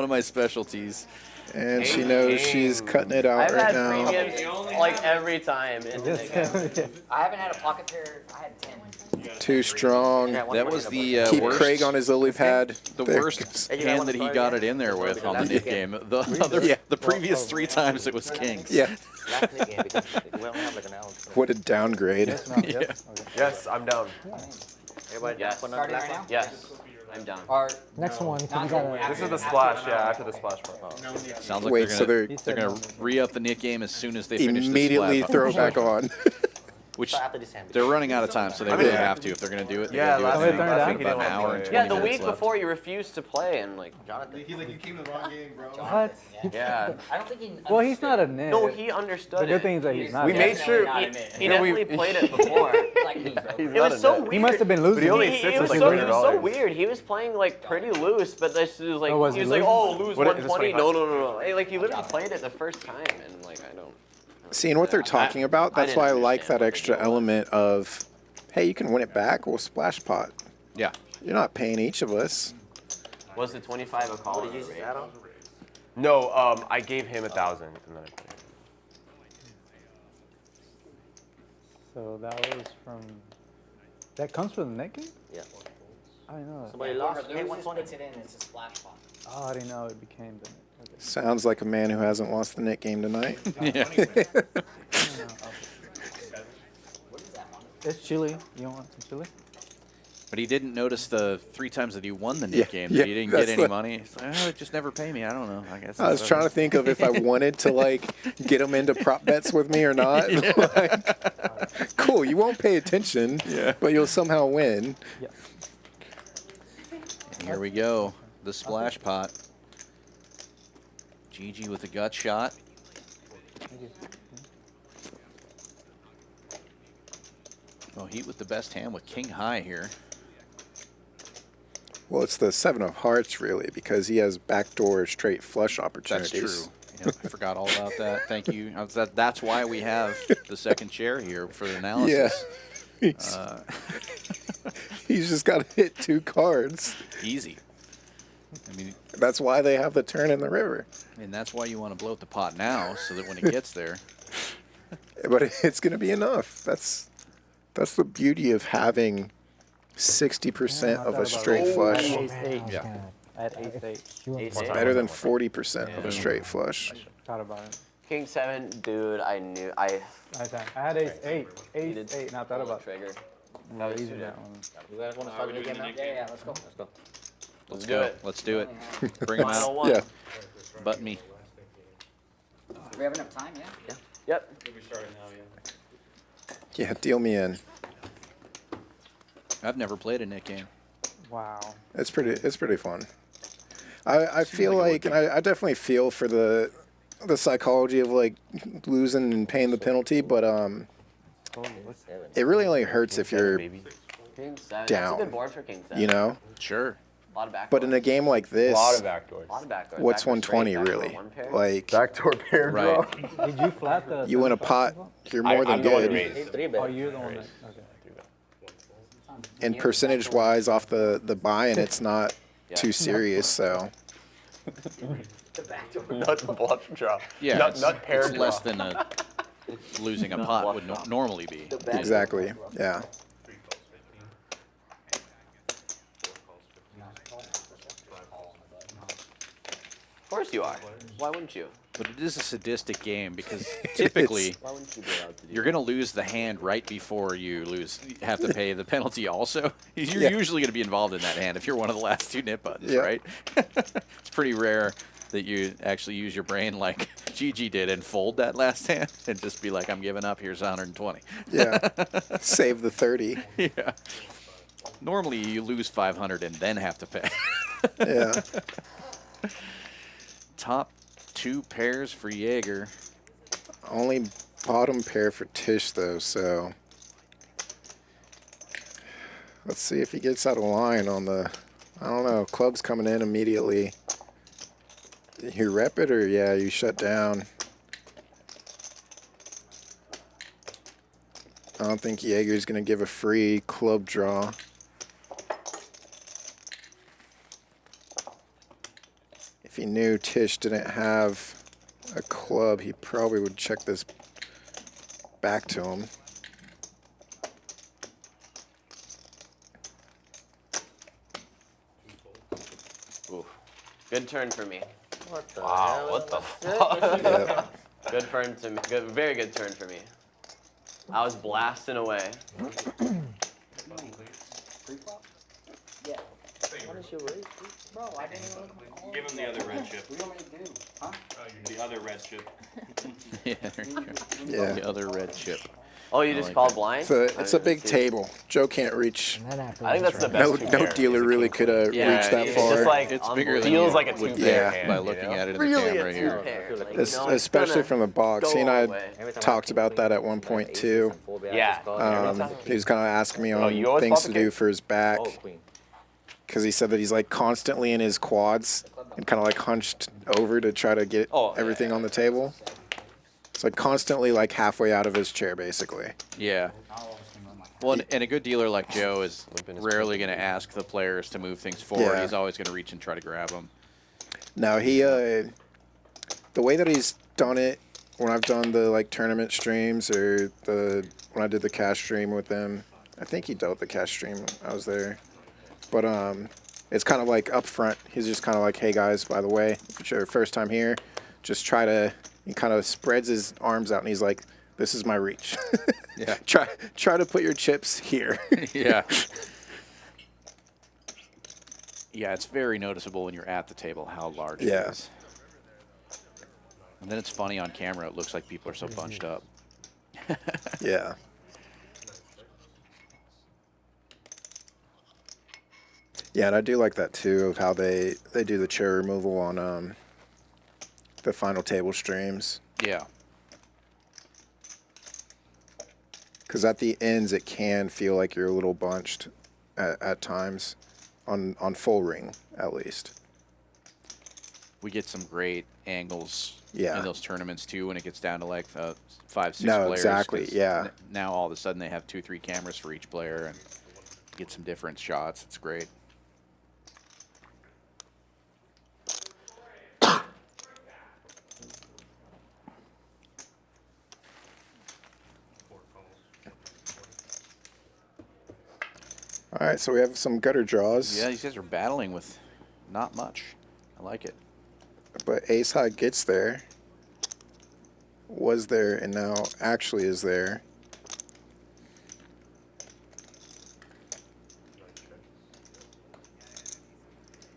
of my specialties. And she knows she's cutting it out I've right had now. premiums like every time. I haven't had a pocket pair. I had 10. Too strong. That was the Keep worst. Craig on his lily pad. The There. worst hand that he got it in there with on the Nick game. The previous 3 times it was kings. Yeah. Last Nick game because we only have like an hour. What a downgrade. Yes, I'm down. Everybody Yes. put on the Starting black right one? now? Yes, I'm down. Or Next one, 'cause we not gotta. This is the splash, yeah, after the splash part. Sounds like Wait, so they're gonna no. re-up the Nick game as soon as they finish Immediately this throw it back on. Which So after this hand. they're running out of time, so they really have to if they're gonna do it. Yeah, They're gonna do it last in week he about an didn't hour wanna and play. 20 Yeah, the minutes week left. before you refused to play and like, Jonathan. He's like, you came to the wrong game, bro. What? yeah. I don't think he. Well, he's not a nit. No, he understood The good it. thing is that he's not. We a made nit. sure. He definitely played it before. Like me, bro. It was so weird. He must have been losing. he only He- sits it with was like so, it was so $100. weird. He was playing like pretty loose, but this was like Oh, was he he was like, losing? oh, lose What is this, 120. No, 25? no. Hey, like he literally played it the first time, and like I don't. Seeing what they're talking about, I that's why I didn't like that understand what extra the deal was. element of, hey, you can win it back. We'll splash pot. Yeah. You're not paying each of us. Was the 25 a call? Did you use that on? No, I gave him 1,000 and then I played. So that was from. That comes from the Nick game? Yeah. I didn't know that. Somebody Whoever lost. Hey, loses 120. puts it in. It's a splash pot. Oh, I didn't know it became the. Okay. Sounds like a man who hasn't lost the Nick game tonight. Yeah. What is that one? It's chili. You don't want some chili? But he didn't notice the 3 times that he won the Nick Yeah, game. yeah, He didn't that's get any the- money. He's like, oh, just never pay me. I don't know. I guess. I was trying to think of if I wanted to like get him into prop bets with me or not. Like, cool, you won't pay attention, but you'll somehow win. Yeah. And here we go. The splash pot. GG with a gut shot. Mohit with the best hand with king high here. Well, it's the 7 of hearts, really, because he has backdoor straight flush That's opportunities. true. Yep, I forgot all about that. Thank you. That's why we have the second chair here for the analysis. Yeah. He's just got to hit 2 cards. Easy. I mean, That's why they have the turn in the river. and that's why you want to blow up the pot now, so that when it gets there, But it's going to be enough. That's the beauty of having 60% of a straight flush. Ace-8. Yeah. I had ace-8. It's better than 40% of a straight flush. Thought about it. King 7, dude. I knew I. I had ace-8. Ace-8, and I thought about trigger. no, using that one. You guys want to start the Nick game now? Yeah, let's go. Let's go. let's do go. it. Let's do it. Bring him Final out. one. Yeah. Butt me. Do we have enough time? Yeah. Yep. We'll be starting now, yeah. Yeah, deal me in. I've never played a Nick game. Wow. It's pretty fun. I feel like, and I definitely feel for the psychology of like losing and paying the penalty, but it really only hurts if you're, King 7. That's down. a good board for King 7. you know. Sure. A lot of backdoors. But in a game like A this, lot of backdoors. A lot of backdoors. what's Backdoor 120 straight, backdoor really? one pair. Like, Backdoor pair draw. Right. Did you flat the? you win a pot, you're more than I'm the one who good. raised. He's 3 Oh, bet. you're the one that. Okay. And percentage-wise, off the buy, and it's not too serious. So Nut bluff draw. Yeah, Nut pair it's draw. less than losing a pot would normally be. exactly, yeah. Of course you are. Why wouldn't you? But it is a sadistic game because typically Why wouldn't you be allowed to do you're going to lose the hand right before you have to pay the penalty also. You're Yeah. usually going to be involved in that hand if you're one of the last 2 nip buttons, Yeah. right? It's pretty rare that you actually use your brain like Gigi did and fold that last hand and just be like, I'm giving up, here's 120. Yeah, save the 30. Yeah. Normally you lose 500 and then have to pay. Yeah. Top 2 pairs for Jaeger. Only bottom pair for Tisch, though, so let's see if he gets out of line on the, I don't know, club's coming in immediately. You rep it or yeah, you shut down. I don't think Jaeger's gonna give a free club draw. If he knew Tisch didn't have a club, he probably would check this back to him. Ooh. Good turn for me. What the Wow, hell? what the Yep. Good turn to me. Good, very good turn for me. I was blasting away. Yeah. What is your raise? Bro, I didn't even look at my call. Give him the other red chip. What do you want me to do? Huh? The other red chip. Yeah, there you go. Yeah. The other red chip. Oh, you I just like called that. blind? It's a big table. Joe can't reach. And then after I think that, that's the try. best. No dealer really could reach that it's far. just like It's bigger than feels you like a would two-pair get hand, by you looking know? at it in the Really camera a here. two-pair. Like, Es- no, it's especially gonna from the box. go He and I away. Every time talked I about queen, that at like one point aces too. and 4 bad, Yeah. just call He was kind of asking me on you always things flop to a do king? for his back Oh, queen. because he said that he's like constantly in his quads and kind of like hunched over to try to get everything on the table. It's like constantly like halfway out of his chair basically. Yeah. Well, and a good dealer like Joe is rarely going to ask the players to move things forward. Yeah. He's always going to reach and try to grab them. Now he, the way that he's done it when I've done the like tournament streams or when I did the cash stream with them, I think he dealt the cash stream. I was there, but it's kind of like up front. He's just kind of like, hey guys, by the way, if it's your first time here, just try to. He kind of spreads his arms out and he's like, this is my reach. Yeah. Try to put your chips here. Yeah. Yeah, it's very noticeable when you're at the table how large it Yeah. is. And then it's funny on camera. It looks like people are so bunched up. Yeah. Yeah, and I do like that too of how they do the chair removal on the final table streams. Yeah. Because at the ends, it can feel like you're a little bunched at times, on full ring at least. We get some great angles Yeah. in those tournaments too when it gets down to like 5, 6 No, players. exactly, 'cause yeah. Now all of a sudden they have 2, 3 cameras for each player and get some different shots. It's great. All right, so we have some gutter draws. Yeah, these guys are battling with not much. I like it. But ace high gets there. Was there and now actually is there.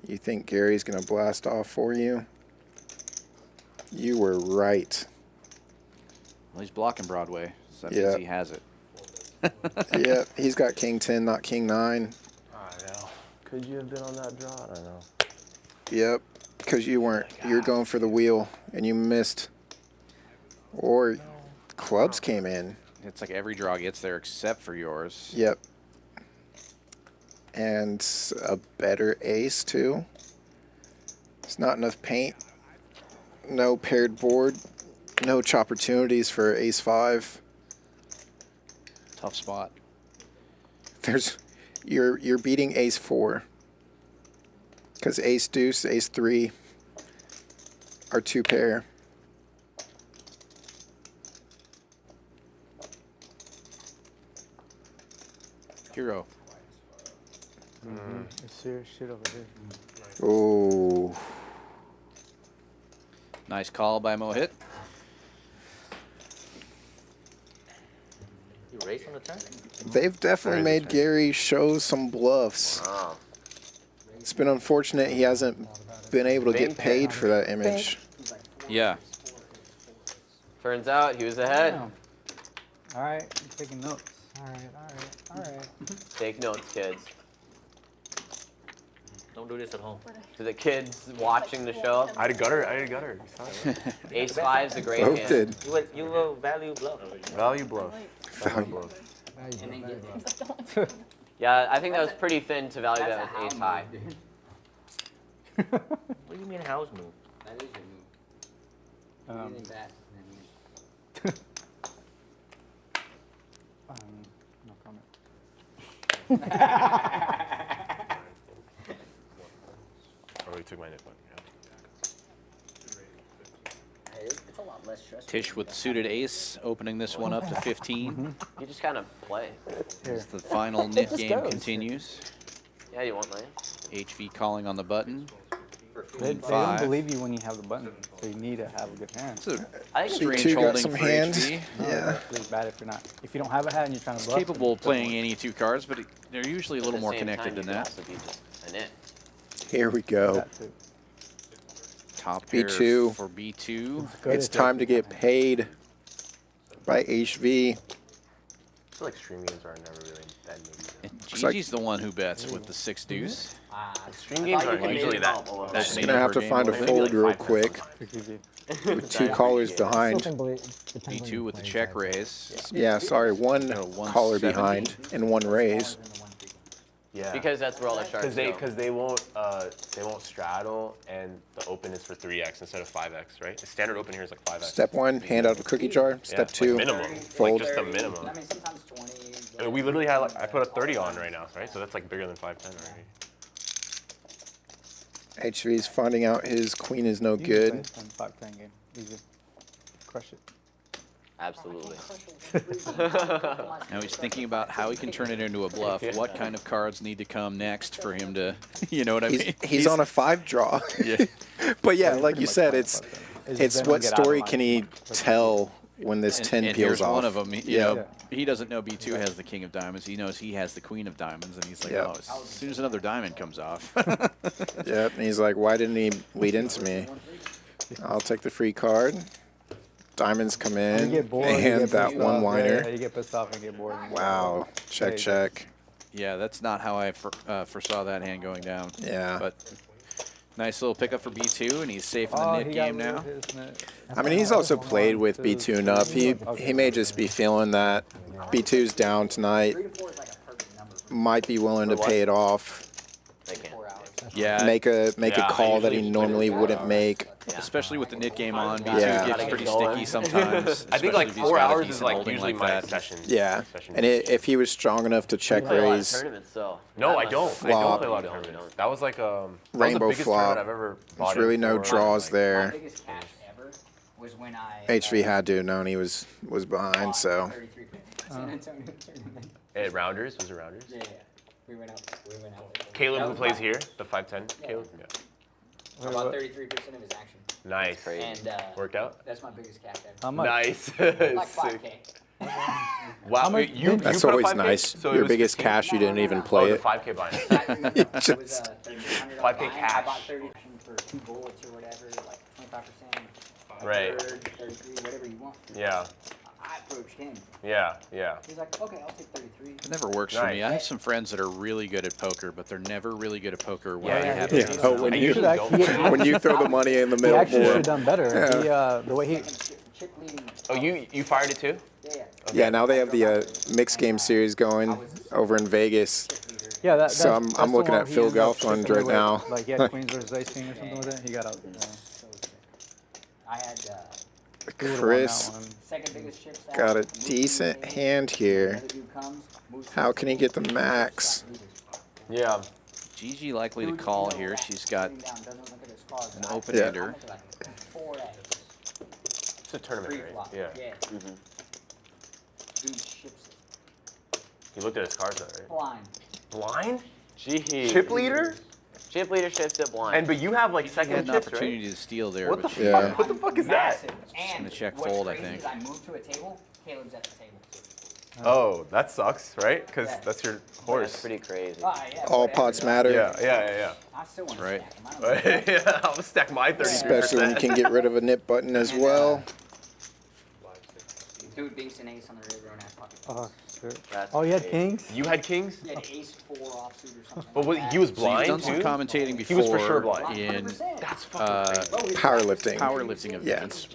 You think Gary's going to blast off for you? You were right. Well, he's blocking Broadway, so that Yeah. means he has it. Yeah, he's got king 10, not king 9. I know. Could you have been on that draw? I don't know. Yep, because you weren't. You're going for the wheel and you missed. Or clubs came in. It's like every draw gets there except for yours. Yep. And a better ace too. It's not enough paint. No paired board. No opportunities for ace 5. Tough spot. You're beating ace 4. Because ace deuce, ace 3 are 2 pair. Hero. There's serious shit over here. Oh. Nice call by Mohit. You raise on the turn? They've definitely made Gary show some bluffs. Oh. It's been unfortunate he hasn't been able to get paid for that image. Yeah. Turns out he was ahead. Damn. All right, I'm taking notes. All right, all right, all right. Take notes, kids. Don't do this at home. To the kids watching the show, I had a gutter. I had a gutter. You saw it? ace 5's a great Both hand. did. You will value bluff. Value bluff. Value Value. bluff. And then get Yeah, I think that was pretty thin to value that with ace high. What do you mean house move? That is your move. Anything bad, and then No comment. Oh, he took my nip button. it's a lot less stressful. Tisch with the suited ace, opening this one up to 15. You just kind of play. As the final nip game continues. Yeah, you want mine? HV calling on the button. They don't believe you when you have the button, so you need to have a good hand. It's a I think strange B2 got holding some for hands. HV. Yeah. It's really bad if you're not. If you don't have a hand and you're trying to bluff. Capable of playing any two cards, but they're usually a At little the more same connected time, than you can that. also be just an it. Here we go. That too. Top pair B2. for B2. Good It's if time to get paid by HV. I feel like stream games are never really that nitty. And Looks like- Gigi's the one who bets with the 6 deuce. Stream games aren't usually that. Just gonna have to find a fold real quick with 2 callers behind. B2 with the check raise. Yeah, sorry, one No, caller 170. behind and 1 raise. Yeah. Because that's where all the sharks go. Because they won't straddle, and the open is for 3x instead of 5x, right? The standard open here is like 5x. Step 1, hand out a cookie jar. Yeah, Step like 2, minimum, fold. like just the minimum. I mean, sometimes 20. And we literally had like I put a 30 on right now, right? So that's like bigger than 510 already. HV's finding out his queen is no good. 5-10 game. Easy. Crush it. Absolutely. Now he's thinking about how he can turn it into a bluff. What kind of cards need to come next for him to, you know what I mean? He's on a 5 draw. Yeah. But yeah, like you said, it's what story can he tell when this 10 and peels here's off? one of them. You know, he doesn't know B2 has the king of diamonds. He knows he has the queen of diamonds, and he's like, Yep. oh, as soon as another diamond comes off. Yep, and he's like, why didn't he lead into me? I'll take the free card. Diamonds come You in, get bored, you and get that pissed off. one-liner. Yeah, you get pissed off and get bored. Wow, check, check. Yeah, that's not how I foresaw that hand going down. Yeah. But nice little pickup for B2, and he's safe in the nip game now. I mean, he's also played with B2 enough. He may just be feeling that B2's down tonight. Might be willing to pay it off. Yeah. Make a call that he normally wouldn't make. Especially with the nit game on, B2 Yeah. gets pretty sticky sometimes. I think like especially if he's 4 got a hours is decent like holding usually like my that. session. Yeah, session and if he was strong enough to check play a lot of raise, tournaments, so No, I that don't. must- I don't Flop. play a lot of tournaments. That was like that was rainbow the biggest flop. tournament I've ever bought There's really in no for. draws My there. biggest cash ever was when I. HV had to have known he was behind, so. 33 San Antonio tournament. At Rounders, was it Rounders? Yeah. We went out. Caleb, That who was plays my- here, the 5'10", Caleb. Yeah. About 33% of his action. Nice. And Worked out. that's my biggest cash ever. How much? Nice. Like Sick. 5K. Wow, much- you That's put a always 5K? nice. So it Your was biggest 15? cash, you didn't even Oh, play the it. 5K buy-in. It was Just- $1,300 5K buy-in. I cash. bought 30 for 2 bullets or whatever, like 25%. Right. 33, whatever you want. Yeah. I approached him. Yeah. Yeah. He's like, okay, I'll take 33. It never works for me. Nice. I have some friends that are really good at poker, but they're never really good at poker when Yeah, I yeah, have yeah. to Oh, when I you usually don't. when you throw the money in the He middle actually for should have him. done better. Yeah. He, the way he, Chip leading. Oh, you fired it too? Yeah. Yeah, now they have the mixed game series going over in Vegas. yeah, that. So that's I'm the looking one at he Phil ended up Gelfand chipping right away. now. Like he had Queens versus Ace King or something like that. He got out. I had He would've won Chris that one. second biggest chip stack. got a Moved decent to hand here. Another dude comes, moves to How can he get the max? Yeah. Gigi likely to Dude, call you know here. that. She's got Sitting down, doesn't look at his cards. an I- open Yeah. ender. I'm looking like 4x. It's a tournament, right? Pre-flop. Yeah. Dude ships it. He looked at his cards, though, right? Blind. Blind? Gee. Chip leader? Chip leader shifts it blind. But you have like Had second an chips, opportunity right? to steal there, What the but she Yeah. fuck? What the fuck is that? Massive. And gonna check what's fold, I crazy think. is I moved to a table, Caleb's at the table. Oh, that sucks, right? Because Yeah. that's your That's horse. pretty crazy. Ah, yeah, All whatever, pots though. matter, Yeah. I still want Right. to stack him. I don't know. Yeah, I'm gonna stack my 33%. especially when you can get rid of a nip button as well. Dude, Binks and Ace on the river and I pocket. That's Oh, you had great. kings? You had kings? He had ace 4 offsuit or something. But he was So you've blind done some too? commentating before He was for sure blind. in That's fucking crazy. Powerlifting. powerlifting Yeah. events.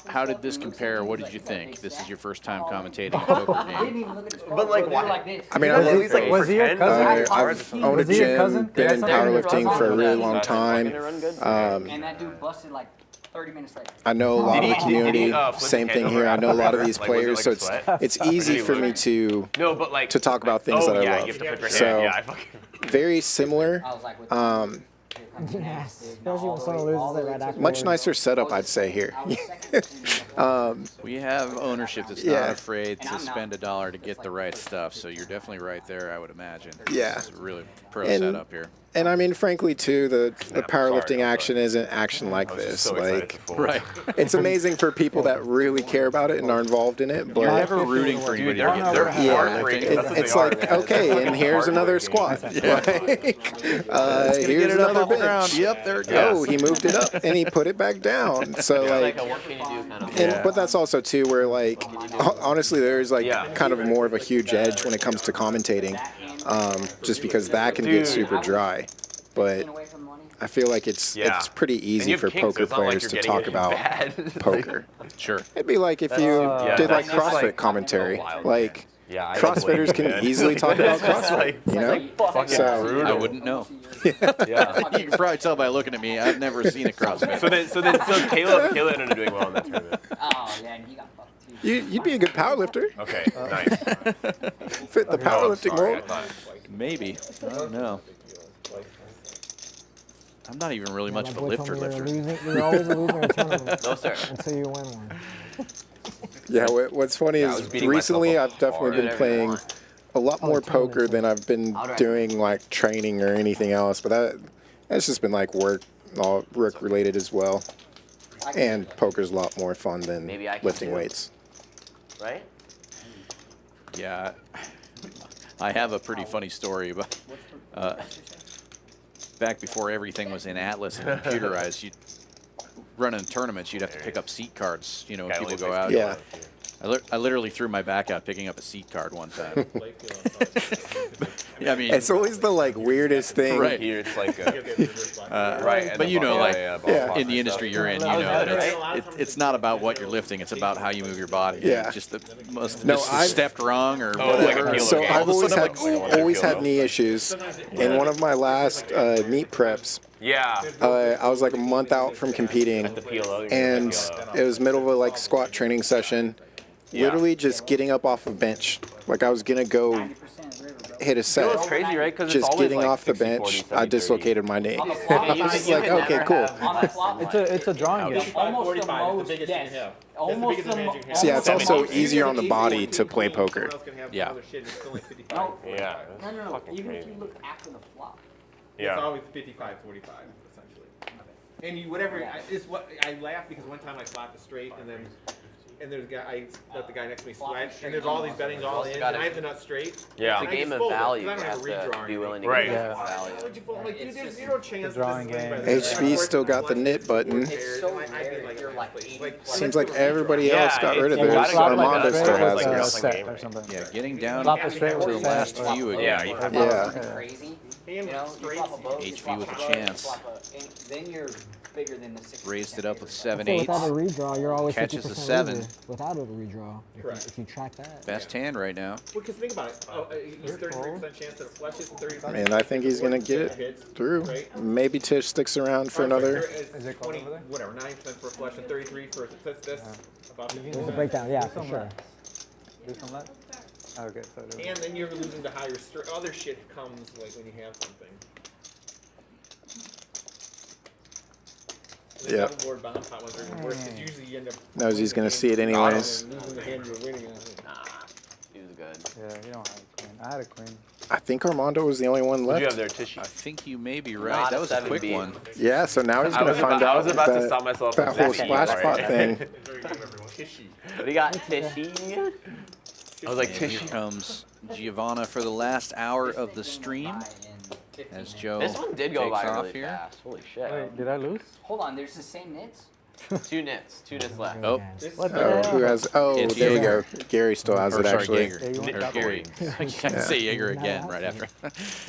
How did this compare? What did you think? This is your first time commentating a poker I didn't game. even look at his But, card. like, They were why? like this. I mean, I At love least, like, Was he your pretend cousin? to be smart. I've owned a Was he your gym, cousin? been in Yeah, powerlifting for a really long That's time. fucking run good. And that dude busted like 30 minutes later. I know a lot Did of the he- community. flip Same his thing hand here. over I know a lot of after? these Like, was it players, like so a it's sweat? it's easy for me to No, but like to talk about things oh, that I yeah, love. You have to put your hand. So Yeah, I fucking. very similar. I was like, with Yes, especially when someone loses it right after. Much nicer setup, I'd say here. We have ownership that's Yeah. not afraid to spend $1 to get the right stuff, so you're definitely right there, I would imagine. Yeah. This is a really pro And- setup here. And I mean, frankly, too, the powerlifting sorry. action isn't action like I was just this. so excited Like, to fold. Right. it's amazing for people that really care about it and are involved in it. You're But never rooting for anybody to get they're their yeah, heartbreaking. That's what it's they are, like man. okay, and here's another squat. Like, Get here's it up another off the ground. bench. Yep, there it Oh, goes. he moved it up and he put it back down. So It's like, like a what can you do kind of. and, but that's also too where like honestly there's like Yeah. kind of more of a huge edge when it comes to commentating, just because that can get super dry. But I feel like it's pretty And easy you have for kings, so poker it's not like players you're to getting talk it about bad. poker. Sure. It'd be like if you Yeah, did like that's just, CrossFit like, commentary. wild, Like Yeah, I CrossFitters don't blame can you, man. easily talk about That's CrossFit. like You know? fucking So- brutal. I wouldn't know. Yeah. You can probably tell by looking at me, I've never seen a CrossFit. So Caleb ended up doing well in that tournament. Oh, yeah, and he got fucked too. You'd be a good powerlifter. Okay, nice. Fit the powerlifting sorry, mold. I thought- Maybe. I don't know. I'm not even really much of a My boy told lifter. me you're always a loser in a tournament. No, sir. Until you win one. Yeah, what's funny Yeah, I was is beating recently myself up I've definitely hard. been playing a lot more poker than I've been doing like training or anything else. But that's just been like work related as well. And poker's a lot more fun than Maybe I can lifting too. weights. Right? Yeah. I have a pretty funny story about back before everything was in Atlas and computerized. You'd run in tournaments, you'd have to pick up seat cards, you know, when people go out. Yeah. I literally threw my back out picking up a seat card one time. Yeah, I mean, It's always the like weirdest thing. Right. Here it's like a, right, and but the you know, ball- like yeah, in the industry you're in, you know that it's not about what you're lifting; it's about how you move your body. Yeah. Just the most No, just I've- stepped wrong or Oh, like a whatever. kilo So game. I've always had like a knee issues. In one of my last meet preps, Yeah. I was like a month out from competing, The PLO. and it was middle of a like squat training session. Yeah. Literally just getting up off a bench, like I was gonna go hit a You know set. what's crazy, right? Because Just it's always getting like off the 60, bench, 40, I 70, dislocated my knee. On the I flop, was just like, okay, cool. on the flop, It's a drawing game. almost the most, yes. Almost the most. So yeah, it's also easier on the body to play poker. Yeah. No, Yeah. no. Fucking Even if crazy. you look after the flop. It's Yeah. always 55-45, essentially. And you whatever it's what I laugh because one time I slapped a straight and there's a guy I let the guy next to me sweat and there's all these bettings all in and I have the nut straight. Yeah. It's a I game just of fold it, 'cause value. I You don't have have a redraw to or be willing to Right. give Yeah. value. Why would you fold? I'm like, dude, there's zero chance. drawing this is game. anybody. HV still got the knit button. It's so rare. You're like 80. Seems like everybody Yeah, else got rid of it's- you theirs. gotta go Armando like a still straight has with, like, his. a set game, or right? something. Yeah, getting down Flop a straight to with the a last set. few Yeah, again. you have Yeah. Crazy. Hand You know, you straight. flop a boat, you HV flop with a boat, you chance. flop and then you're bigger than the 60. Raised it up with So 7-8. without a redraw, you're always Catches 50% a 7. loser. Without a redraw, Correct. if you track that. Best hand right now. Well, because think about it. He's 33% chance that it flushes and 30%. And I think he's gonna get it through. Maybe Tish sticks around for another. Is it 20, whatever, 9% for a flush and 33 for this. About There's a breakdown, yeah, for sure. Do some left? Okay, so do And then you're losing the higher other shit comes like when you have something. The Yep. double board bound pot ones are even worse because usually you end up Knows he's gonna see it anyways. losing the hand you're winning on. Nah, he was good. Yeah, you don't have a queen. I had a queen. I think Armando was the only one What do you left. have there, Tishy? I think you may be right. Not That a was a quick 7B. one. Yeah, so now he's I gonna was find about, I out was about to that, stop myself. that from whole saying splash it, pot right? thing. Tishy. What do you got, Tishy? I was like, And here Tishy. comes Giovanna for the last hour of the stream as Joe This one did go takes by off really here. fast. Holy shit. Wait, did I lose? Hold on, there's the same nits? Two nits left. Oh, Who has? Oh, It's there we go. Jaeger. Gary still has or it sorry, actually. Jaeger. Or Gary. I can't say Jaeger again right after.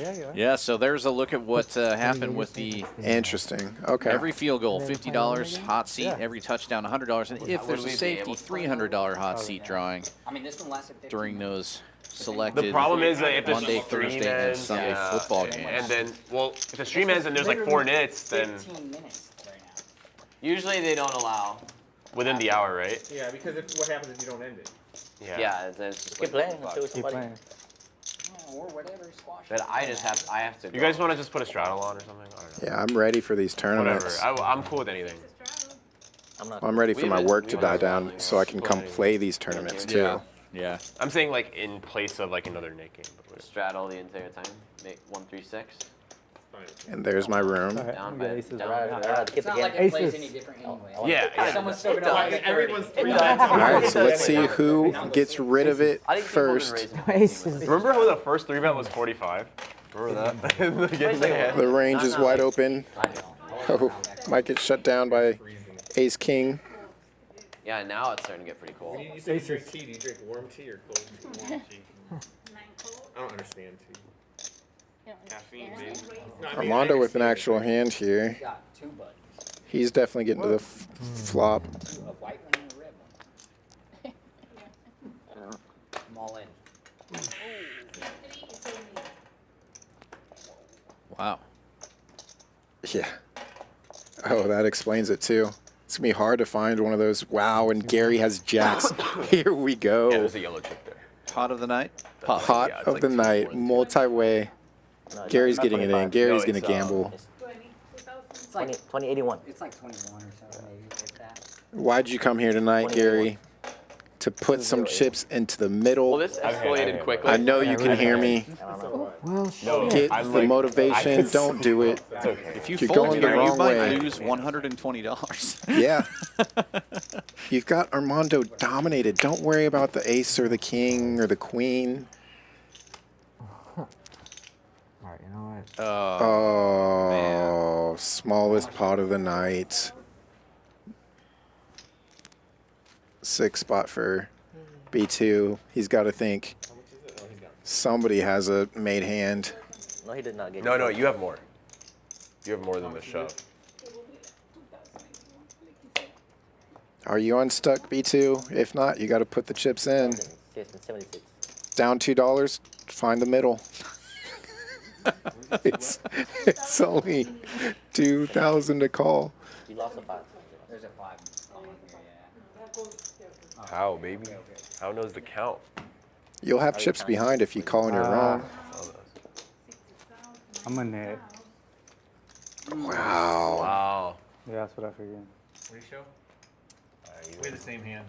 Yeah. Yeah, so there's a look at what happened with the Interesting. Okay. every field goal, $50, hot seat, every touchdown, $100, and if there's a safety, $300 hot seat drawing I mean, this one lasted 15 during those selected The problem is that if the Monday, stream Thursday, and ends, Sunday football games. and then, well, if the stream ends and there's like 4 nits, then 15 minutes right now. Usually they don't allow. within the hour, right? Yeah, because what happens if you don't end it? Yeah, it's just Keep playing until Keep somebody. playing. Or whatever, squash. But I have to. You guys want to just put a straddle on or something? I don't know. Yeah, I'm ready for these Whatever. tournaments. I'm cool with anything. I'm not. I'm ready for my work to die down Yeah. so I can come play these tournaments too. Yeah. Yeah. I'm saying like in place of like another Nick game. But whatever. straddle the entire time. Make 136. And there's my room. Alright, Down I'm by good. Aces. down. I'd keep It's the not game. like it plays Aces. any different anyway. Yeah. Someone's still gonna like Everyone's three All right, so let's see who gets rid of it I think people have been first. raising Aces. Remember how the first 3-bet was 45? Remember that? Getting the hand. The range is wide open. Oh, might get shut down by Ace King. Yeah, now it's starting to get pretty cool. You say you drink tea. Do you drink warm tea or cold tea? Warm tea. I don't understand tea. Caffeine, baby. No, I mean, Armando I with an understand actual hand here. got two buttons. He's definitely getting to the flop. A white one and a red one. I'm all in. Wow. Yeah. Oh, that explains it too. It's gonna be hard to find one of those. Wow, and Gary has jacks. Here we Yeah, go. there's a yellow chip there. Pot of the night? Pot. Hot Yeah, it's of like the 2 night, points. multi-way. No, Gary's not getting it in. 25. Gary's No, gonna it's, gamble. It's 20, like 2081. it's like 21 or so maybe, if that. Why'd you come here tonight, 21. Gary? To put some chips into the middle. Well, this escalated quickly. I know you can hear me. I don't know. Well, No, Get I'm the like, motivation. Don't do it. It's okay. If you You're fold going the here, you wrong might way. lose $120. Yeah. You've got Armando dominated. Don't worry about the ace or the king or the queen. Alright, you know what? Oh, smallest pot of the night. 6 spot for B2. He's got to think. Somebody has a made hand. No, he did not get No, it. no, you have more. You have more than the shove. Are you unstuck, B2? If not, you got to put the chips in. 76. Down $2. Find the middle. it's only 2,000 to call. You lost a 5. There's a 5 on here, yeah. How, baby? How knows the count? You'll have chips behind if you call and you're wrong. I'm a net. Wow. Wow. Yeah, that's what I figured. What do you show? We had the same hand.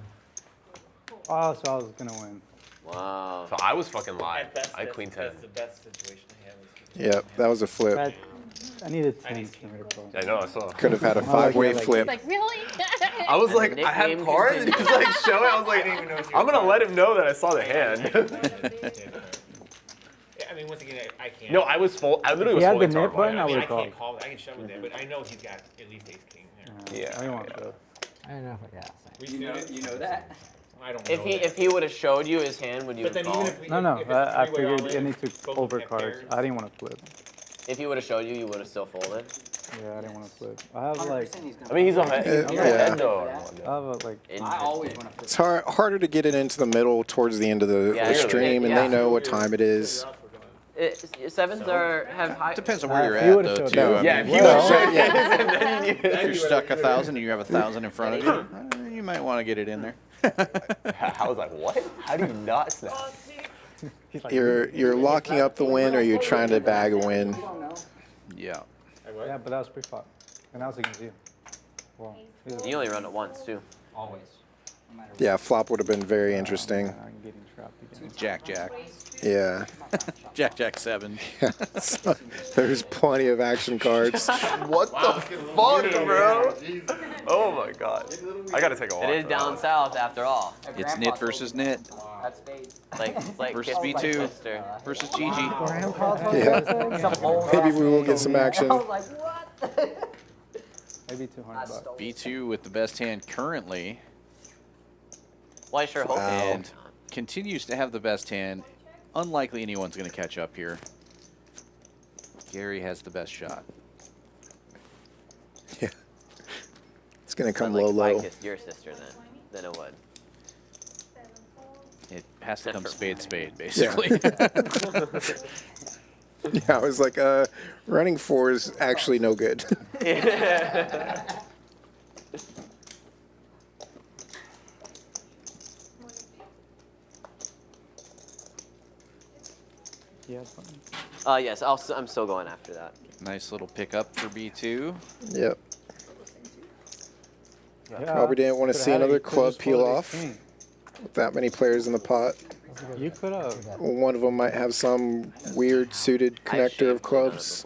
Oh, so I was gonna win. Wow. So I was fucking live. I had queen 10. That's the best situation to have. Yep, that was a flip. I needed 10 to make a call. I know, I saw. Could have had a 5-way flip. Like, really? I was like, the I had nickname cards, and he was like showing. I was like, I'm gonna let him know that I saw the hand. Yeah, I mean, once again, I can't. No, I was full. I literally If he was had the fully net button, targeted. I I mean, I would've can't call it. I can shove with that, but I know he's got at least ace king there. Yeah, I didn't want yeah. to. I don't know if I got it. You know that? I don't know. If he would have showed you his hand, would you But have then even called? if we, No, no, if it's I three-way figured all-in, it needs to both over have cards. pairs. I didn't want to flip. If he would have showed you, you would have still folded. Yeah, I didn't want to flip. I have like, 100% he's gonna I mean, he's on Yeah. head though. I have like, I always want to flip. It's harder to get it into the middle towards the end of the Yeah, stream, and yeah. they know what time it is. Sevens have high. Depends on where you're if he at, would've though, showed too. up. I Yeah, mean, if he No, was showing yeah. his, and then you if you're stuck 1,000 and you have 1,000 in front of you, you might want to get it in there. I was like, what? How do you not snap? You're locking up the win, or you're trying to bag a win. Yeah. yeah, but that was pre-flop. And that was against you. Well, You only run it once too. Always. No matter Yeah, flop would have been very interesting. I'm getting trapped again. Jack, Jack. Yeah. Jack, Jack 7. So, there's plenty of action cards. What the fuck, bro? Oh my god. I gotta take a walk. It is down south after all. It's nit versus nit That's spades. It's like versus kissing B2 sister. versus Gigi. Yeah. Maybe we will get some action. I Maybe 200 bucks. B2 with the best hand currently. Well, I sure hope And continues to have the best hand. Unlikely anyone's going to catch up here. Gary has the best shot. Yeah. It's going to come like low, if I low. kissed your sister then it would. It has to come spade, basically. Yeah, I was like, running 4 is actually no good. Yeah. Yes, I'm still going after that. Nice little pickup for B2. Yep. Yeah, Probably didn't want to could've see had it. another You could've club just peel folded off ace-king. with that many players in the pot. You could have. One of them might have some weird suited connector of clubs.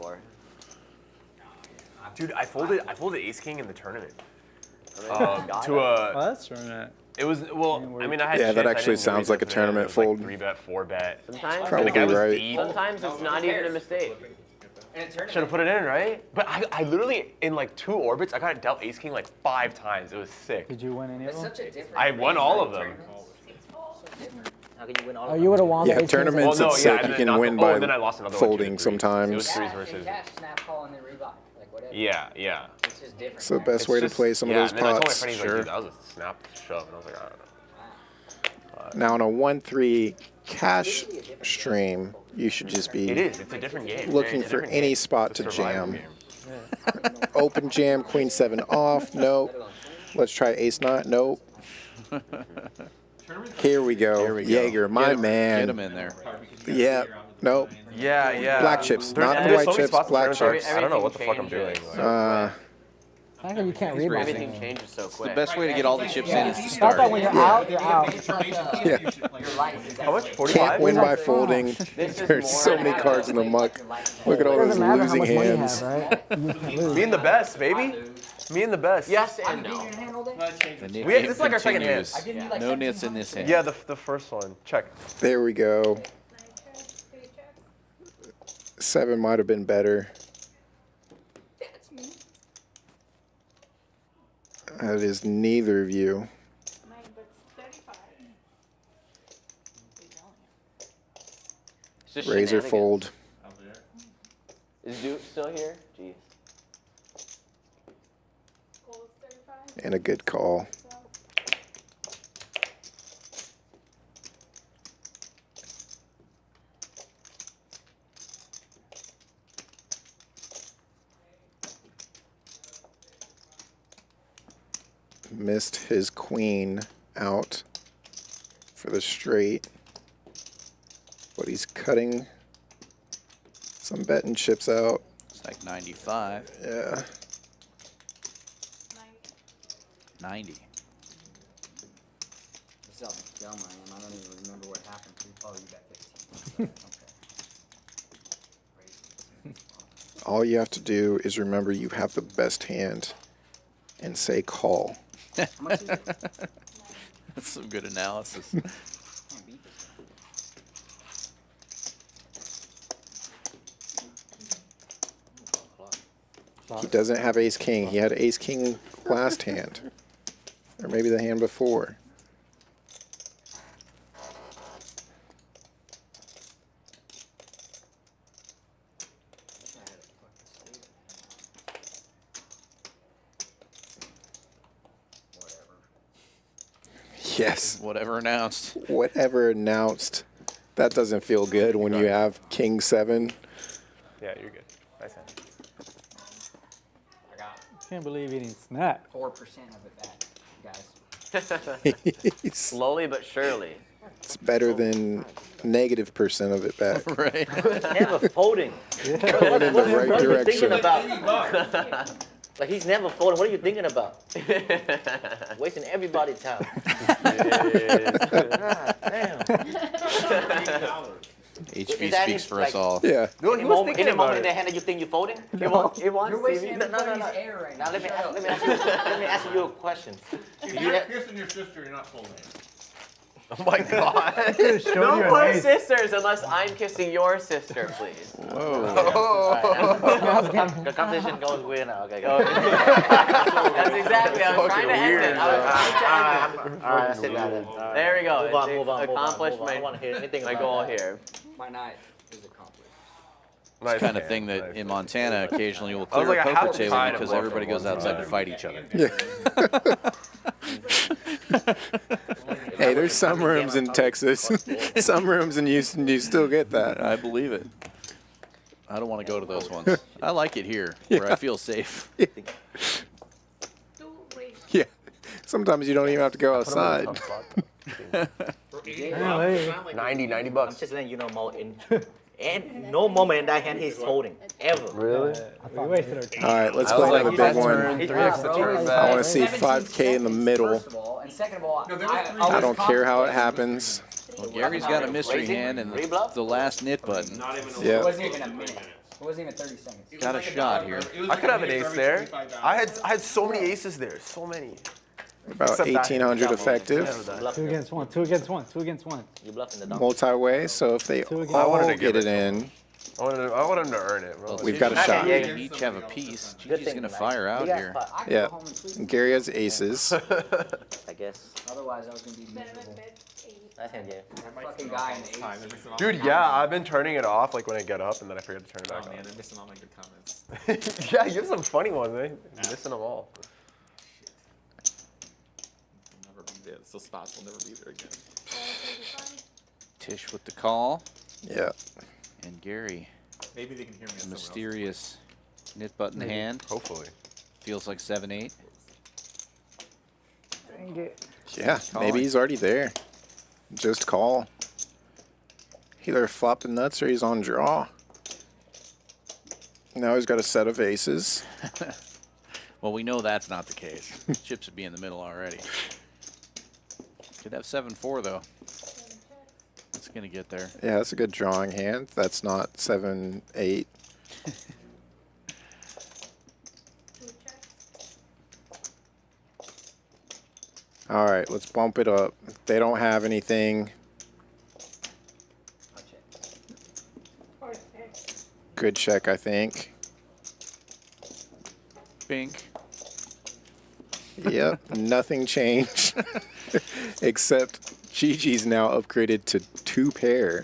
Dude, I folded ace king in the tournament. To Oh, that's tournament. It was I mean, I had. Yeah, that chips, I actually didn't sounds really like a touch it. tournament It was like fold. 3-bet, 4-bet. Sometimes, Probably the guy was right. deep. sometimes it's not even a mistake. Should have put it in, right? But I literally, in like 2 orbits, I got dealt ace king like 5 times. It was sick. Did you win any of them? Such a different. I won all of them. How can you win all Oh, of you them? would have won Yeah, the 18s. tournaments, Well, no, it's yeah, sick. and You then can not win the- by then I lost another one, folding 2 to 3. sometimes. It was 3s And versus. cash, snap call, and then rebuy. Like whatever. Yeah. It's just different. It's the right? best way to play some of those and then I told my pots. friend, he's Sure. like, dude, that was a snap shove. And I was like, I don't know. Now on a 1-3 cash stream, you should just It be is. It's a different game. looking It's a for different any game. spot It's a to survival jam. game. Open jam, queen 7 off. Nope. Let's try ace 9. Nope. Here we go. Here we go. Jaeger, my Get him man. in there. Yeah. Nope. Yeah. Black chips, There's- not the there's white so many chips, spots in black tournaments chips. I don't know what the fuck I'm doing. Uh, How come you can't He's rebound? raising. Everything changes so The quick. best way to get all the chips in is to I start. thought when you're out, you're out. yeah. Your life is How much? Can't 45? win by folding. This is There's more so many about- cards in the muck. Look at all It those doesn't matter how losing much money you hands. have, right? You can't lose. Me and the best, baby. Me and the best. Yes and no. The nit We have- game this is like our second hand. continues. No nits in this hand. Yeah, the first one. Check. There we go. 7 might have been better. That is neither of you. It's just Razor shenanigans. fold. Is Duke still here? Jeez. And a good call. Missed his queen out for the straight, but he's cutting some betting chips out. It's like 95. Yeah. 90. This is how dumb I am. I don't even remember what happened. Oh, you got 15. Okay. All you have to do is remember you have the best hand and say call. How much is it? That's some good analysis. Can't beat this He doesn't have ace king. He had ace king last hand. Or maybe the hand before. Yes. Whatever announced. Whatever announced. That doesn't feel good when you have king 7. Yeah, you're good. Nice hand. I got Can't believe he didn't snap. 4% of it back, guys. Slowly but surely. It's better than -% of it back. Right. Never folding. Going in the right What are you thinking direction. about? Like he's never folding. What are you thinking about? Wasting everybody's time. God, damn. HV Is that speaks his, for us like- all. Yeah. No, he was thinking In the about moment in the it. hand that you think you're folding? It wants You're wasting TV. everybody's air right now. Now let me Shut up. ask you a question. If You you're have- kissing your sister, you're not full name. Oh my god. No more sisters unless I'm kissing your sister, please. The competition goes winner. Okay, go. That's exactly. I was trying to end it. Alright, sit down then. There we go. Move on. Accomplished I don't want to hear anything my about goal that. here. My night is accomplished. It's the kind of thing that in Montana occasionally will I was clear like, a I poker have to table try to because bluff everybody at goes one outside time. to fight each other. Hey, there's some rooms in Texas, some rooms in Houston, you still get that. I believe it. I don't want to go to those ones. I like it here, where I feel safe. Yeah. Sometimes you don't even have to go outside. $90 bucks. I'm just letting you know, Mo, and no moment in that hand he's folding, ever. Really? We wasted our time. All right, let's play another big one. I want to see 17 5K in the seconds, middle. First of all, and second of all, I don't care how it happens. Well, Gary's got a mystery hand and the last knit button. It Yeah. wasn't even a minute. It wasn't even 30 seconds. Got a shot here. I could have an ace there. I had so many aces there. So many. About Except that 1,800 effective. Two against one. 2 against 1. 2 against 1. You bluffing the dog. Multi-way, so if they all get it in, I want him to earn it, bro. we've got a shot. You each have a piece. Gigi's going to fire out here. Yeah. Gary has aces. I guess. Otherwise, I was going to be miserable. Nice hand, Gary. Fucking guy in the eight. Dude, yeah, I've been turning it off like when I get up and then I forget to turn it back Oh man, on. they're missing all my good comments. Yeah, you have some funny ones, eh? You're missing them all. They'll never be there. Those spots will never be there again. Tish with the call. Yeah. And Gary, Maybe they can hear me. a mysterious knit button hand. Hopefully. Feels like 7-8. Dang it. Yeah, maybe he's already there. Just call. He either flopped the nuts or he's on draw. Now he's got a set of aces. Well, we know that's not the case. Chips would be in the middle already. Could have 7-4 though. It's going to get there. Yeah, that's a good drawing hand. That's not 7-8. All right, let's bump it up. They don't have anything. Good check, I think. Bink. Yep, nothing changed. Except Gigi's now upgraded to 2 pair.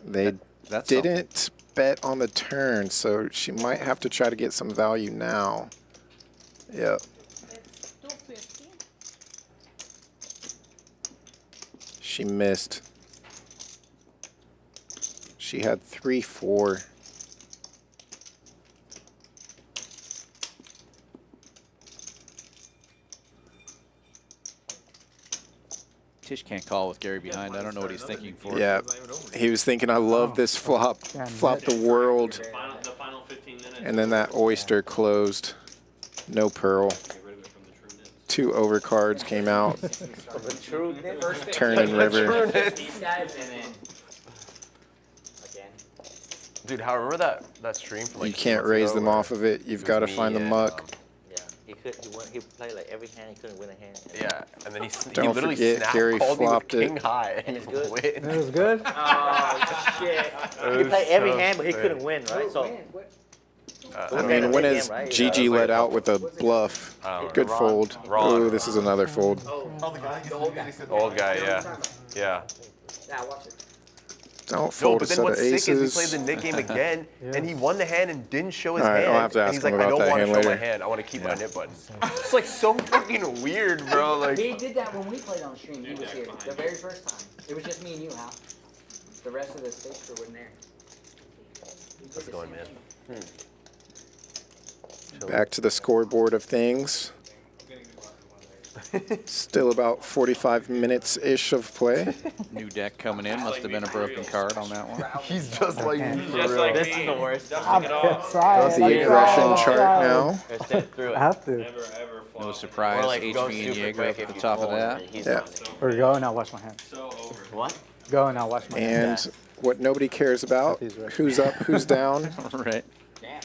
They That's didn't bet on the turn, so she might have to try to get some value now. Yep. She missed. She had 3-4. Tish can't call with Gary behind. I don't know what he's thinking for. Yeah, he was thinking, I love this flop. Flop the world. The final 15 minutes. And then that oyster closed. No pearl. 2 overcards came out. Turn and river. These guys and then again. Dude, how remember that stream from like You 2 can't months raise ago them where off of it. You've was got to me find the and, muck. Yeah, he played like every hand. He couldn't win a hand. Yeah, and then he Don't literally forget, snapped, Gary called me with flopped it. king high and It's good. win. It was good? Oh, shit. He played every hand, but he couldn't win, right? So I mean, when is Gigi let out with a bluff? Good fold. Ooh, this is another fold. Old guy, yeah. Yeah. Yeah, watch it. Don't No, fold a but then set of what's sick is aces. he played the nit game again, and he won the hand and didn't show his All right, hand. I'll have to and ask he's him like, I about don't that want to hand show my later. hand. I want to keep my nit button. It's like so fucking weird, bro. Like, He did that when we played on stream. He was here the very first time. It was just me and you, Hal. The rest of the stage crew wasn't there. how's it going, man? Back to the scoreboard of things. Still about 45 minutes-ish of play. New deck coming in. Must have been a broken card on that one. He's just like me, for Just real. like This me. is the worst. Dusting it off. The aggression chart now. Or sit through I it. have to. Never ever flop. No surprise. Or like go HV and super Jaeger quick up at if the you top of fold, that. and he's Yeah. winning. Or go and I'll wash my hands. So over. What? Go and I'll wash my hands. And what nobody cares about, who's up, who's down. Right. Damn.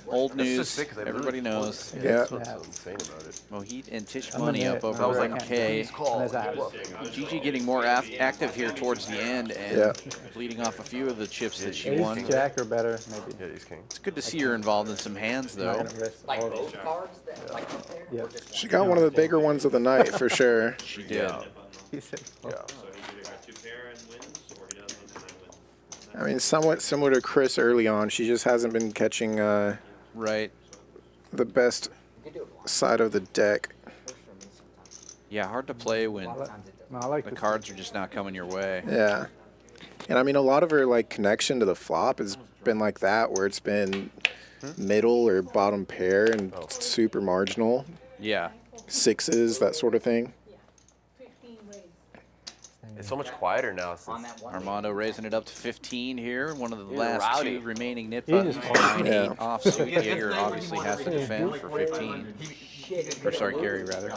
Old That's just news. sick 'cause I Everybody literally- knows. Yeah. That's what's so insane about it. Mohit and Tisch I'm a Money minute. up over I was like, 11K. unless I have Gigi getting more active here towards the end and Yeah. bleeding off a few of the chips that she ace, won. jack or better, maybe. Yeah, ace king. It's good to see her involved in some hands, Not though. gonna risk Like all of both it. cards that like up there? Yeah. Or just She got one of the bigger ones of the night for sure. She did. He said, Yeah. I mean, somewhat similar to Chris early on. She just hasn't been catching Right. the best side of the deck. Yeah, hard to play when no, I like the this. cards are just not coming your way. Yeah. And I mean, a lot of her like connection to the flop has been like that, where it's been middle or bottom pair and super marginal. Yeah. Sixes, that sort of thing. It's so much quieter now on since that one. Armando raising it up to 15 here. One of the He's last rowdy. two remaining nit He buttons. just- 9-8 Yeah. offsuit. Yeah, Jaeger that's obviously has to 9-8. defend for 15. Or sorry, Gary rather.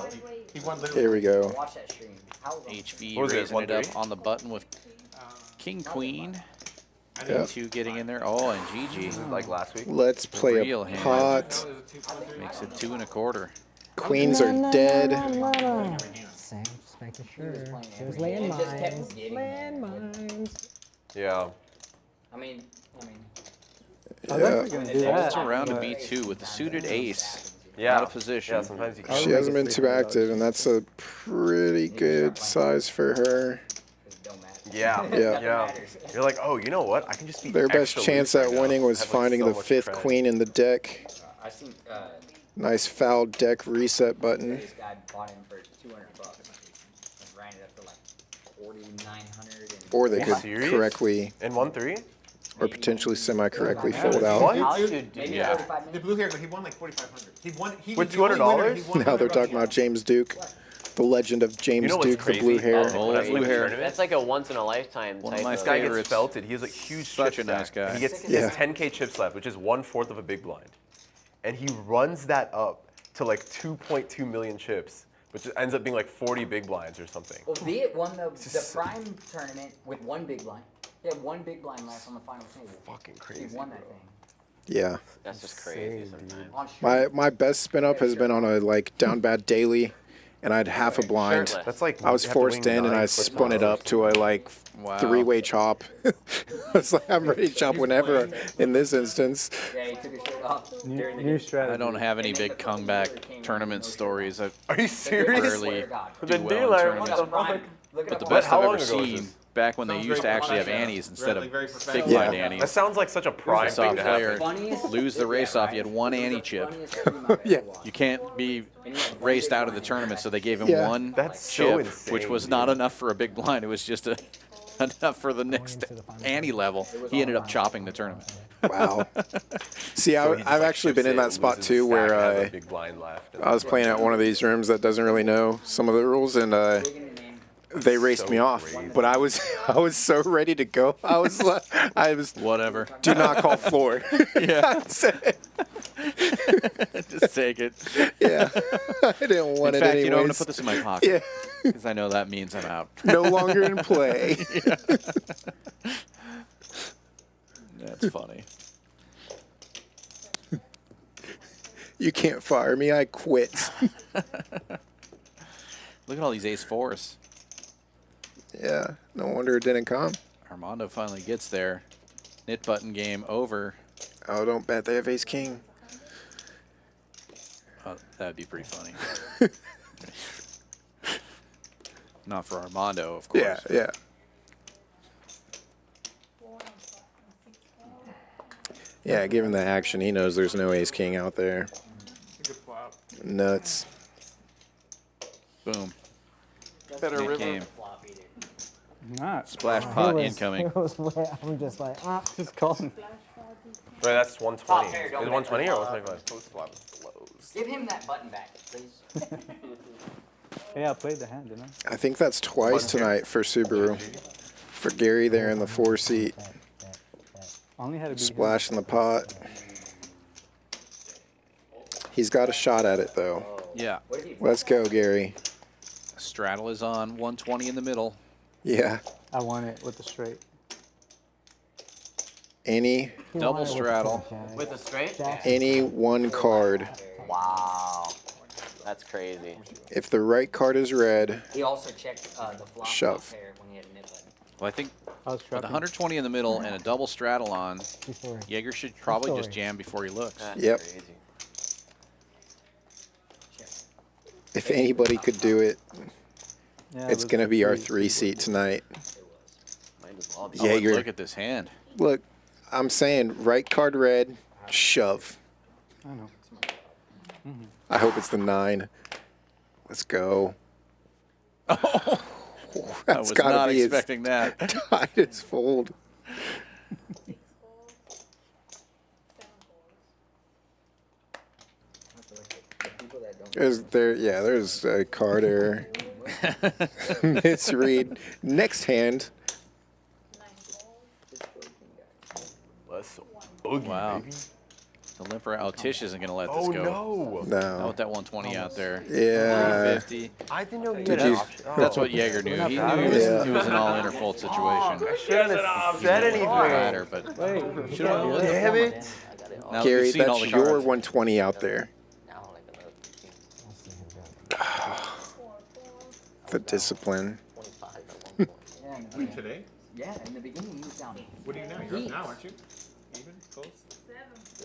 He won literally. Here we go. Watch that stream. How long? HV What was it, raising it up 1-3? on the button with King Queen. Yeah. Two getting in there. Oh, and Gigi like last week. Let's play Real a hand. pot. makes it 2 1/4. Queens are dead. Sam, just making sure. playing There's every game. It just kept landmines. getting Landmines. Yeah. I mean, I was Yeah. actually gonna do Folds that. around to but B2 with the suited ace. Yeah. Out of position. Yeah, sometimes you can. She hasn't been too active, and that's a pretty good size for her. it don't matter. Yeah. Yeah. Yeah. You're like, oh, you know what? I can just be Their best extra chance loose at right now. winning was Have, like, finding so the much fifth cred. queen in the deck. I seen Nice foul deck reset button. this guy bought him for $200 and ran it up to like 4,900. Or they Are you could serious? correctly In 1-3? or potentially semi-correctly fold What? out. How do you do Maybe Yeah. 45 The minutes. blue hair, he won like 4,500. He won. He With was the only $200? winner. He won Now they're $200 talking about James Duke, the legend of James You know what's Duke, the crazy? blue hair. Oh, When I blue look at hair. tournaments, That's like a once in a lifetime One of type my this guy gets favorites. felted. He has like huge Such chip a nice stack. guy. He gets Yeah. 10K chips left, which is 1/4 of a big blind, and he runs that up to like 2.2 million chips, which ends up being like 40 big blinds or something. Well, Viet won the prime tournament with one big blind. He had one big blind left on the final table. Fucking He crazy. won that thing. Yeah. That's just crazy sometimes. On stream. My best spin up has been on a like down bad daily, and I had half a blind. Shirtless. That's like I was you have to forced win in and 9 I flip spun it flops. up to a like Wow. three-way chop. I was like, I'm ready to chop whenever in this instance. Yeah, he took his shirt off during the New game. strategy. I don't have any big comeback tournament stories. I Are you serious? rarely The do well in dealer, tournaments. what the fuck? Look it But the up best How I've long ever ago was seen, this? back when they Sounds used to very actually have professional. annies instead of Very big professional. blind Yeah. That annies. sounds like such a prime Race off thing to player, happen. Funniest- lose the race off, you had one annie chip. Yeah. You can't be raced out of the tournament, so they gave him Yeah. one That's so chip, insane, which was dude. not enough for a big blind. It was just enough for the next ante level. He ended up chopping the tournament. Wow. See, So he just, I've like, actually chips been in it, that spot loses too, stack, where has a big blind left. I was playing at one of these rooms that doesn't really know some of the rules, and they raced So me off. crazy. But I was so ready to go. I was Whatever. do not call floor. Yeah. Said, Just take it. yeah. I didn't want In it fact, anyways. you know, I'm going to put this in my pocket. Yeah. Because I know that means I'm out. No longer in play. That's funny. You can't fire me. I quit. Look at all these ace fours. Yeah. No wonder it didn't come. Armando finally gets there. Knit button game over. Oh, don't bet they have ace king. That'd be pretty funny. Not for Armando, of course. Yeah, yeah. Yeah, given the action, he knows there's no ace king out there. Good flop. Nuts. Boom. Better Knit river. game. Not. Splash It pot was- incoming. It was where I'm just like, ah. Just calling. Wait, that's 120. Top pair, Is don't it bet 120 or the flop. 125? Post flop is close. Give him that button back, please. Yeah, I played the hand, didn't I? I think that's twice tonight for Subaru. For Gary there in the 4 seat. I only had to be Splash in the pot. He's got a shot at it, though. Yeah. Let's go, Gary. Straddle is on 120 in the middle. Yeah. I won it with the straight. any Double straddle. With a straight? any one card. Wow. That's crazy. If the right card is red, He also checked the flop Shove. pair when he had a nip button. Well, I think I was with a trapping. 120 in the middle and a double straddle on, Before. Jaeger should probably just Sorry. jam before he looks. That's Yep. crazy. if anybody could do it, Yeah, it's those going to are be our three. 3-seat tonight. Might as well be. Oh, and Jaeger. look at this hand. Look, I'm saying right card red, shove. I know. I hope it's the 9. Let's go. I That's was gotta not be expecting that. as tight as fold. There's a card error. Misread. Next hand. Let's boogie, Wow. baby. The limper. Oh, Tisch isn't going to let this Oh go. no! Not No. with that 120 out there. Yeah. 350. I didn't know he Did had an you- option. Oh. That's what Jaeger knew. He knew Yeah. it was an all-in fold situation. Shouldn't have said anything. Rider, but should have. Damn it! Now that Gary, we've seen all that's the your cards. 120 out there. Now like another 15, I'll see who got it. The discipline. 25 at one point. Yeah, in the Wait, beginning. today? Yeah, in the beginning he was down. What are you now? You're up now, aren't you? Even? Close?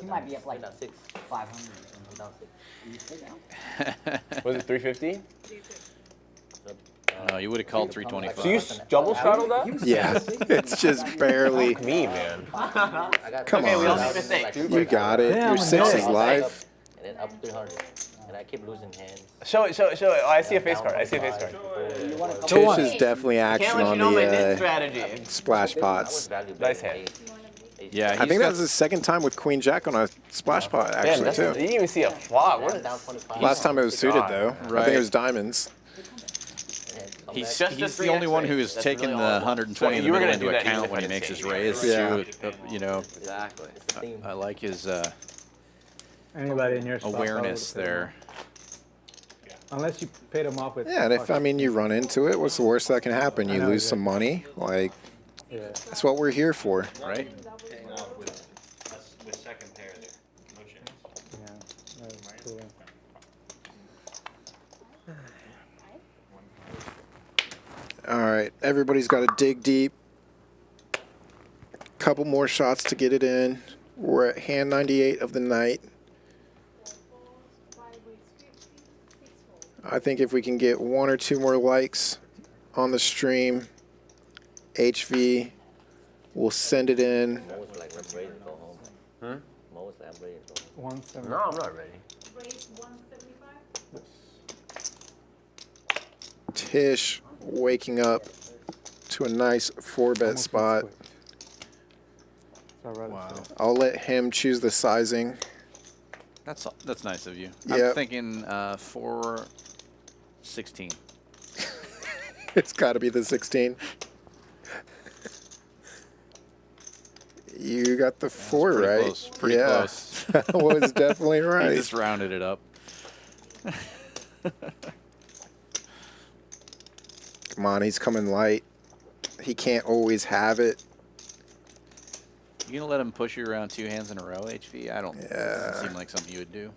He might be up like Down 6. 500 or something. Down 6. Are you still down? Was it 350? No, you would have called 325. So you double straddled that? Yeah, it's just barely. Me, man. I got Come Okay, we all on. make mistakes. You got it. Yeah, Your I'm 6 is down. live. And then up 300. And I keep losing hands. Show it. Oh, I see a face card. I see a face card. Tisch is definitely action Can't let you on know my knit the strategy. splash I was pots. valued Nice by hand. Yeah, I he's think got- that was his second time with Queen Jack on a splash pot, Damn, actually, that's, you too. didn't even see a flop. What I'm is down 25. Last time it was suited, though. I Right. think it was diamonds. He's, Just he's a the only 3x one who raise. is That's taking really the all it was. 120 in So the you were middle gonna into do that account even when he if I makes didn't his say raise. Yeah. Too. You know, Exactly. I like his Anybody in your spot, awareness I would've there. paid him off. Unless you paid him off with. Yeah, and if, I mean, you run into it, what's the worst that can happen? You I know, lose some money. Like, Yeah. that's what we're here for. Right? Paying off with the second pair there. No chance. Yeah. That was cool. All right, everybody's got to dig deep. Couple more shots to get it in. We're at hand 98 of the night. I think if we can get 1 or 2 more likes on the stream, HV will send it in. Mo was like, I'm ready to go home. Mo was like, I'm ready to go home. 170. No, I'm not ready. Tisch waking up to a nice 4-bet spot. Wow. I'll let him choose the sizing. That's nice of you. Yep. I'm thinking 416. It's got to be the 16. You got the 4 pretty right. close, pretty yeah. close. That was definitely He right. just rounded it up. Come on, he's coming light. He can't always have it. You gonna let him push you around 2 hands in a row, HV? I don't. Yeah. Doesn't seem like something you would do.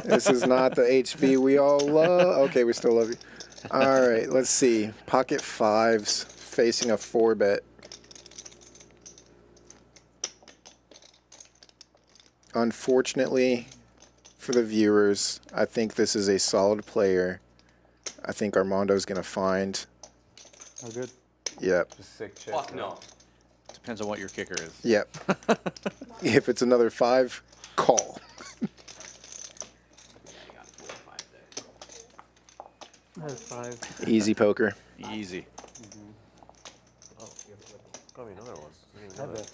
This is not the HV we all love. Okay, we still love you. All right, let's see. Pocket 5s facing a 4-bet. Unfortunately for the viewers, I think this is a solid player. I think Armando's going to find. Oh, good. Yep. Just sick check. Fuck no. Depends on what your kicker is. Yep. If it's another 5, call. That's 5. Easy poker. Easy. Oh, got me another one. I didn't I know that. bet.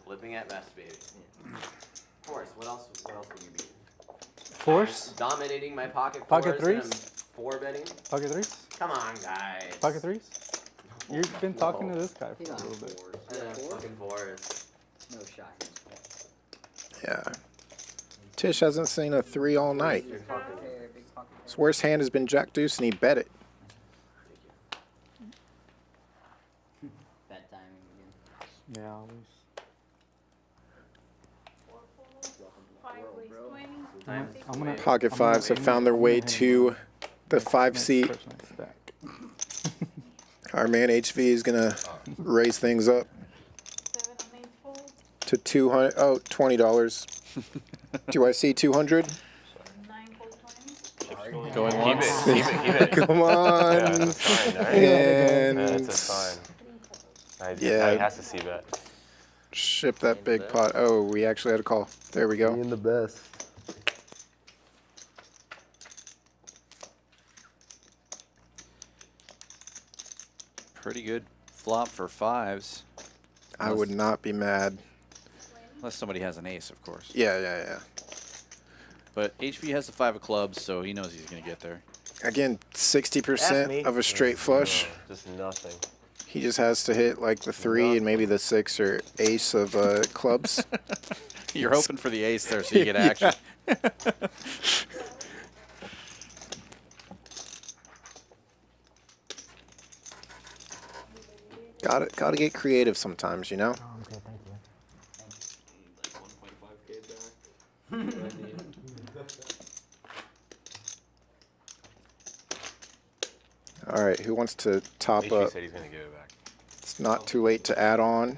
Flipping at best, baby. Of course. What else would you be? Force? Dominating my pocket Pocket fours and threes? I'm 4-betting? Pocket 3s? Come on, guys. Pocket 3s? You've been talking to this guy for a little bit. Fucking fours. No shot. Yeah. Tisch hasn't seen a 3 all night. His worst hand has been Jack Deuce, and he bet it. Bad timing again. Yeah, always. I'm gonna, Pocket fives have found their way to the 5 seat. Our man HV is gonna raise things up to 200. Oh, $20. Do I see 200? Going once. Keep it. Come on. Yeah, that's fine, right? And That's fine. yeah. He has to see that. Ship that big pot. Oh, we actually had a call. There we go. Being the best. Pretty good flop for fives. I would not be mad. Unless somebody has an ace, of course. Yeah. But HV has the 5 of clubs, so he knows he's going to get there. Again, 60% of a straight flush. Just nothing. He just has to hit like the 3 and maybe the 6 or ace of clubs. You're hoping for the ace there so you get action. Gotta get creative sometimes, you know? Oh, I'm good, thank you. All right, who wants to top HV up? said he's gonna give it back. It's not too late to add on.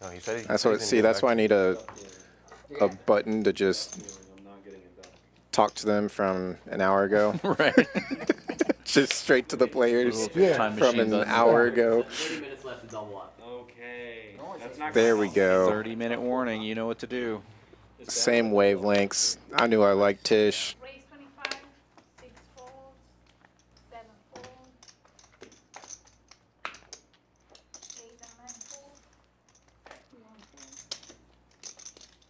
No, he said That's what. See, that's why I need a button to just talk to them from an hour ago. Right. Just straight to the players Time from machine an button. hour ago. 30 minutes left to double up. Okay. That's not There we go. 30-minute warning. You know what to do. Same wavelengths. I knew I liked Tish. Raise 25, 6 folds, 7 folds, 8 and 9 folds, 2 1 fold,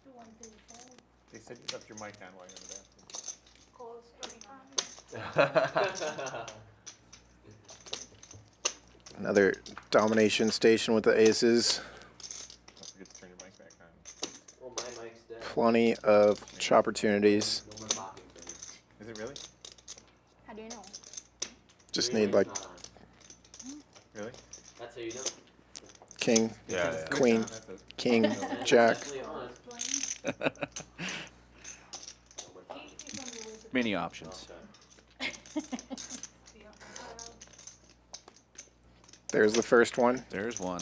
2 1 3 fold, They said you left your mic down while you're in the bathroom. calls 25. Another domination station with the aces. Don't forget to turn your mic back on. Well, my mic's dead. Plenty of opportunities. No more talking for me. Is it really? How do you know? Just Green need like light's not on. Really? That's how you know. king, Yeah. queen, king, jack. Definitely on. Many options. There's the first one. There's one.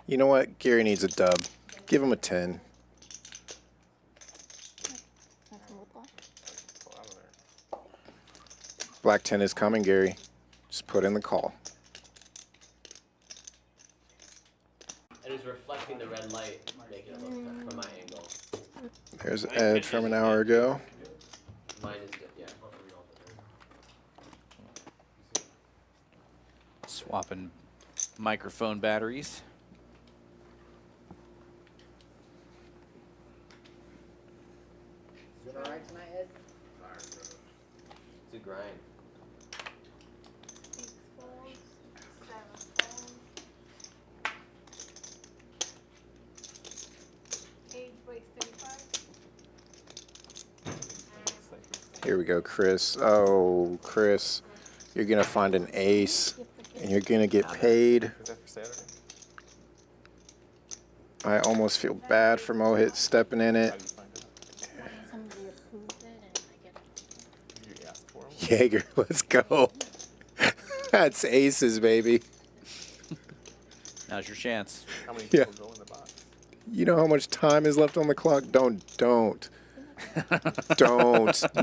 You know what? Gary needs a dub. Give him a 10. That's a little block. Pull out of there. Black 10 is coming, Gary. Just put in the call. It is reflecting the red light, making it look from my angle. There's Ed from an hour ago. Mine is good, yeah. Swapping microphone batteries. Is it alright tonight, Ed? It's a grind. 6 folds, 7 folds, 8 raise 35. Here we go, Chris. Oh, Chris. You're going to find an ace, and you're going to get paid. Is that for Saturday? I almost feel bad for Mohit stepping in How it. do you find it? Somebody approved it and I get it. Did you ask for them? Jaeger, let's go. That's aces, baby. Now's your chance. How many Yeah. people go in the box? You know how much time is left on the clock? Don't. Don't.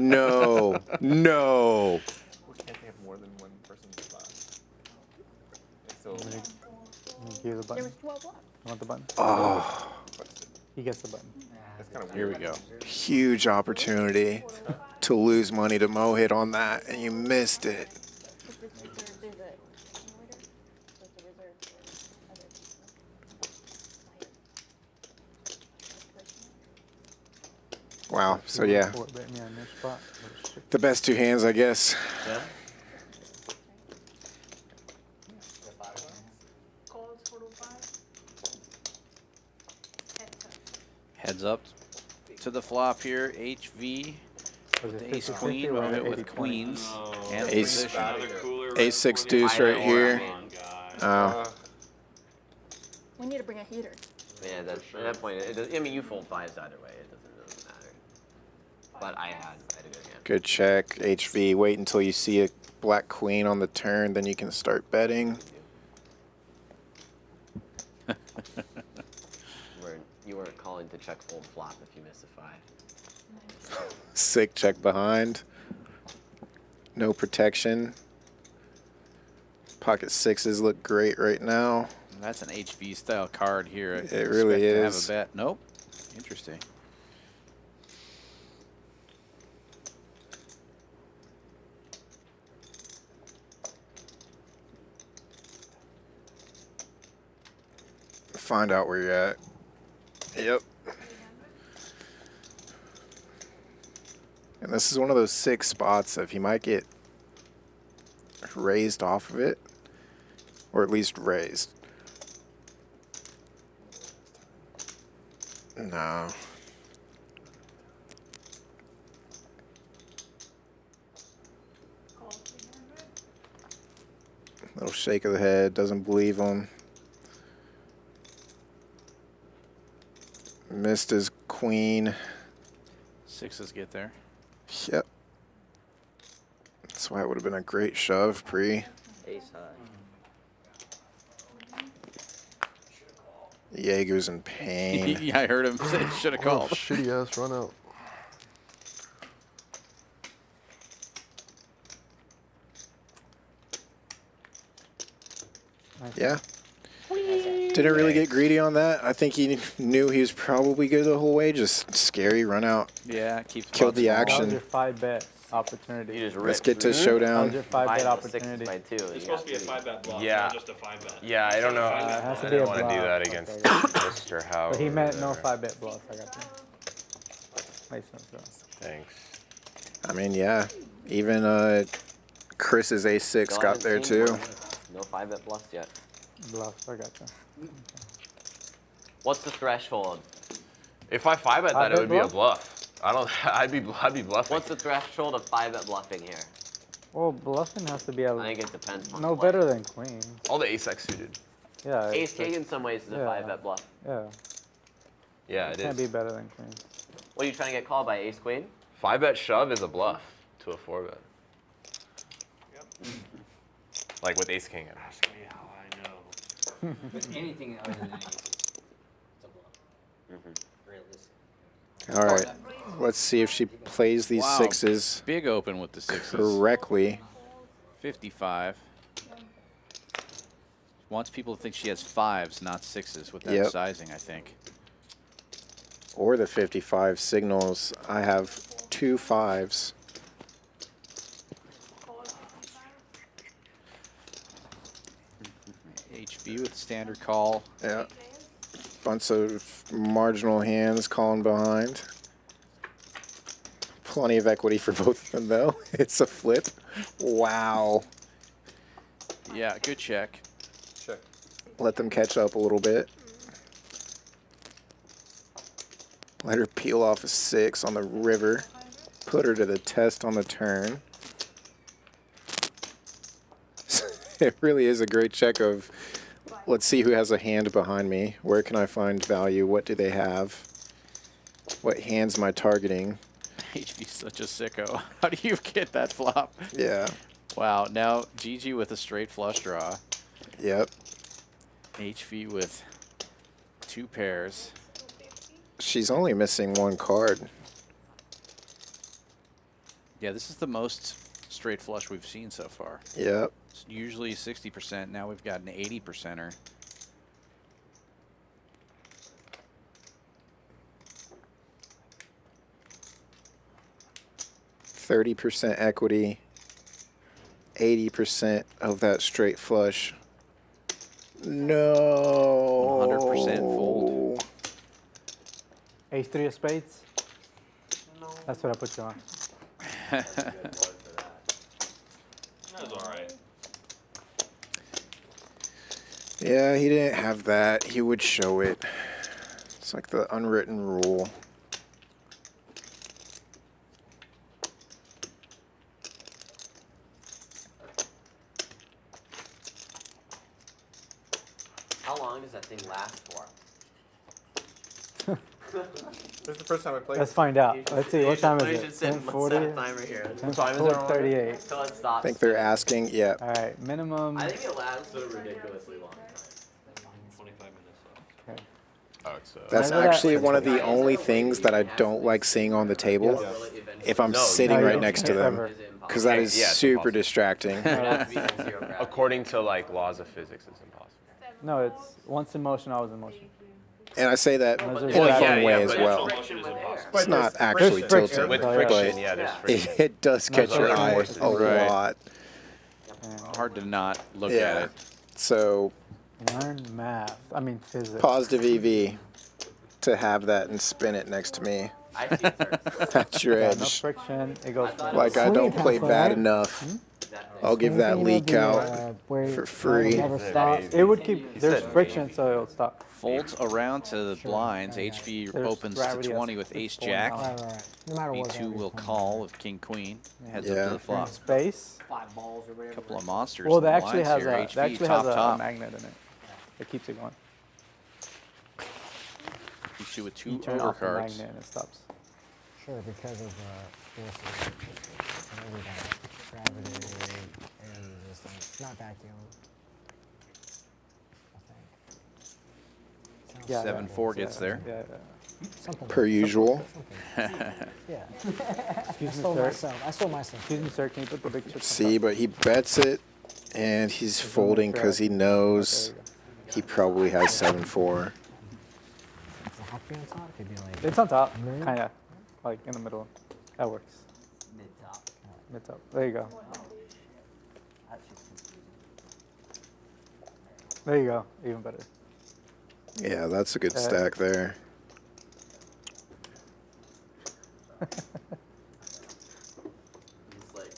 No. Well, can't they have more than one person in the box? So, Give the There button. was 12 blocks. You want the button? Oh, He gets the button. that's kind of Here weird. we go. huge opportunity to lose money to Mohit on that, and you missed it. There's a order, so it's a reserve for other people. Wow. So yeah, Fort bet me on this spot. But shit. the best two hands, I guess. Yeah? Calls 405. Heads up. Heads up to the flop here. HV Was with it the ace 50-50 queen. or Mohit 80-20? with queens. And Ace- position. Ace 6 deuce right here. Come on, guys. Oh, We need to bring a heater. Yeah, at that point, it does, I mean, you fold 5s either way. It doesn't matter. But I had a good hand. Good check. HV. Wait until you see a black queen on the turn, then you can start betting. You weren't calling to check fold flop if you miss a 5. Sick check behind. No protection. Pocket 6s look great right now. That's an HV style card here. It really is. Have a bet. Nope. Interesting. Find out where you're at. Yep. And this is one of those 6 spots if you might get raised off of it, or at least raised. No. Little shake of the head, doesn't believe him. Missed his queen. 6s get there. Yep. That's why it would have been a great shove pre. Ace high. Jaeger's in pain. Yeah, I heard him say should have called. Shitty ass run out. Yeah. Didn't really get greedy on that. I think he knew he was probably good the whole way. Just scary run out. Yeah, keeps Killed the That was action. your 5-bet opportunity. You just Let's ripped get to through. That was showdown. your 5-bet 5 opportunity. 6 by 2. It's supposed to be a 5-bet bluff, Yeah. not just a 5-bet. Yeah, I don't know. it has to I be a didn't want to do bluff. that against Okay, Mr. Howard. But he meant no 5-bet bluff. I got you. Makes sense, though. Thanks. I mean, yeah. Even Chris's A6 Still got haven't there seen too. one. No 5-bet bluffs yet. Bluffs, I got you. What's the threshold? If I 5-bet that, it would be a 5-bet bluff. I don't. I'd be bluffing. What's the threshold of 5-bet bluffing here? Well, bluffing has to be a I think it depends on no the play. better than queen. all the ace-x suited? Yeah. Ace it's king like- in some ways is a yeah. 5-bet bluff. Yeah. Yeah, It it can't is. be better than queen. What are you trying to get called by? Ace queen? 5-bet shove is a bluff to a 4-bet. Like with ace king. Ask me how I know. But anything other than ace, it's a bluff. Realistic. All right. Let's see if she plays these Wow. 6s Big open with the 6s. correctly. 55. Wants people to think she has 5s, not 6s with that Yep. sizing, I think. Or the 55 signals. I have 2 5s. HB with standard call. Yeah. Bunch of marginal hands calling behind. Plenty of equity for both of them, though. It's a flip. Wow. Yeah, good check. Check. Let them catch up a little bit. Let her peel off a 6 on the river. Put her to the test on the turn. It really is a great check of, let's see who has a hand behind me. Where can I find value? What do they have? What hands am I targeting? HB's such a sicko. How do you get that flop? Yeah. Wow, now GG with a straight flush draw. Yep. HV with 2 pairs. She's only missing 1 card. Yeah, this is the most straight flush we've seen so far. Yep. It's usually 60%. Now we've got an 80%er. %30 equity. 80% of that straight flush. No. 100% fold. Ace 3 of spades? That's what I put you on. That was all right. Yeah, he didn't have that. He would show it. It's like the unwritten rule. How long does that thing last for? This is the first time I played. Let's find out. Let's see. What time is We it? should set, 10:40? let's set a timer here. 10:38. Until it stops. I think they're asking. Yeah. All right. Minimum. I think it lasts a ridiculously long time. 25 minutes. Okay. Oh, it's That's actually one of the only things that I don't like seeing on the table if I'm sitting No, you right don't next to them, ever. because that is Yeah, it's super impossible. distracting. according to like laws of physics, it's impossible. No, it's once in motion, always in motion. And I say that Well, in a yeah, fun way yeah, as but well. friction is impossible. It's not there's actually friction. tilting, With Oh, yeah. friction, but yeah, there's friction. it does catch No, your there's eye forces. a Right. lot. Hard to not look Yeah. at it. So Learn math. I mean physics. positive EV to have that and spin it next to me I see first. at your Yeah, no edge. friction. It goes. Like I don't play bad enough. I'll give that leak out for free. Never stops. It would keep. There's friction, so it'll stop. Folds around to the blinds. HV There's opens to gravity 20 that's with ace pulling jack. down. Right. No matter what. B2 will call with king queen. Heads up Yeah. to the flop. Space. 5 balls or whatever. Couple of monsters. Well, in that the actually lines has here. a. HV That actually top has a top. magnet in it. It keeps it going. B2 with You 2 turn off the overcards. magnet and it stops. Sure, because of forces and everything. Gravity, air resistance, not vacuum. I think. Yeah. 7-4 gets there. Yeah. Something Per usual. Yeah. Excuse me, I sir. stole myself. Excuse me, sir. Can you put the big chips? on See, top? but he bets it, and he's folding because he knows There you go. he probably has 7-4. Is the hockey on top? Could be like. It's on top, Mid? kind of, like in the middle. That works. Mid top. Mid top. There you go. That's just confusing. There you go. Even better. Yeah, that's a good stack there.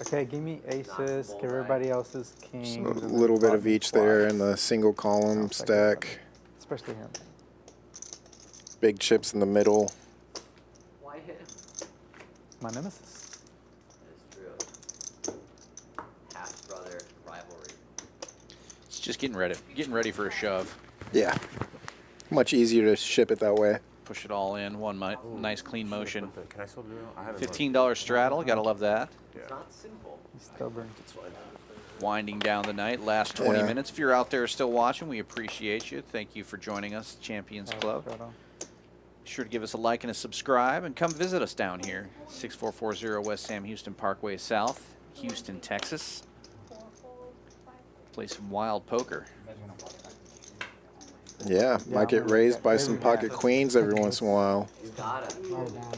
Okay, give me aces. Give everybody else's kings. So and a then little bit of bottom each there flush. in the single column stack. Especially him. Big chips in the middle. Why him? My nemesis. That is true. Half brother rivalry. It's just getting ready for a shove. Yeah. Much easier to ship it that way. Push it all in. One nice clean motion. Can I still do it? I haven't $15 straddle. Gotta love that. It's not simple. He's stubborn. Winding down the night. Last 20 Yeah. minutes. If you're out there still watching, we appreciate you. Thank you for joining us, Champions Club. Right on. Be sure to give us a like and a subscribe, and come visit us down here, 6440 West Sam Houston Parkway South, Houston, Texas. Play some wild poker. Yeah, might get raised by some pocket queens every once in a while. Gotta.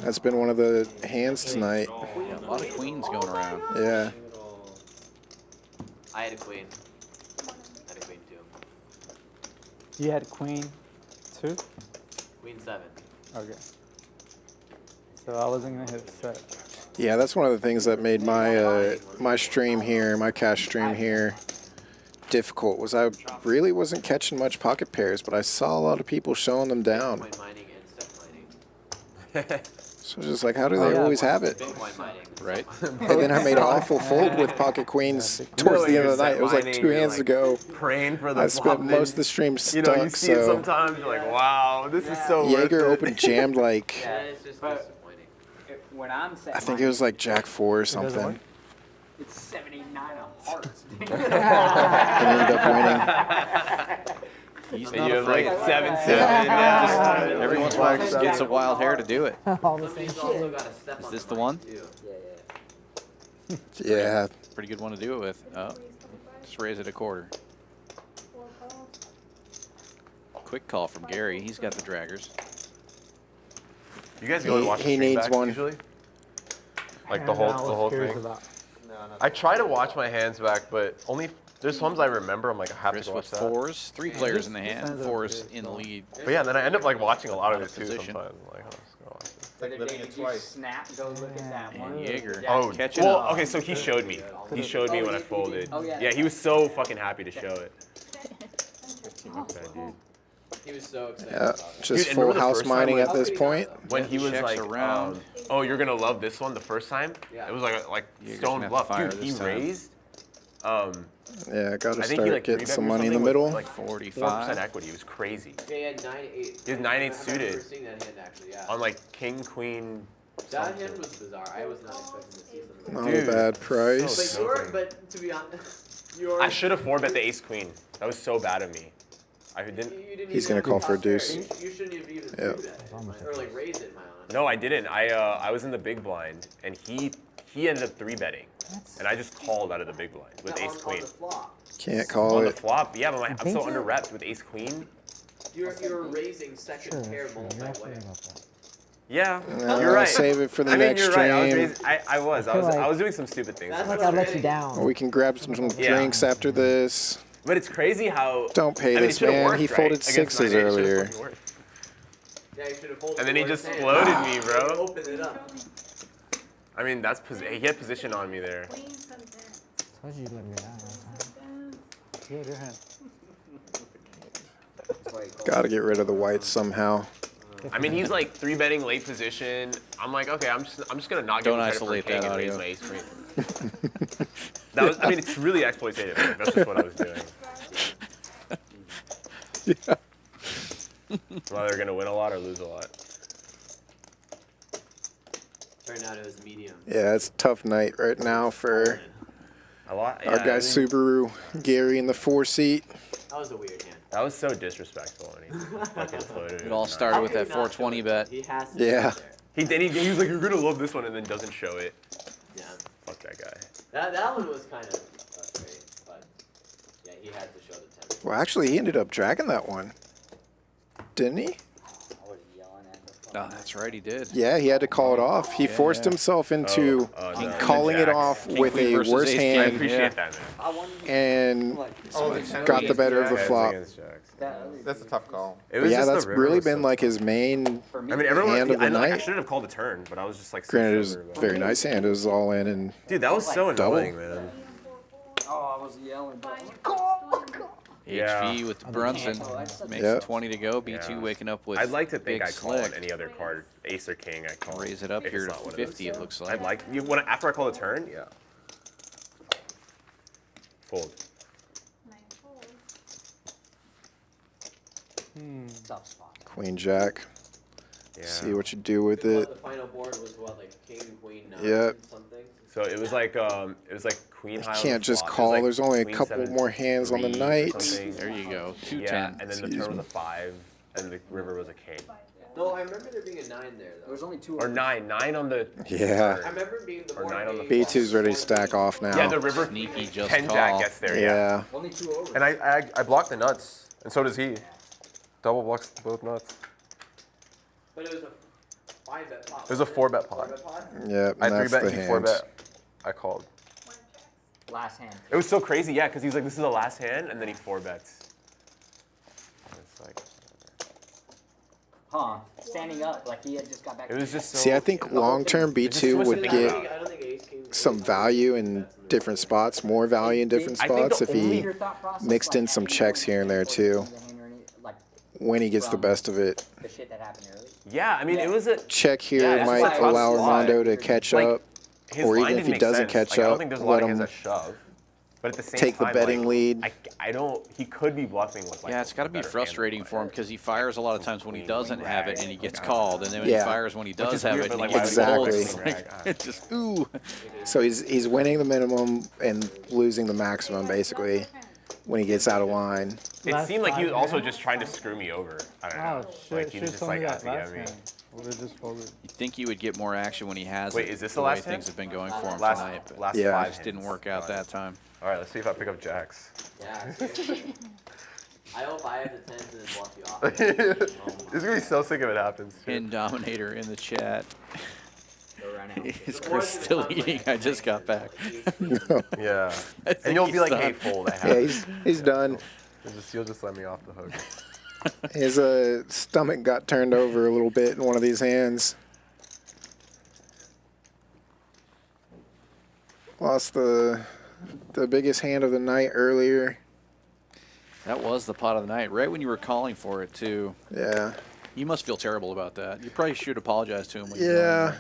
That's been one of the hands tonight. Yeah, a lot of queens going around. Yeah. I had a queen. I had a queen too. You had queen 2? Queen 7. Okay. So I wasn't gonna hit set. Yeah, that's one of the things that made my my stream here, my cash stream here, difficult. Was I really wasn't catching much pocket pairs, but I saw a lot of people showing them down. Bitcoin mining and step mining. So it's just like, how do they always have it? Bitcoin mining. Right? And then I made an awful fold with pocket queens towards the end of the night. It was like 2 hands to go. Praying for the I spent most of the stream you stuck, know, you see it so sometimes, you're like, wow, this is so worth Jaeger it. open jammed like, Yeah, it's just disappointing. When I'm set, I think it was like Jack 4 or something. It's 79 of hearts. And ended up winning. He's And not you have like afraid. 7-7. Yeah, just every once in a while just gets a wild hair to do it. All the same Somebody's shit. also got to step Is on this the the one? mic, too. Yeah. Pretty good one to do it with. Oh, just raise it a quarter. Quick call from Gary. He's got the draggers. You guys go and watch the He stream needs back one. usually? Like the whole thing? I try to watch my hands back, but only there's ones I remember. I'm like, I have Chris to with watch that. 4s. 3 players in the hand. 4s in the lead. But yeah, then I end up like watching a lot of it too Position. sometimes. I'm like, oh, let's go watch this. It's like living it twice. Snap, go look at that one. And Jaeger Oh, catching well, up. okay, so he showed me. He showed me when I folded. Oh, yeah. Yeah, he was so fucking happy to show it. Okay, dude. He was so excited. Yeah, about it. just Dude, full remember the house first time mining when- at this point. When he was Checks like, around. oh, you're gonna love this one the first time? Yeah. it was like Jaeger's gonna Stone have to Bluff. fire Dude, he this time. raised Yeah, gotta I think he start like getting 3-bet some or money in the something middle. with, like 45. 4% equity. It was crazy. Yeah, he had 9-8. He has 9-8 I remember suited. seeing that hand actually, yeah. On like king, queen. That hand was bizarre. I was not expecting to see something. Not a bad price. But to be honest, I should have 4-bet the ace queen. That was so bad of me. I didn't. He's gonna call for a deuce. You shouldn't have even Yep. do that, or like raised it in my honor. No, I didn't. I was in the big blind, and he ended up 3-betting, and I just called out of the big blind with ace queen. Can't call On the it. flop, yeah, but I'm so under repped with ace queen. You're raising second pair multi-way. Yeah, No, you're right. save it for the I mean, next you're right. stream. I was like- was doing some stupid things. I feel like I let you down. We can grab some Yeah. drinks after this. But it's crazy how. Don't pay I mean, it this, should've man. worked, He right? folded Against sixes 9-8, it should've earlier. fucking worked. Yeah, you should have folded. And then he the just worst floated hand. me, bro. Open it up. I mean, he had position on me there. Told you you'd let me down last time. Yeah, good hand. Gotta get rid of the whites somehow. I mean, he's like 3-betting late position. I'm like, okay, I'm just gonna not give Don't him credit isolate for king that and raise audio. my ace queen. That was, I mean, it's really exploitative. Like, that's just what I was doing. Yeah. I'm either gonna win a lot or lose a lot. Turned out it was medium. Yeah, it's a tough night right now for A lot. our Yeah, guy I mean, Subaru, Gary in the 4-seat. That was a weird hand. That was so disrespectful when he fucking floated. It all started with that 420 bet. He has to. Yeah. He did. He was like, "You're gonna love this one," and then doesn't show it. Yeah. Fuck that guy. That one was kind of frustrating, but yeah, he had to show the 10. Well, actually, he ended up dragging that one. Didn't he? Oh, that's right, he did. Yeah, he had to call it off. He forced himself into no. calling it Jacks. off King with queen a versus worse ace I king. hand appreciate that, man. and got the better of the Yeah, flop. it's against jacks. That's a tough call. It But was yeah, just the that's river really was been so like tough. his main I mean, everyone. hand of the I night. should have called the turn, but I was just like. So Granted, it was sober a about very it. nice hand. It was all in and Dude, that was so Double. annoying, man. Oh, I was yelling. Yeah. HV with Brunson makes Yep. 20 to go. B2 Yeah. waking up with I'd like to think big I call on slick. any other card, ace or king. I call. Raise it up if here it's to not one of those. 50, it looks like. I'd like after I call the turn. Yeah. Fold. Tough spot. Queen Jack. Yeah. See what you do with The it. final board was what, like king, queen, 9, Yep. something. So it was like queen high. on the Can't just flop. It was call. like There's only a queen couple 7, more hands on the 3 or night. something. There you go. 210. Yeah, and then the Excuse turn was me. a 5, and the river was a king. No, I remember there being a 9 there though. There was only two. Or 9 on the. Yeah. I remember being the Or board 9 on the being B2's ready to stack off now. Yeah, the river. Sneaky just 10 call. jack gets there. Yeah. Yeah. Only two overs. And I blocked the nuts, and so does he. Double blocks both nuts. But it was a 5-bet pot. It was a 4-bet pot. 4-bet pot? Yep, I and that's 3-bet, the he hand. 4-bet. I called. Last hand. It was so crazy, yeah, because he's like, this is the last hand, and then he 4-bets. It's like, Huh. Standing up like he had just got back. it was just so. See, I think long-term B2 would get I don't think ace king. some value in different spots, more value in different I think spots the if he Your thought process, mixed in some checks here and there too, Like when he gets the best of it. the shit that happened early. Yeah, I mean, it was a. Check here Yeah, it's might like a tough allow spot. Armando to catch Like, up, His or line even if didn't he make doesn't sense. catch Like, I don't up, think there's a lot let of hands him that shove. But at the same take the time, betting like, lead. I don't. He could be bluffing with like. Yeah, it's got to be better hand frustrating than for him mine. because he fires a lot of times when he doesn't have it and he gets Okay. called, and then when Yeah. he fires when he does is have weird, it but, and like, he why would gets he pulled. Exactly. It's like, it's just ooh. So he's winning the minimum and losing the maximum basically when he gets out of line. It seemed like he was also just trying to screw me over. I don't know. Oh, shit. Like he was Should've just told me like that out to last get me. hand. Would have just folded. You think he would get more action when he has Wait, it, is this the the way last hand? things have been going for him Last tonight, but last Yeah. 5 just didn't hands. work out that time. All right, let's see if I pick up jacks. Yeah. I hope I have the 10s and then bluff you off. This is gonna be so sick if it happens. too. Pin Dominator in the chat. Go right now. Is Chris still eating? I just got back. Yeah. I think And you'll be he's like, done. hey, fold. I have. Yeah, it. he's done. You'll just let me off the hook. His stomach got turned over a little bit in one of these hands. Lost the biggest hand of the night earlier. That was the pot of the night, right when you were calling for it, too. Yeah. You must feel terrible about that. You probably should apologize to him. When you Yeah.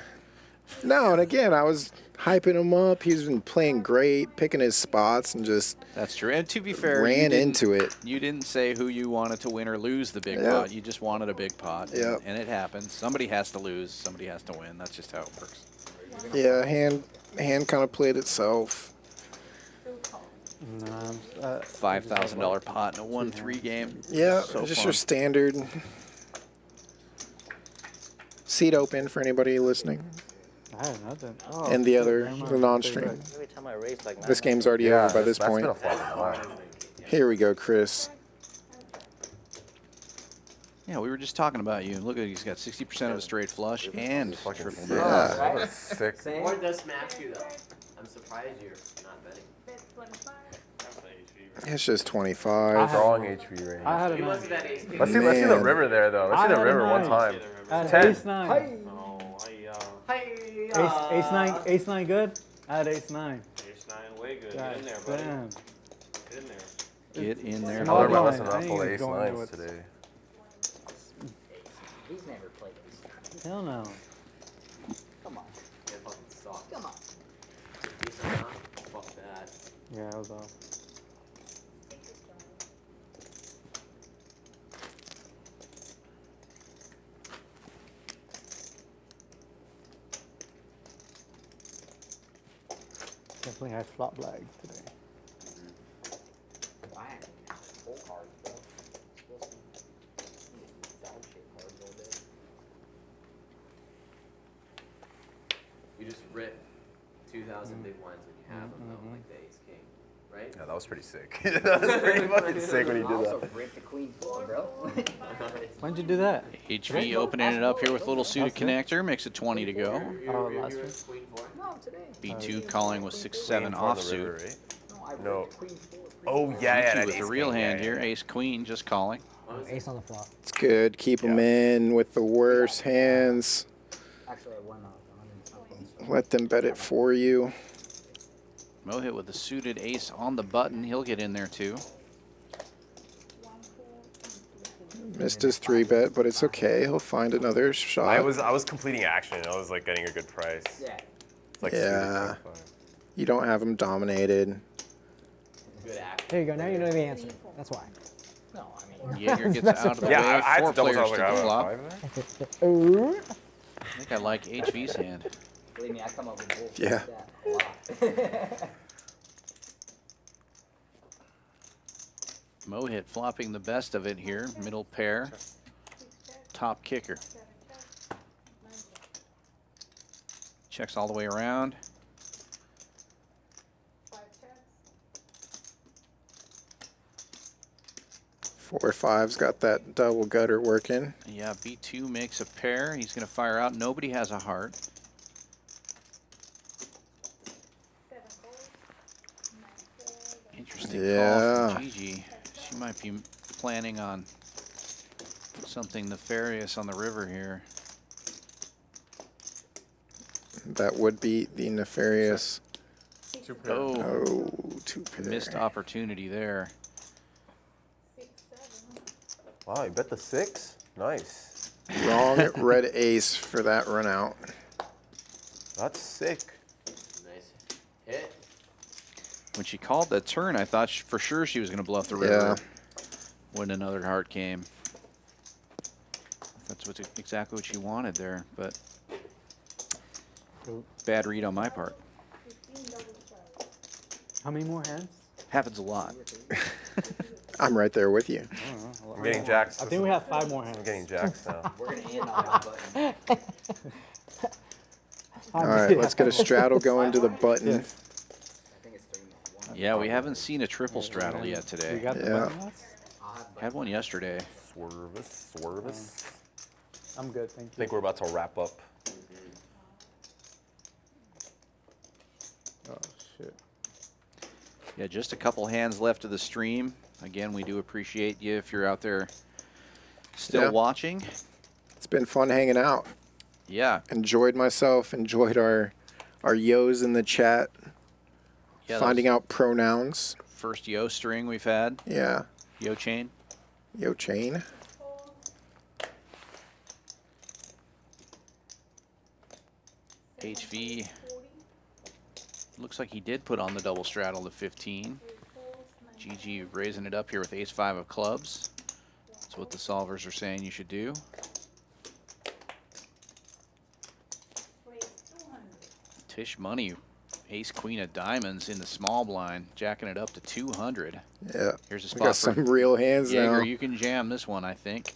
No, and again, I was hyping him up. He's been playing great, picking his spots, and just That's true. And to be fair, ran into it. You didn't say who you wanted to win or lose the big Yep. pot. You just wanted a big pot. Yep. And it happens. Somebody has to lose. Somebody has to win. That's just how it works. Yeah, hand kind of played itself. $5,000 pot in a 1-3 game. Yeah, So just fun. your standard. Seat open for anybody listening. I have nothing. Oh, And the shit, other, never the mind. non-stream. Every time I raise like This game's already over by this point. Wow. Here we go, Chris. Yeah, we were just talking about you. Look at he's got 60% of a straight flush and triple sick. nut. Yeah. What a sick. Or does smash you though. I'm surprised you're not betting. It's just 25. Strong HV range. I had a You nine. must have had ace. Let's see the Man. river there though. Let's I see the had a river one nine. time. I had 10. ace nine. Oh, Ace nine good? I had ace nine. Ace 9, way good. God Get in there, buddy. damn. Get in there. Get in there. Small I learned my blind. lesson I about ain't full even ace going nines with- today. He's never played this. Hell no. Come on. It fucking sucks. Come on. Ace nine, fuck that. Yeah, I was off. Definitely had flop flags today. I haven't had full cards, bro. Still some dog shit cards all day. You just rip 2,000 big blinds when you have them though, like the ace king, right? Yeah, that was pretty sick. That was pretty fucking sick when you I did also that. ripped the queen full, bro. When'd you do that? HV opening it up here with a little suited connector. Makes it 20 to go. Oh, last week. Queen four. No, today. B2 calling with 6-7 offsuit. Right? No, I ripped No. the queen full. Oh yeah, yeah. B2 that with the ace real king, hand yeah, here. yeah. Ace queen just calling. Ace on the flop. It's good. Keep them in with the worst hands. Actually, I won 100 something. So. Let them bet it for you. Mohit with the suited ace on the button. He'll get in there too. Missed his 3-bet, but it's okay. He'll find another shot. I was completing action. I was like getting a good price. Yeah. It's like Yeah. 25. You don't have them dominated. Good act. There you go. Now you know the answer. That's why. No, I mean. Jaeger gets out of the Yeah, way. I had 4 to double players tap to like the I flop. have 5 there. I think I like HV's hand. Believe me, I come up with bullshit Yeah. like that a lot. Mohit flopping the best of it here. Middle pair. Top kicker. Checks all the way around. Four five's got that double gutter working. Yeah, B2 makes a pair. He's going to fire out. Nobody has a heart. Interesting call Yeah. from Gigi. She might be planning on something nefarious on the river here. That would be the nefarious. Oh, Oh, 2 pair. missed opportunity there. Wow, you bet the 6? Nice. Wrong red ace for that run out. That's sick. Nice hit. When she called that turn, I thought for sure she was going to bluff the river when another heart came. That's exactly what she wanted there, but bad read on my part. How many more hands? Happens a lot. I'm right there with you. I'm getting jacks. I think we have 5 more hands. I'm getting jacks now. We're going to end on that button. All right, let's get a straddle going to the button. I think it's 3 more. Yeah, we haven't seen a triple straddle yet We today. got the Yeah. button last? I'll have Had one yesterday. Swervis. I'm good, thank I you. think we're about to wrap up. Oh, shit. Yeah, just a couple hands left of the stream. Again, we do appreciate you if you're out there still Yeah. watching. It's been fun hanging out. Yeah. Enjoyed myself. Enjoyed our yos in the chat. Yeah, Finding out pronouns. First yo string we've had. Yeah. Yo chain. Yo chain. HV looks like he did put on the double straddle to 15. GG raising it up here with ace-5 of clubs. That's what the solvers are saying you should do. Tisch Money, ace-queen of diamonds in the small blind, jacking it up to 200. Yeah. Here's a We spot got for some real hands Jaeger. now. You can jam this one, I think.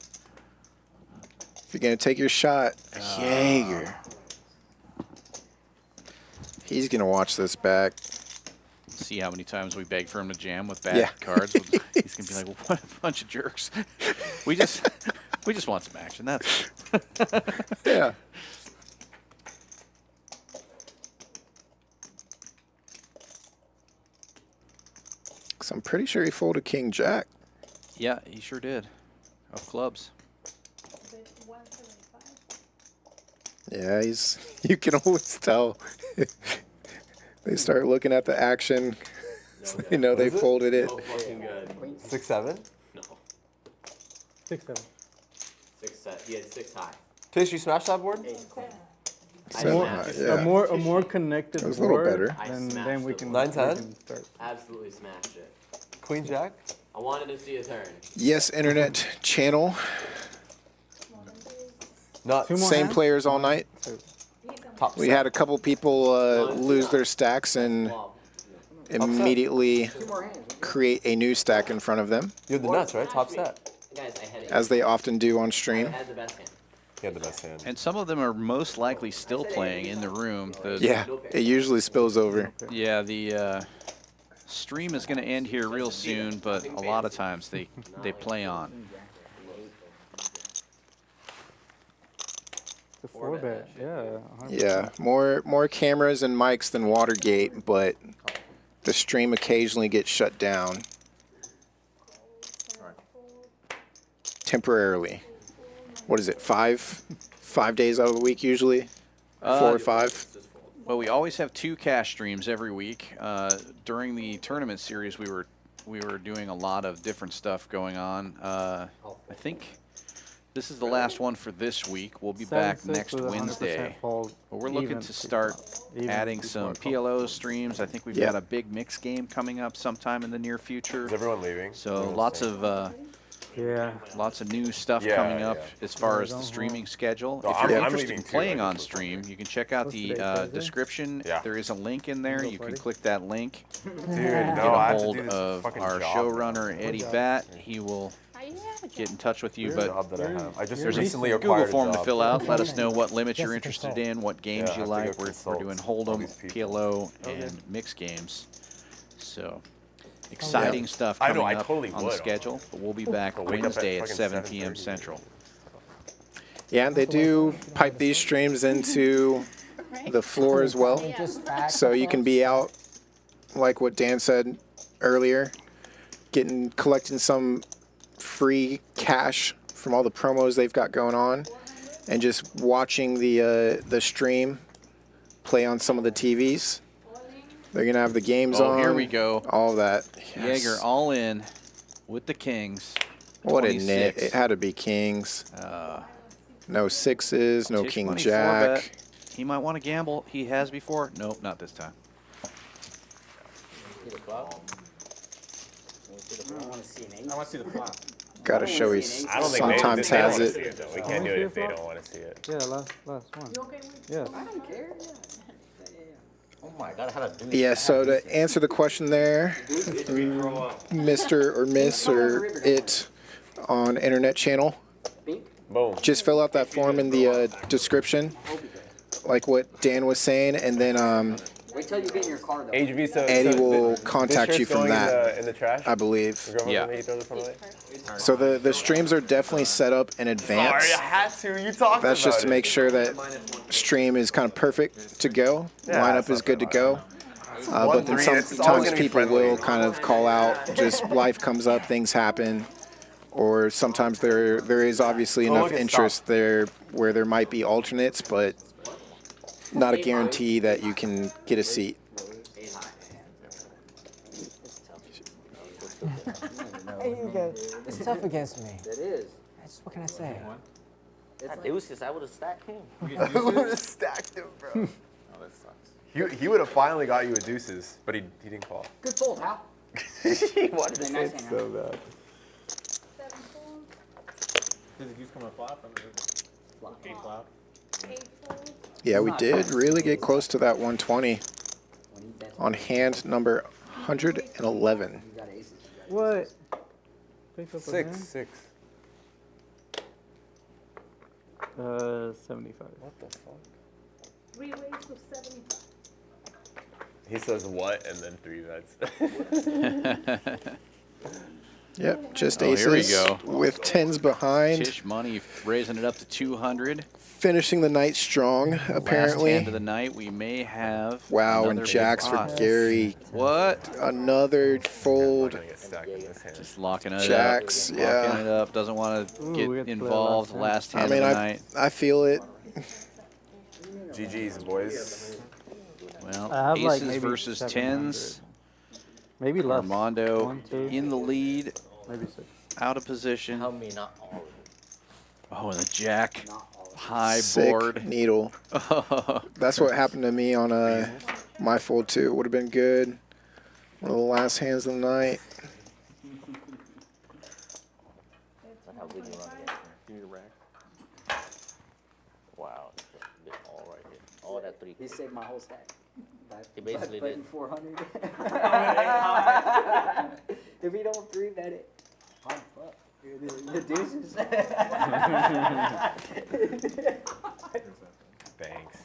If you're going to take your shot, Jaeger. He's going to watch this back. See how many times we beg for him to jam with bad cards. He's going to be like, well, what a bunch of jerks. we just want some action. That's it. Yeah. So I'm pretty sure he folded King Jack. Yeah, he sure did. Of clubs. Yeah, you can always tell. They start looking at the action. So they know they folded it. 6-7? No. 6-7. 6-7. He had 6 high. Tish, you smashed that board? So, A more connected It was a little board, better. then we can 9-10? start. Absolutely smashed it. Queen Jack? I wanted to see a turn. Yes, internet channel. Not Same players all night. top We set. had a couple people lose their stacks and immediately create a new stack in front of them, You had the nuts, right? Top set. Guys, I had as they often do on stream. I had the best hand. He had the best hand. And some of them are most likely still playing in the room. Yeah, it usually spills over. Yeah, the stream is going to end here real soon, but a lot of times they play on. The 4-bet, yeah. 100%. Yeah, more cameras and mics than Watergate, but the stream occasionally gets shut down temporarily. What is it, 5 days out of the week usually? 4 or 5? Well, we always have 2 cash streams every week. During the tournament series, we were doing a lot of different stuff going on. I think this is the last one for this week. We'll be back 7-6 next with a 100% Wednesday. fold, But we're looking even to start adding some PLO streams. I think we've got a big mix game coming up sometime in the near future. Is everyone leaving? So lots of new stuff coming up as far as the streaming schedule. No, If I'm you're interested leaving in too, playing I on just- stream, you can check out the description. Yeah. There is a link in there. You can click that link. Dude, Get no, I a have to hold do this of fucking our job showrunner, Eddie Batt. He will get in touch with you. But job that I have. I just there's a recently Google acquired a form to job. fill out. Let us know what limits you're interested in, what games Yeah, I you have to like. go We're consult doing all Hold'em, these people. PLO, and mixed games. So exciting stuff I coming know, I up totally on the would. schedule. But we'll be back I'll wake up at Wednesday at fucking 7 p.m. 7:30. Central. Yeah, and they do pipe these streams into the floor as well. So you can be out, like what Dan said earlier, collecting some free cash from all the promos they've got going on, and just watching the stream play on some of the TVs. They're gonna have the games on. Oh, here we go. All that. Yes. Jaeger all in with the Kings. What a 26. nit. It had to be Kings. No 6s, no Tisch King Money Jack. 4-bet. He might want to gamble. He has before. Nope, not this time. I want to see an 8. I want to see the flop. Gotta show he I don't think sometimes they don't has wanna it. see it though. We can't do it if they don't want to see it. Yeah, last one. Yeah. I don't care. Oh my God, how to do Yeah, so to answer the question there, Mr. or Miss or it on internet channel, Boom. just fill out that form in the description, like what Dan was saying, and then Wait till you get in your car though. HV, so Eddie so will this contact you shirt's from going that, in the trash. I believe. Yeah. So the streams are definitely set up in advance. Sorry, I had to. You talked That's just about to make sure that stream is kind of perfect to go. Yeah, Lineup it's is not good to that go. But then 1-3, it's always sometimes gonna be people friendly. will kind of call out, just life comes up, things happen. Or sometimes there is obviously Oh, enough look, it interest stopped. there where there might be alternates, but not a guarantee that you can get a seat. Hey, you guys, it's tough against me. It is. What can I say? It was just, I would have stacked him. I would have stacked him, bro. Oh, that sucks. He would have finally got you a deuces, but he didn't call. Good fold, Hal. He wanted to Nice say hand, So bad. 7 fold, Did the deuce come on flop? Flop. 8 flop? 8 fold. Yeah, we did really get close to that 120 When he bets, on hand number 111. you got aces. What? Pick up 6. 75. What the fuck? 3 ways to 75. He says what and then 3 bets. Yep, just Oh, here we aces go. with 10s behind. Tisch Money raising it up to 200. Finishing the night strong, Last apparently. hand of the night, we may have. Wow, another and big jacks for pot. Gary. What? Another fold. Gonna get stacked in this hand. Just locking it Jacks, up. yeah. Locking it up. Doesn't want to Ooh, we get got to play involved. last Last I hand mean, of the night. I feel it. GG's, boys. Well, I have like aces maybe versus 700. 10s. Maybe less. Armando 1, 2, in the lead. maybe 6. Out of position. Help me, not all of them. Oh, and the jack. Not all of High Sick board. needle. That's what happened to me on my fold too. Would have been good. One of the last hands of the night. That's how good you run against me. You need a rack. Wow, they're all right here. All that 3. He saved my whole stack. He basically betting did. 400. If he don't 3-bet it, I'm fucked. The deuces. Thanks.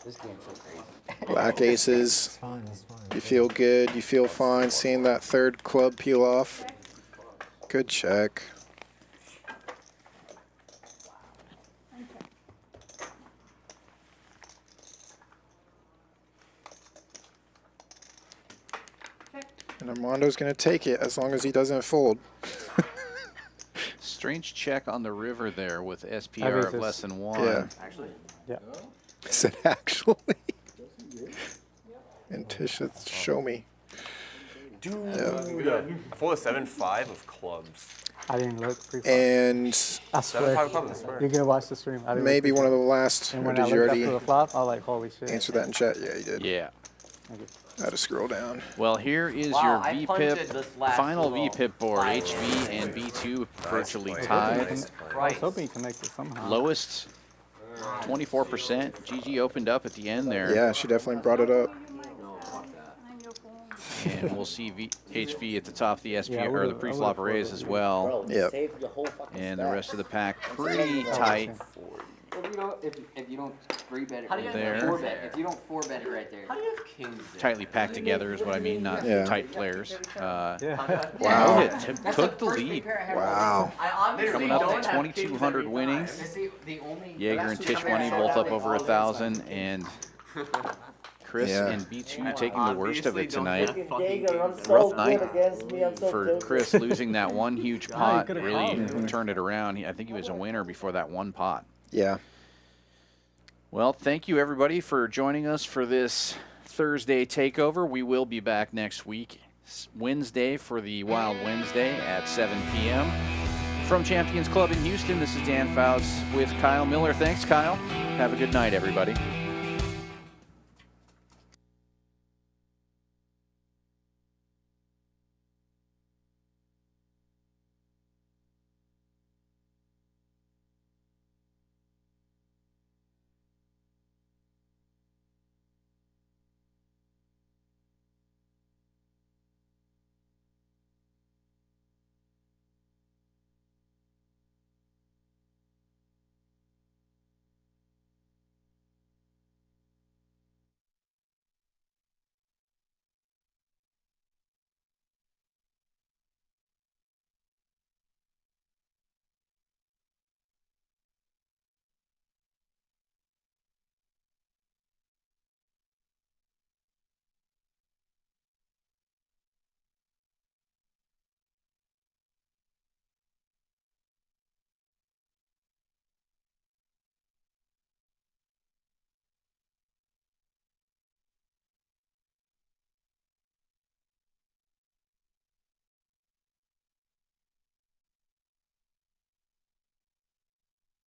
This game's so crazy. Black aces. It's fine, it's fine. You feel good. You feel fine seeing that third club peel off. Good check. And Armando's going to take it as long as he doesn't fold. Strange check on the river there with SPR of aces. less than 1. Yeah. Actually, Yeah. I said actually. And Tish said, show me. Dude. Yeah. I fold a 7-5 of clubs. I didn't look pre-flop. And I 7-5 swear. of clubs, I swear. You're gonna watch the stream. I didn't maybe look one of pre-flop. the last. And Or when did I you looked already after the flop, I was like, holy shit. answer that in chat? Yeah, you did. Yeah. I had to scroll down. Well, here is Wow, your I punted VPIP this last final little VPIP board. five. HV and B2 virtually play. tied. Nice I play. was hoping you connected somehow. Lowest 24%. GG opened up at the end there. Yeah, she definitely brought it up. And we'll see HV at the top of the SP Yeah, I or the would've- I pre-flop would've raise as well. Bro, you Yep. saved the whole fucking And the stack. rest of the pack pretty tight. if you don't 3-bet it, How do you right There. there. 4-bet. If you don't 4-bet it right there. How do you have kings there? Tightly packed together is what I mean, not Yeah. tight players. Yeah. Wow. Mohit took the lead. Wow. I honestly Coming up don't to have 2,200 winnings. It's the only. Jaeger and Tisch Money both up over 1,000, and Chris Yeah. and B2 taking the worst of it tonight. I'm Rough so night good against me. I'm so for tilted. Chris losing that one huge pot could've really called. turned it around. I think he was a winner before that one pot. Yeah. Well, thank you everybody for joining us for this Thursday takeover. We will be back next week, Wednesday, for the Wild Wednesday at 7 p.m. From Champions Club in Houston, this is Dan Fouts with Kyle Miller. Thanks, Kyle. Have a good night, everybody.